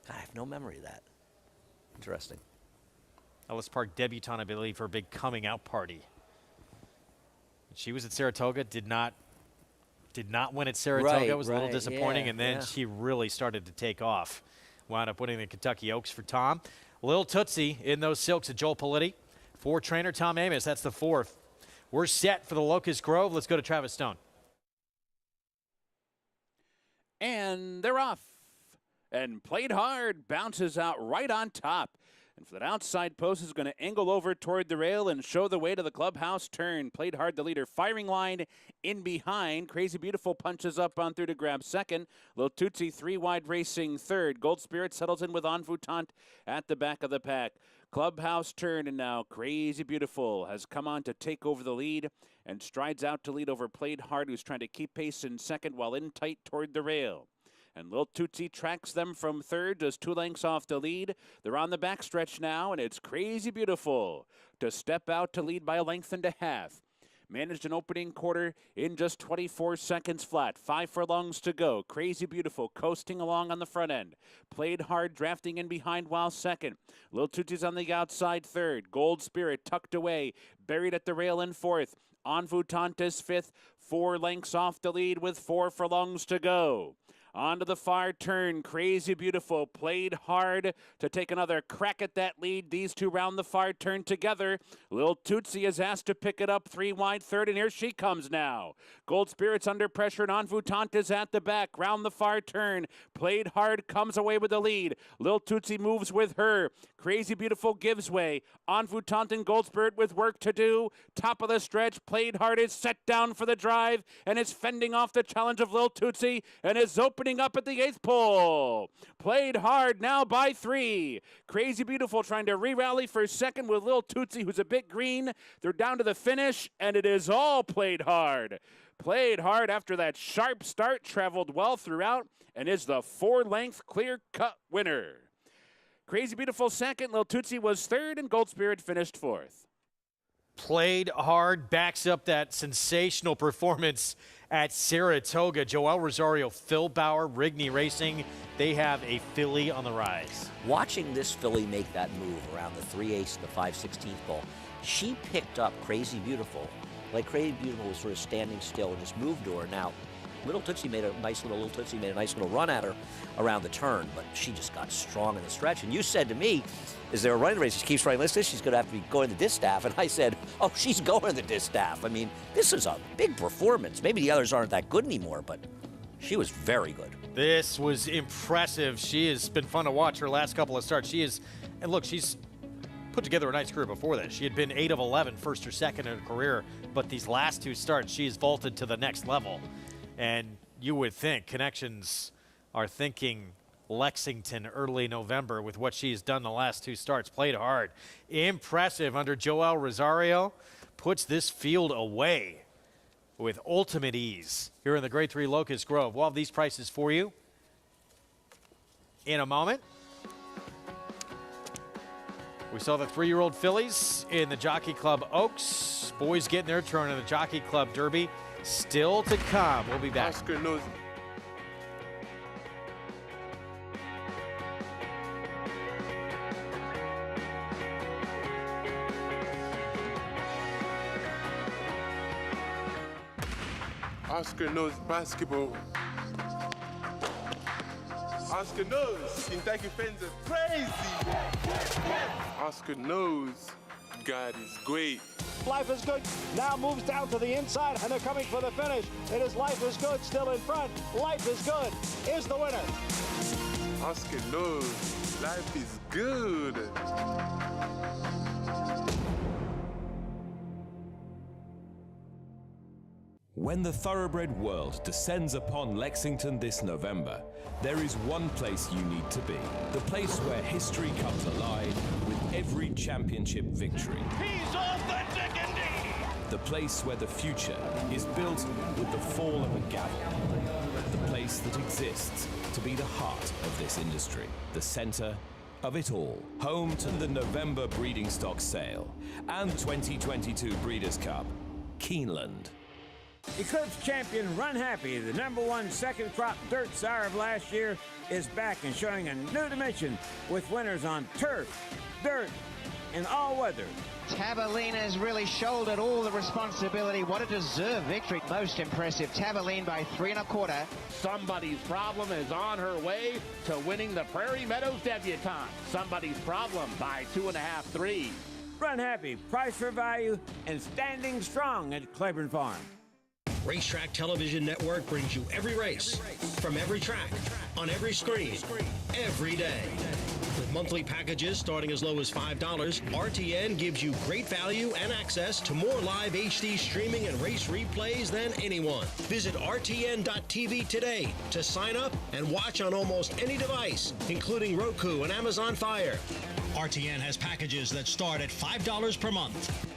God, I have no memory of that. Interesting. Ellis Park debutante, I believe, for a big coming out party. She was at Saratoga, did not win at Saratoga. It was a little disappointing, and then she really started to take off. Wound up winning the Kentucky Oaks for Tom. Little Tootsie in those silks at Joel Politti. For trainer Tom Amos, that's the 4th We're set for the Locust Grove. Let's go to Travis Stone. And they're off. And Played Hard bounces out right on top. And for that outside post is going to angle over toward the rail and show the way to the clubhouse turn. Played Hard, the leader, firing line in behind. Crazy Beautiful punches up on through to grab second. Lil Tootsie 3 wide racing third. Gold Spirit settles in with Envoûtante at the back of the pack. Clubhouse turn, and now Crazy Beautiful has come on to take over the lead and strides out to lead over Played Hard, who's trying to keep pace in second while in tight toward the rail. And Lil Tootsie tracks them from third, just 2 lengths off the lead. They're on the backstretch now, and it's Crazy Beautiful to step out to lead by 1.5 lengths. Managed an opening quarter in just 24 seconds flat. 5 furlongs to go. Crazy Beautiful coasting along on the front end. Played Hard drafting in behind while second. Lil Tootsie's on the outside third. Gold Spirit tucked away, buried at the rail in fourth. Envoûtante is fifth, 4 lengths off the lead with 4 furlongs to go. Onto the far turn, Crazy Beautiful played hard to take another crack at that lead. These two round the far turn together. Lil Tootsie is asked to pick it up 3 wide third, and here she comes now. Gold Spirit's under pressure, and Envoûtante is at the back. Round the far turn, Played Hard comes away with the lead. Lil Tootsie moves with her. Crazy Beautiful gives way. Envoûtante and Gold Spirit with work to do. Top of the stretch, Played Hard is set down for the drive and is fending off the challenge of Lil Tootsie and is opening up at the 8th pole. Played Hard now by 3. Crazy Beautiful trying to re-rally for second with Lil Tootsie, who's a bit green. They're down to the finish, and it is all Played Hard. Played Hard after that sharp start, traveled well throughout, and is the 4-length clear-cut winner. Crazy Beautiful second, Lil Tootsie was third, and Gold Spirit finished fourth. Played Hard backs up that sensational performance at Saratoga. Joel Rosario, Phil Bauer, Rigney Racing, they have a filly on the rise. Watching this filly make that move around the 3/8 and the 5/16 pole, she picked up Crazy Beautiful. Like Crazy Beautiful was sort of standing still and just moved to her. Now, Lil Tootsie made a nice little run at her around the turn, but she just got strong in the stretch. And you said to me, is there a running race? She keeps running like this, she's going to have to be going the distaff. And I said, oh, she's going the distaff. I mean, this is a big performance. Maybe the others aren't that good anymore, but she was very good. This was impressive. She has been fun to watch her last couple of starts. And look, she's put together a nice career before that. She had been 8 of 11, first or second in her career, but these last 2 starts, she has vaulted to the next level. And you would think Connections are thinking Lexington early November with what she's done the last 2 starts. Played Hard. Impressive under Joel Rosario. Puts this field away with ultimate ease here in the Grade 3 Locust Grove. We'll have these prices for you in a moment. We saw the 3-year-old fillies in the Jockey Club Oaks. Boys getting their turn in the Jockey Club Derby. Still to come. We'll be back. Oscar knows. Oscar knows basketball. Oscar knows Kentucky fans are crazy. Oscar knows God is great. Life is Good now moves down to the inside, and they're coming for the finish. It is Life is Good still in front. Life is Good is the winner. Oscar knows life is good. When the thoroughbred world descends upon Lexington this November, there is one place you need to be. The place where history comes alive with every championship victory. He's authentic indeed. The place where the future is built with the fall of a gavel. The place that exists to be the heart of this industry. The center of it all. Home to the November breeding stock sale and 2022 Breeders' Cup, Keeneland. Eclipse champion Run Happy, the #1 second crop dirt sire of last year, is back and showing a new dimension with winners on turf, dirt, and all weather. Tabalina's really shouldered all the responsibility. What a deserved victory. Most impressive. Tabaline by 3 1/4. Somebody's Problem is on her way to winning the Prairie Meadows debutante. Somebody's Problem by 2.5, 3. Run happy, price for value, and standing strong at Claiborne Farm. Racetrack Television Network brings you every race, from every track, on every screen, every day. With monthly packages starting as low as $5, RTN gives you great value and access to more live HD streaming and race replays than anyone. Visit RTN.tv today to sign up and watch on almost any device, including Roku and Amazon Fire. RTN has packages that start at $5 per month.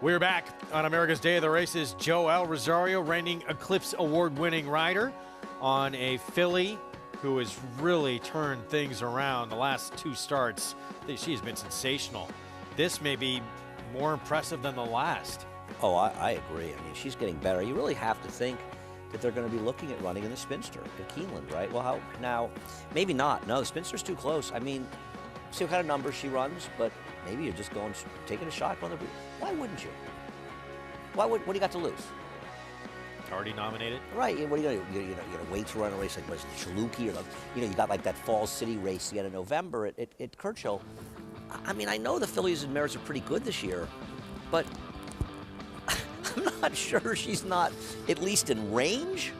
We're back on America's Day of the Races. Joel Rosario, reigning Eclipse Award-winning rider, on a filly who has really turned things around the last 2 starts. She's been sensational. This may be more impressive than the last. Oh, I agree. I mean, she's getting better. You really have to think that they're going to be looking at running in the Spinster at Keeneland, right? Well, now, maybe not. No, the Spinster's too close. I mean, see what kind of numbers she runs, but maybe you're just taking a shot on the. Why wouldn't you? What do you got to lose? Already nominated? Right. What are you going to do? You're going to wait to run a race like the Chaluki, or you got like that Falls City race again in November at Churchill. I mean, I know the fillies and mares are pretty good this year, but I'm not sure she's not at least in range.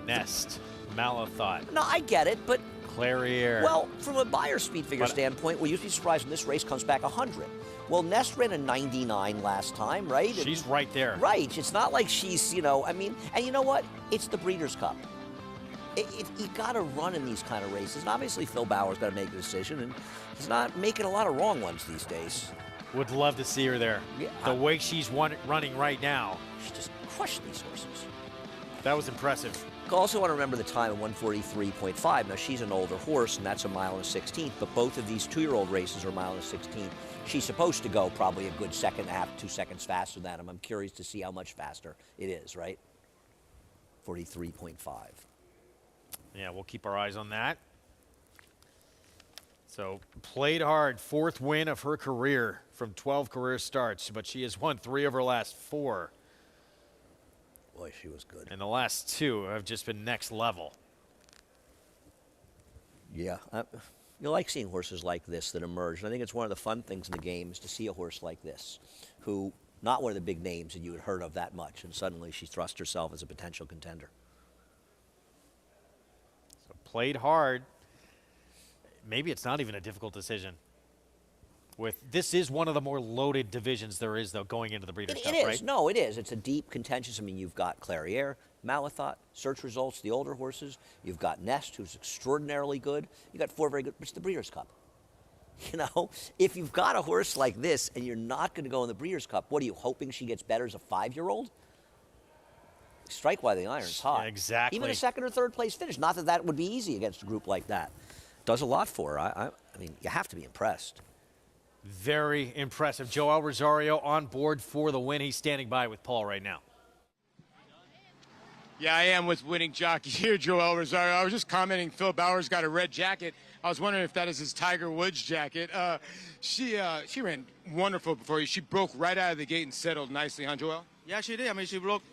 Nest, Malathot. No, I get it, but Clariere. Well, from a buyer speed figure standpoint, well, you'd be surprised when this race comes back 100. Well, Nest ran a 99 last time, right? She's right there. Right. It's not like she's, I mean, and you know what? It's the Breeders' Cup. You got to run in these kind of races. And obviously, Phil Bauer's got to make a decision, and he's not making a lot of wrong ones these days. Would love to see her there. Yeah. The way she's running right now. She's just crushed these horses. That was impressive. You also want to remember the time of 143.5. Now, she's an older horse, and that's a mile and a 16th, but both of these 2-year-old races are a mile and a 16th. She's supposed to go probably a good second and a half, 2 seconds faster than him. I'm curious to see how much faster it is, right? 43.5. Yeah, we'll keep our eyes on that. So, played hard, 4th win of her career from 12 career starts, but she has won 3 of her last 4. Boy, she was good. And the last 2 have just been next level. Yeah. You like seeing horses like this that emerge. And I think it's one of the fun things in the game is to see a horse like this, who, not one of the big names that you had heard of that much, and suddenly she thrust herself as a potential contender. So played hard. Maybe it's not even a difficult decision. This is one of the more loaded divisions there is, though, going into the Breeders' Cup, right? Right? No, it is. It's a deep contentious. I mean, you've got Clariere, Malathot, Search Results, the older horses. You've got Nest, who's extraordinarily good. You've got 4 very good. It's the Breeders' Cup. If you've got a horse like this and you're not going to go in the Breeders' Cup, what are you hoping she gets better as a 5-year-old? Strike while the iron's hot. Yeah, exactly. Even a 2nd or 3rd place finish. Not that that would be easy against a group like that. Does a lot for her. I mean, you have to be impressed. Very impressive. Joel Rosario on board for the win. He's standing by with Paul right now. Yeah, I am with winning jockey here, Joel Rosario. I was just commenting, Phil Bauer's got a red jacket. I was wondering if that is his Tiger Woods jacket. She ran wonderful before you. She broke right out of the gate and settled nicely, huh, Joel? Yeah, she did. I mean, she looked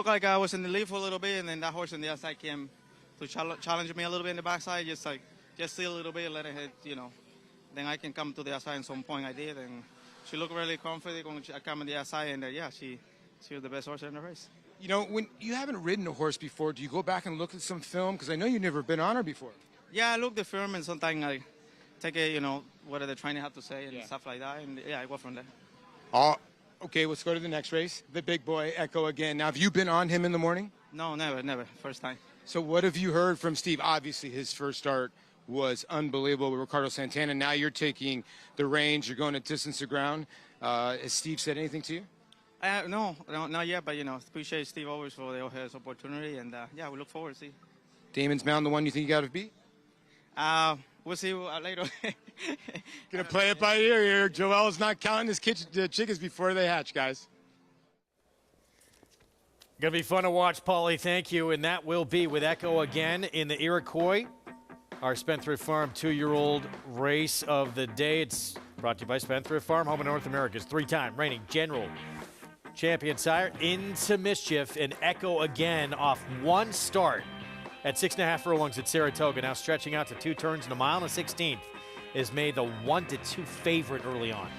like I was in the lead for a little bit, and then that horse on the outside came to challenge me a little bit in the backside, just see a little bit, let it hit, Then I can come to the outside at some point. I did, and she looked really confident when I come on the outside, and yeah, she was the best horse in the race. When you haven't ridden a horse before, do you go back and look at some film? Because I know you've never been on her before. Yeah, I look the film, and sometimes I take it, what the trainer have to say and stuff like that, and yeah, I go from there. Okay, let's go to the next race. The big boy, Echo again. Now, have you been on him in the morning? No, never. First time. So what have you heard from Steve? Obviously, his first start was unbelievable with Ricardo Santana. Now you're taking the reins. You're going to distance the ground. Has Steve said anything to you? No, not yet, but, appreciate Steve always for his opportunity, and, yeah, we look forward to see. Damon's Mountain, the one you think you got to beat? We'll see later. Gonna play it by ear here. Joel's not counting his chickens before they hatch, guys. Gonna be fun to watch, Paulie. Thank you. And that will be with Echo again in the Iroquois, our Spendthrift Farm 2-year-old race of the day. It's brought to you by Spendthrift Farm, home of North America's 3-time reigning general champion sire. Into Mischief, and Echo again off 1 start at 6.5 furlongs at Saratoga, now stretching out to 2 turns and 1 1/16 is made the 1-2 favorite early on.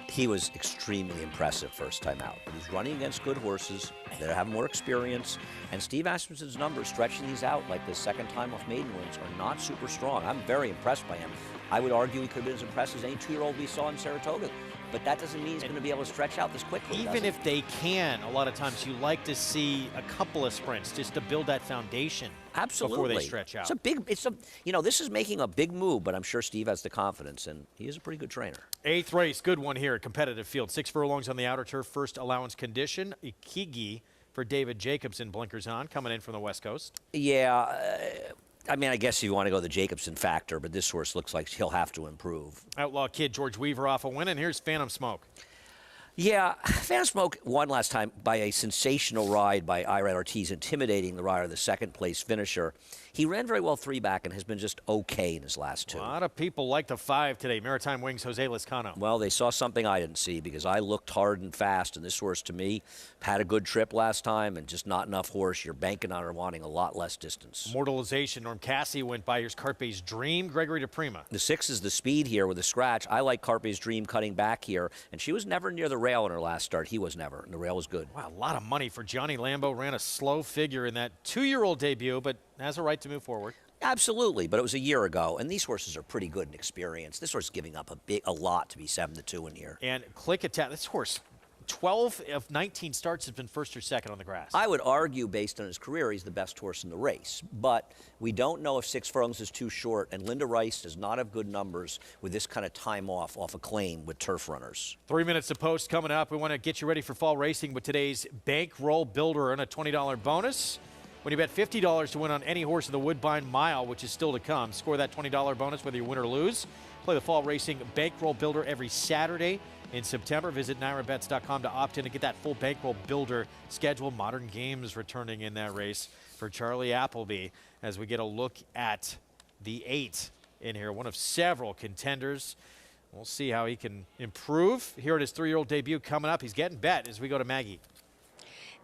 He was extremely impressive first time out. But he's running against good horses that have more experience. And Steve Asmussen's numbers stretching these out like the second time off maiden wins are not super strong. I'm very impressed by him. I would argue he could have been as impressed as any 2-year-old we saw in Saratoga. But that doesn't mean he's going to be able to stretch out this quickly. Even if they can, a lot of times you like to see a couple of sprints just to build that foundation. Absolutely. Before they stretch out. This is making a big move, but I'm sure Steve has the confidence, and he is a pretty good trainer. 8th race, good one here, competitive field. 6 furlongs on the outer turf, first allowance condition. Ikigi for David Jacobson, blinkers on, coming in from the West Coast. Yeah, I guess you want to go the Jacobson factor, but this horse looks like he'll have to improve. Outlaw Kid George Weaver off a win, and here's Phantom Smoke. Yeah, Phantom Smoke won last time by a sensational ride by Irad Ortiz, intimidating the rider, the second-place finisher. He ran very well 3-back and has been just okay in his last 2. A lot of people like the 5 today. Maritime Wings, Jose Lezcano. Well, they saw something I didn't see because I looked hard and fast, and this horse, to me, had a good trip last time and just not enough horse. You're banking on her wanting a lot less distance. Mortalization, Norm Cassie went by. Here's Carpe's Dream, Gregory DePrima. The 6 is the speed here with a scratch. I like Carpe's Dream cutting back here, and she was never near the rail in her last start. He was never, and the rail was good. Wow, a lot of money for Johnny Lambo. Ran a slow figure in that 2-year-old debut, but has a right to move forward. Absolutely, but it was a year ago, and these horses are pretty good in experience. This horse is giving up a lot to be 7-2 in here. And Click Attack, this horse, 12 of 19 starts has been first or second on the grass. I would argue, based on his career, he's the best horse in the race. But we don't know if 6 furlongs is too short, and Linda Rice does not have good numbers with this kind of time off a claim with turf runners. 3 minutes to post coming up. We want to get you ready for fall racing with today's bankroll builder and a $20 bonus. When you bet $50 to win on any horse in the Woodbine Mile, which is still to come, score that $20 bonus whether you win or lose. Play the Fall Racing Bankroll Builder every Saturday in September. Visit NYRABets.com to opt in to get that full Bankroll Builder schedule. Modern Games returning in that race for Charlie Appleby as we get a look at the 8 in here, one of several contenders. We'll see how he can improve. Here at his 3-year-old debut coming up. He's getting bet as we go to Maggie.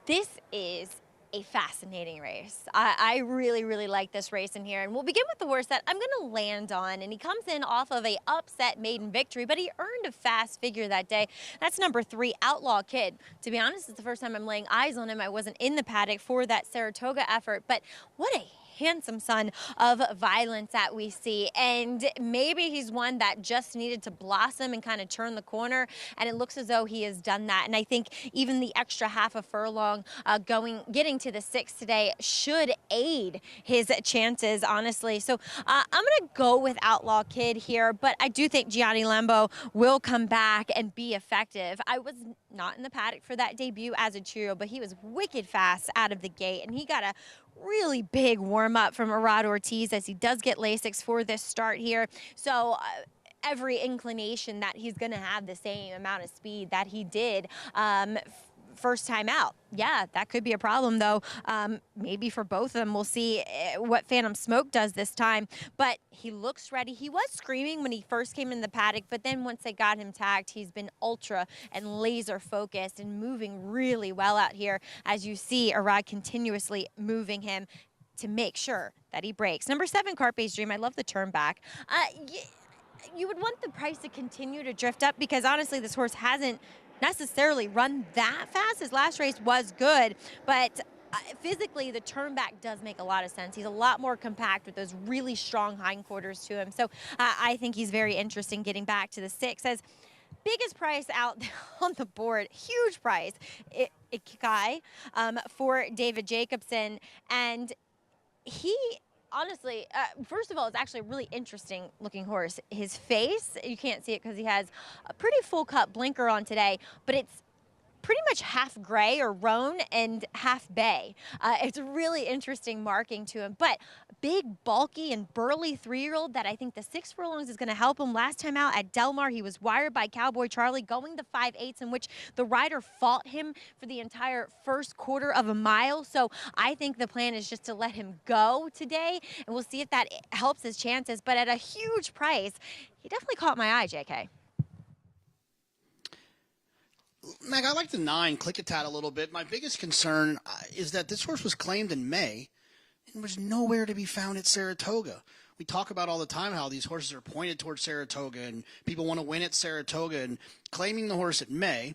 This is a fascinating race. I really, really like this race in here. And we'll begin with the horse that I'm going to land on. And he comes in off of a upset maiden victory, but he earned a fast figure that day. That's number 3, Outlaw Kid. To be honest, it's the first time I'm laying eyes on him. I wasn't in the paddock for that Saratoga effort, but what a handsome son of violence that we see, and maybe he's one that just needed to blossom and kind of turn the corner, and it looks as though he has done that. And I think even the extra half a furlong getting to the 6 today should aid his chances, honestly. So I'm gonna go with Outlaw Kid here, but I do think Gianni Lambo will come back and be effective. I was not in the paddock for that debut as a 2-year-old, but he was wicked fast out of the gate, and he got a really big warm-up from Irad Ortiz as he does get Lasix for this start here. So every inclination that he's going to have the same amount of speed that he did first time out. Yeah, that could be a problem, though. Maybe for both of them. We'll see what Phantom Smoke does this time. But he looks ready. He was screaming when he first came in the paddock, but then once they got him tagged, he's been ultra and laser focused and moving really well out here. As you see, Irad continuously moving him to make sure that he breaks. Number 7, Carpe's Dream. I love the turn back. You would want the price to continue to drift up because honestly, this horse hasn't necessarily run that fast. His last race was good, but physically the turn back does make a lot of sense. He's a lot more compact with those really strong hindquarters to him. So I think he's very interesting getting back to the 6 as biggest price out on the board, huge price, Ikigai for David Jacobson. And he honestly, first of all, it's actually a really interesting looking horse. His face, you can't see it because he has a pretty full cut blinker on today, but it's pretty much half gray or roan and half bay. It's a really interesting marking to him, but big, bulky, and burly 3-year-old that I think the 6 furlongs is going to help him. Last time out at Del Mar, he was wired by Cowboy Charlie, going the 5/8, in which the rider fought him for the entire first quarter of a mile. So I think the plan is just to let him go today, and we'll see if that helps his chances. But at a huge price, he definitely caught my eye, JK. Meg, I like the 9, Click-A-Tat, a little bit. My biggest concern is that this horse was claimed in May. and was nowhere to be found at Saratoga. We talk about all the time how these horses are pointed towards Saratoga and people want to win at Saratoga, and claiming the horse at May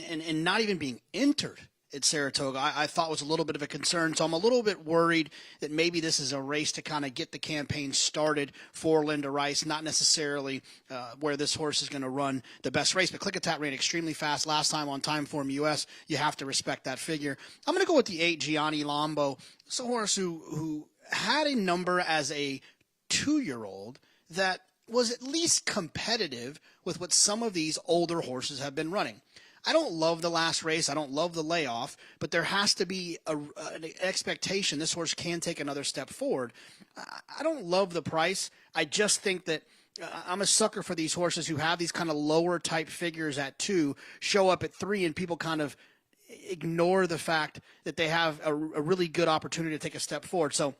and not even being entered at Saratoga, I thought was a little bit of a concern. So I'm a little bit worried that maybe this is a race to kind of get the campaign started for Linda Rice, not necessarily where this horse is going to run the best race. But Clickitat ran extremely fast last time on Timeform US. You have to respect that figure. I'm going to go with the 8, Gianni Lambo. It's a horse who had a number as a 2-year-old that was at least competitive with what some of these older horses have been running. I don't love the last race. I don't love the layoff, but there has to be an expectation this horse can take another step forward. I don't love the price. I just think that I'm a sucker for these horses who have these kind of lower type figures at 2, show up at 3, and people kind of ignore the fact that they have a really good opportunity to take a step forward. So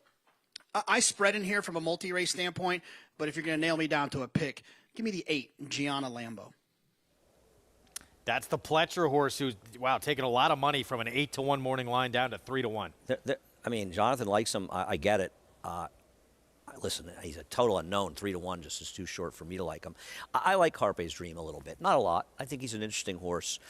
I spread in here from a multi-race standpoint, but if you're going to nail me down to a pick, give me the 8, Gianna Lambo. That's the Pletcher horse who's, taking a lot of money from an 8-1 morning line down to 3-1. I mean, Jonathan likes him. I get it. Listen, he's a total unknown. 3-1 just is too short for me to like him. I like Carpe's Dream a little bit. Not a lot. I think he's an interesting horse.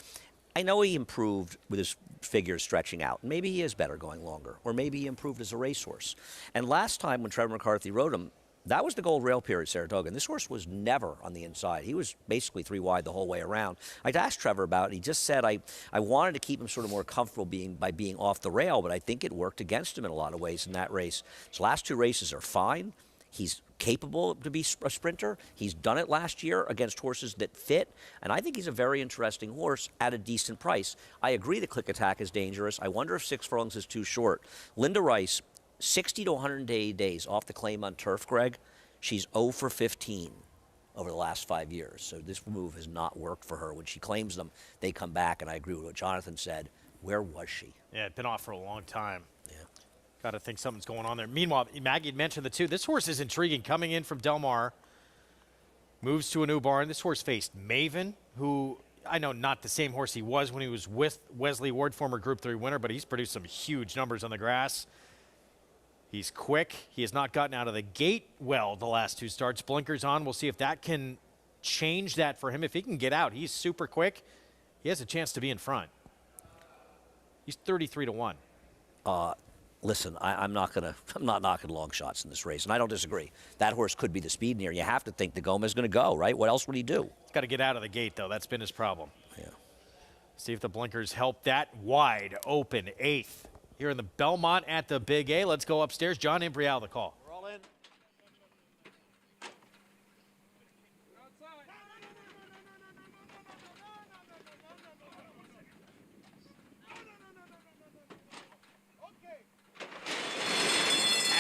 I know he improved with his figures stretching out. Maybe he is better going longer, or maybe he improved as a racehorse. And last time when Trevor McCarthy rode him, that was the gold rail period at Saratoga, and this horse was never on the inside. He was basically 3 wide the whole way around. I'd asked Trevor about it. He just said I wanted to keep him sort of more comfortable by being off the rail, but I think it worked against him in a lot of ways in that race. His last 2 races are fine. He's capable to be a sprinter. He's done it last year against horses that fit, and I think he's a very interesting horse at a decent price. I agree that Click Attack is dangerous. I wonder if 6 furlongs is too short. Linda Rice, 60 to 180 days off the claim on turf, Greg. She's 0 for 15 over the last 5 years. So this move has not worked for her. When she claims them, they come back, and I agree with what Jonathan said. Where was she? Yeah, it's been off for a long time. Yeah. Got to think something's going on there. Meanwhile, Maggie had mentioned the 2. This horse is intriguing. Coming in from Del Mar, moves to a new barn. This horse faced Maven, who I know not the same horse he was when he was with Wesley Ward, former Group 3 winner, but he's produced some huge numbers on the grass. He's quick. He has not gotten out of the gate well the last 2 starts. Blinkers on. We'll see if that can change that for him. If he can get out, he's super quick. He has a chance to be in front. He's 33-1. Listen, I'm not knocking long shots in this race, and I don't disagree. That horse could be the speed near. You have to think the Gomez is going to go, right? What else would he do? He's got to get out of the gate, though. That's been his problem. Yeah. See if the blinkers help that wide open 8th. Here in the Belmont at the Big A. Let's go upstairs. John Imbrial, the call. We're all in.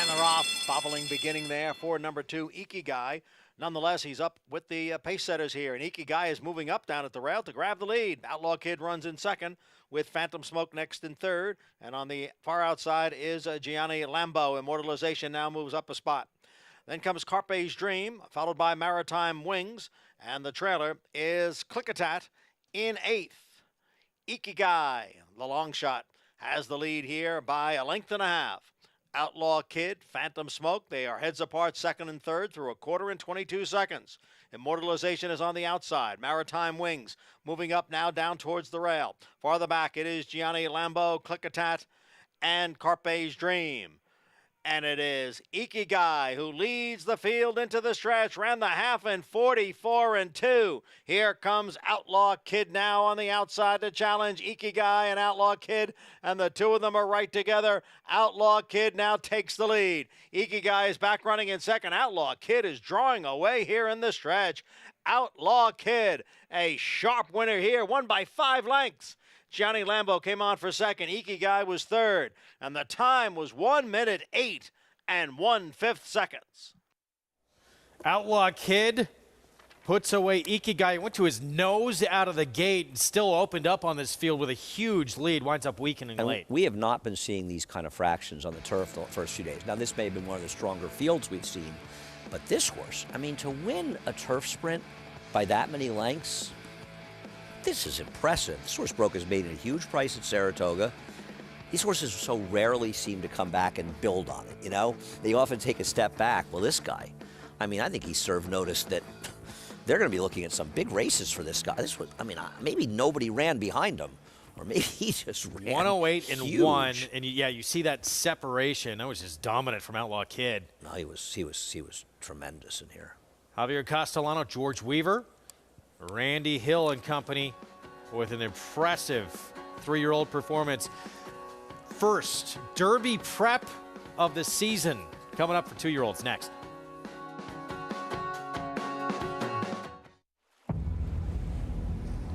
And they're off. Bobbling beginning there for number 2, Ikigai. Nonetheless, he's up with the pace setters here, and Ikigai is moving up down at the rail to grab the lead. Outlaw Kid runs in second, with Phantom Smoke next in third, and on the far outside is Gianni Lambo. Immortalization now moves up a spot. Then comes Carpe's Dream, followed by Maritime Wings, and the trailer is Clickitat in 8th. Ikigai, the long shot, has the lead here by a length and a half. Outlaw Kid, Phantom Smoke, they are heads apart, second and third through a quarter and 22 seconds. Immortalization is on the outside. Maritime Wings moving up now down towards the rail. Farther back, it is Gianni Lambo, Clickitat, and Carpe's Dream. And it is Ikigai who leads the field into the stretch, ran the half in 44-2. Here comes Outlaw Kid now on the outside to challenge Ikigai and Outlaw Kid, and the 2 of them are right together. Outlaw Kid now takes the lead. Ikigai is back running in second. Outlaw Kid is drawing away here in the stretch. Outlaw Kid, a sharp winner here, won by 5 lengths. Gianni Lambo came on for second. Ikigai was third. And the time was 1 minute 8 and 1/5 seconds. Outlaw Kid puts away Ikigai. Went to his nose out of the gate and still opened up on this field with a huge lead. Winds up weakening late. We have not been seeing these kind of fractions on the turf the first few days. Now, this may have been one of the stronger fields we've seen. But this horse, I mean, to win a turf sprint by that many lengths, this is impressive. This horse broke his mate at a huge price at Saratoga. These horses so rarely seem to come back and build on it, you know? They often take a step back. Well, this guy, I mean, I think he served notice that they're going to be looking at some big races for this guy. This was, I mean, maybe nobody ran behind him, or maybe he just ran 108 and huge. 1, and you see that separation. That was just dominant from Outlaw Kid. No, he was tremendous in here. Javier Castellano, George Weaver, Randy Hill and company with an impressive 3-year-old performance. First Derby prep of the season coming up for 2-year-olds next.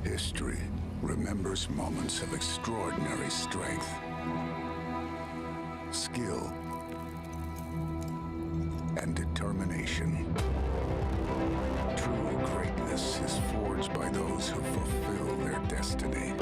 History remembers moments of extraordinary strength, skill, and determination. True greatness is forged by those who fulfill their destiny.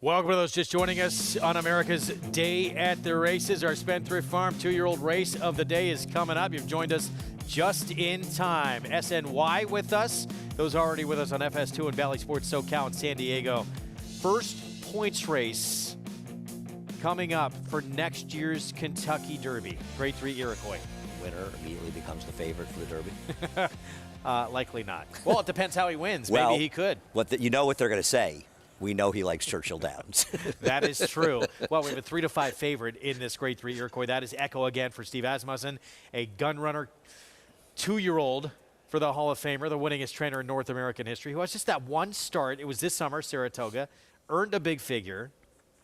Welcome to those just joining us on America's Day at the Races. Our Spendthrift Farm 2-year-old race of the day is coming up. You've joined us just in time. SNY with us. Those already with us on FS2 and Valley Sports SoCal and San Diego. First points race coming up for next year's Kentucky Derby. Grade 3 Iroquois. Winner immediately becomes the favorite for the Derby. Likely not. Well, it depends how he wins. Well, maybe he could. You know what they're going to say. We know he likes Churchill Downs. That is true. Well, we have a 3-5 favorite in this Grade 3 Iroquois. That is Echo again for Steve Asmussen, a gun runner, 2-year-old for the Hall of Famer, the winningest trainer in North American history, who has just that one start. It was this summer, Saratoga, earned a big figure.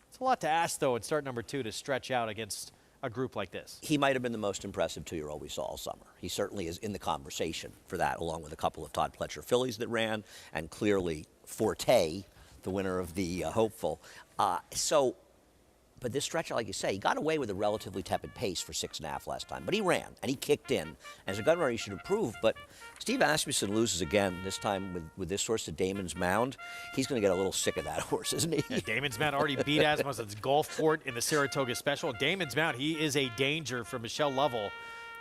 It's a lot to ask, though, in start number 2 to stretch out against a group like this. He might have been the most impressive 2-year-old we saw all summer. He certainly is in the conversation for that, along with a couple of Todd Pletcher fillies that ran, and clearly Forte, the winner of the Hopeful. But this stretch, like you say, he got away with a relatively tepid pace for 6.5 last time. But he ran, and he kicked in. As a gun runner, he should improve. But Steve Asmussen loses again, this time with this horse, the Damon's Mound. He's going to get a little sick of that horse, isn't he? Yeah, Damon's Mound already beat Asmussen's Gulfport in the Saratoga Special. Damon's Mound, he is a danger for Michelle Lovell.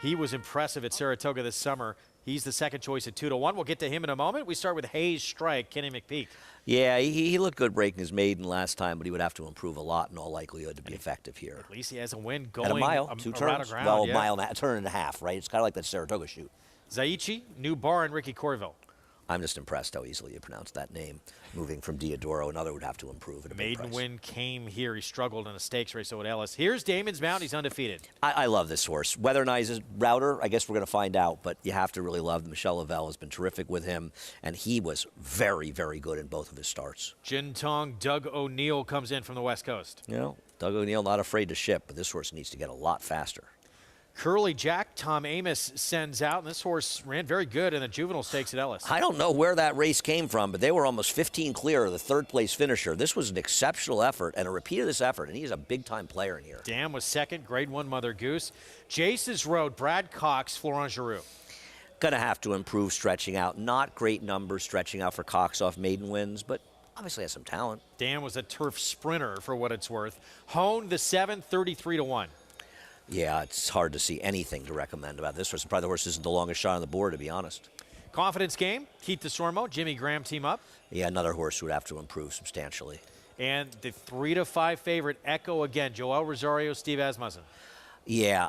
He was impressive at Saratoga this summer. He's the second choice at 2-1. We'll get to him in a moment. We start with Hayes Strike, Kenny McPeak. Yeah, he looked good breaking his maiden last time, but he would have to improve a lot in all likelihood to be effective here. At least he has a win going at a mile, 2 turns. Ground, well, a turn and a half, right? It's kind of like that Saratoga shoot. Zaichi, New Bar, and Ricky Corville. I'm just impressed how easily you pronounce that name. Moving from Diodoro, another would have to improve at a big Maiden price. win came here. He struggled in a stakes race at Ellis. Here's Damon's Mount. He's undefeated. I love this horse. Whether or not he's a router, I guess we're going to find out, but you have to really love him. Michelle Lavelle has been terrific with him, and he was very, very good in both of his starts. Jin Tong, Doug O'Neill comes in from the West Coast. You know, Doug O'Neill not afraid to ship, but this horse needs to get a lot faster. Curly Jack, Tom Amos sends out, and this horse ran very good in the juvenile stakes at Ellis. I don't know where that race came from, but they were almost 15 clear of the third-place finisher. This was an exceptional effort and a repeat of this effort, and he's a big-time player in here. Dan was second, grade 1 Mother Goose. Jace's Road, Brad Cox, Florent Giroux. Going to have to improve stretching out. Not great numbers stretching out for Cox off maiden wins, but obviously has some talent. Dan was a turf sprinter for what it's worth. Hone the 7, 33-1. Yeah, it's hard to see anything to recommend about this horse. Probably the horse isn't the longest shot on the board, to be honest. Confidence game, Keith DeSormo, Jimmy Graham team up. Yeah, another horse who would have to improve substantially. And the 3-5 favorite, Echo again, Joel Rosario, Steve Asmussen. Yeah,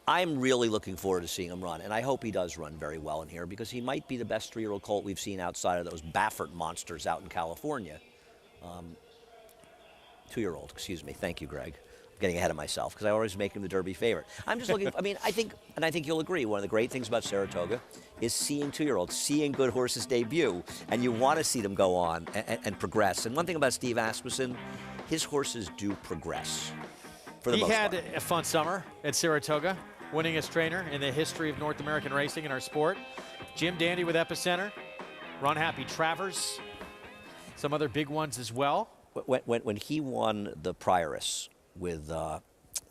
I'm really looking forward to seeing him run, and I hope he does run very well in here because he might be the best 3-year-old colt we've seen outside of those Baffert monsters out in California. 2-year-old, excuse me. Thank you, Greg. Getting ahead of myself because I always make him the Derby favorite. I'm just looking, I mean, I think you'll agree, one of the great things about Saratoga is seeing 2-year-olds, seeing good horses debut, and you want to see them go on and progress. And one thing about Steve Asmussen, his horses do progress for the most part. He had a fun summer at Saratoga, winningest trainer in the history of North American racing in our sport. Jim Dandy with Epicenter, Run Happy Travers, some other big ones as well. When he won the Prioress with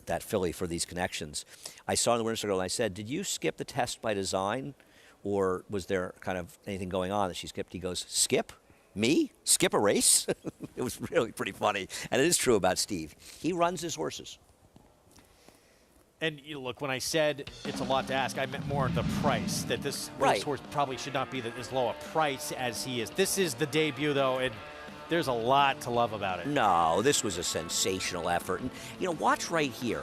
that filly for these connections, I saw in the winner's circle and I said, did you skip the test by design or was there kind of anything going on that she skipped? He goes, skip? Me? Skip a race? It was really pretty funny. And it is true about Steve. He runs his horses. And you look, when I said it's a lot to ask, I meant more the price, that this horse probably should not be as low a price as he is. This is the debut, though, and there's a lot to love about it. No, this was a sensational effort. And, you know, watch right here.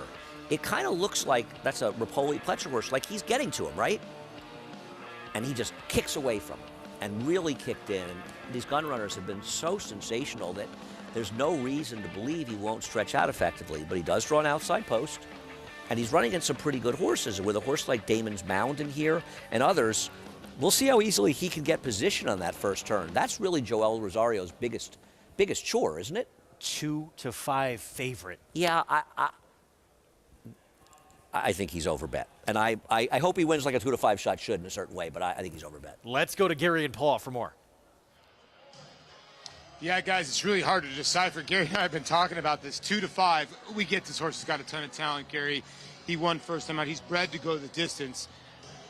It kind of looks like that's a Rapoli Pletcher horse, like he's getting to him, right? And he just kicks away from him and really kicked in. And these gun runners have been so sensational that there's no reason to believe he won't stretch out effectively. But he does draw an outside post. And he's running against some pretty good horses. With a horse like Damon's Mound in here and others, we'll see how easily he can get position on that first turn. That's really Joel Rosario's biggest chore, isn't it? 2-5 favorite. Yeah, I think he's overbet. And I hope he wins like a 2-5 shot should in a certain way, but I think he's overbet. Let's go to Gary and Paul for more. Yeah, guys, it's really hard to decipher. Gary and I have been talking about this 2-5. We get this horse has got a ton of talent, Gary. He won first time out. He's bred to go the distance.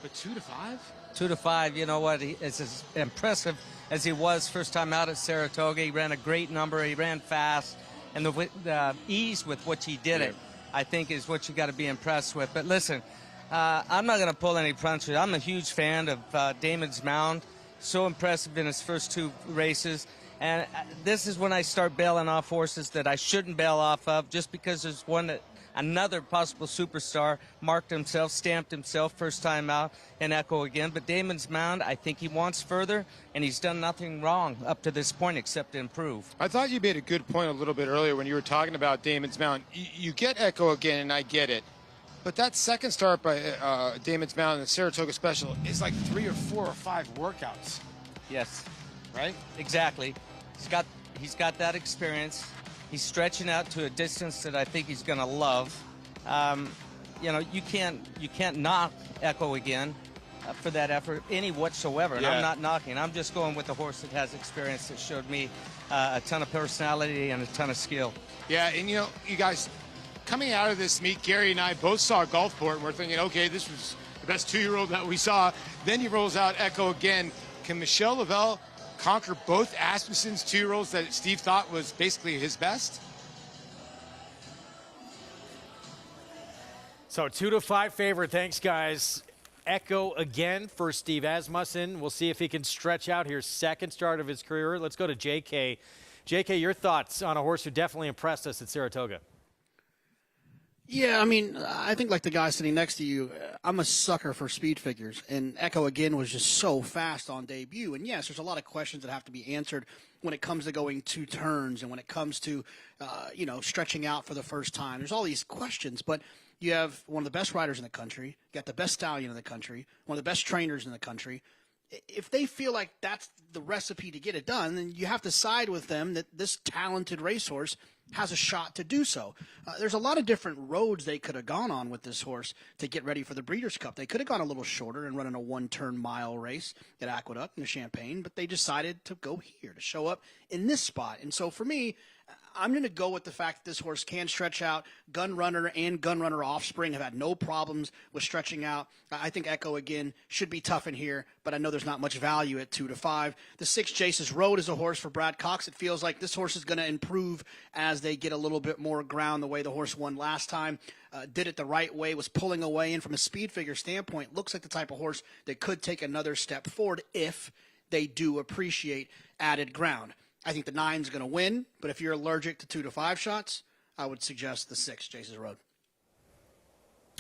But 2-5? 2-5, you know what? It's as impressive as he was first time out at Saratoga. He ran a great number. He ran fast. And the ease with which he did it, I think, is what you got to be impressed with. But listen, I'm not going to pull any punches. I'm a huge fan of Damon's Mound. So impressive in his first 2 races. And this is when I start bailing off horses that I shouldn't bail off of, just because there's one that another possible superstar marked himself, stamped himself first time out in Echo again. But Damon's Mound, I think he wants further, and he's done nothing wrong up to this point except to improve. I thought you made a good point a little bit earlier when you were talking about Damon's Mound. You get Echo again, and I get it. But that second start by Damon's Mound in the Saratoga Special is like 3 or 4 or 5 workouts. Yes. Right? Exactly. He's got that experience. He's stretching out to a distance that I think he's going to love. You know, you can't knock Echo again for that effort any whatsoever. And Yeah. I'm not knocking. I'm just going with the horse that has experience that showed me a ton of personality and a ton of skill. Yeah, and you know, you guys, coming out of this meet, Gary and I both saw Gulfport, and we're thinking, okay, this was the best 2-year-old that we saw. Then he rolls out Echo again. Can Michelle Lavelle conquer both Asmussen's 2-year-olds that Steve thought was basically his best? So 2-5 favorite. Thanks, guys. Echo again for Steve Asmussen. We'll see if he can stretch out here. Second start of his career. Let's go to JK. JK, your thoughts on a horse who definitely impressed us at Saratoga? Yeah, I mean, I think like the guy sitting next to you, I'm a sucker for speed figures. And Echo, again, was just so fast on debut. And, yes, there's a lot of questions that have to be answered when it comes to going 2 turns and when it comes to, stretching out for the first time. There's all these questions. But you have one of the best riders in the country. You got the best stallion in the country, one of the best trainers in the country. If they feel like that's the recipe to get it done, then you have to side with them that this talented racehorse has a shot to do so. There's a lot of different roads they could have gone on with this horse to get ready for the Breeders' Cup. They could have gone a little shorter and run in a 1-turn mile race at Aqueduct and Champaign, but they decided to go here, to show up in this spot. And so for me, I'm going to go with the fact that this horse can stretch out. Gun Runner and Gun Runner Offspring have had no problems with stretching out. I think Echo, again, should be tough in here, but I know there's not much value at 2-5. The 6 Jace's Road is a horse for Brad Cox. It feels like this horse is going to improve as they get a little bit more ground the way the horse won last time. Did it the right way, was pulling away, and from a speed figure standpoint, looks like the type of horse that could take another step forward if they do appreciate added ground. I think the 9's going to win, but if you're allergic to 2-5 shots, I would suggest the 6, Jace's Road.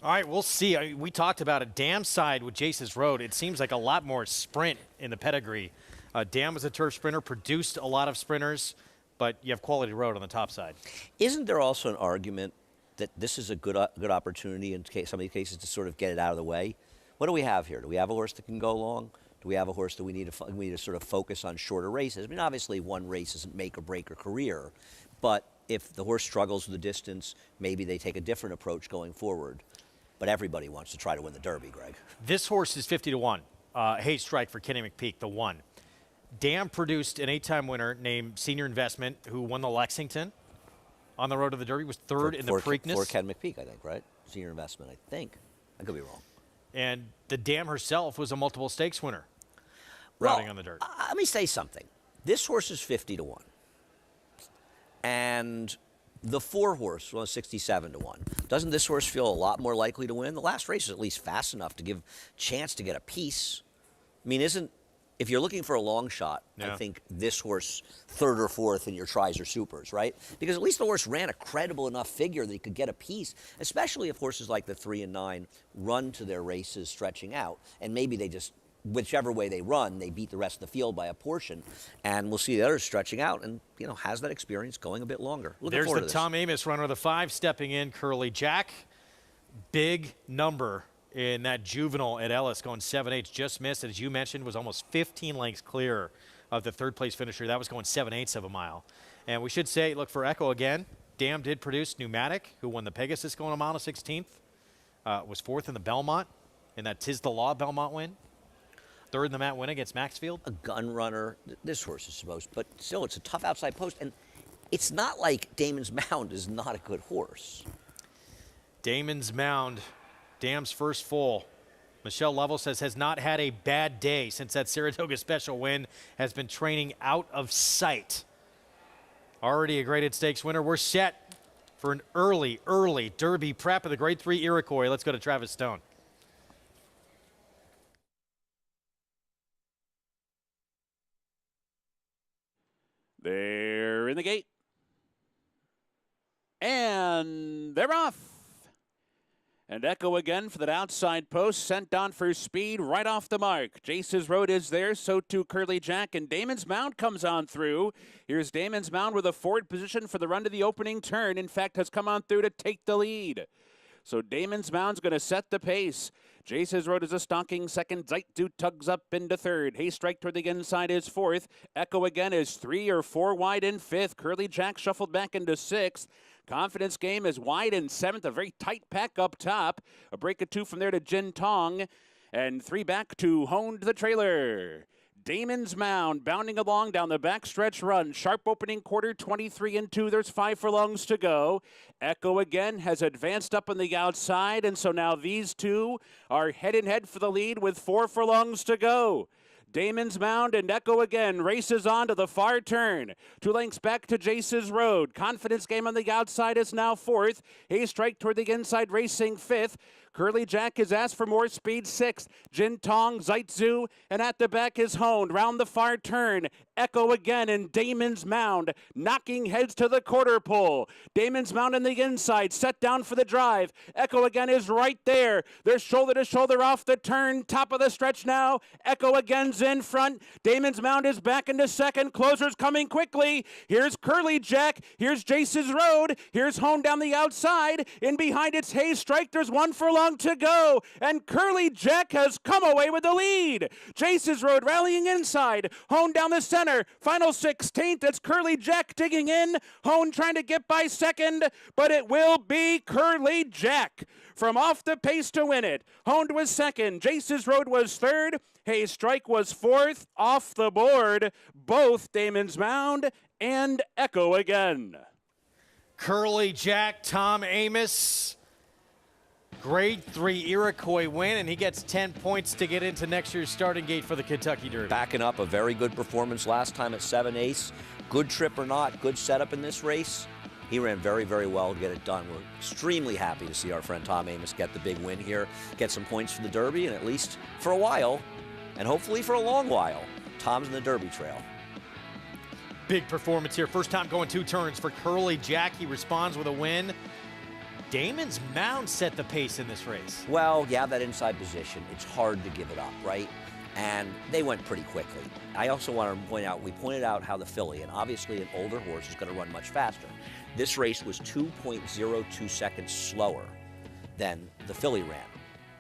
All right, we'll see. We talked about a Dam side with Jace's Road. It seems like a lot more sprint in the pedigree. Dam was a turf sprinter, produced a lot of sprinters, but you have Quality Road on the top side. Isn't there also an argument that this is a good opportunity in some of these cases to sort of get it out of the way? What do we have here? Do we have a horse that can go long? Do we have a horse that we need to sort of focus on shorter races? I mean, obviously one race isn't make or break a career, but if the horse struggles with the distance, maybe they take a different approach going forward. But everybody wants to try to win the Derby, Greg. This horse is 50-1. Hay Strike for Kenny McPeak, the 1. Dam produced an 8-time winner named Senior Investment, who won the Lexington on the road to the Derby, was third in the Preakness. For Ken McPeak, I think, right? Senior Investment, I think. I could be wrong. And the Dam herself was a multiple stakes winner. Routing on the dirt. Let me say something. This horse is 50-1. And the 4 horse was 67-1. Doesn't this horse feel a lot more likely to win? The last race is at least fast enough to give chance to get a piece. I mean, if you're looking for a long shot, I think this horse 3rd or 4th in your tries or supers, right? Because at least the horse ran a credible enough figure that he could get a piece, especially if horses like the 3 and 9 run to their races stretching out, and maybe they just, whichever way they run, they beat the rest of the field by a portion, and we'll see the others stretching out and, has that experience going a bit longer. There's the Tom Amis runner of the 5 stepping in, Curly Jack. Big number in that juvenile at Ellis, going 7/8, just missed. As you mentioned, was almost 15 lengths clear of the 3rd-place finisher. That was going 7/8 of a mile. And we should say, look, for Echo again, Dam did produce Pneumatic, who won the Pegasus going a mile and 16th. Was 4th in the Belmont, in that Tis the Law Belmont win. 3rd in the Matt win against Maxfield. A Gun Runner. This horse is supposed, but still, it's a tough outside post. And it's not like Damon's Mound is not a good horse. Damon's Mound, Dam's first full. Michelle Lovell says has not had a bad day since that Saratoga Special win. Has been training out of sight. Already a graded stakes winner. We're set for an early Derby prep of the Grade 3 Iroquois. Let's go to Travis Stone. They're in the gate. And they're off. And Echo again for that outside post, sent on for speed right off the mark. Jace's Road is there, so too Curly Jack, and Damon's Mound comes on through. Here's Damon's Mound with a forward position for the run to the opening turn. In fact, has come on through to take the lead. So Damon's Mound's going to set the pace. Jace's Road is a stalking second. Zaitu tugs up into 3rd. Hay Strike toward the inside is 4th. Echo again is 3 or 4 wide in 5th. Curly Jack shuffled back into 6th. Confidence Game is wide in 7th. A very tight pack up top. A break of 2 from there to Jin Tong. And 3 back to Honed the Trailer. Damon's Mound bounding along down the backstretch run. Sharp opening quarter, 23 and 2. There's 5 furlongs to go. Echo again has advanced up on the outside, and so now these two are head and head for the lead with 4 furlongs to go. Damon's Mound and Echo again races on to the far turn. 2 lengths back to Jace's Road. Confidence Game on the outside is now 4th. Hay Strike toward the inside racing 5th. Curly Jack is asked for more speed, 6th. Jin Tong, Zaitzu, and at the back is Honed. Round the far turn, Echo again in Damon's Mound, knocking heads to the quarter pole. Damon's Mound in the inside, set down for the drive. Echo again is right there. They're shoulder to shoulder off the turn, top of the stretch now. Echo again's in front. Damon's Mound is back into second. Closers coming quickly. Here's Curly Jack. Here's Jace's Road. Here's Hone down the outside. In behind it's Hayes Strike. There's 1 furlong to go. And Curly Jack has come away with the lead. Jace's Road rallying inside. Hone down the center. Final 16th. It's Curly Jack digging in. Hone trying to get by second, but it will be Curly Jack from off the pace to win it. Hone was second. Jace's Road was third. Hayes Strike was fourth. Off the board, both Damon's Mound and Echo again. Curly Jack, Tom Amos, grade 3 Iroquois win, and he gets 10 points to get into next year's starting gate for the Kentucky Derby. Backing up a very good performance last time at 7/8. Good trip or not, good setup in this race. He ran very, very well to get it done. We're extremely happy to see our friend Tom Amos get the big win here, get some points for the Derby, and at least for a while, and hopefully for a long while, Tom's in the Derby trail. Big performance here. First time going 2 turns for Curly Jack. He responds with a win. Damon's Mound set the pace in this race. Well, you have that inside position. It's hard to give it up, right? And they went pretty quickly. I also want to point out, we pointed out how the filly, and obviously an older horse is going to run much faster. This race was 2.02 seconds slower than the filly ran.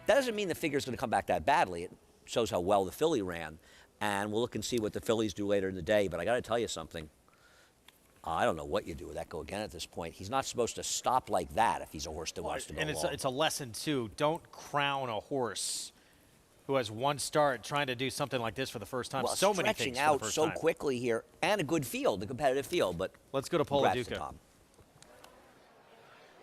That doesn't mean the figure's going to come back that badly. It shows how well the filly ran, and we'll look and see what the fillies do later in the day. But I got to tell you something. I don't know what you do with Echo again at this point. He's not supposed to stop like that if he's a horse that wants to go long. And it's a lesson, too. Don't crown a horse who has 1 start trying to do something like this for the first time. Well, so many things out for the first so time. quickly here, and a good field, a competitive field. But let's go to Poladuca.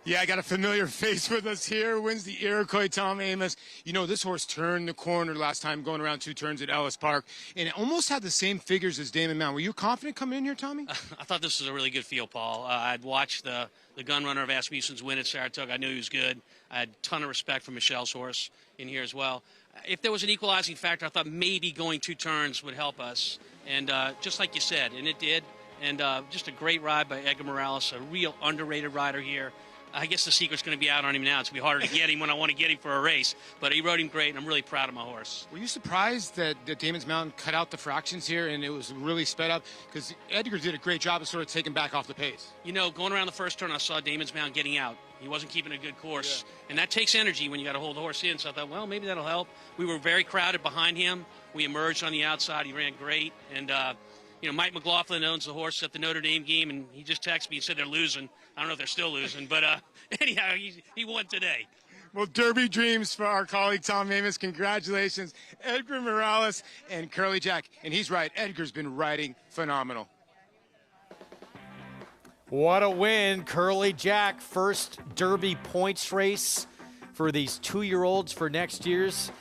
Yeah, I got a familiar face with us here. Wins the Iroquois, Tom Amos. You know, this horse turned the corner last time going around 2 turns at Ellis Park, and it almost had the same figures as Damon Mound. Were you confident coming in here, Tommy? I thought this was a really good field, Paul. I'd watched the gun runner of Asmussen's win at Saratoga. I knew he was good. I had a ton of respect for Michelle's horse in here as well. If there was an equalizing factor, I thought maybe going 2 turns would help us. And just like you said, and it did. And just a great ride by Edgar Morales, a real underrated rider here. I guess the secret's going to be out on him now. It's going to be harder to get him when I want to get him for a race. But he rode him great, and I'm really proud of my horse. Were you surprised that Damon's Mound cut out the fractions here and it was really sped up? Because Edgar did a great job of sort of taking back off the pace. You know, going around the first turn, I saw Damon's Mound getting out. He wasn't keeping a good course. Yeah. And that takes energy when you got to hold the horse in. So I thought, well, maybe that'll help. We were very crowded behind him. We emerged on the outside. He ran great. And, you know, Mike McLaughlin owns the horse at the Notre Dame game, and he just texted me and said they're losing. I don't know if they're still losing, but anyhow, he won today. Well, Derby dreams for our colleague Tom Amos. Congratulations, Edgar Morales and Curly Jack. And he's right, Edgar's been riding phenomenal. What a win, Curly Jack. First Derby points race for these 2-year-olds for next year's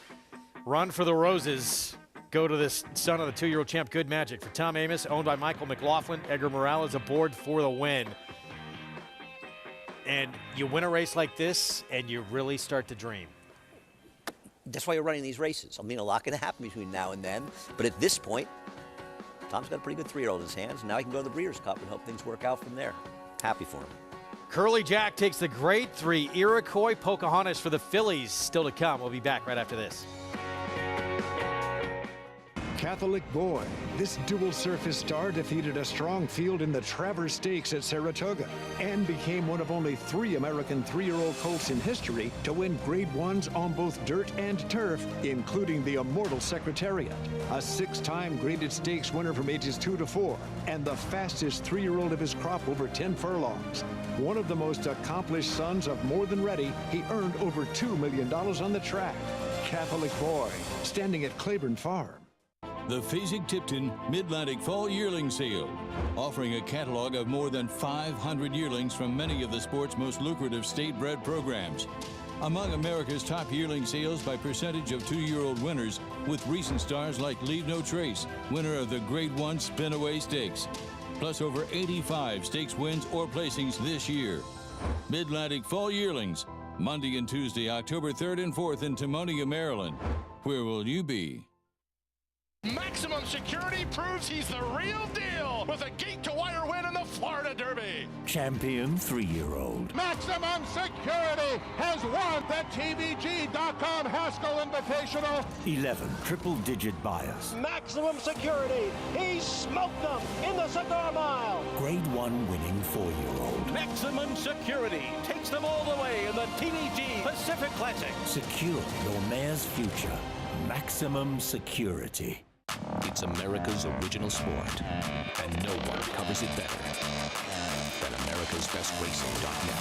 Run for the Roses. Go to this son of the 2-year-old champ, Good Magic. For Tom Amos, owned by Michael McLaughlin, Edgar Morales aboard for the win. And you win a race like this, and you really start to dream. That's why you're running these races. I mean, a lot can happen between now and then. But at this point, Tom's got a pretty good 3-year-old in his hands. And now he can go to the Breeders' Cup and hope things work out from there. Happy for him. Curly Jack takes the grade 3 Iroquois. Pocahontas for the fillies still to come. We'll be back right after this. Catholic Boy. This dual surface star defeated a strong field in the Travers Stakes at Saratoga and became one of only 3 American 3-year-old colts in history to win Grade 1s on both dirt and turf, including the immortal Secretariat. A 6-time graded stakes winner from ages 2 to 4 and the fastest 3-year-old of his crop over 10 furlongs. One of the most accomplished sons of More Than Ready, he earned over $2 million on the track. Catholic Boy, standing at Claiborne Farm. The Fasig-Tipton Mid-Atlantic Fall Yearling Sale, offering a catalog of more than 500 yearlings from many of the sport's most lucrative state-bred programs. Among America's top yearling sales by percentage of 2-year-old winners, with recent stars like Leave No Trace, winner of the Grade 1 Spinaway Stakes, plus over 85 stakes wins or placings this year. Mid-Atlantic Fall Yearlings, Monday and Tuesday, October 3rd and 4th in Timonium, Maryland. Where will you be? Maximum Security proves he's the real deal with a gate-to-wire win in the Florida Derby. Champion 3-year-old. Maximum Security has won the TVG.com Haskell Invitational. 11 triple-digit buyers. Maximum Security. He smoked them in the Cigar Mile. Grade 1 winning 4-year-old. Maximum Security takes them all the way in the TVG Pacific Classic. Secure your mare's future. Maximum Security. It's America's original sport, and no one covers it better than America'sBestRacing.net.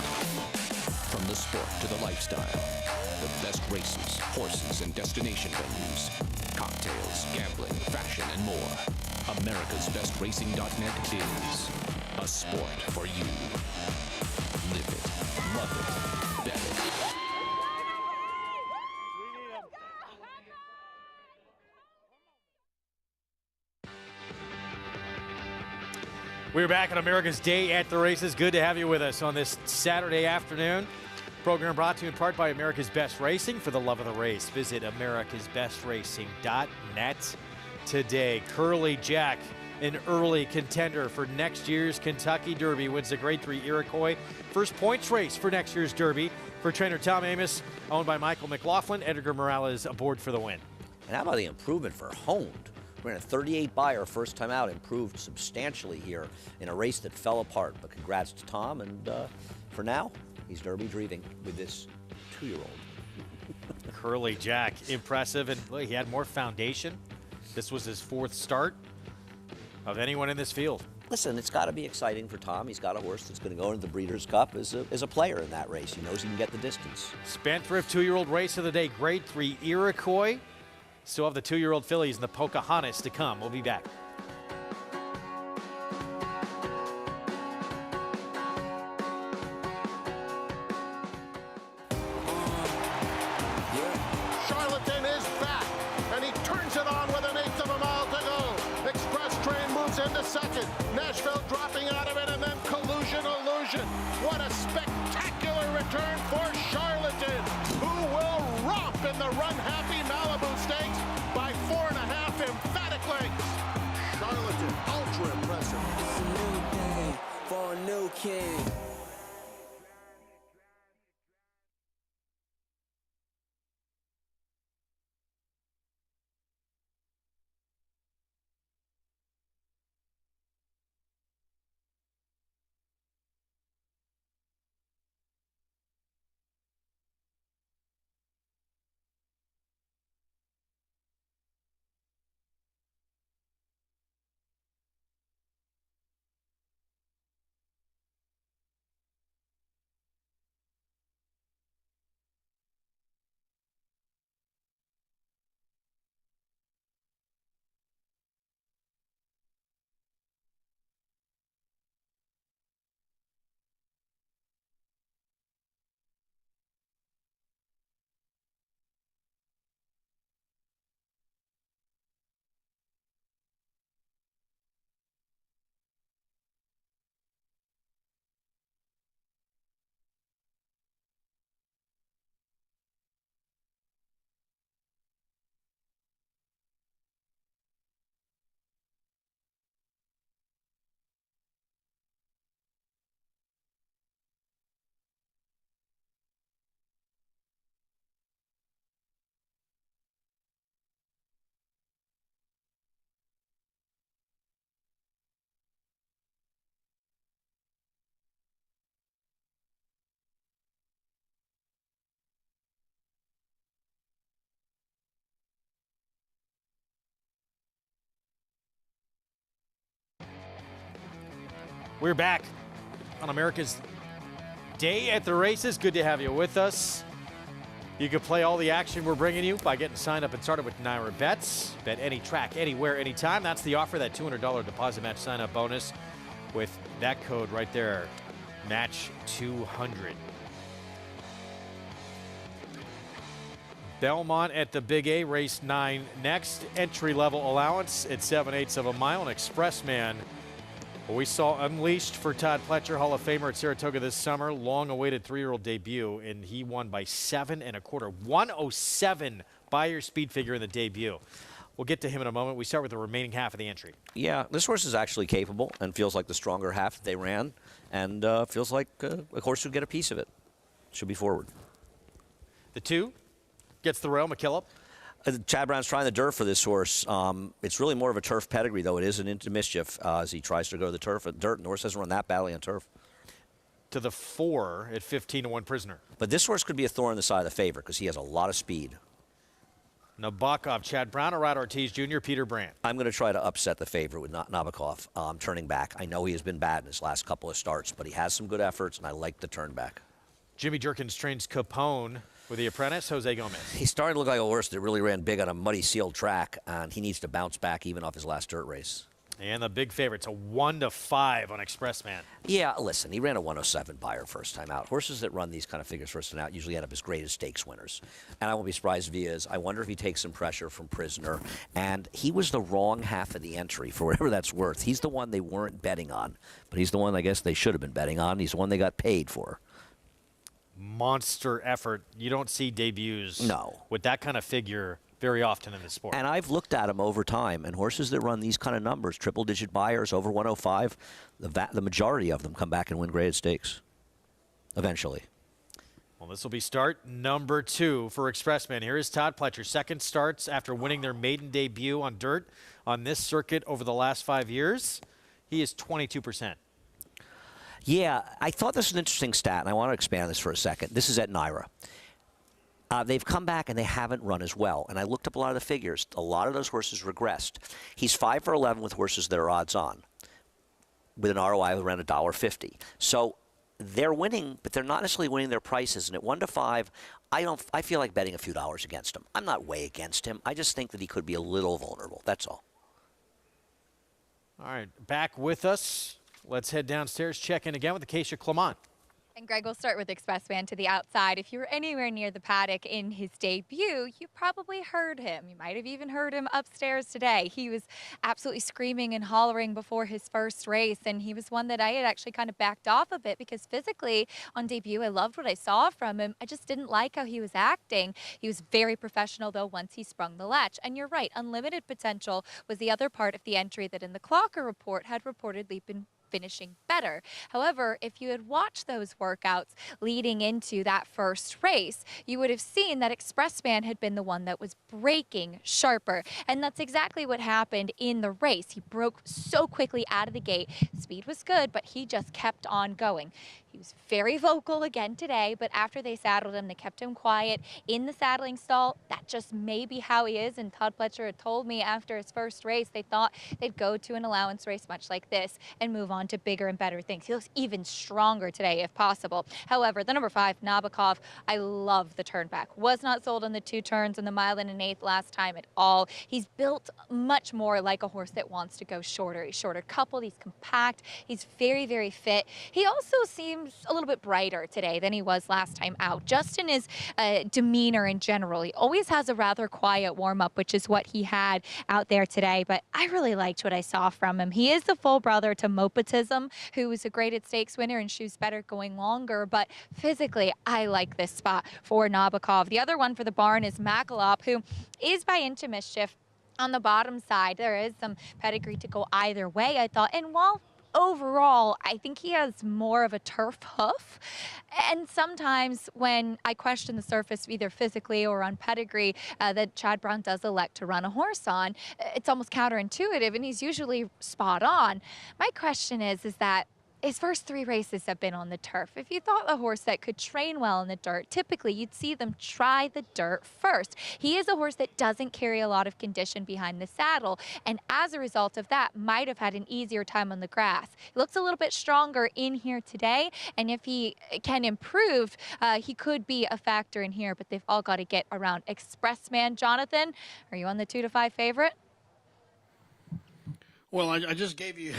From the sport to the lifestyle, the best races, horses, and destination venues, cocktails, gambling, fashion, and more. America'sBestRacing.net is a sport for you. Live it, love it, bet it. We're back on America's Day at the Races. Good to have you with us on this Saturday afternoon. Program brought to you in part by America's Best Racing. For the love of the race, visit americasbestracing.net today. Curly Jack, an early contender for next year's Kentucky Derby, wins the Grade 3 Iroquois. First points race for next year's Derby for trainer Tom Amoss, owned by Michael McLaughlin. Edgar Morales aboard for the win. And how about the improvement for Honed? Ran a 38 buyer first time out, improved substantially here in a race that fell apart. But congrats to Tom, and for now, he's Derby dreaming with this 2-year-old. Curly Jack, impressive, and look, he had more foundation. This was his 4th start of anyone in this field. Listen, it's got to be exciting for Tom. He's got a horse that's going to go into the Breeders' Cup as a player in that race. He knows he can get the distance. Spendthrift 2-year-old race of the day, Grade 3 Iroquois. Still have the 2-year-old fillies and the Pocahontas to come. We'll be back. Charlatan is back, and he turns it on with 1/8 of a mile to go. Express Train moves into second. Nashville dropping out of it, and then Collusion Illusion. What a spectacular return for Charlatan, who will romp in the run-happy Malibu Stakes by 4.5 emphatic lengths. Charlatan, ultra impressive. It's a new day for a new king. We're back on America's Day at the Races. Good to have you with us. You can play all the action we're bringing you by getting signed up and started with Naira Bets. Bet any track, anywhere, anytime. That's the offer, that $200 deposit match sign-up bonus with that code right there, match 200. Belmont at the Big A, race 9 next. Entry-level allowance at 7/8 of a mile. An Expressman Well, we saw Unleashed for Todd Pletcher, Hall of Famer at Saratoga this summer. Long-awaited 3-year-old debut, and he won by 7 1/4. 107 by your speed figure in the debut. We'll get to him in a moment. We start with the remaining half of the entry. Yeah, this horse is actually capable and feels like the stronger half that they ran, and feels like a horse would get a piece of it. Should be forward. The 2 gets the rail, McKillop. Chad Brown's trying the dirt for this horse. It's really more of a turf pedigree, though. It isn't into mischief as he tries to go to the turf and dirt. And the horse doesn't run that badly on turf. To the 4 at 15-1 Prisoner. But this horse could be a thorn in the side of the favorite because he has a lot of speed. Nabokov, Chad Brown, or Rod Ortiz Jr., Peter Brandt. I'm going to try to upset the favorite with Nabokov turning back. I know he has been bad in his last couple of starts, but he has some good efforts, and I like the turn back. Jimmy Jerkins trains Capone with the apprentice, Jose Gomez. He's starting to look like a horse that really ran big on a muddy sealed track, and he needs to bounce back even off his last dirt race. And the big favorite's a 1-5 on Expressman. Yeah, listen, he ran a 107 Beyer first time out. Horses that run these kind of figures first time out usually end up as great as stakes winners. And I won't be surprised if he is. I wonder if he takes some pressure from Prisoner. And he was the wrong half of the entry, for whatever that's worth. He's the one they weren't betting on, but he's the one I guess they should have been betting on. He's the one they got paid for. Monster effort. You don't see debuts with that kind of figure very often in the sport. And I've looked at them over time, and horses that run these kind of numbers, triple-digit Beyers over 105, the majority of them come back and win graded stakes eventually. Well, this will be start number 2 for Expressman. Here is Todd Pletcher. Second starts after winning their maiden debut on dirt on this circuit over the last 5 years. He is 22%. Yeah, I thought this was an interesting stat, and I want to expand on this for a second. This is at Naira. They've come back and they haven't run as well. And I looked up a lot of the figures. A lot of those horses regressed. He's 5 for 11 with horses that are odds on, with an ROI of around $1.50. So they're winning, but they're not necessarily winning their prices. And at 1-5, I feel like betting a few dollars against him. I'm not way against him. I just think that he could be a little vulnerable. That's all. All right, back with us. Let's head downstairs, check in again with Acacia Clement. And Greg, we'll start with Expressman to the outside. If you were anywhere near the paddock in his debut, you probably heard him. You might have even heard him upstairs today. He was absolutely screaming and hollering before his first race, and he was one that I had actually kind of backed off a bit because physically on debut, I loved what I saw from him. I just didn't like how he was acting. He was very professional, though, once he sprung the latch. And you're right, unlimited potential was the other part of the entry that in the Clocker report had reportedly been finishing better. However, if you had watched those workouts leading into that first race, you would have seen that Expressman had been the one that was braking sharper. And that's exactly what happened in the race. He broke so quickly out of the gate. Speed was good, but he just kept on going. He was very vocal again today, but after they saddled him, they kept him quiet in the saddling stall. That just may be how he is, and Todd Pletcher had told me after his first race, they thought they'd go to an allowance race much like this and move on to bigger and better things. He looks even stronger today if possible. However, the number 5, Nabokov, I love the turn back. Was not sold on the 2 turns in the 1 1/8 last time at all. He's built much more like a horse that wants to go shorter. He's shorter coupled, he's compact, he's very, very fit. He also seems a little bit brighter today than he was last time out, just in his demeanor in general. He always has a rather quiet warm-up, which is what he had out there today, but I really liked what I saw from him. He is the full brother to Mopatism, who was a graded stakes winner and shoes better going longer, but physically, I like this spot for Nabokov. The other one for the barn is Makalop, who is by Into Mischief on the bottom side. There is some pedigree to go either way, I thought, and while overall, I think he has more of a turf hoof. And sometimes when I question the surface, either physically or on pedigree, that Chad Brown does elect to run a horse on, it's almost counterintuitive, and he's usually spot on. My question is that his first 3 races have been on the turf. If you thought a horse that could train well in the dirt, typically you'd see them try the dirt first. He is a horse that doesn't carry a lot of condition behind the saddle, and as a result of that, might have had an easier time on the grass. He looks a little bit stronger in here today, and if he can improve, he could be a factor in here, but they've all got to get around Expressman. Jonathan, are you on the 2-5 favorite? Well, I just gave you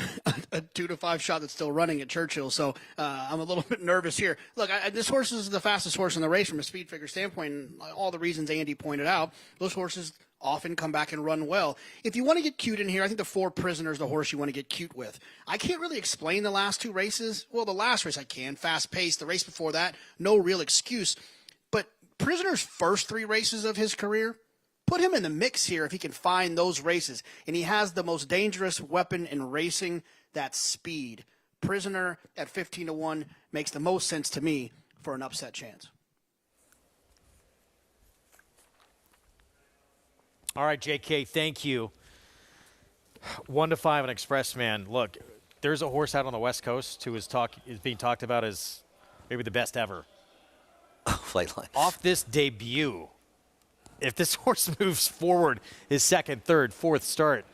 a 2-5 shot that's still running at Churchill, so I'm a little bit nervous here. Look, this horse is the fastest horse in the race from a speed figure standpoint, and all the reasons Andy pointed out. Those horses often come back and run well. If you want to get cute in here, I think the 4 Prisoner is the horse you want to get cute with. I can't really explain the last 2 races. Well, the last race I can, fast-paced. The race before that, no real excuse. But Prisoner's first 3 races of his career, put him in the mix here if he can find those races. And he has the most dangerous weapon in racing, that's speed. Prisoner at 15-1 makes the most sense to me for an upset chance. All right, JK, thank you. 1-5 on Expressman. Look, there's a horse out on the West Coast who is being talked about as maybe the best ever. Off this debut, if this horse moves forward his second, third, fourth start,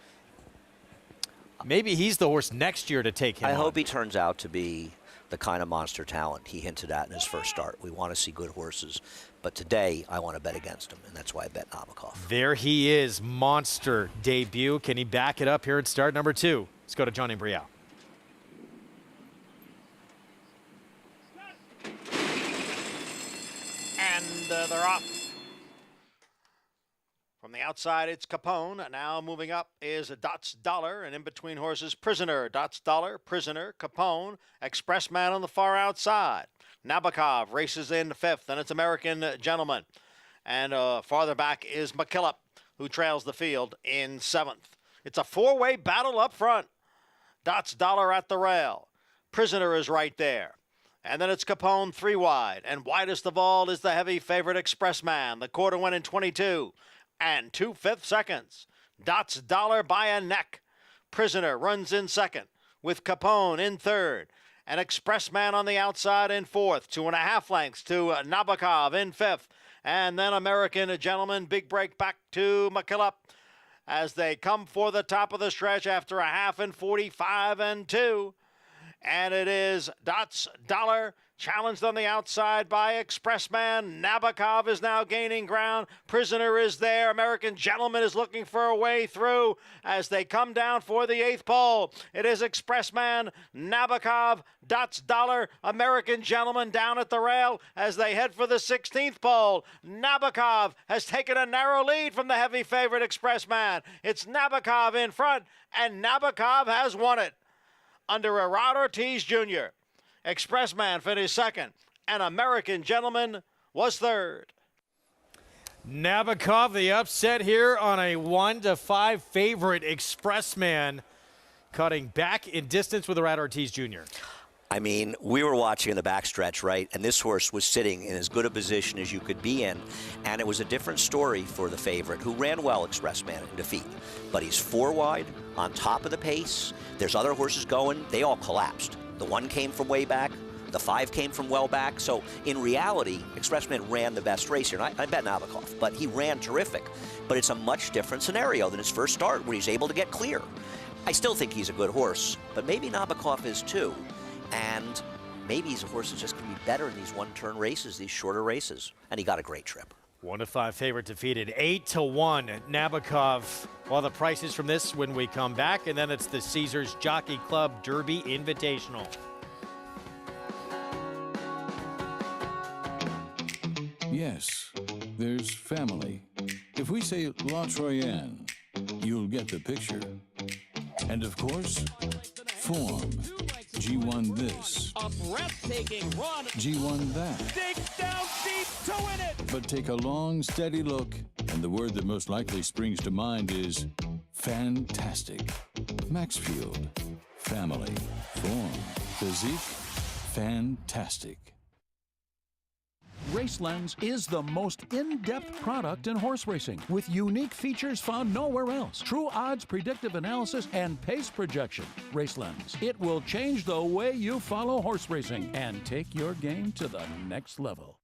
maybe he's the horse next year to take him I on. hope he turns out to be the kind of monster talent he hinted at in his first start. We want to see good horses. But today, I want to bet against him, and that's why I bet Nabokov. There he is, monster debut. Can he back it up here at start number 2? Let's go to Johnny Brielle. And they're off. From the outside, it's Capone. Now moving up is Dots Dollar, and in between horses, Prisoner. Dots Dollar, Prisoner, Capone, Expressman on the far outside. Nabokov races in 5th, and it's American Gentleman. And farther back is McKillop, who trails the field in 7th. It's a 4-way battle up front. Dots Dollar at the rail. Prisoner is right there. And then it's Capone 3 wide. And widest of all is the heavy favorite Expressman. The quarter went in 22 and 2/5 seconds. Dots Dollar by a neck. Prisoner runs in 2nd with Capone in 3rd. And Expressman on the outside in 4th. 2.5 lengths to Nabokov in 5th. And then American Gentleman, big break back to McKillop as they come for the top of the stretch after a half in 45 and 2. And it is Dots Dollar challenged on the outside by Expressman. Nabokov is now gaining ground. Prisoner is there. American Gentleman is looking for a way through as they come down for the 8th pole. It is Expressman, Nabokov, Dots Dollar, American Gentleman down at the rail as they head for the 16th pole. Nabokov has taken a narrow lead from the heavy favorite Expressman. It's Nabokov in front, and Nabokov has won it under Erod Ortiz Jr. Expressman finished 2nd, and American Gentleman was 3rd. Nabokov, the upset here on a 1-5 favorite. Expressman cutting back in distance with Erod Ortiz Jr. I mean, we were watching in the backstretch, right? And this horse was sitting in as good a position as you could be in. And it was a different story for the favorite, who ran well, Expressman, in defeat. But he's 4 wide, on top of the pace. There's other horses going. They all collapsed. The 1 came from way back. The 5 came from well back. So in reality, Expressman ran the best race here. And I bet Nabokov, but he ran terrific. But it's a much different scenario than his first start, where he's able to get clear. I still think he's a good horse, but maybe Nabokov is too. And maybe he's a horse that's just going to be better in these one-turn races, these shorter races. And he got a great trip. 1-5 favorite defeated. 8-1 Nabokov. Well, the prices from this when we come back, and then it's the Caesars Jockey Club Derby Invitational. Yes, there's family. If we say La Troyenne, you'll get the picture. And of course, form. G1 this. A breathtaking run. G1 that. Dig down deep to win it. But take a long, steady look, and the word that most likely springs to mind is fantastic. Maxfield. Family. Form. Physique. Fantastic. RaceLens is the most in-depth product in horse racing, with unique features found nowhere else. True odds, predictive analysis, and pace projection. RaceLens. It will change the way you follow horse racing and take your game to the next level.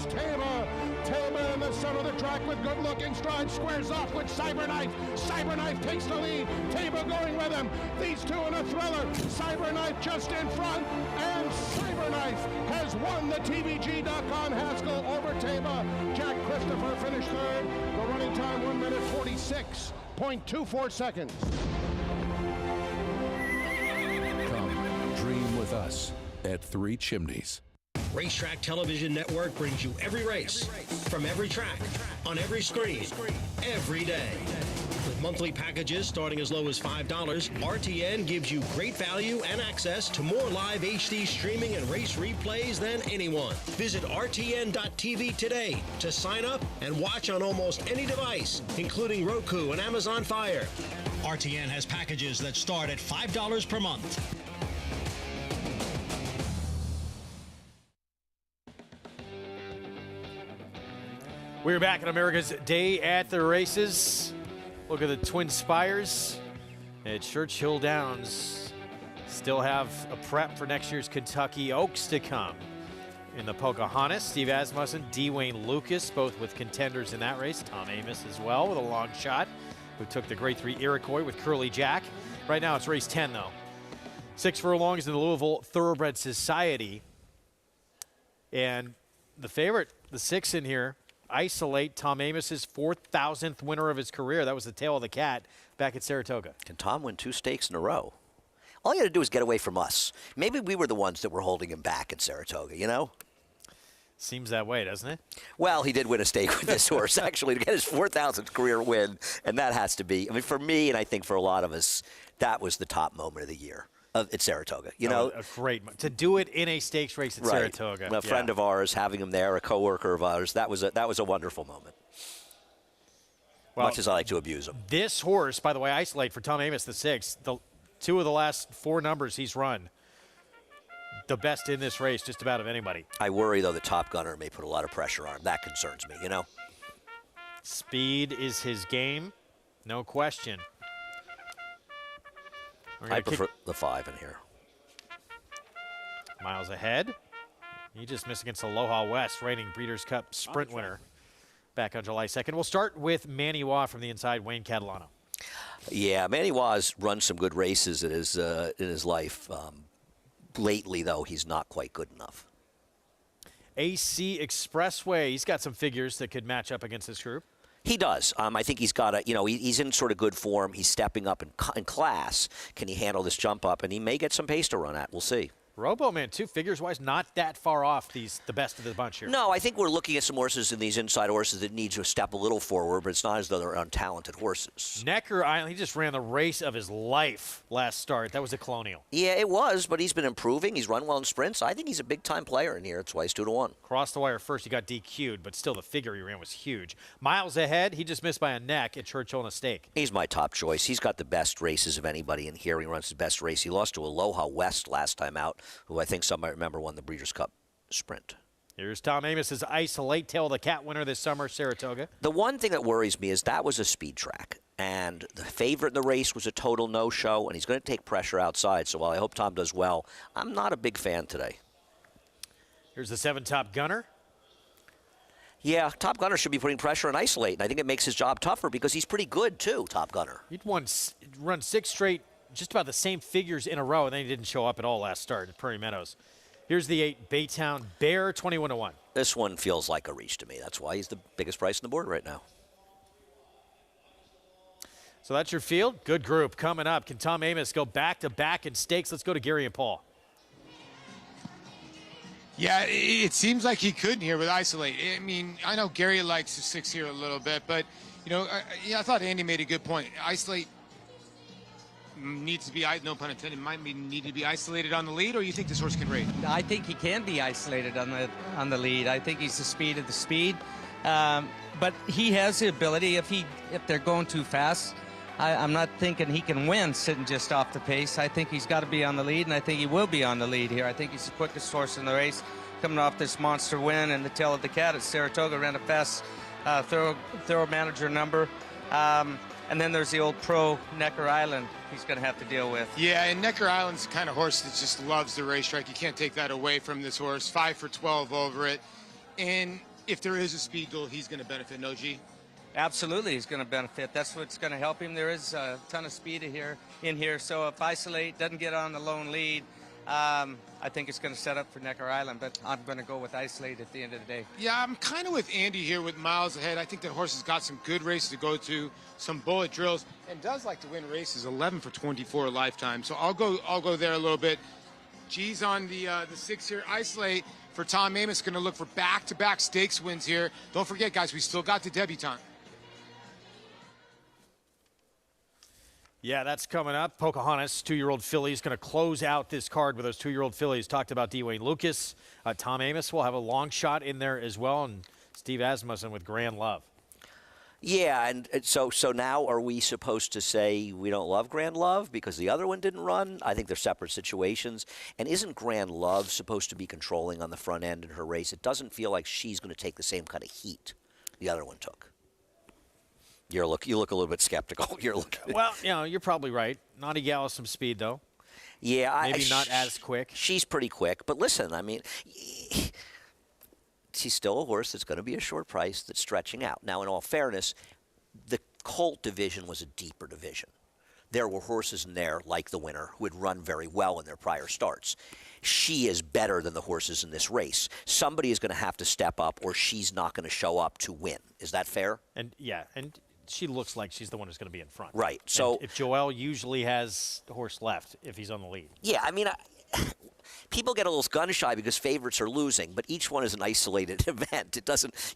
Taylor. Taylor in the center of the track with good-looking strides, squares off with Cyberknife. Cyberknife takes the lead. Taba going with him. These two in a thriller. Cyberknife just in front, and Cyberknife has won the TVG.com Haskell over Taba. Jack Christopher finished third. The running time 1 minute 46.24 seconds. Come dream with us at Three Chimneys. Racetrack Television Network brings you every race, from every track, on every screen, every day. With monthly packages starting as low as $5, RTN gives you great value and access to more live HD streaming and race replays than anyone. Visit RTN.tv today to sign up and watch on almost any device, including Roku and Amazon Fire. RTN has packages that start at $5 per month. We're back at America's Day at the Races. Look at the Twin Spires at Churchill Downs. Still have a prep for next year's Kentucky Oaks to come. In the Pocahontas, Steve Asmussen, D. Wayne Lucas, both with contenders in that race. Tom Amos as well with a long shot, who took the Grade 3 Iroquois with Curly Jack. Right now it's race 10, though. 6 furlongs in the Louisville Thoroughbred Society. And the favorite, the 6 in here, Isolate, Tom Amos's 4,000th winner of his career. That was the tail of the cat back at Saratoga. Can Tom win 2 stakes in a row? All you got to do is get away from us. Maybe we were the ones that were holding him back at Saratoga, you know? Seems that way, doesn't it? Well, he did win a stake with this horse, actually, to get his 4,000th career win. And that has to be, I mean, for me, and I think for a lot of us, that was the top moment of the year. At Saratoga, you know, a great to do it in a stakes race at Saratoga. A friend of ours, having him there, a coworker of ours, that was a wonderful moment. Well, much as I like to abuse him. This horse, by the way, Isolate for Tom Amos, the 6th, the 2 of the last 4 numbers he's run, the best in this race, just about of anybody. I worry though the Top Gunner may put a lot of pressure on him. That concerns me, you know. Speed is his game, no question. I prefer the 5 in here. Miles ahead. He just missed against Aloha West, reigning Breeders' Cup Sprint winner back on July 2nd. We'll start with Manny Wah from the inside, Wayne Catalano. Yeah, Manny Wah's run some good races in his life. Lately, though, he's not quite good enough. AC Expressway, he's got some figures that could match up against this group. He does. I think he's got he's in sort of good form. He's stepping up in class. Can he handle this jump up? And he may get some pace to run at. We'll see. Robo-Man, too, figures-wise, not that far off the best of the bunch here. No, I think we're looking at some horses in these inside horses that need to step a little forward, but it's not as though they're untalented horses. Necker Island, he just ran the race of his life last start. That was a Colonial. Yeah, it was, but he's been improving. He's run well in sprints. I think he's a big-time player in here. It's why he's 2-1. Crossed the wire first. He got DQ'd, but still the figure he ran was huge. Miles ahead, he just missed by a neck at Churchill and a stake. He's my top choice. He's got the best races of anybody in here. He runs his best race. He lost to Aloha West last time out, who I think some might remember won the Breeders' Cup Sprint. Here's Tom Amos's Isolate, tail of the cat winner this summer, Saratoga. The one thing that worries me is that was a speed track, and the favorite in the race was a total no-show, and he's going to take pressure outside. So while I hope Tom does well, I'm not a big fan today. Here's the 7 Top Gunner. Yeah, Top Gunner should be putting pressure on Isolate, and I think it makes his job tougher because he's pretty good, too, Top Gunner. He'd run 6 straight, just about the same figures in a row, and then he didn't show up at all last start at Prairie Meadows. Here's the 8 Baytown Bear, 21-1. This one feels like a reach to me. That's why he's the biggest price on the board right now. So that's your field. Good group coming up. Can Tom Amos go back-to-back in stakes? Let's go to Gary and Paul. Yeah, it seems like he could here with Isolate. I mean, I know Gary likes the 6 here a little bit, but, you know, I thought Andy made a good point. Isolate needs to be, no pun intended, might need to be isolated on the lead, or you think this horse can rate? I think he can be isolated on the lead. I think he's the speed of the speed. But he has the ability, if they're going too fast, I'm not thinking he can win sitting just off the pace. I think he's got to be on the lead, and I think he will be on the lead here. I think he's the quickest horse in the race, coming off this monster win and the tail of the cat at Saratoga. Ran a fast thorough manager number. And then there's the old pro Necker Island he's going to have to deal with. Yeah, and Necker Island's the kind of horse that just loves the racetrack. You can't take that away from this horse. 5 for 12 over it. And if there is a speed duel, he's going to benefit, no G? Absolutely, he's going to benefit. That's what's going to help him. There is a ton of speed in here. So if Isolate doesn't get on the lone lead, I think it's going to set up for Necker Island. But I'm going to go with Isolate at the end of the day. Yeah, I'm kind of with Andy here with miles ahead. I think that horse has got some good races to go to, some bullet drills, and does like to win races. 11 for 24 a lifetime. So I'll go there a little bit. G's on the 6 here. Isolate for Tom Amos, going to look for back-to-back stakes wins here. Don't forget, guys, we still got the debutante. Yeah, that's coming up. Pocahontas, 2-year-old filly, is going to close out this card with those 2-year-old fillies. Talked about Dwayne Lucas. Tom Amos will have a long shot in there as well, and Steve Asmussen with Grand Love. Yeah, and so now are we supposed to say we don't love Grand Love because the other one didn't run? I think they're separate situations. And isn't Grand Love supposed to be controlling on the front end in her race? It doesn't feel like she's going to take the same kind of heat the other one took. You look a little bit skeptical. Well, you're probably right. Naughty Gal has some speed, though. Yeah, maybe not as quick. She's pretty quick, but listen, I mean, she's still a horse that's going to be a short price that's stretching out. Now, in all fairness, the colt division was a deeper division. There were horses in there, like the winner, who had run very well in their prior starts. She is better than the horses in this race. Somebody is going to have to step up, or she's not going to show up to win. Is that fair? And she looks like she's the one who's going to be in front. Right. So and if Joel usually has the horse left if he's on the lead. Yeah, I mean, people get a little gun shy because favorites are losing, but each one is an isolated event.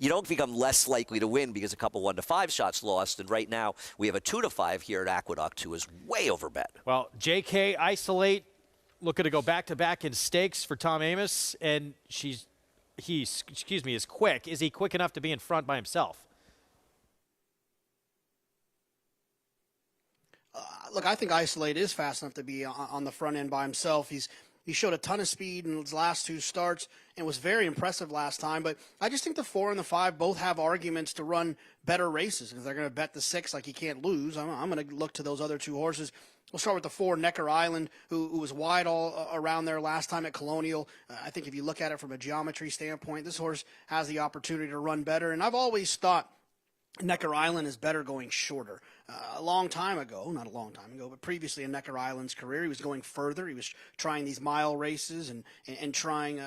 You don't become less likely to win because a couple 1-5 shots lost. And right now we have a 2-5 here at Aqueduct, who is way over bet. Well, JK Isolate looking to go back-to-back in stakes for Tom Amos, and is quick. Is he quick enough to be in front by himself? Look, I think Isolate is fast enough to be on the front end by himself. He showed a ton of speed in his last 2 starts and was very impressive last time. But I just think the 4 and the 5 both have arguments to run better races. If they're going to bet the 6 like he can't lose, I'm going to look to those other 2 horses. We'll start with the 4, Necker Island, who was wide all around there last time at Colonial. I think if you look at it from a geometry standpoint, this horse has the opportunity to run better. And I've always thought Necker Island is better going shorter. A long time ago, not a long time ago, but previously in Necker Island's career, he was going further. He was trying these mile races and trying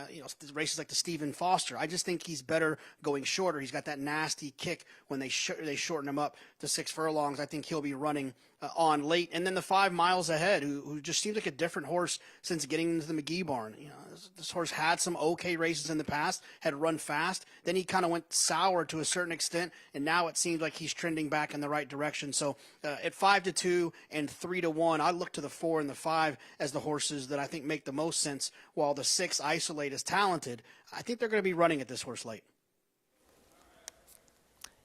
races like the Stephen Foster. I just think he's better going shorter. He's got that nasty kick when they shorten him up to 6 furlongs. I think he'll be running on late. And then the 5 miles ahead, who just seems like a different horse since getting into the McGee barn. This horse had some okay races in the past, had run fast. Then he kind of went sour to a certain extent, and now it seems like he's trending back in the right direction. So at 5-2 and 3-1, I look to the 4 and the 5 as the horses that I think make the most sense, while the 6 Isolate is talented. I think they're going to be running at this horse late.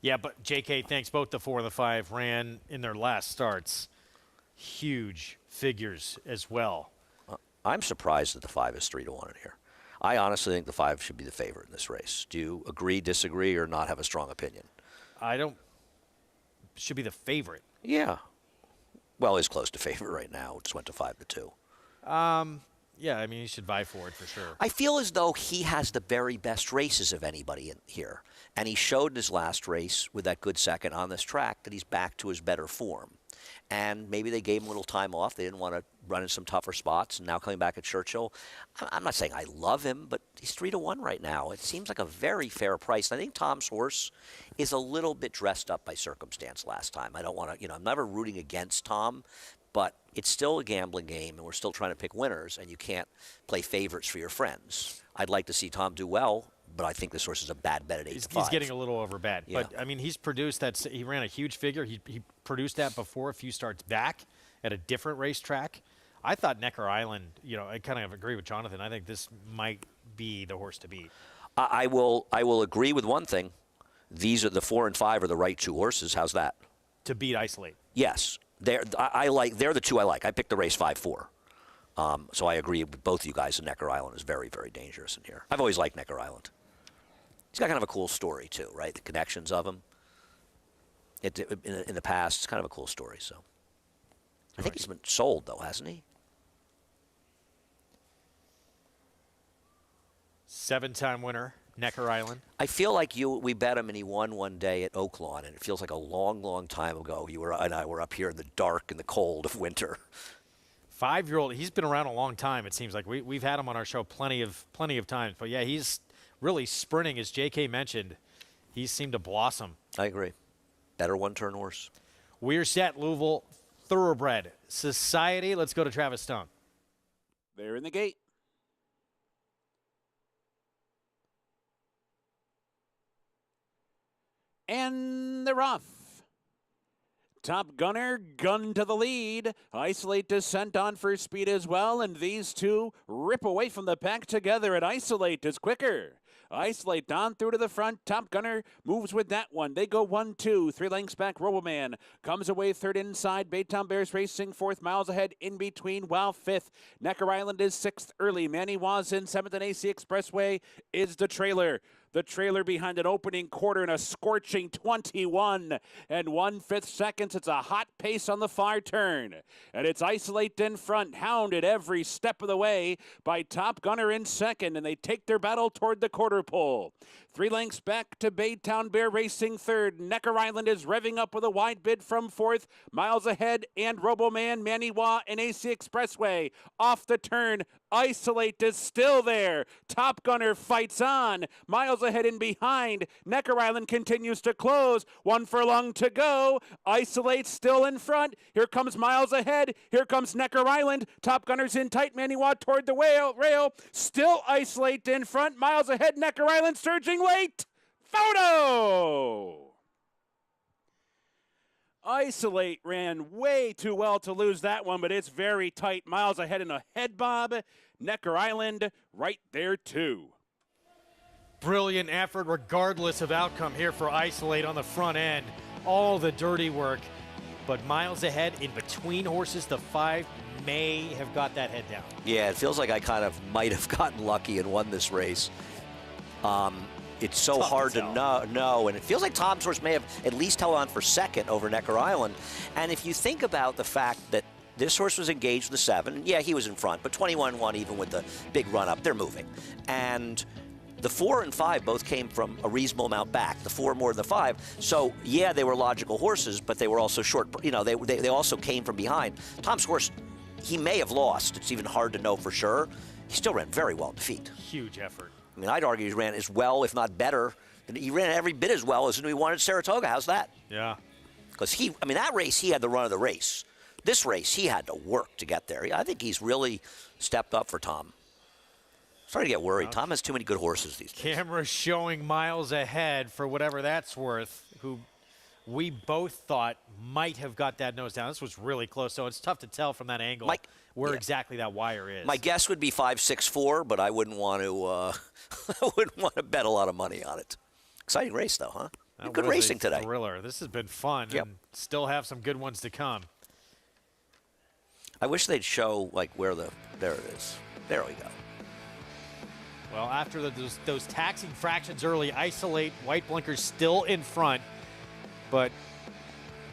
Yeah, but JK thinks both the 4 and the 5 ran in their last starts. Huge figures as well. I'm surprised that the 5 is 3-1 in here. I honestly think the 5 should be the favorite in this race. Do you agree, disagree, or not have a strong opinion? I don't. Should be the favorite. Yeah. Well, he's close to favorite right now. It just went to 5-2. Yeah, I mean, he should vie for it for sure. I feel as though he has the very best races of anybody in here. And he showed in his last race with that good second on this track that he's back to his better form. And maybe they gave him a little time off. They didn't want to run in some tougher spots. And now coming back at Churchill, I'm not saying I love him, but he's 3-1 right now. It seems like a very fair price. And I think Tom's horse is a little bit dressed up by circumstance last time. I don't want to, I'm never rooting against Tom, but it's still a gambling game, and we're still trying to pick winners, and you can't play favorites for your friends. I'd like to see Tom do well, but I think this horse is a bad bet at 8-5. He's getting a little over bet. Yeah. But, I mean, he's produced that. He ran a huge figure. He produced that before a few starts back at a different racetrack. I thought Necker Island, I kind of agree with Jonathan. I think this might be the horse to beat. I will agree with one thing. These are the 4 and 5 are the right 2 horses. How's that? To beat Isolate. Yes. They're the 2 I like. I picked the race 5-4. So I agree with both of you guys. Necker Island is very, very dangerous in here. I've always liked Necker Island. He's got kind of a cool story, too, right? The connections of him. In the past, it's kind of a cool story. So I think he's been sold, though, hasn't he? 7-time winner, Necker Island. I feel like we bet him and he won one day at Oaklawn, and it feels like a long, long time ago. You and I were up here in the dark and the cold of winter. 5-year-old, he's been around a long time, it seems like. We've had him on our show plenty of times. But, yeah, he's really sprinting, as J.K. mentioned. He's seemed to blossom. I agree. Better one-turn horse. We're set, Louisville Thoroughbred Society. Let's go to Travis Stone. They're in the gate. And they're off. Top Gunner, gun to the lead. Isolate Descent on for speed as well, and these two rip away from the pack together, and Isolate is quicker. Isolate down through to the front. Top Gunner moves with that one. They go 1-2. 3 lengths back. Roboman comes away third inside. Baytown Bears racing fourth. Miles ahead in between. Wow, fifth. Necker Island is sixth early. Manny Was in seventh, and AC Expressway is the trailer. The trailer behind an opening quarter and a scorching 21 and 1/5 seconds. It's a hot pace on the far turn. And it's Isolate in front, hounded every step of the way by Top Gunner in second, and they take their battle toward the quarter pole. 3 lengths back to Baytown Bear racing third. Necker Island is revving up with a wide bid from fourth. Miles ahead and Roboman, Maniwa, and AC Expressway. Off the turn, Isolate is still there. Top Gunner fights on. Miles ahead and behind. Necker Island continues to close. 1 furlong to go. Isolate still in front. Here comes Miles ahead. Here comes Necker Island. Top Gunner's in tight. Maniwa toward the rail. Still Isolate in front. Miles ahead. Necker Island surging late. Photo! Isolate ran way too well to lose that one, but it's very tight. Miles ahead in a head bob. Necker Island right there too. Brilliant effort regardless of outcome here for Isolate on the front end. All the dirty work. But Miles ahead in between horses. The 5 may have got that head down. Yeah, it feels like I kind of might have gotten lucky and won this race. It's so hard to know, and it feels like Tom's horse may have at least held on for second over Necker Island. And if you think about the fact that this horse was engaged with the 7, yeah, he was in front, but 21-1 even with the big run-up, they're moving. And the 4 and 5 both came from a reasonable amount back, the 4 more than the 5. So, yeah, they were logical horses, but they were also short, they also came from behind. Tom's horse, he may have lost. It's even hard to know for sure. He still ran very well in defeat. Huge effort. I mean, I'd argue he ran as well, if not better. He ran every bit as well as we wanted at Saratoga. How's that? Yeah. Because that race, he had the run of the race. This race, he had to work to get there. I think he's really stepped up for Tom. Starting to get worried. Tom has too many good horses these days. Camera showing Miles ahead for whatever that's worth, who we both thought might have got that nose down. This was really close, so it's tough to tell from that angle where exactly that wire is. My guess would be 5-6-4, but I wouldn't want to. I wouldn't want to bet a lot of money on it. Exciting race, though, huh? Good racing today. Thriller. This has been fun, and still have some good ones to come. I wish they'd show where there it is. There we go. Well, after those taxing fractions early, Isolate, white blinkers still in front. But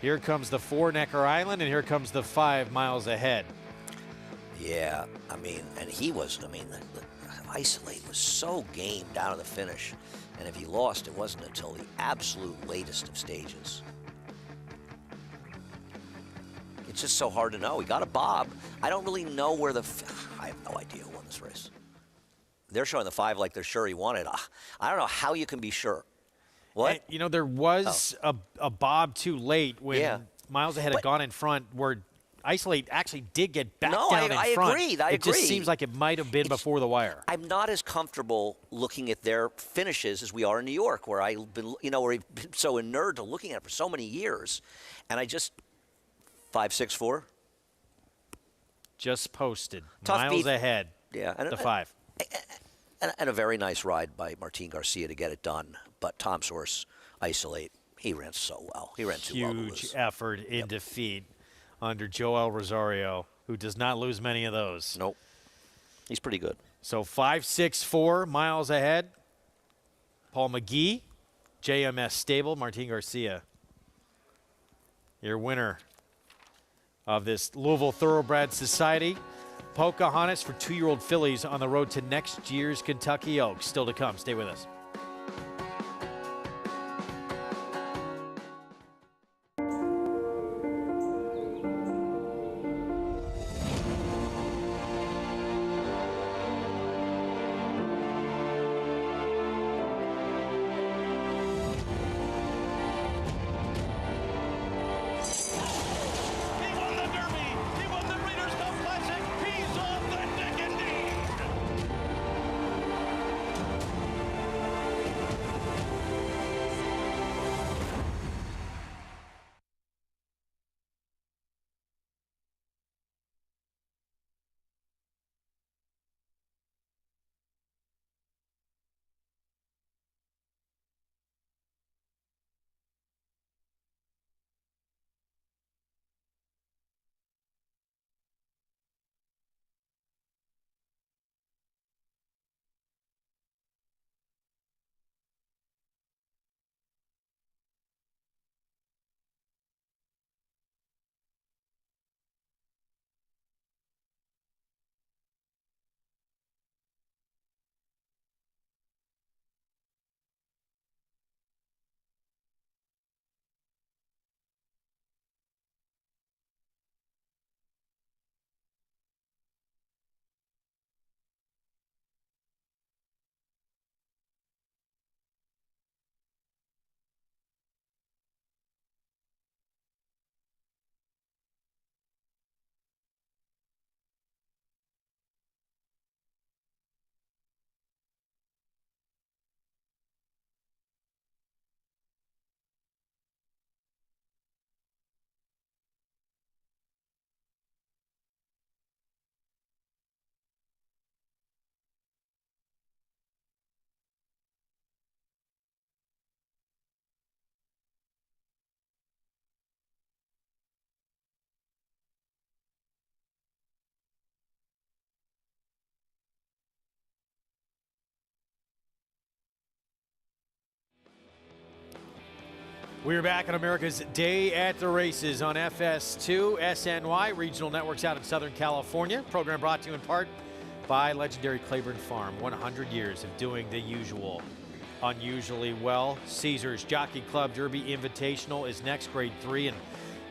here comes the 4 Necker Island, and here comes the 5 Miles ahead. Yeah, and he was, Isolate was so game down to the finish. And if he lost, it wasn't until the absolute latest of stages. It's just so hard to know. He got a bob. I don't really know where I have no idea who won this race. They're showing the 5 like they're sure he won it. I don't know how you can be sure. What? And, there was a bob too late when Miles ahead had gone in front where Isolate actually did get back down in front. I agree. It just seems like it might have been before the wire. I'm not as comfortable looking at their finishes as we are in New York, where I've been, where we've been so inured to looking at it for so many years. And I just 5-6-4. Just posted. Tough Miles beat. Ahead. Yeah, the 5. And a very nice ride by Martin Garcia to get it done. But Tom's horse, Isolate, he ran so well. He ran too well to lose. Huge effort in defeat under Joel Rosario, who does not lose many of those. Nope. He's pretty good. So 5-6-4, Miles ahead. Paul McGee, JMS Stable, Martin Garcia. Your winner of this Louisville Thoroughbred Society. Pocahontas for 2-year-old fillies on the road to next year's Kentucky Oaks. Still to come. Stay with us. We're back on America's Day at the Races on FS2 SNY, regional networks out in Southern California. Program brought to you in part by legendary Claiborne Farm. 100 years of doing the usual unusually well. Caesars Jockey Club Derby Invitational is next, Grade 3, and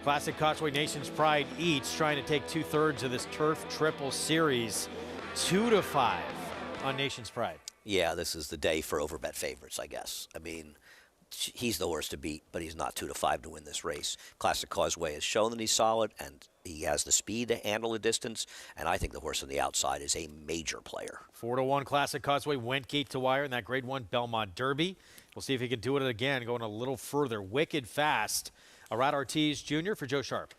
Classic Causeway Nation's Pride each trying to take 2/3 of this Turf Triple Series. 2-5 on Nation's Pride. Yeah, this is the day for overbet favorites, I guess. I mean, he's the horse to beat, but he's not 2-5 to win this race. Classic Causeway has shown that he's solid, and he has the speed to handle the distance, and I think the horse on the outside is a major player. 4-1 Classic Causeway went gate to wire in that Grade 1 Belmont Derby. We'll see if he can do it again, going a little further. Wicked Fast. Arad Ortiz Jr. for Joe Sharp.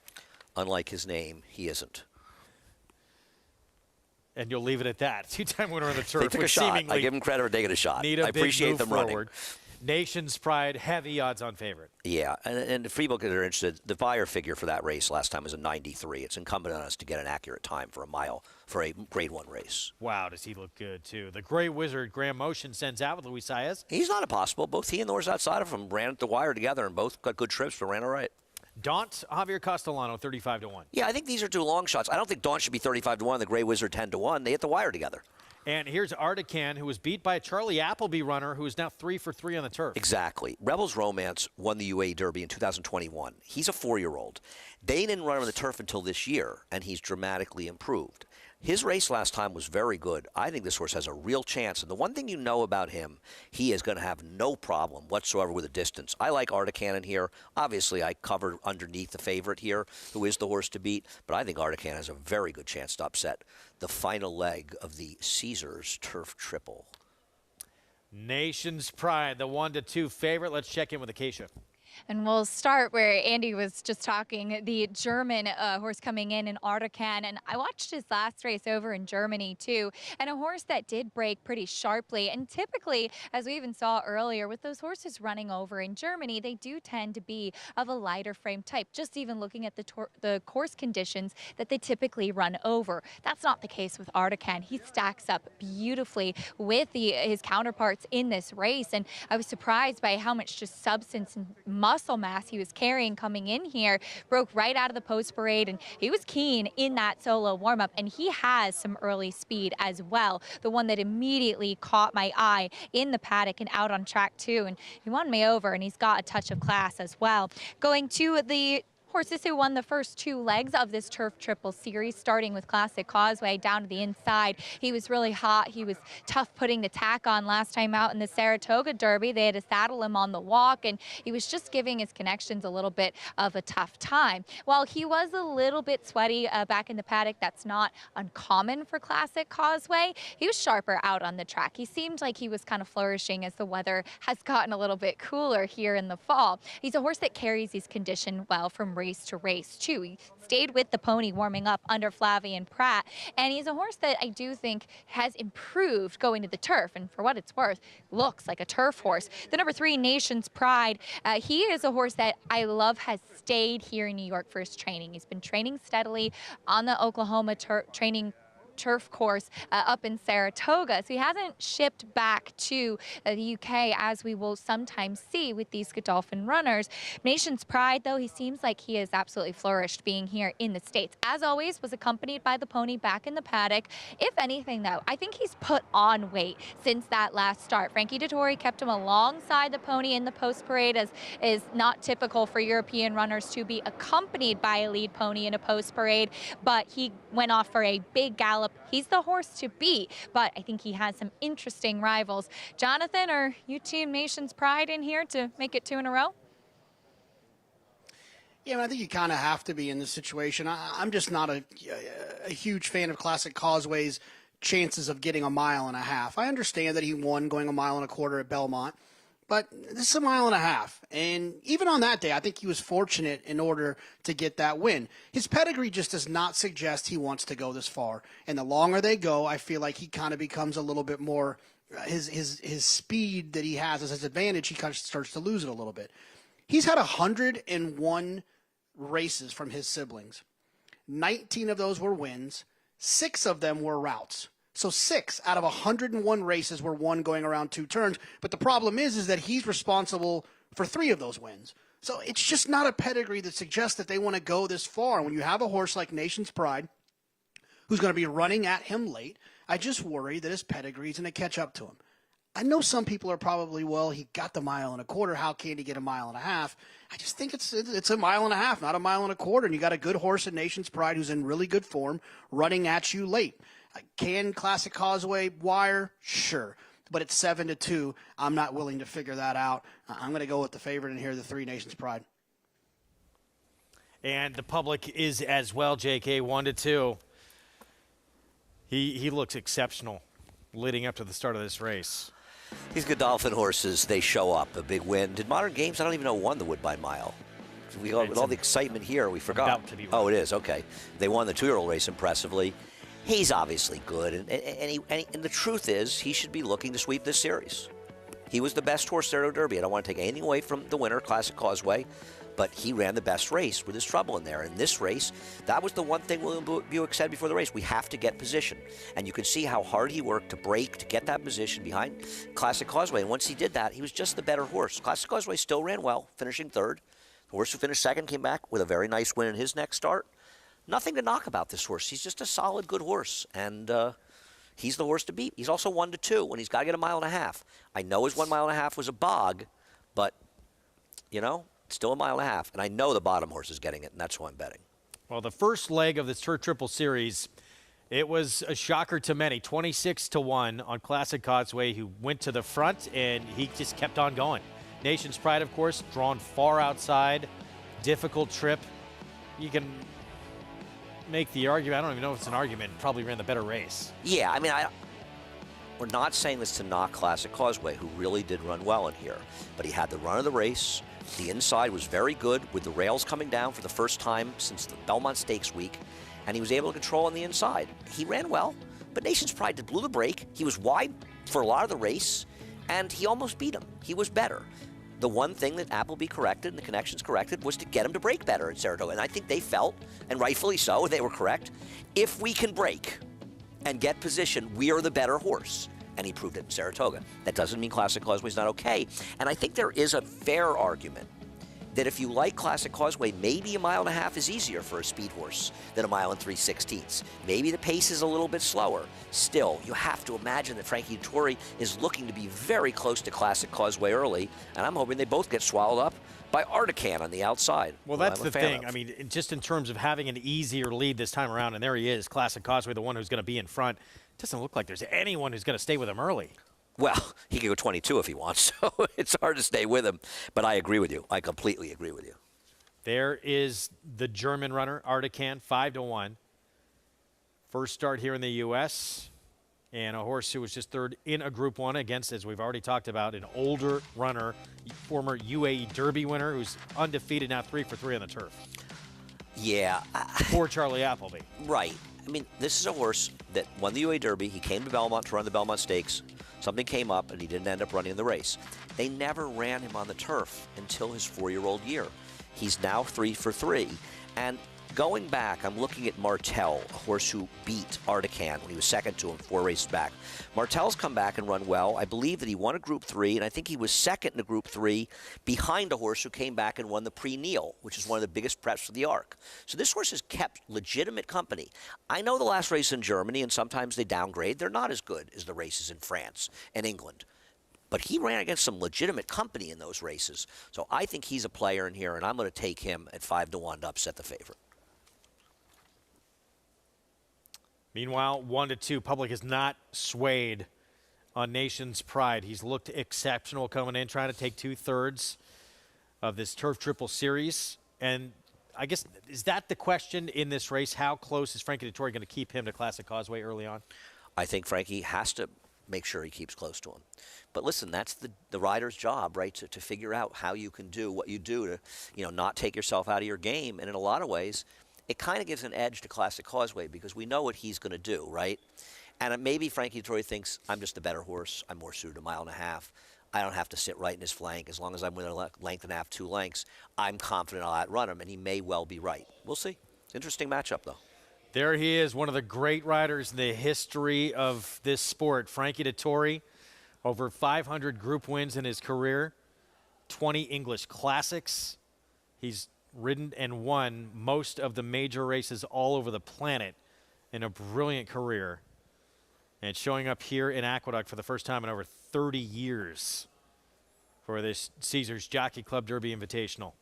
Unlike his name, he isn't. And you'll leave it at that. Two-time winner of the Turf. They took a shot. I give him credit for taking a shot. I appreciate them running. Nation's Pride, heavy odds-on favorite. Yeah, and the free bookers are interested. The buyer figure for that race last time was a 93. It's incumbent on us to get an accurate time for a mile for a Grade 1 race. Wow, does he look good, too. The Gray Wizard, Graham Motion, sends out with Luis Zayas. He's not impossible. Both he and the horse outside of him ran at the wire together, and both got good trips, but ran all right. Daunt, Javier Castellano, 35-1. Yeah, I think these are two long shots. I don't think Daunt should be 35-1, the Gray Wizard 10-1. They hit the wire together. And here's Artican, who was beat by a Charlie Appleby runner, who is now 3 for 3 on the turf. Exactly. Rebels Romance won the UAE Derby in 2021. He's a 4-year-old. They didn't run on the turf until this year, and he's dramatically improved. His race last time was very good. I think this horse has a real chance. And the one thing you know about him, he is going to have no problem whatsoever with the distance. I like Artican here. Obviously, I covered underneath the favorite here, who is the horse to beat. But I think Artican has a very good chance to upset the final leg of the Caesars Turf Triple. Nation's Pride, the 1-2 favorite. Let's check in with Acacia. And we'll start where Andy was just talking, the German horse coming in Artican. And I watched his last race over in Germany, too. And a horse that did break pretty sharply. And typically, as we even saw earlier, with those horses running over in Germany, they do tend to be of a lighter frame type. Just even looking at the course conditions that they typically run over. That's not the case with Artican. He stacks up beautifully with his counterparts in this race. And I was surprised by how much just substance and muscle mass he was carrying coming in here. Broke right out of the post parade, and he was keen in that solo warm-up, and he has some early speed as well. The one that immediately caught my eye in the paddock and out on track too, and he won me over, and he's got a touch of class as well. Going to the horses who won the first 2 legs of this Turf Triple Series, starting with Classic Causeway down to the inside. He was really hot. He was tough putting the tack on last time out in the Saratoga Derby. They had to saddle him on the walk, and he was just giving his connections a little bit of a tough time. While he was a little bit sweaty back in the paddock, that's not uncommon for Classic Causeway. He was sharper out on the track. He seemed like he was kind of flourishing as the weather has gotten a little bit cooler here in the fall. He's a horse that carries his condition well from race to race too. He stayed with the pony warming up under Flavian Pratt, and he's a horse that I do think has improved going to the turf, and for what it's worth, looks like a turf horse. The number 3, Nation's Pride, he is a horse that I love has stayed here in New York for his training. He's been training steadily on the Oklahoma turf course up in Saratoga. So he hasn't shipped back to the UK as we will sometimes see with these Godolphin runners. Nation's Pride, though, he seems like he has absolutely flourished being here in the States. As always, was accompanied by the pony back in the paddock. If anything, though, I think he's put on weight since that last start. Frankie Dettori kept him alongside the pony in the post parade, as is not typical for European runners to be accompanied by a lead pony in a post parade, but he went off for a big gallop. He's the horse to beat, but I think he has some interesting rivals. Jonathan, are you Team Nation's Pride in here to make it 2 in a row? Yeah, I think you kind of have to be in this situation. I'm just not a huge fan of Classic Causeway's chances of getting 1.5 miles. I understand that he won going 1.25 miles at Belmont, but this is 1.5 miles. And even on that day, I think he was fortunate in order to get that win. His pedigree just does not suggest he wants to go this far. And the longer they go, I feel like he kind of becomes a little bit more, his speed that he has as his advantage, he kind of starts to lose it a little bit. He's had 101 races from his siblings. 19 of those were wins. 6 of them were routes. So 6 out of 101 races were won going around 2 turns. But the problem is that he's responsible for 3 of those wins. So it's just not a pedigree that suggests that they want to go this far. When you have a horse like Nation's Pride, who's going to be running at him late, I just worry that his pedigree is going to catch up to him. I know some people are probably, well, he got the 1.25 miles. How can he get 1.5 miles? I just think it's 1.5 miles, not 1.25 miles. And you got a good horse in Nation's Pride who's in really good form running at you late. Can Classic Causeway wire? Sure. But it's 7-2. I'm not willing to figure that out. I'm going to go with the favorite in here, the 3 Nation's Pride. And the public is as well, JK, 1-2. He looks exceptional leading up to the start of this race. These Godolphin horses, they show up. A big win. Did Modern Games, I don't even know, won the Woodbine Mile. With all the excitement here, we forgot. About to be right. Oh, it is, okay. They won the 2-year-old race impressively. He's obviously good, and the truth is he should be looking to sweep this series. He was the best horse there at Derby. I don't want to take anything away from the winner, Classic Causeway, but he ran the best race with his trouble in there. In this race, that was the one thing William Buick said before the race. We have to get position. And you can see how hard he worked to break, to get that position behind Classic Causeway. And once he did that, he was just the better horse. Classic Causeway still ran well, finishing third. The horse who finished second came back with a very nice win in his next start. Nothing to knock about this horse. He's just a solid, good horse. And he's the horse to beat. He's also 1-2 when he's got to get 1.5 miles. I know his 1.5 miles was a bog, but, you know, still 1.5 miles. And I know the bottom horse is getting it, and that's who I'm betting. Well, the first leg of this Triple Series, it was a shocker to many. 26-1 on Classic Causeway, who went to the front, and he just kept on going. Nation's Pride, of course, drawn far outside. Difficult trip. You can make the argument. I don't even know if it's an argument. Probably ran the better race. Yeah, I mean, we're not saying this to knock Classic Causeway, who really did run well in here. But he had the run of the race. The inside was very good with the rails coming down for the first time since the Belmont Stakes week. And he was able to control on the inside. He ran well, but Nation's Pride blew the break. He was wide for a lot of the race, and he almost beat him. He was better. The one thing that Appleby corrected and the connections corrected was to get him to break better at Saratoga. And I think they felt, and rightfully so, they were correct. If we can break and get position, we are the better horse. And he proved it in Saratoga. That doesn't mean Classic Causeway's not okay. And I think there is a fair argument that if you like Classic Causeway, maybe 1.5 miles is easier for a speed horse than 1 mile and 3/16. Maybe the pace is a little bit slower. Still, you have to imagine that Frankie Dettori is looking to be very close to Classic Causeway early, and I'm hoping they both get swallowed up by Artican on the outside. Well, that's the thing. I mean, just in terms of having an easier lead this time around, and there he is, Classic Causeway, the one who's going to be in front. It doesn't look like there's anyone who's going to stay with him early. Well, he can go 22 if he wants, so it's hard to stay with him. But I agree with you. I completely agree with you. There is the German runner, Artican, 5-1. First start here in the U.S., and a horse who was just third in a Group 1 against, as we've already talked about, an older runner, former UAE Derby winner, who's undefeated now 3 for 3 on the turf. Yeah. Poor Charlie Appleby. Right. I mean, this is a horse that won the UAE Derby. He came to Belmont to run the Belmont Stakes. Something came up, and he didn't end up running the race. They never ran him on the turf until his 4-year-old year. He's now 3 for 3. And going back, I'm looking at Martel, a horse who beat Artican when he was second to him 4 races back. Martel's come back and run well. I believe that he won a Group 3, and I think he was second in a Group 3 behind a horse who came back and won the Prix Neil, which is one of the biggest preps for the Arc. So this horse has kept legitimate company. I know the last race in Germany, and sometimes they downgrade. They're not as good as the races in France and England. But he ran against some legitimate company in those races. So I think he's a player in here, and I'm going to take him at 5-1 to upset the favorite. Meanwhile, 1-2. Public is not swayed on Nation's Pride. He's looked exceptional coming in, trying to take 2/3 of this Turf Triple Series. And I guess, is that the question in this race? How close is Frankie Dettori going to keep him to Classic Causeway early on? I think Frankie has to make sure he keeps close to him. But listen, that's the rider's job, right, to figure out how you can do what you do to, not take yourself out of your game. And in a lot of ways, it kind of gives an edge to Classic Causeway because we know what he's going to do, right? And maybe Frankie Dettori thinks, I'm just a better horse. I'm more suited 1.5 miles. I don't have to sit right in his flank. As long as I'm within a length and a half, 2 lengths, I'm confident I'll outrun him, and he may well be right. We'll see. Interesting matchup, though. There he is, one of the great riders in the history of this sport. Frankie Dettori, over 500 group wins in his career, 20 English Classics, He's ridden and won most of the major races all over the planet in a brilliant career. And showing up here in Aqueduct for the first time in over 30 years for this Caesars Jockey Club Derby Invitational.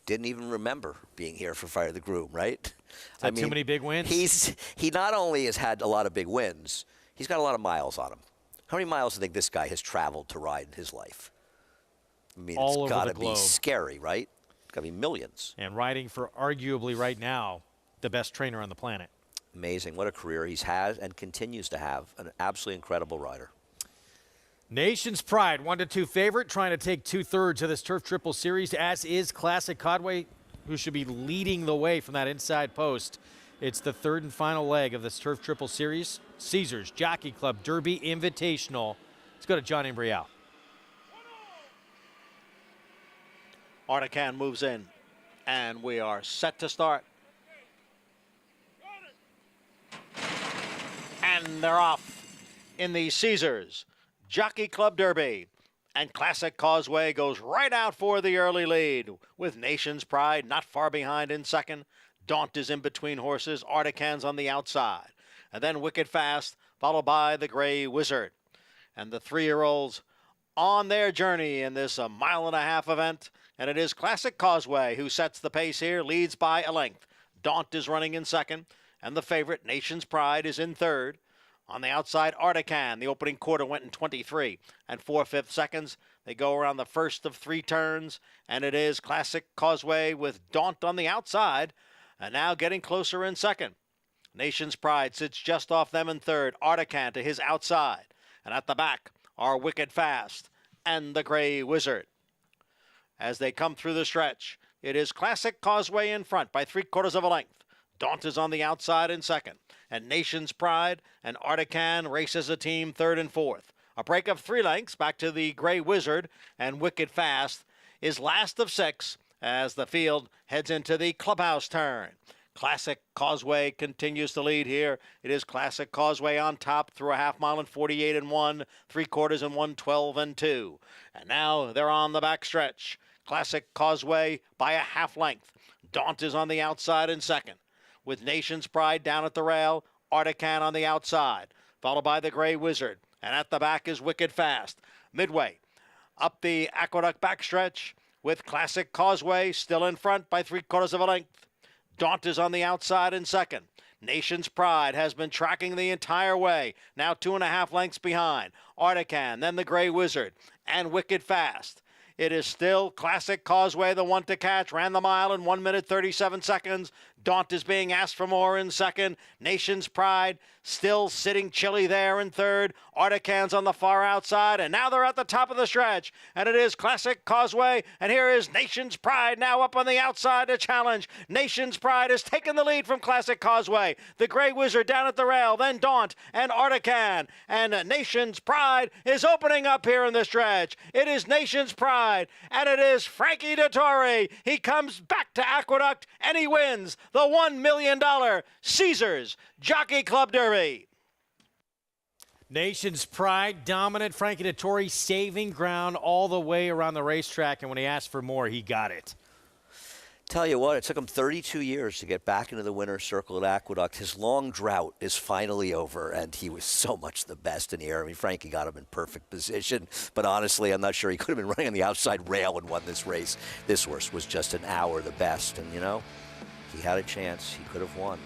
Didn't even remember being here for Fire the Groom, right? Had too many big wins? He not only has had a lot of big wins, he's got a lot of miles on him. How many miles do you think this guy has traveled to ride in his life? I mean, all it's over got the to globe. be scary, right? It's got to be millions. And riding for arguably right now the best trainer on the planet. Amazing. What a career he's had and continues to have. An absolutely incredible rider. Nation's Pride, 1-2 favorite, trying to take 2/3 of this Turf Triple Series, as is Classic Conway, who should be leading the way from that inside post. It's the third and final leg of this Turf Triple Series, Caesars Jockey Club Derby Invitational. Let's go to John Imbrial. Artican moves in, and we are set to start. And they're off in the Caesars Jockey Club Derby. And Classic Causeway goes right out for the early lead, with Nation's Pride not far behind in second. Daunt is in between horses. Artican's on the outside. And then Wicked Fast, followed by the Gray Wizard. And the 3-year-olds on their journey in this 1.5 mile event. And it is Classic Causeway who sets the pace here, leads by a length. Daunt is running in second. And the favorite, Nation's Pride, is in third. On the outside, Artican. The opening quarter went in 23 and 4/5 seconds. They go around the first of 3 turns, and it is Classic Causeway with Daunt on the outside, and now getting closer in second. Nation's Pride sits just off them in third. Artican to his outside, and at the back are Wicked Fast and the Gray Wizard. As they come through the stretch, it is Classic Causeway in front by 3/4 of a length. Daunt is on the outside in second, and Nation's Pride and Artican race as a team third and fourth. A break of 3 lengths back to the Gray Wizard, and Wicked Fast is last of 6 as the field heads into the clubhouse turn. Classic Causeway continues to lead here. It is Classic Causeway on top through a 1/2 mile in 48 and 1, 3/4 in 1:12 and 2. And now they're on the back stretch. Classic Causeway by a 1/2 length. Daunt is on the outside in second, with Nation's Pride down at the rail, Artican on the outside, followed by the Gray Wizard. And at the back is Wicked Fast. Midway up the Aqueduct backstretch, with Classic Causeway still in front by 3/4 of a length. Daunt is on the outside in second. Nation's Pride has been tracking the entire way, now 2.5 lengths behind. Artican, then the Gray Wizard, and Wicked Fast. It is still Classic Causeway, the one to catch. Ran the mile in 1 minute 37 seconds. Daunt is being asked for more in second. Nation's Pride still sitting chilly there in third. Artican's on the far outside, and now they're at the top of the stretch. And it is Classic Causeway, and here is Nation's Pride now up on the outside to challenge. Nation's Pride has taken the lead from Classic Causeway. The Gray Wizard down at the rail, then Daunt and Artican. And Nation's Pride is opening up here in the stretch. It is Nation's Pride, and it is Frankie Dettori. He comes back to Aqueduct, and he wins the $1 million Caesars Jockey Club Derby. Nation's Pride, dominant. Frankie Dettori saving ground all the way around the racetrack, and when he asked for more, he got it. Tell you what, it took him 32 years to get back into the winner's circle at Aqueduct. His long drought is finally over, and he was so much the best in the air. I mean, Frankie got him in perfect position, but honestly, I'm not sure he could have been running on the outside rail and won this race. This horse was just an hour the best, and, you know, he had a chance. He could have won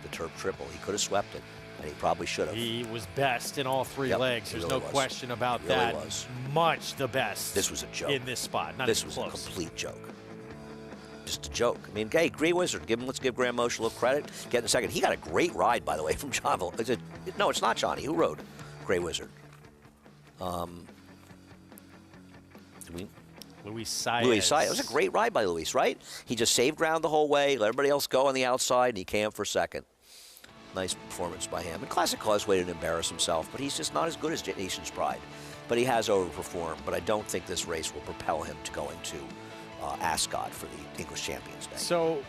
the Turf Triple. He could have swept it, and he probably should have. He was best in all 3 legs. There's really no question about really that. Was. Much the best. This was a joke. In this spot. Not this even was close. A complete joke. Just a joke. I mean, hey, Gray Wizard, let's give Graham Moshe a little credit. Getting second. He got a great ride, by the way, from John. No, it's not Johnny. Who rode Gray Wizard? Luis Zayas. Luis Zayas. It was a great ride by Luis, right? He just saved ground the whole way, let everybody else go on the outside, and he came for second. Nice performance by him. And Classic Causeway didn't embarrass himself, but he's just not as good as Nation's Pride. But he has overperformed, but I don't think this race will propel him to going to Ascot for the English Champions Day. So,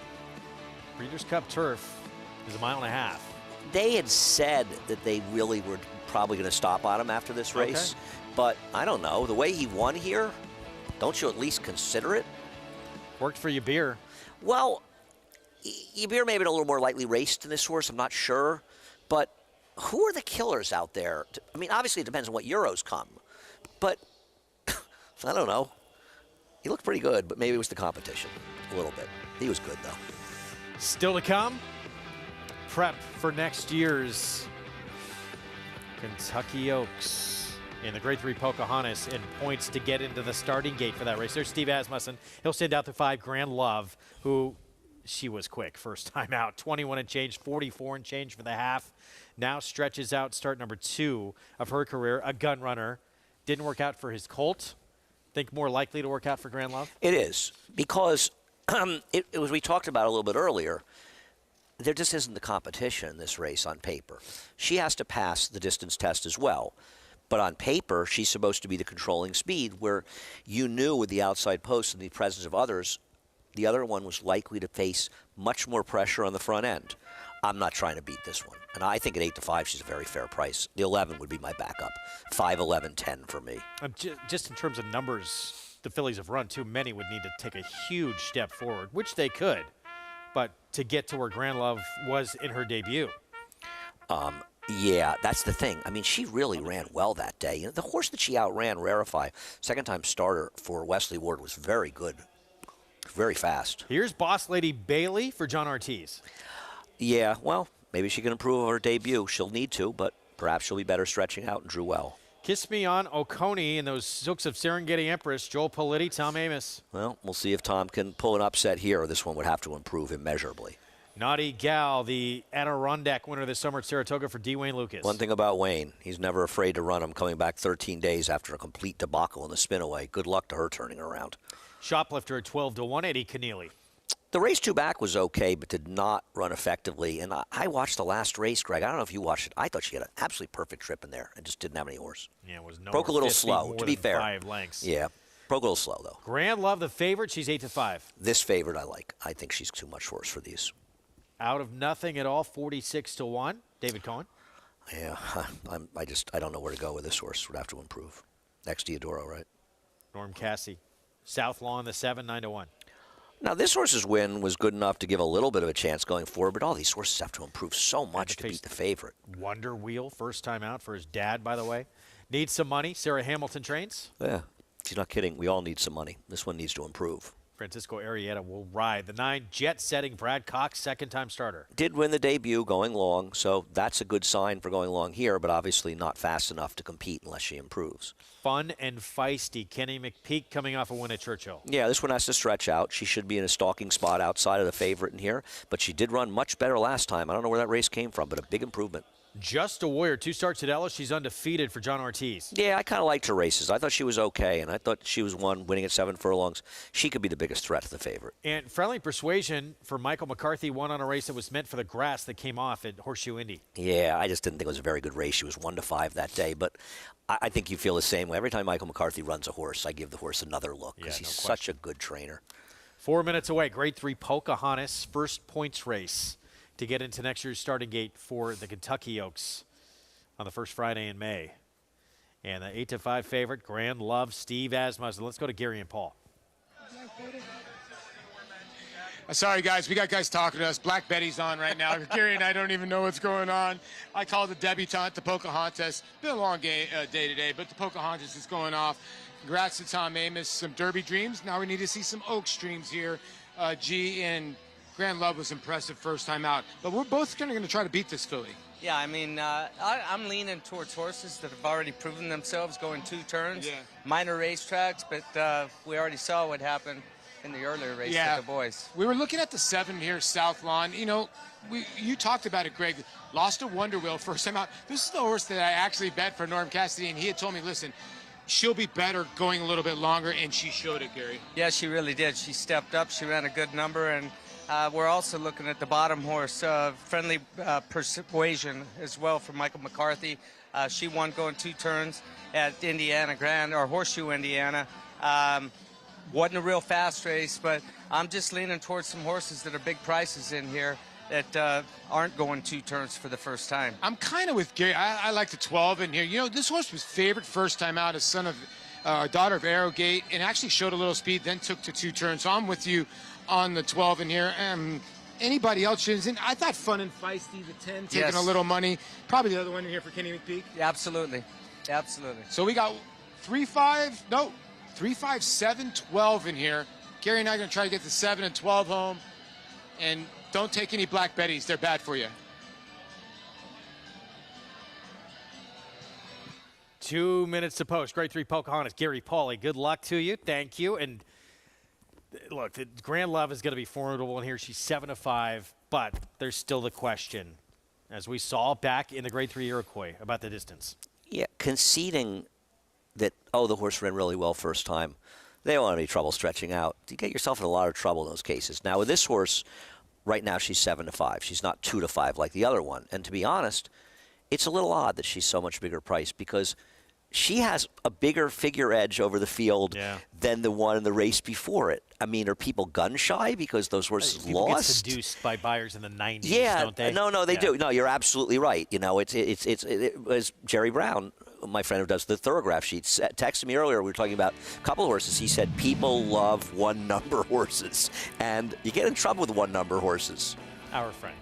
Breeders' Cup Turf is 1.5 miles. They had said that they really were probably going to stop on him after this race, but I don't know. The way he won here, don't you at least consider it? Worked for Yabir. Well, Yabir may have been a little more lightly raced in this horse. I'm not sure. But who are the killers out there? I mean, obviously it depends on what Euros come. But I don't know. He looked pretty good, but maybe it was the competition a little bit. He was good, though. Still to come, prep for next year's Kentucky Oaks in the Grade 3 Pocahontas in points to get into the starting gate for that race. There's Steve Asmussen. He'll send out the 5 Grand Love, who she was quick first time out. 21 and change, 44 and change for the half. Now stretches out start number 2 of her career, a gun runner. Didn't work out for his colt. Think more likely to work out for Grand Love? It is, because it was, we talked about a little bit earlier, there just isn't the competition in this race on paper. She has to pass the distance test as well. But on paper, she's supposed to be the controlling speed, where you knew with the outside post and the presence of others, the other one was likely to face much more pressure on the front end. I'm not trying to beat this one. And I think at 8-5, she's a very fair price. The 11 would be my backup. 5, 11, 10 for me. Just in terms of numbers, the fillies have run too many would need to take a huge step forward, which they could. But to get to where Grand Love was in her debut. Yeah, that's the thing. I mean, she really ran well that day. You know, the horse that she outran, Rarify, second-time starter for Wesley Ward, was very good. Very fast. Here's Boss Lady Bailey for John Ortiz. Yeah, well, maybe she can improve her debut. She'll need to, but perhaps she'll be better stretching out and drew well. Kiss Me on Oconee and those Silks of Serengeti Empress, Joel Politti, Tom Amos. Well, we'll see if Tom can pull an upset here, or this one would have to improve immeasurably. Naughty Gal, the Adirondack winner this summer at Saratoga for D. Wayne Lucas. One thing about Wayne, he's never afraid to run him, coming back 13 days after a complete debacle in the spin-away. Good luck to her turning around. Shoplifter at 12-1, Eddie Keneally. The race 2 back was okay, but did not run effectively. And I watched the last race, Greg. I don't know if you watched it. I thought she had an absolutely perfect trip in there and just didn't have any horse. Yeah, it was no broke a little slow, to be fair. 5 lengths. Yeah, broke a little slow, though. Grand Love, the favorite. She's 8-5. This favorite I like. I think she's too much horse for these. Out of nothing at all, 46-1. David Cohen. Yeah, I don't know where to go with this horse. Would have to improve. Next Diodoro, right? Norm Cassie. South Lawn, the 7, 9-1. Now, this horse's win was good enough to give a little bit of a chance going forward, but all these horses have to improve so much to beat the favorite. Wonder Wheel, first time out for his dad, by the way. Needs some money. Sarah Hamilton trains. Yeah, she's not kidding. We all need some money. This one needs to improve. Francisco Arrieta will ride. The 9, jet-setting Brad Cox, second-time starter. Did win the debut going long, so that's a good sign for going long here, but obviously not fast enough to compete unless she improves. Fun and feisty. Kenny McPeak coming off a win at Churchill. Yeah, this one has to stretch out. She should be in a stalking spot outside of the favorite in here, but she did run much better last time. I don't know where that race came from, but a big improvement. Just a Warrior, 2 starts at Ellis. She's undefeated for John Ortiz. Yeah, I kind of liked her races. I thought she was okay, and I thought she was one winning at 7 furlongs. She could be the biggest threat to the favorite. And Friendly Persuasion for Michael McCarthy won on a race that was meant for the grass that came off at Horseshoe Indy. Yeah, I just didn't think it was a very good race. She was 1-5 that day, but I think you feel the same way. Every time Michael McCarthy runs a horse, I give the horse another look because he's such a good trainer. 4 minutes away, Grade 3 Pocahontas, first points race to get into next year's starting gate for the Kentucky Oaks on the first Friday in May. And the 8-5 favorite, Grand Love, Steve Asmussen. Let's go to Gary and Paul. Sorry, guys. We got guys talking to us. Black Betty's on right now. Gary and I don't even know what's going on. I called the debutante, the Pocahontas. Been a long day today, but the Pocahontas is going off. Congrats to Tom Amos. Some Derby dreams. Now we need to see some Oaks dreams here. G and Grand Love was impressive first time out. But we're both going to try to beat this filly. Yeah, I mean, I'm leaning towards horses that have already proven themselves going 2 turns. Yeah. Minor racetracks, but we already saw what happened in the earlier race with the boys. We were looking at the 7 here, South Lawn. You know, you talked about it, Greg. Lost a Wonder Wheel first time out. This is the horse that I actually bet for Norm Cassidy, and he had told me, listen, she'll be better going a little bit longer, and she showed it, Gary. Yeah, she really did. She stepped up. She ran a good number, and we're also looking at the bottom horse, Friendly Persuasion, as well for Michael McCarthy. She won going 2 turns at Indiana Grand, or Horseshoe Indiana. Wasn't a real fast race, but I'm just leaning towards some horses that are big prices in here that aren't going 2 turns for the first time. I'm kind of with Gary. I like the 12 in here. You know, this horse was favored first time out as son of daughter of Arrowgate, and actually showed a little speed, then took to 2 turns. So I'm with you on the 12 in here. Anybody else? And I thought Fun and Feisty, the 10, taking a little money. Probably the other one in here for Kenny McPeak. Yeah, absolutely. Absolutely. So we got 3, 5, 7, 12 in here. Gary and I are going to try to get the 7 and 12 home. And don't take any Black Betties. They're bad for you. 2 minutes to post. Grade 3 Pocahontas. Gary Pauly, good luck to you. Thank you. And look, the Grand Love is going to be formidable in here. She's 7-5, but there's still the question, as we saw back in the Grade 3 Iroquois, about the distance. Yeah, conceding that, the horse ran really well first time. They don't want any trouble stretching out. You get yourself in a lot of trouble in those cases. Now, with this horse, right now she's 7-5. She's not 2-5 like the other one. And to be honest, it's a little odd that she's so much bigger price because she has a bigger figure edge over the field than the one in the race before it. I mean, are people gun shy because those horses people lost? Get seduced by buyers in the 90s, don't they? No, they do. No, you're absolutely right. You know, it was Jerry Brown, my friend who does the Thoroughgraph sheets, texted me earlier. We were talking about a couple of horses. He said people love one-number horses, and you get in trouble with one-number horses. Our friend.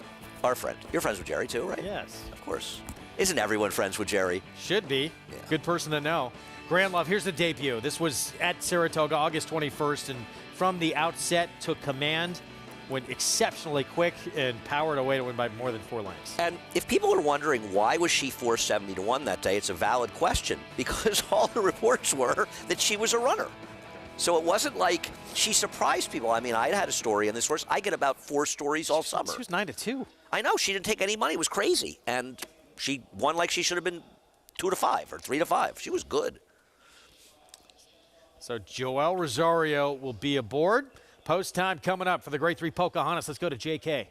You're friends with Jerry too, right? Yes. Of course. Isn't everyone friends with Jerry? Should be. Yeah. Good person to know. Grand Love, here's the debut. This was at Saratoga, August 21st, and from the outset took command, went exceptionally quick, and powered away to win by more than 4 lengths. And if people are wondering why was she 470-1 that day, it's a valid question because all the reports were that she was a runner. So it wasn't like she surprised people. I mean, I had a story on this horse. I get about 4 stories all summer. She was 9-2. I know. She didn't take any money. It was crazy. And she won like she should have been 2-5 or 3-5. She was good. So Joel Rosario will be aboard. Post time coming up for the Grade 3 Pocahontas. Let's go to JK.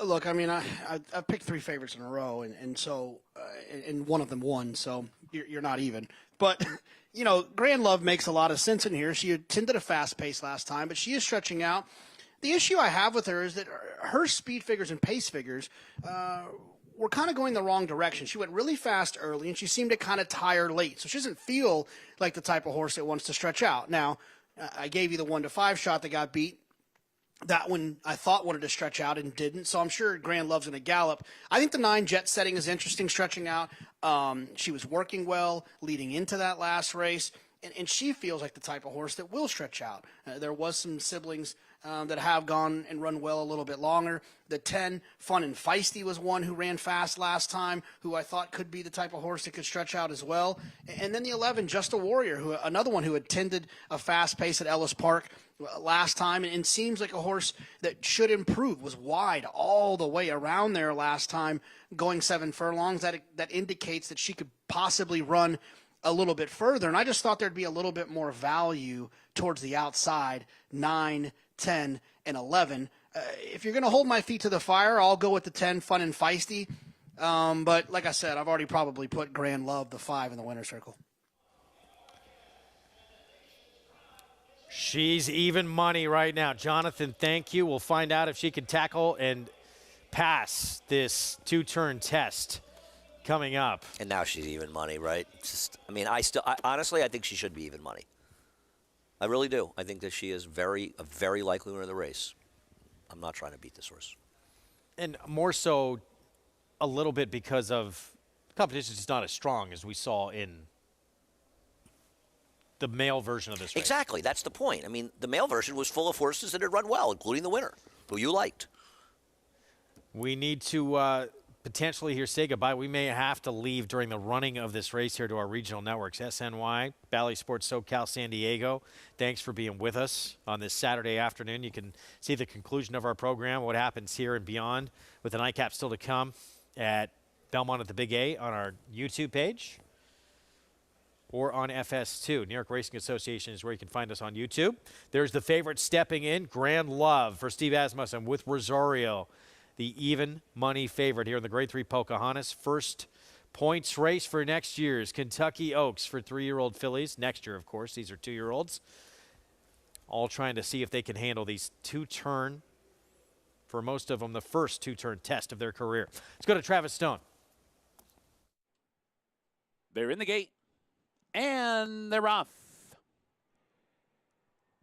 Look, I mean, I picked 3 favorites in a row, and so and one of them won, so you're not even. But, you know, Grand Love makes a lot of sense in here. She attended a fast pace last time, but she is stretching out. The issue I have with her is that her speed figures and pace figures were kind of going the wrong direction. She went really fast early, and she seemed to kind of tire late. So she doesn't feel like the type of horse that wants to stretch out. Now, I gave you the 1-5 shot that got beat. That one I thought wanted to stretch out and didn't, so I'm sure Grand Love's going to gallop. I think the 9 jet setting is interesting, stretching out. She was working well leading into that last race, and she feels like the type of horse that will stretch out. There was some siblings that have gone and run well a little bit longer. The 10, Fun and Feisty, was one who ran fast last time, who I thought could be the type of horse that could stretch out as well. And then the 11, Just a Warrior, another one who attended a fast pace at Ellis Park last time and seems like a horse that should improve, was wide all the way around there last time, going 7 furlongs. That indicates that she could possibly run a little bit further. And I just thought there'd be a little bit more value towards the outside, 9, 10, and 11. If you're going to hold my feet to the fire, I'll go with the 10, Fun and Feisty. But like I said, I've already probably put Grand Love, the 5, in the winner's circle. She's even money right now. Jonathan, thank you. We'll find out if she can tackle and pass this 2-turn test coming up. And now she's even money, right? Honestly, I think she should be even money. I really do. I think that she is a very likely winner of the race. I'm not trying to beat this horse. And more so a little bit because of competition is not as strong as we saw in the male version of this race. Exactly. That's the point. I mean, the male version was full of horses that had run well, including the winner, who you liked. We need to potentially here say goodbye. We may have to leave during the running of this race here to our regional networks, SNY, Bally Sports SoCal, San Diego. Thanks for being with us on this Saturday afternoon. You can see the conclusion of our program, what happens here and beyond, with the nightcap still to come at Belmont at the Big A on our YouTube page or on FS2. New York Racing Association is where you can find us on YouTube. There's the favorite stepping in, Grand Love for Steve Asmussen with Rosario, the even money favorite here in the Grade 3 Pocahontas. First points race for next year's Kentucky Oaks for 3-year-old fillies. Next year, of course, these are 2-year-olds. All trying to see if they can handle these 2-turn, for most of them, the first 2-turn test of their career. Let's go to Travis Stone. They're in the gate, and they're off.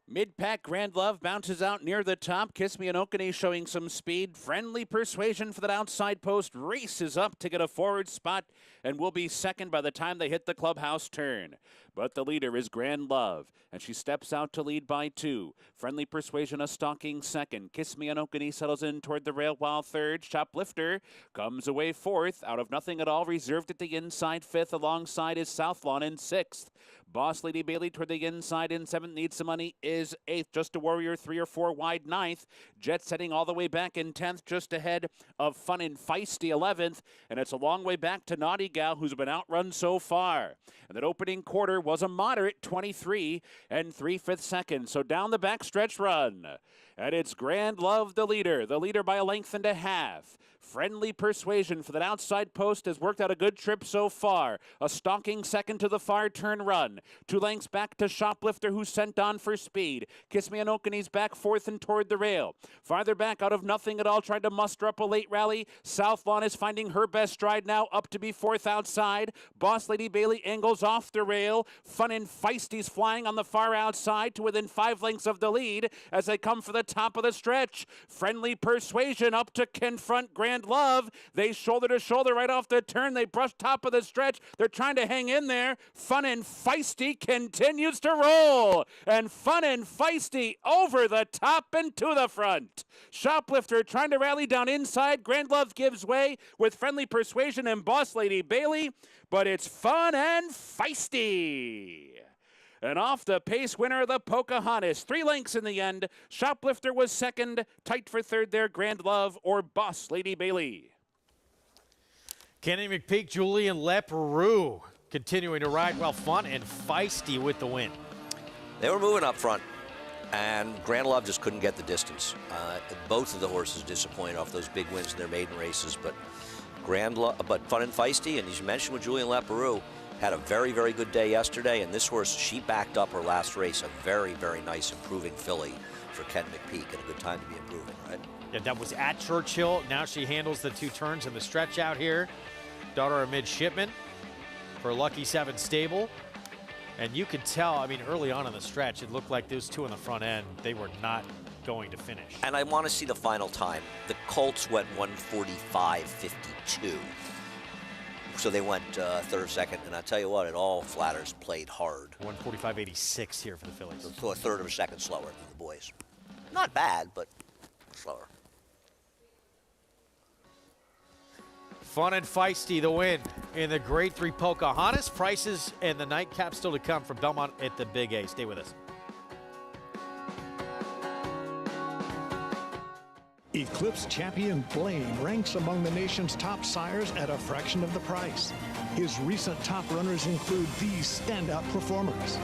Mid-pack Grand Love bounces out near the top. Kiss Me and Okene showing some speed. Friendly Persuasion for that outside post races up to get a forward spot and will be second by the time they hit the clubhouse turn. But the leader is Grand Love, and she steps out to lead by 2. Friendly Persuasion a stalking second. Kiss Me and Okene settles in toward the rail while third. Shoplifter comes away fourth. Out of Nothing at All reserved at the inside fifth. Alongside is South Lawn in sixth. Boss Lady Bailey toward the inside in seventh. Need Some Money is eighth. Just a Warrior 3 or 4 wide ninth. Jet Setting all the way back in 10th, just ahead of Fun and Feisty 11th. And it's a long way back to Naughty Gal, who's been outrun so far. And that opening quarter was a moderate 23 3/5 seconds. So down the backstretch run. And it's Grand Love, the leader by a length and a half. Friendly Persuasion for that outside post has worked out a good trip so far. A stalking second to the far turn run. 2 lengths back to Shoplifter, who's sent on for speed. Kiss Me and Okene's back fourth and toward the rail. Farther back, Out of Nothing at All, tried to muster up a late rally. South Lawn is finding her best stride now, up to be fourth outside. Boss Lady Bailey angles off the rail. Fun and Feisty's flying on the far outside to within 5 lengths of the lead as they come for the top of the stretch. Friendly Persuasion up to confront Grand Love. They shoulder to shoulder right off the turn. They brush top of the stretch. They're trying to hang in there. Fun and Feisty continues to roll. And Fun and Feisty over the top and to the front. Shoplifter trying to rally down inside. Grand Love gives way with Friendly Persuasion and Boss Lady Bailey. But it's Fun and Feisty. And off the pace winner, the Pocahontas. 3 lengths in the end. Shoplifter was second. Tight for third there, Grand Love or Boss Lady Bailey. Kenny McPeak, Julian Leperoux continuing to ride well. Fun and Feisty with the win. They were moving up front, and Grand Love just couldn't get the distance. Both of the horses disappointed off those big wins in their maiden races, but Fun and Feisty, and as you mentioned with Julian Leperoux, had a very, very good day yesterday, and this horse, she backed up her last race, a very, very nice improving filly for Ken McPeak, and a good time to be improving, right? Yeah, that was at Churchill. Now she handles the 2 turns in the stretch out here. Daughter of Midshipman for Lucky 7 stable. And you could tell, I mean, early on in the stretch, it looked like those 2 in the front end, they were not going to finish. And I want to see the final time. The Colts went 1:45.52. So they went third, second, and I tell you what, it all flatters played hard. 1:45.86 here for the Phillies. So a third of a second slower than the boys. Not bad, but slower. Fun and Feisty, the win in the Grade 3 Pocahontas. Prices and the nightcap still to come from Belmont at the Big A. Stay with us. Eclipse champion Blaine ranks among the nation's top sires at a fraction of the price. His recent top runners include these standout performers.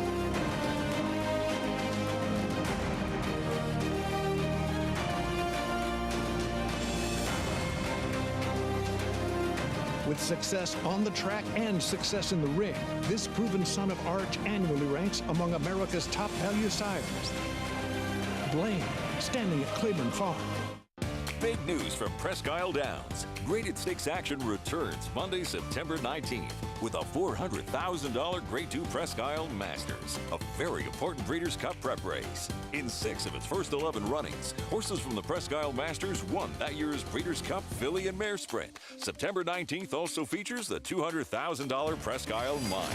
With success on the track and success in the ring, this proven son of Arch annually ranks among America's top value sires. Blaine, standing at Claiborne Farm. Big news from Presque Isle Downs. Graded Stakes action returns Monday, September 19th with a $400,000 Grade 2 Presque Isle Masters, a very important Breeders' Cup prep race. In 6 of its first 11 runnings, horses from the Presque Isle Masters won that year's Breeders' Cup Filly and Mare Sprint. September 19th also features the $200,000 Presque Isle Mile.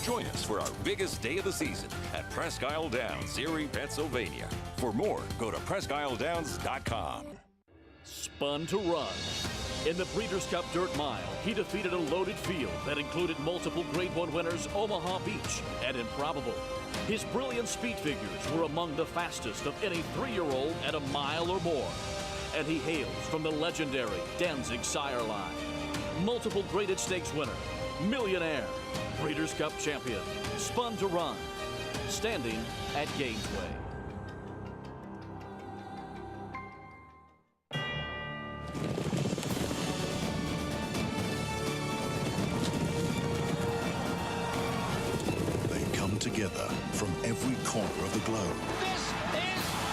Join us for our biggest day of the season at Presque Isle Downs, Erie, Pennsylvania. For more, go to PresqueIsledowns.com. Spun to Run. In the Breeders' Cup Dirt Mile, he defeated a loaded field that included multiple Grade 1 winners Omaha Beach and Improbable. His brilliant speed figures were among the fastest of any 3-year-old at a mile or more. And he hails from the legendary Danzig sire line. Multiple graded stakes winner, millionaire, Breeders' Cup champion, Spun to Run, standing at Gainesway. Together from every corner of the globe. This is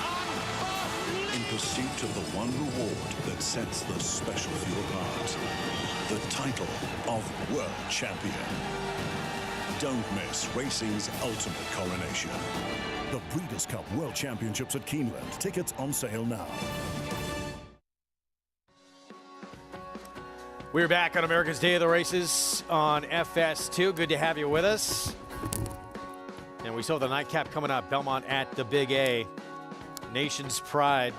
unbelievable! In pursuit of the one reward that sets the special few apart. The title of World Champion. Don't miss racing's ultimate coronation. The Breeders' Cup World Championships at Keeneland. Tickets on sale now. We're back on America's Day of the Races on FS2. Good to have you with us. And we saw the nightcap coming up. Belmont at the Big A. Nation's pride.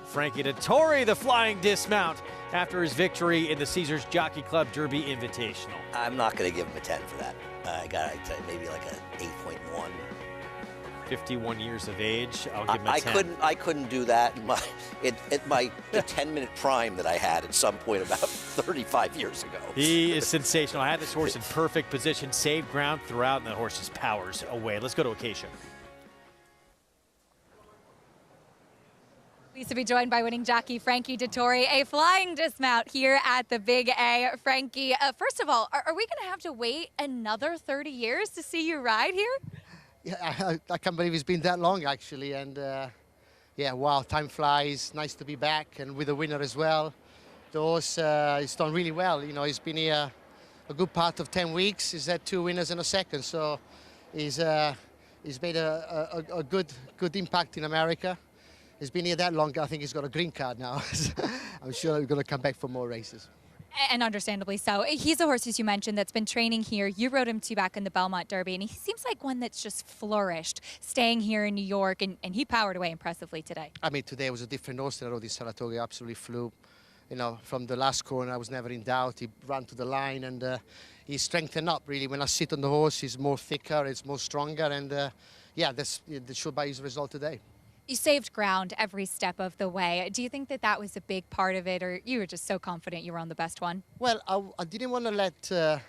Frankie Dettori, the flying dismount after his victory in the Caesars Jockey Club Derby Invitational. I'm not going to give him a 10 for that. I got to maybe like an 8.1. 51 years of age. I'll give him a 10. I couldn't do that in my the 10-minute prime that I had at some point about 35 years ago. He is sensational. I had this horse in perfect position, saved ground throughout, and the horse just powers away. Let's go to Acacia. Pleased to be joined by winning jockey Frankie Dettori, a flying dismount here at the Big A. Frankie, first of all, are we going to have to wait another 30 years to see you ride here? Yeah, I can't believe it's been that long, actually. And, yeah, wow, time flies. Nice to be back and with a winner as well. The horse has done really well. You know, he's been here a good part of 10 weeks. He's had 2 winners and a second. So he's made a good impact in America. He's been here that long. I think he's got a green card now. I'm sure he's going to come back for more races. And understandably so. He's a horse, as you mentioned, that's been training here. You rode him too back in the Belmont Derby, and he seems like one that's just flourished, staying here in New York, and he powered away impressively today. I mean, today was a different horse that I rode in Saratoga. Absolutely flew. You know, from the last corner, I was never in doubt. He ran to the line, and he strengthened up, really. When I sit on the horse, he's more thicker, it's more stronger, and, yeah, that should by his result today. You saved ground every step of the way. Do you think that that was a big part of it, or you were just so confident you were on the best one? Well, I didn't want to let the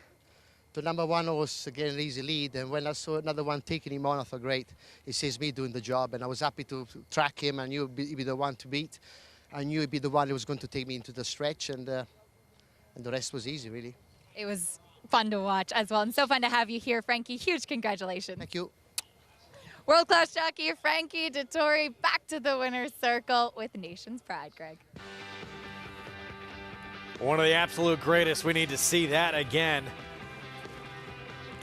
number 1 horse get an easy lead, and when I saw another one taking him on, I thought, great, it saves me doing the job, and I was happy to track him. I knew he'd be the one to beat. I knew he'd be the one who was going to take me into the stretch, and the rest was easy, really. It was fun to watch as well, and so fun to have you here, Frankie. Huge congratulations. Thank you. World-class jockey Frankie Dettori back to the winner's circle with Nation's pride, Greg. One of the absolute greatest. We need to see that again.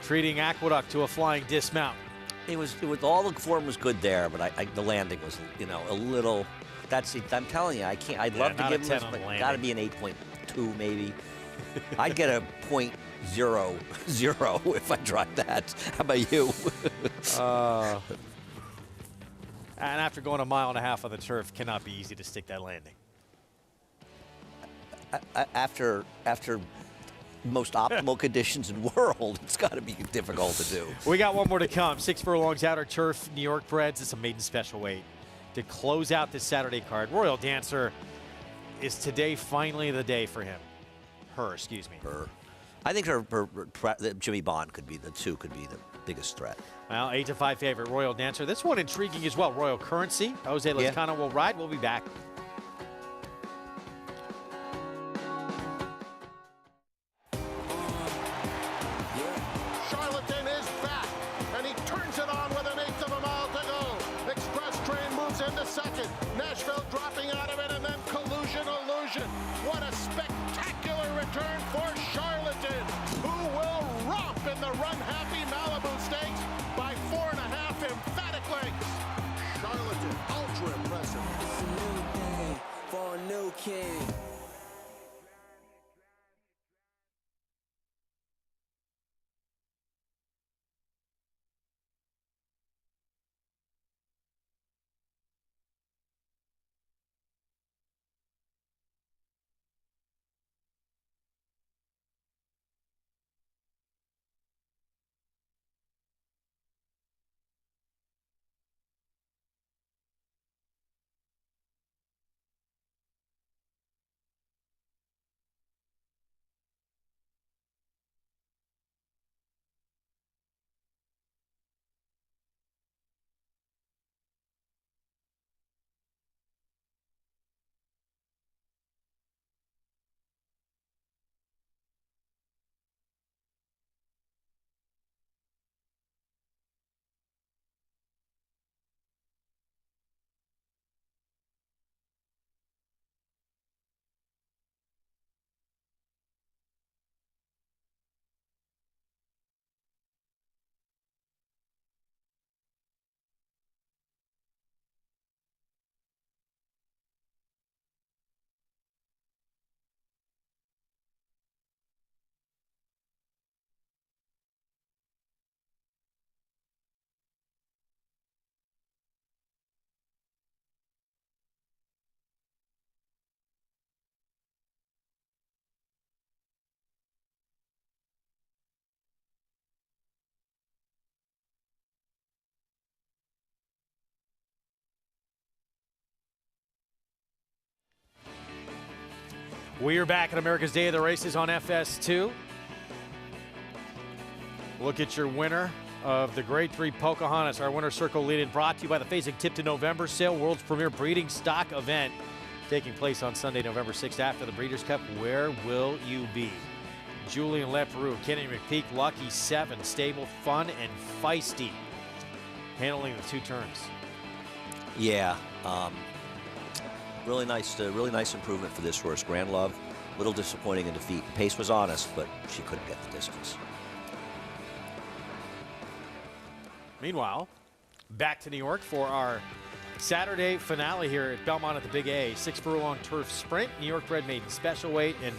Treating Aqueduct to a flying dismount. It was all the form was good there, but the landing was, you know, a little. I'm telling you, I can't. I'd love to give him this, but got to be an 8.2 maybe. I'd get a 0.00 if I tried that. How about you? And after going 1.5 miles on the turf, cannot be easy to stick that landing. After most optimal conditions in the world, it's got to be difficult to do. We got one more to come. 6 furlongs outer turf, New York breds. It's a maiden special weight to close out this Saturday card. Royal Dancer, is today finally the day for him? Her, excuse me. Her. I think Jimmy Bond could be the biggest threat. Well, 8-5 favorite, Royal Dancer. This one intriguing as well. Royal Currency. Jose Lezcano will ride. We'll be back. Charlatan is back, and he turns it on with an 1/8 of a mile to go. Express Train moves into second. Nashville dropping out of it, and then Collusion Illusion. What a spectacular return for Charlatan, who will romp in the run-happy Malibu Stakes by 4.5 emphatic lengths. Charlatan, ultra impressive. We are back at America's Day of the Races on FS2. Look at your winner of the Grade 3 Pocahontas, our winner circle lead-in, brought to you by the Fasig-Tipton November Sale, world's premier breeding stock event, taking place on Sunday, November 6th after the Breeders' Cup. Where will you be? Julian Leperoux, Kenny McPeak, Lucky 7, stable, fun, and feisty, handling the 2 turns. Yeah, really nice improvement for this horse. Grand Love, little disappointing in defeat. Pace was honest, but she couldn't get the distance. Meanwhile, back to New York for our Saturday finale here at Belmont at the Big A. 6-furlong turf sprint, New York bred maiden special weight, and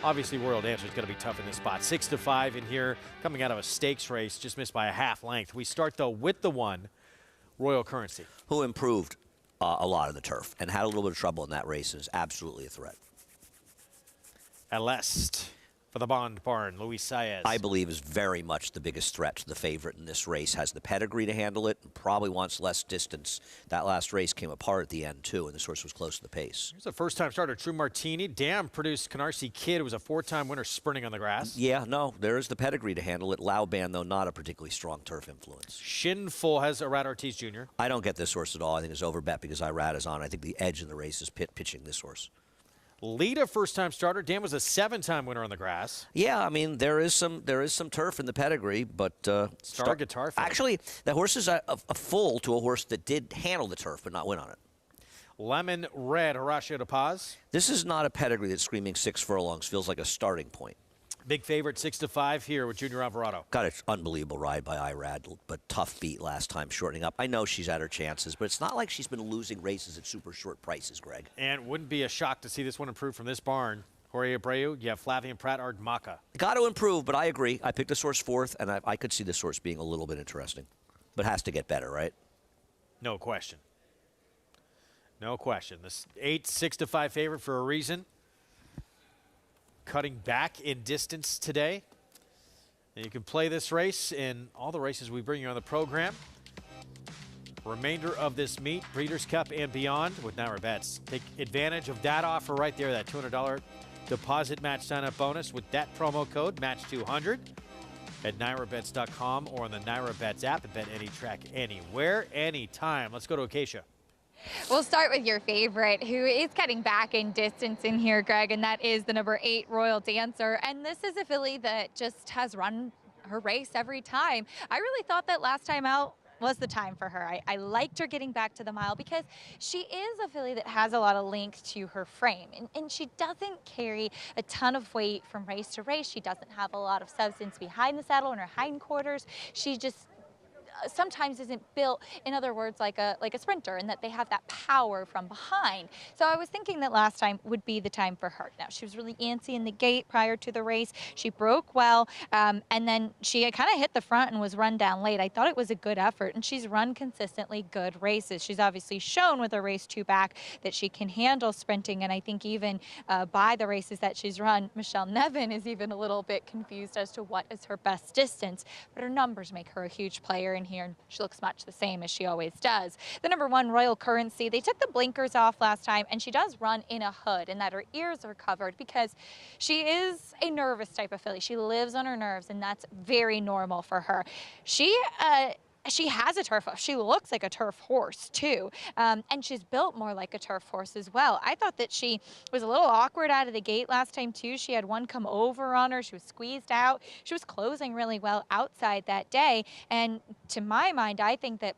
obviously Royal Dancer is going to be tough in this spot. 6-5 in here, coming out of a stakes race, just missed by a half length. We start, though, with the 1, Royal Currency. Who improved a lot of the turf and had a little bit of trouble in that race and is absolutely a threat. Aleste for the Bond Barn, Luis Zayas. I believe is very much the biggest threat to the favorite in this race. Has the pedigree to handle it and probably wants less distance. That last race came apart at the end, too, and this horse was close to the pace. Here's a first-time starter, True Martini. Dam produced Canarsie Kid, who was a 4-time winner sprinting on the grass. Yeah, no, there is the pedigree to handle it. Lauban, though, not a particularly strong turf influence. Shinful has Irad Ortiz Jr. I don't get this horse at all. I think it's overbet because Irad is on. I think the edge in the race is pitching this horse. Lita, first-time starter. Dan was a 7-time winner on the grass. Yeah, I mean there is some turf in the pedigree, but Star Guitar Fan. Actually, the horse is a full to a horse that did handle the turf but not win on it. Lemon Red, Horacio de Paz. This is not a pedigree that's screaming 6 furlongs. Feels like a starting point. Big favorite, 6-5 here with Junior Alvarado. Got an unbelievable ride by Irad, but tough beat last time, shortening up. I know she's had her chances, but it's not like she's been losing races at super short prices, Greg. And wouldn't be a shock to see this one improve from this barn. Jorge Abreu, you have Flavian Pratt, Ardmaca. Got to improve, but I agree. I picked this horse 4th, and I could see this horse being a little bit interesting, but has to get better, right? No question. No question. This 6-5 favorite for a reason. Cutting back in distance today. And you can play this race in all the races we bring you on the program. Remainder of this meet, Breeders' Cup and beyond with Naira Bets. Take advantage of that offer right there, that $200 deposit match sign-up bonus with that promo code, match200, at NairaBets.com or on the Naira Bets app and bet any track, anywhere, anytime. Let's go to Acacia. We'll start with your favorite, who is cutting back in distance in here, Greg, and that is the number 8 Royal Dancer. And this is a filly that just has run her race every time. I really thought that last time out was the time for her. I liked her getting back to the mile because she is a filly that has a lot of length to her frame, and she doesn't carry a ton of weight from race to race. She doesn't have a lot of substance behind the saddle in her hindquarters. She just sometimes isn't built, in other words, like a sprinter, and that they have that power from behind. So I was thinking that last time would be the time for her. Now, she was really antsy in the gate prior to the race. She broke well, and then she kind of hit the front and was run down late. I thought it was a good effort, and she's run consistently good races. She's obviously shown with her race 2 back that she can handle sprinting, and I think even by the races that she's run, Michelle Nevin is even a little bit confused as to what is her best distance, but her numbers make her a huge player in here, and she looks much the same as she always does. The number 1 Royal Currency, they took the blinkers off last time, and she does run in a hood, and that her ears are covered because she is a nervous type of filly. She lives on her nerves, and that's very normal for her. She has a turf. She looks like a turf horse, too. And she's built more like a turf horse as well. I thought that she was a little awkward out of the gate last time, too. She had one come over on her. She was squeezed out. She was closing really well outside that day. And to my mind, I think that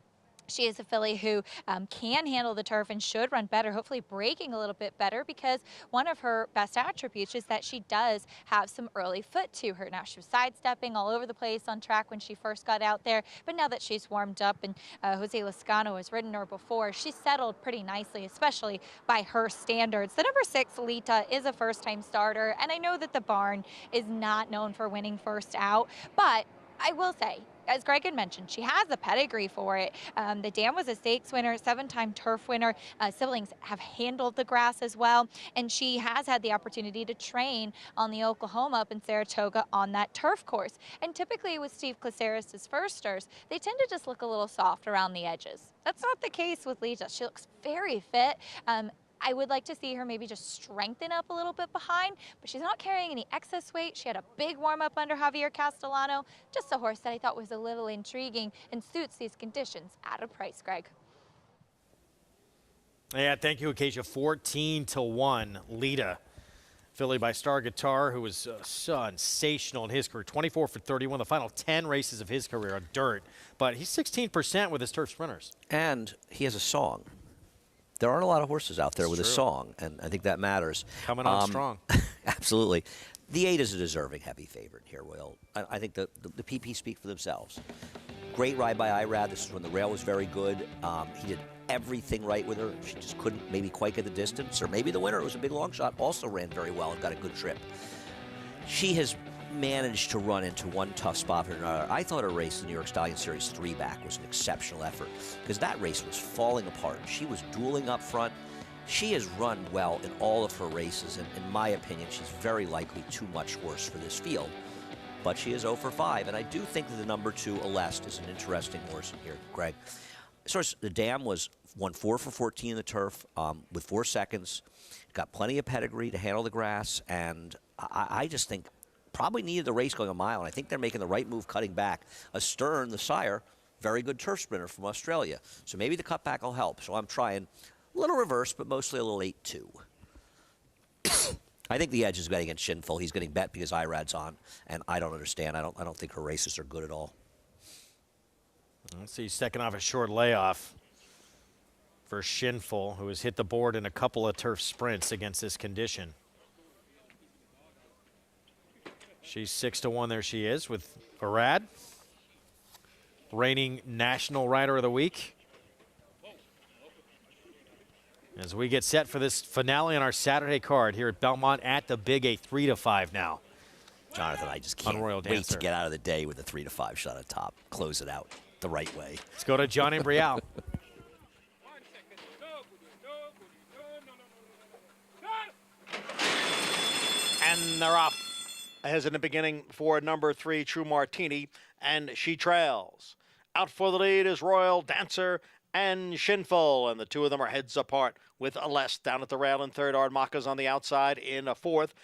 she is a filly who can handle the turf and should run better, hopefully breaking a little bit better, because one of her best attributes is that she does have some early foot to her. Now, she was sidestepping all over the place on track when she first got out there, but now that she's warmed up and Jose Lascano has ridden her before, she's settled pretty nicely, especially by her standards. The number 6, Lita, is a first-time starter, and I know that the barn is not known for winning first out, but I will say, as Greg had mentioned, she has the pedigree for it. The dam was a stakes winner, 7-time turf winner. Siblings have handled the grass as well, and she has had the opportunity to train on the Oklahoma up in Saratoga on that turf course. And typically with Steve Caceres' firsters, they tend to just look a little soft around the edges. That's not the case with Lita. She looks very fit. I would like to see her maybe just strengthen up a little bit behind, but she's not carrying any excess weight. She had a big warm-up under Javier Castellano. Just a horse that I thought was a little intriguing and suits these conditions at a price, Greg. Yeah, thank you, Acacia. 14-1, Lita. Filly by Star Guitar, who was sensational in his career. 24 for 31, the final 10 races of his career on dirt. But he's 16% with his turf sprinters. And he has a song. There aren't a lot of horses out there with a song, and I think that matters. Coming on strong. Absolutely. The 8 is a deserving heavy favorite here, Will. I think the PP speak for themselves. Great ride by Irad. This is when the rail was very good. He did everything right with her. She just couldn't maybe quite get the distance, or maybe the winner, it was a big long shot, also ran very well and got a good trip. She has managed to run into one tough spot or another. I thought her race, the New York Stallion Series 3 back, was an exceptional effort because that race was falling apart. She was dueling up front. She has run well in all of her races, and in my opinion, she's very likely too much horse for this field. But she is 0 for 5, and I do think that the number 2, Aleste, is an interesting horse in here, Greg. The Dam won 4 for 14 in the turf with 4 seconds. Got plenty of pedigree to handle the grass, and I just think probably needed the race going a mile, and I think they're making the right move cutting back. Astern, the sire, very good turf sprinter from Australia. So maybe the cutback will help. So I'm trying a little reverse, but mostly a little 8-2. I think the edge is betting against Shinful. He's getting bet because Irad's on, and I don't understand. I don't think her races are good at all. Let's see, second off a short layoff for Shinful, who has hit the board in a couple of turf sprints against this condition. She's 6-1. There she is with Irad, reigning National Rider of the Week. As we get set for this finale on our Saturday card here at Belmont at the Big A, 3-5 now. Jonathan, I just can't wait to get out of the day with a 3-5 shot at top. Close it out the right way. Let's go to John Embrial. And they're off. As in the beginning for number 3, True Martini, and she trails. Out for the lead is Royal Dancer and Shinful, and the two of them are heads apart with Aleste down at the rail in third. Ardmaca's on the outside in a fourth.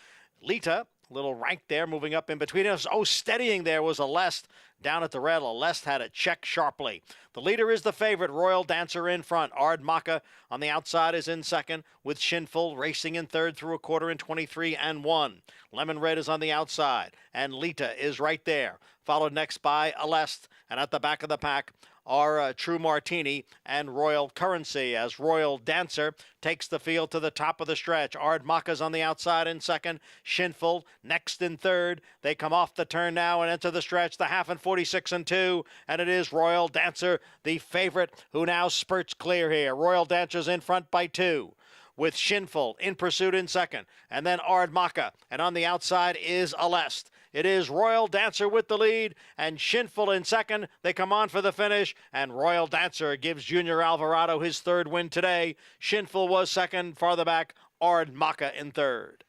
Lita, little rank there, moving up in between us. Oh, steadying there was Aleste down at the rail. Aleste had a check sharply. The leader is the favorite, Royal Dancer in front. Ardmaca on the outside is in second, with Shinful racing in third through a quarter in 23-1. Lemon Red is on the outside, and Lita is right there. Followed next by Aleste, and at the back of the pack are True Martini and Royal Currency as Royal Dancer takes the field to the top of the stretch. Ardmaca's on the outside in second. Shinful next in third. They come off the turn now and enter the stretch, the half in 46-2, and it is Royal Dancer, the favorite, who now spurts clear here. Royal Dancer's in front by 2. With Shinful in pursuit in second, and then Ardmaca, and on the outside is Aleste. It is Royal Dancer with the lead, and Shinful in second. They come on for the finish, and Royal Dancer gives Junior Alvarado his third win today. Shinful was second, farther back, Ardmaca in third.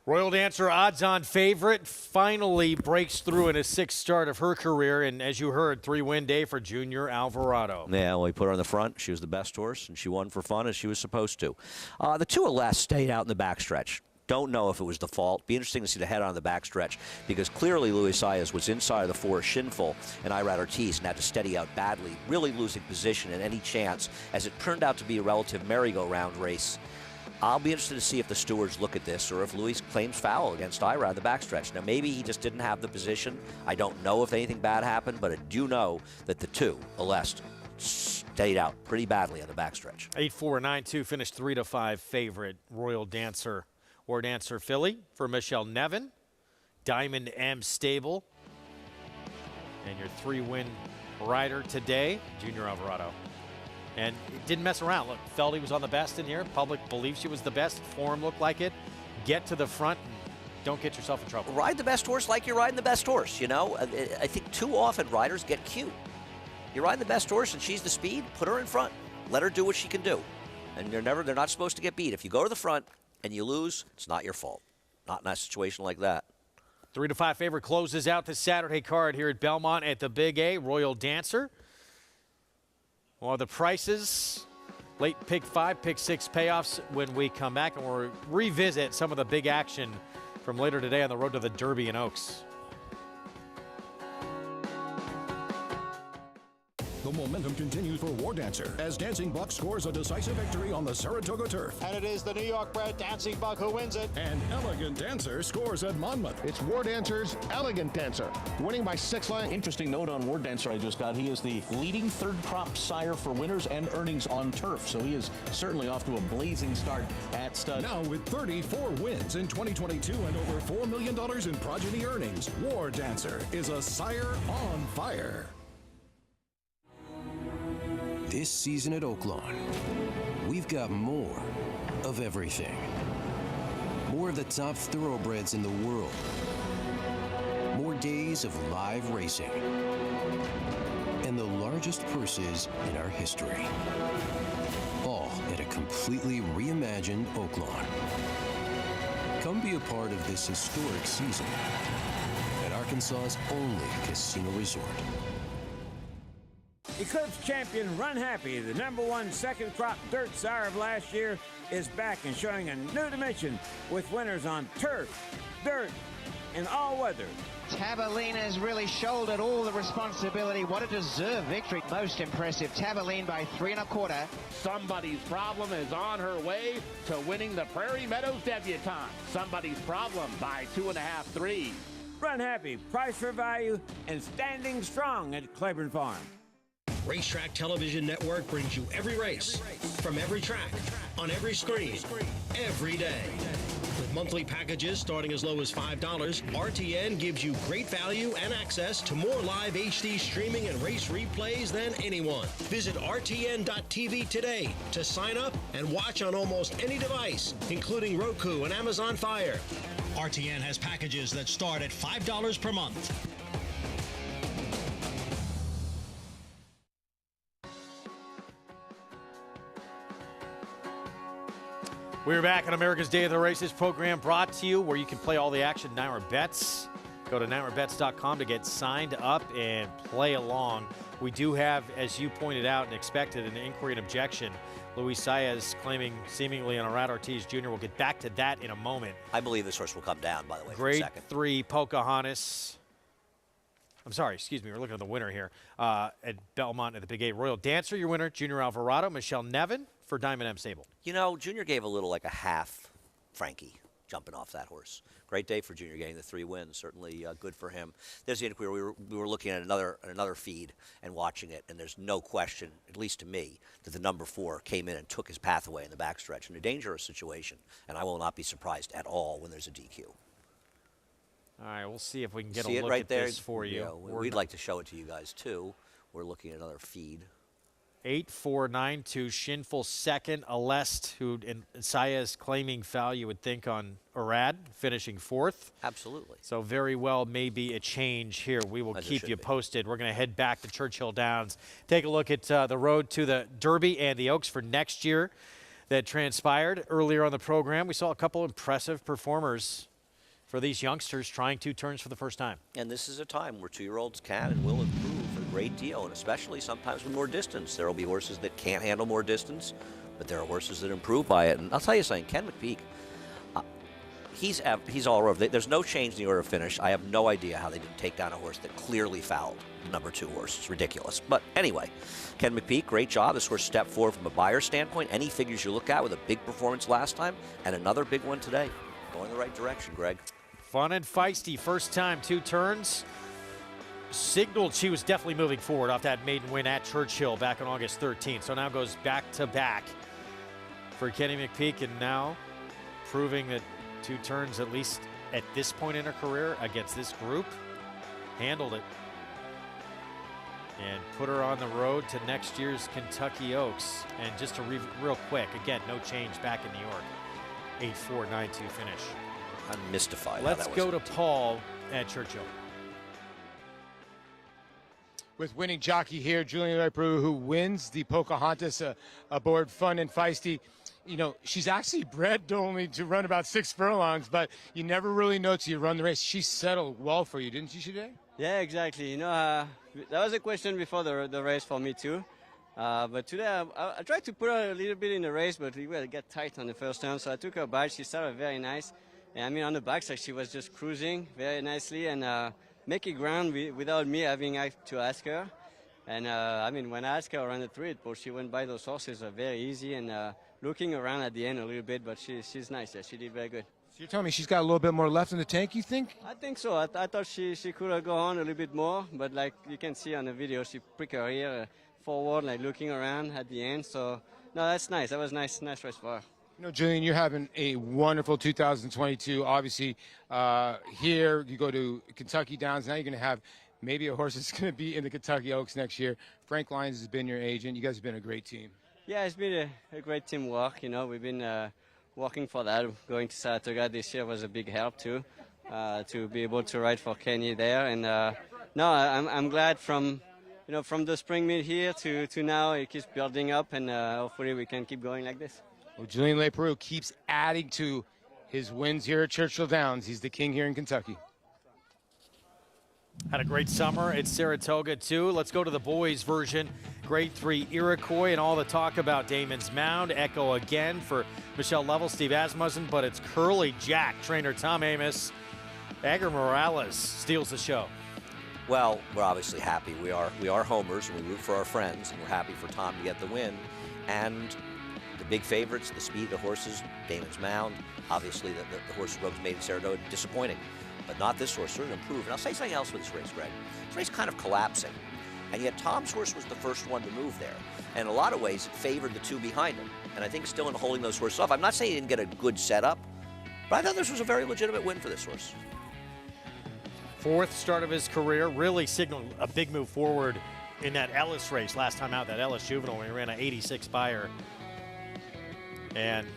Royal Dancer, odds-on favorite, finally breaks through in a 6th start of her career, and as you heard, 3-win day for Junior Alvarado. Yeah, well, we put her on the front. She was the best horse, and she won for fun as she was supposed to. The two Aleste stayed out in the backstretch. Don't know if it was the fault. Be interesting to see the head on the backstretch, because clearly Luis Zayas was inside of the 4, Shinful and Irad Ortiz, and had to steady out badly, really losing position at any chance, as it turned out to be a relative merry-go-round race. I'll be interested to see if the stewards look at this, or if Luis claims foul against Irad in the backstretch. Now, maybe he just didn't have the position. I don't know if anything bad happened, but I do know that the two, Aleste, stayed out pretty badly on the backstretch. 8-4, 9-2, finished 3-5 favorite, Royal Dancer or Dancer filly for Michelle Nevin, Diamond M Stable, and your 3-win rider today, Junior Alvarado. And it didn't mess around. Look, felt he was on the best in here. Public believes she was the best. Form looked like it. Get to the front and don't get yourself in trouble. Ride the best horse like you're riding the best horse, you know? I think too often riders get cute. You're riding the best horse and she's the speed, put her in front. Let her do what she can do. And they're not supposed to get beat. If you go to the front and you lose, it's not your fault. Not in a situation like that. 3-5 favorite closes out the Saturday card here at Belmont at the Big A. Royal Dancer. Well, the prices late pick 5, pick 6 payoffs when we come back, and we'll revisit some of the big action from later today on the road to the Derby in Oaks. The momentum continues for War Dancer as Dancing Buck scores a decisive victory on the Saratoga turf. And it is the New York-bred Dancing Buck who wins it. And Elegant Dancer scores at Monmouth. It's War Dancer's Elegant Dancer, winning by 6 lengths. Interesting note on War Dancer I just got. He is the leading third crop sire for winners and earnings on turf. So he is certainly off to a blazing start at stud. Now with 34 wins in 2022 and over $4 million in progeny earnings, War Dancer is a sire on fire. This season at Oaklawn, we've got more of everything. More of the top thoroughbreds in the world. More days of live racing. And the largest purses in our history. All at a completely reimagined Oaklawn. Come be a part of this historic season at Arkansas's only casino resort. Eclipse champion Run Happy, the #1 second crop dirt sire of last year, is back and showing a new dimension with winners on turf, dirt, and all weather. Tabaline has really shouldered all the responsibility. What a deserved victory. Most impressive. Tabaline by 3 1/4. Somebody's Problem is on her way to winning the Prairie Meadows Debutante. Somebody's Problem by 2.5 3. Run Happy, price for value, and standing strong at Claiborne Farm. Racetrack Television Network brings you every race, from every track, on every screen, every day. With monthly packages starting as low as $5, RTN gives you great value and access to more live HD streaming and race replays than anyone. Visit RTN.tv today to sign up and watch on almost any device, including Roku and Amazon Fire. RTN has packages that start at $5 per month. We're back on America's Day of the Races program, brought to you where you can play all the action NYRA Bets. Go to NYRABets.com to get signed up and play along. We do have, as you pointed out and expected, an inquiry and objection. Luis Zayas claiming seemingly on Arad Ortiz Jr. We'll get back to that in a moment. I believe this horse will come down, by the way, Grade for a second. 3 Pocahontas. I'm sorry, excuse me. We're looking at the winner here at Belmont at the Big 8. Royal Dancer, your winner, Junior Alvarado. Michelle Nevin for Diamond M Stable. You know, Junior gave a little like a half Frankie jumping off that horse. Great day for Junior getting the 3 wins. Certainly good for him. There's the inquiry. We were looking at another feed and watching it, and there's no question, at least to me, that the #4 came in and took his path away in the backstretch in a dangerous situation. And I will not be surprised at all when the's a DQ. All right, we'll see if we can get See a it look right at there? this for you. Yeah, we'd like to show it to you guys, too. We're looking at another feed. 8-4-9-2, Shinful second. Alest, who Saya is claiming foul, you would think, on Arad, finishing 4th. Absolutely. So very well maybe a change here. We will keep you posted. We're going to head back to Churchill Downs, take a look at the road to the Derby and the Oaks for next year that transpired earlier on the program. We saw a couple impressive performers for these youngsters trying 2 turns for the first time. And this is a time where 2-year-olds can and will improve a great deal, and especially sometimes with more distance. There will be horses that can't handle more distance, but there are horses that improve by it. And I'll tell you something, Ken McPeak, he's all over. There's no change in the order of finish. I have no idea how they didn't take down a horse that clearly fouled the #2 horse. It's ridiculous. But anyway, Ken McPeak, great job. This horse stepped forward from a buyer standpoint. Any figures you look at with a big performance last time and another big one today. Going in the right direction, Greg. Fun and feisty, first time 2 turns. Signaled she was definitely moving forward off that maiden win at Churchill back on August 13th. So now goes back-to-back for Kenny McPeak, and now proving that 2 turns, at least at this point in her career, against this group, handled it. And put her on the road to next year's Kentucky Oaks. And just to real quick, again, no change back in New York. 8-4-9-2 finish. I'm mystified. Let's go to Paul at Churchill. With winning jockey here, Julian Lepreau, who wins the Pocahontas aboard Fun and Feisty. You know, she's actually bred only to run about 6 furlongs, but you never really know till you run the race. She settled well for you, didn't she today? Yeah, exactly. You know, that was a question before the race for me too. But today I tried to put her a little bit in the race, but we will get tight on the first turn. So I took her bite. She started very nice. And I mean, on the backside, she was just cruising very nicely and making ground without me having to ask her. And I mean, when I asked her around the 3, she went by those horses very easy and looking around at the end a little bit, but she's nice. Yeah, she did very good. So you're telling me she's got a little bit more left in the tank, you think? I think so. I thought she could have gone on a little bit more, but like you can see on the video, she pricked her ear forward, like looking around at the end. So, no, that's nice. That was nice race for her. You know, Julian, you're having a wonderful 2022. Obviously, here you go to Kentucky Downs. Now you're going to have maybe a horse that's going to be in the Kentucky Oaks next year. Frank Lyons has been your agent. You guys have been a great team. Yeah, it's been a great teamwork. You know, we've been working for that. Going to Saratoga this year was a big help too, to be able to ride for Kenny there. And no, I'm glad from the spring meet here to now it keeps building up, and hopefully we can keep going like this. Well, Julian Leparoux keeps adding to his wins here at Churchill Downs. He's the king here in Kentucky. Had a great summer at Saratoga, too. Let's go to the boys' version. Grade 3 Iroquois and all the talk about Damon's Mound. Echo again for Michelle Lovell, Steve Asmussen, but it's Curly Jack. Trainer Tom Amos. Edgar Morales steals the show. Well, we're obviously happy. We are homers, and we root for our friends, and we're happy for Tom to get the win. And the big favorites, the speed of the horses, Damon's Mound, obviously the horse Rogues made in Saratoga, disappointing. But not this horse, certainly improved. And I'll say something else with this race, Greg. This race kind of collapsing. And yet Tom's horse was the first one to move there. And in a lot of ways, it favored the two behind him. And I think still in holding those horses off. I'm not saying he didn't get a good setup, but I thought this was a very legitimate win for this horse. 4th start of his career, really signaled a big move forward in that Ellis race last time out, that Ellis Juvenile, when he ran an 86 Beyer. And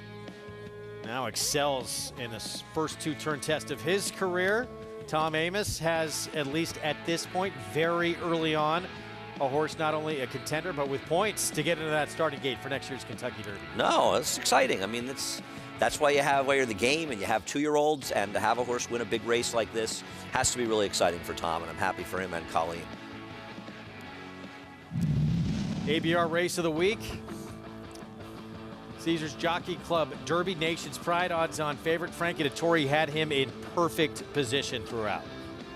now excels in this first 2-turn test of his career. Tom Amos has, at least at this point, very early on, a horse not only a contender, but with points to get into that starting gate for next year's Kentucky Derby. No, it's exciting. I mean, that's why you're the game and you have 2-year-olds, and to have a horse win a big race like this has to be really exciting for Tom, and I'm happy for him and Colleen. ABR race of the week. Caesars Jockey Club Derby, Nation's Pride odds-on favorite. Frankie Dettori had him in perfect position throughout.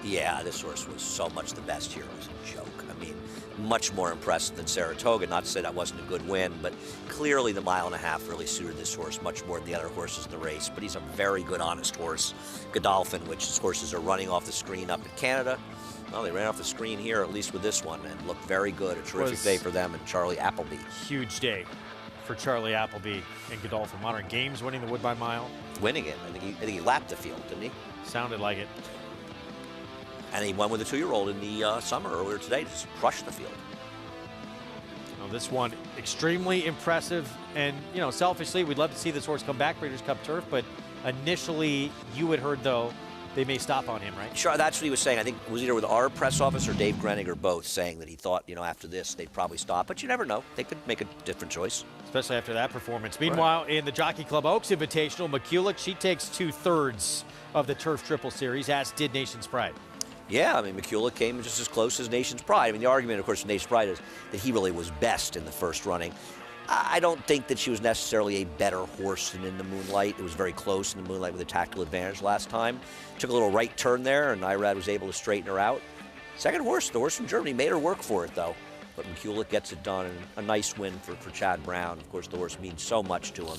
Yeah, this horse was so much the best here. It was a joke. I mean, much more impressive than Saratoga. Not to say that wasn't a good win, but clearly the 1.5 miles really suited this horse much more than the other horses in the race. But he's a very good, honest horse. Godolphin, which his horses are running off the screen up in Canada. Well, they ran off the screen here, at least with this one, and looked very good. A terrific day for them and Charlie Appleby. Huge day for Charlie Appleby and Godolphin. Modern Games winning the Wood by Mile. Winning it. I think he lapped the field, didn't he? Sounded like it. And he won with a 2-year-old in the summer earlier today, just crushed the field. Well, this one extremely impressive, and selfishly, we'd love to see this horse come back Breeders' Cup Turf, but initially, you had heard though they may stop on him, right? Sure, that's what he was saying. I think it was either with our press office or Dave Grenig or both, saying that he thought, after this they'd probably stop. But you never know; they could make a different choice, especially after that performance. Meanwhile, in the Jockey Club Oaks Invitational, McCulloch, she takes 2/3 of the Turf Triple Series, as did Nation's Pride. Yeah, I mean, McCulloch came just as close as Nation's Pride. I mean, the argument, of course, for Nation's Pride is that he really was best in the first running. I don't think that she was necessarily a better horse than in the Moonlight. It was very close in the Moonlight with a tactical advantage last time. Took a little right turn there, and Irad was able to straighten her out. Second horse, the horse from Germany, made her work for it, though. But McCulloch gets it done, and a nice win for Chad Brown. Of course, the horse means so much to him.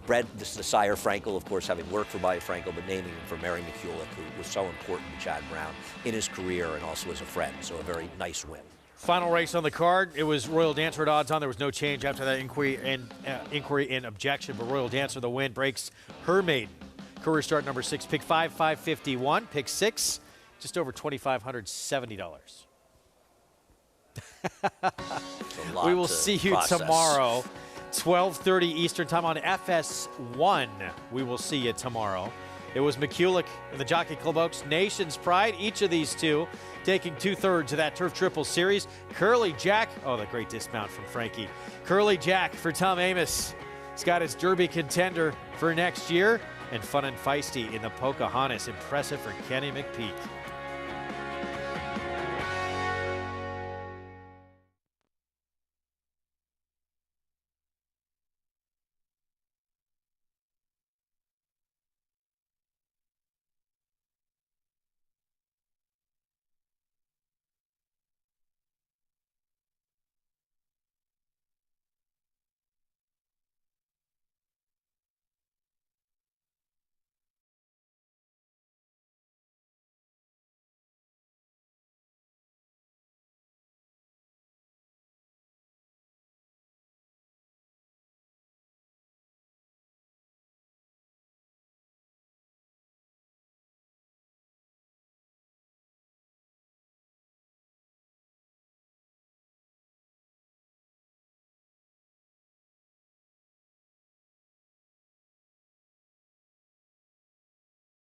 Bred, this is the sire Frankel, of course, having worked for Bobby Frankel, but naming him for Mary McCulloch, who was so important to Chad Brown in his career and also as a friend. So a very nice win. Final race on the card. It was Royal Dancer at odds on. There was no change after that inquiry and objection, but Royal Dancer, the win, breaks her maiden. Career start number 6, pick 5, $551. Pick 6, just over $2,570. We will see you tomorrow, 12:30 Eastern time on FS1. We will see you tomorrow. It was McCulloch and the Jockey Club Oaks Nation's Pride. Each of these two taking 2/3 of that Turf Triple Series. Curly Jack, oh, the great dismount from Frankie. Curly Jack for Tom Amos. He's got his Derby contender for next year. And Fun and Feisty in the Pocahontas. Impressive for Kenny McPeak.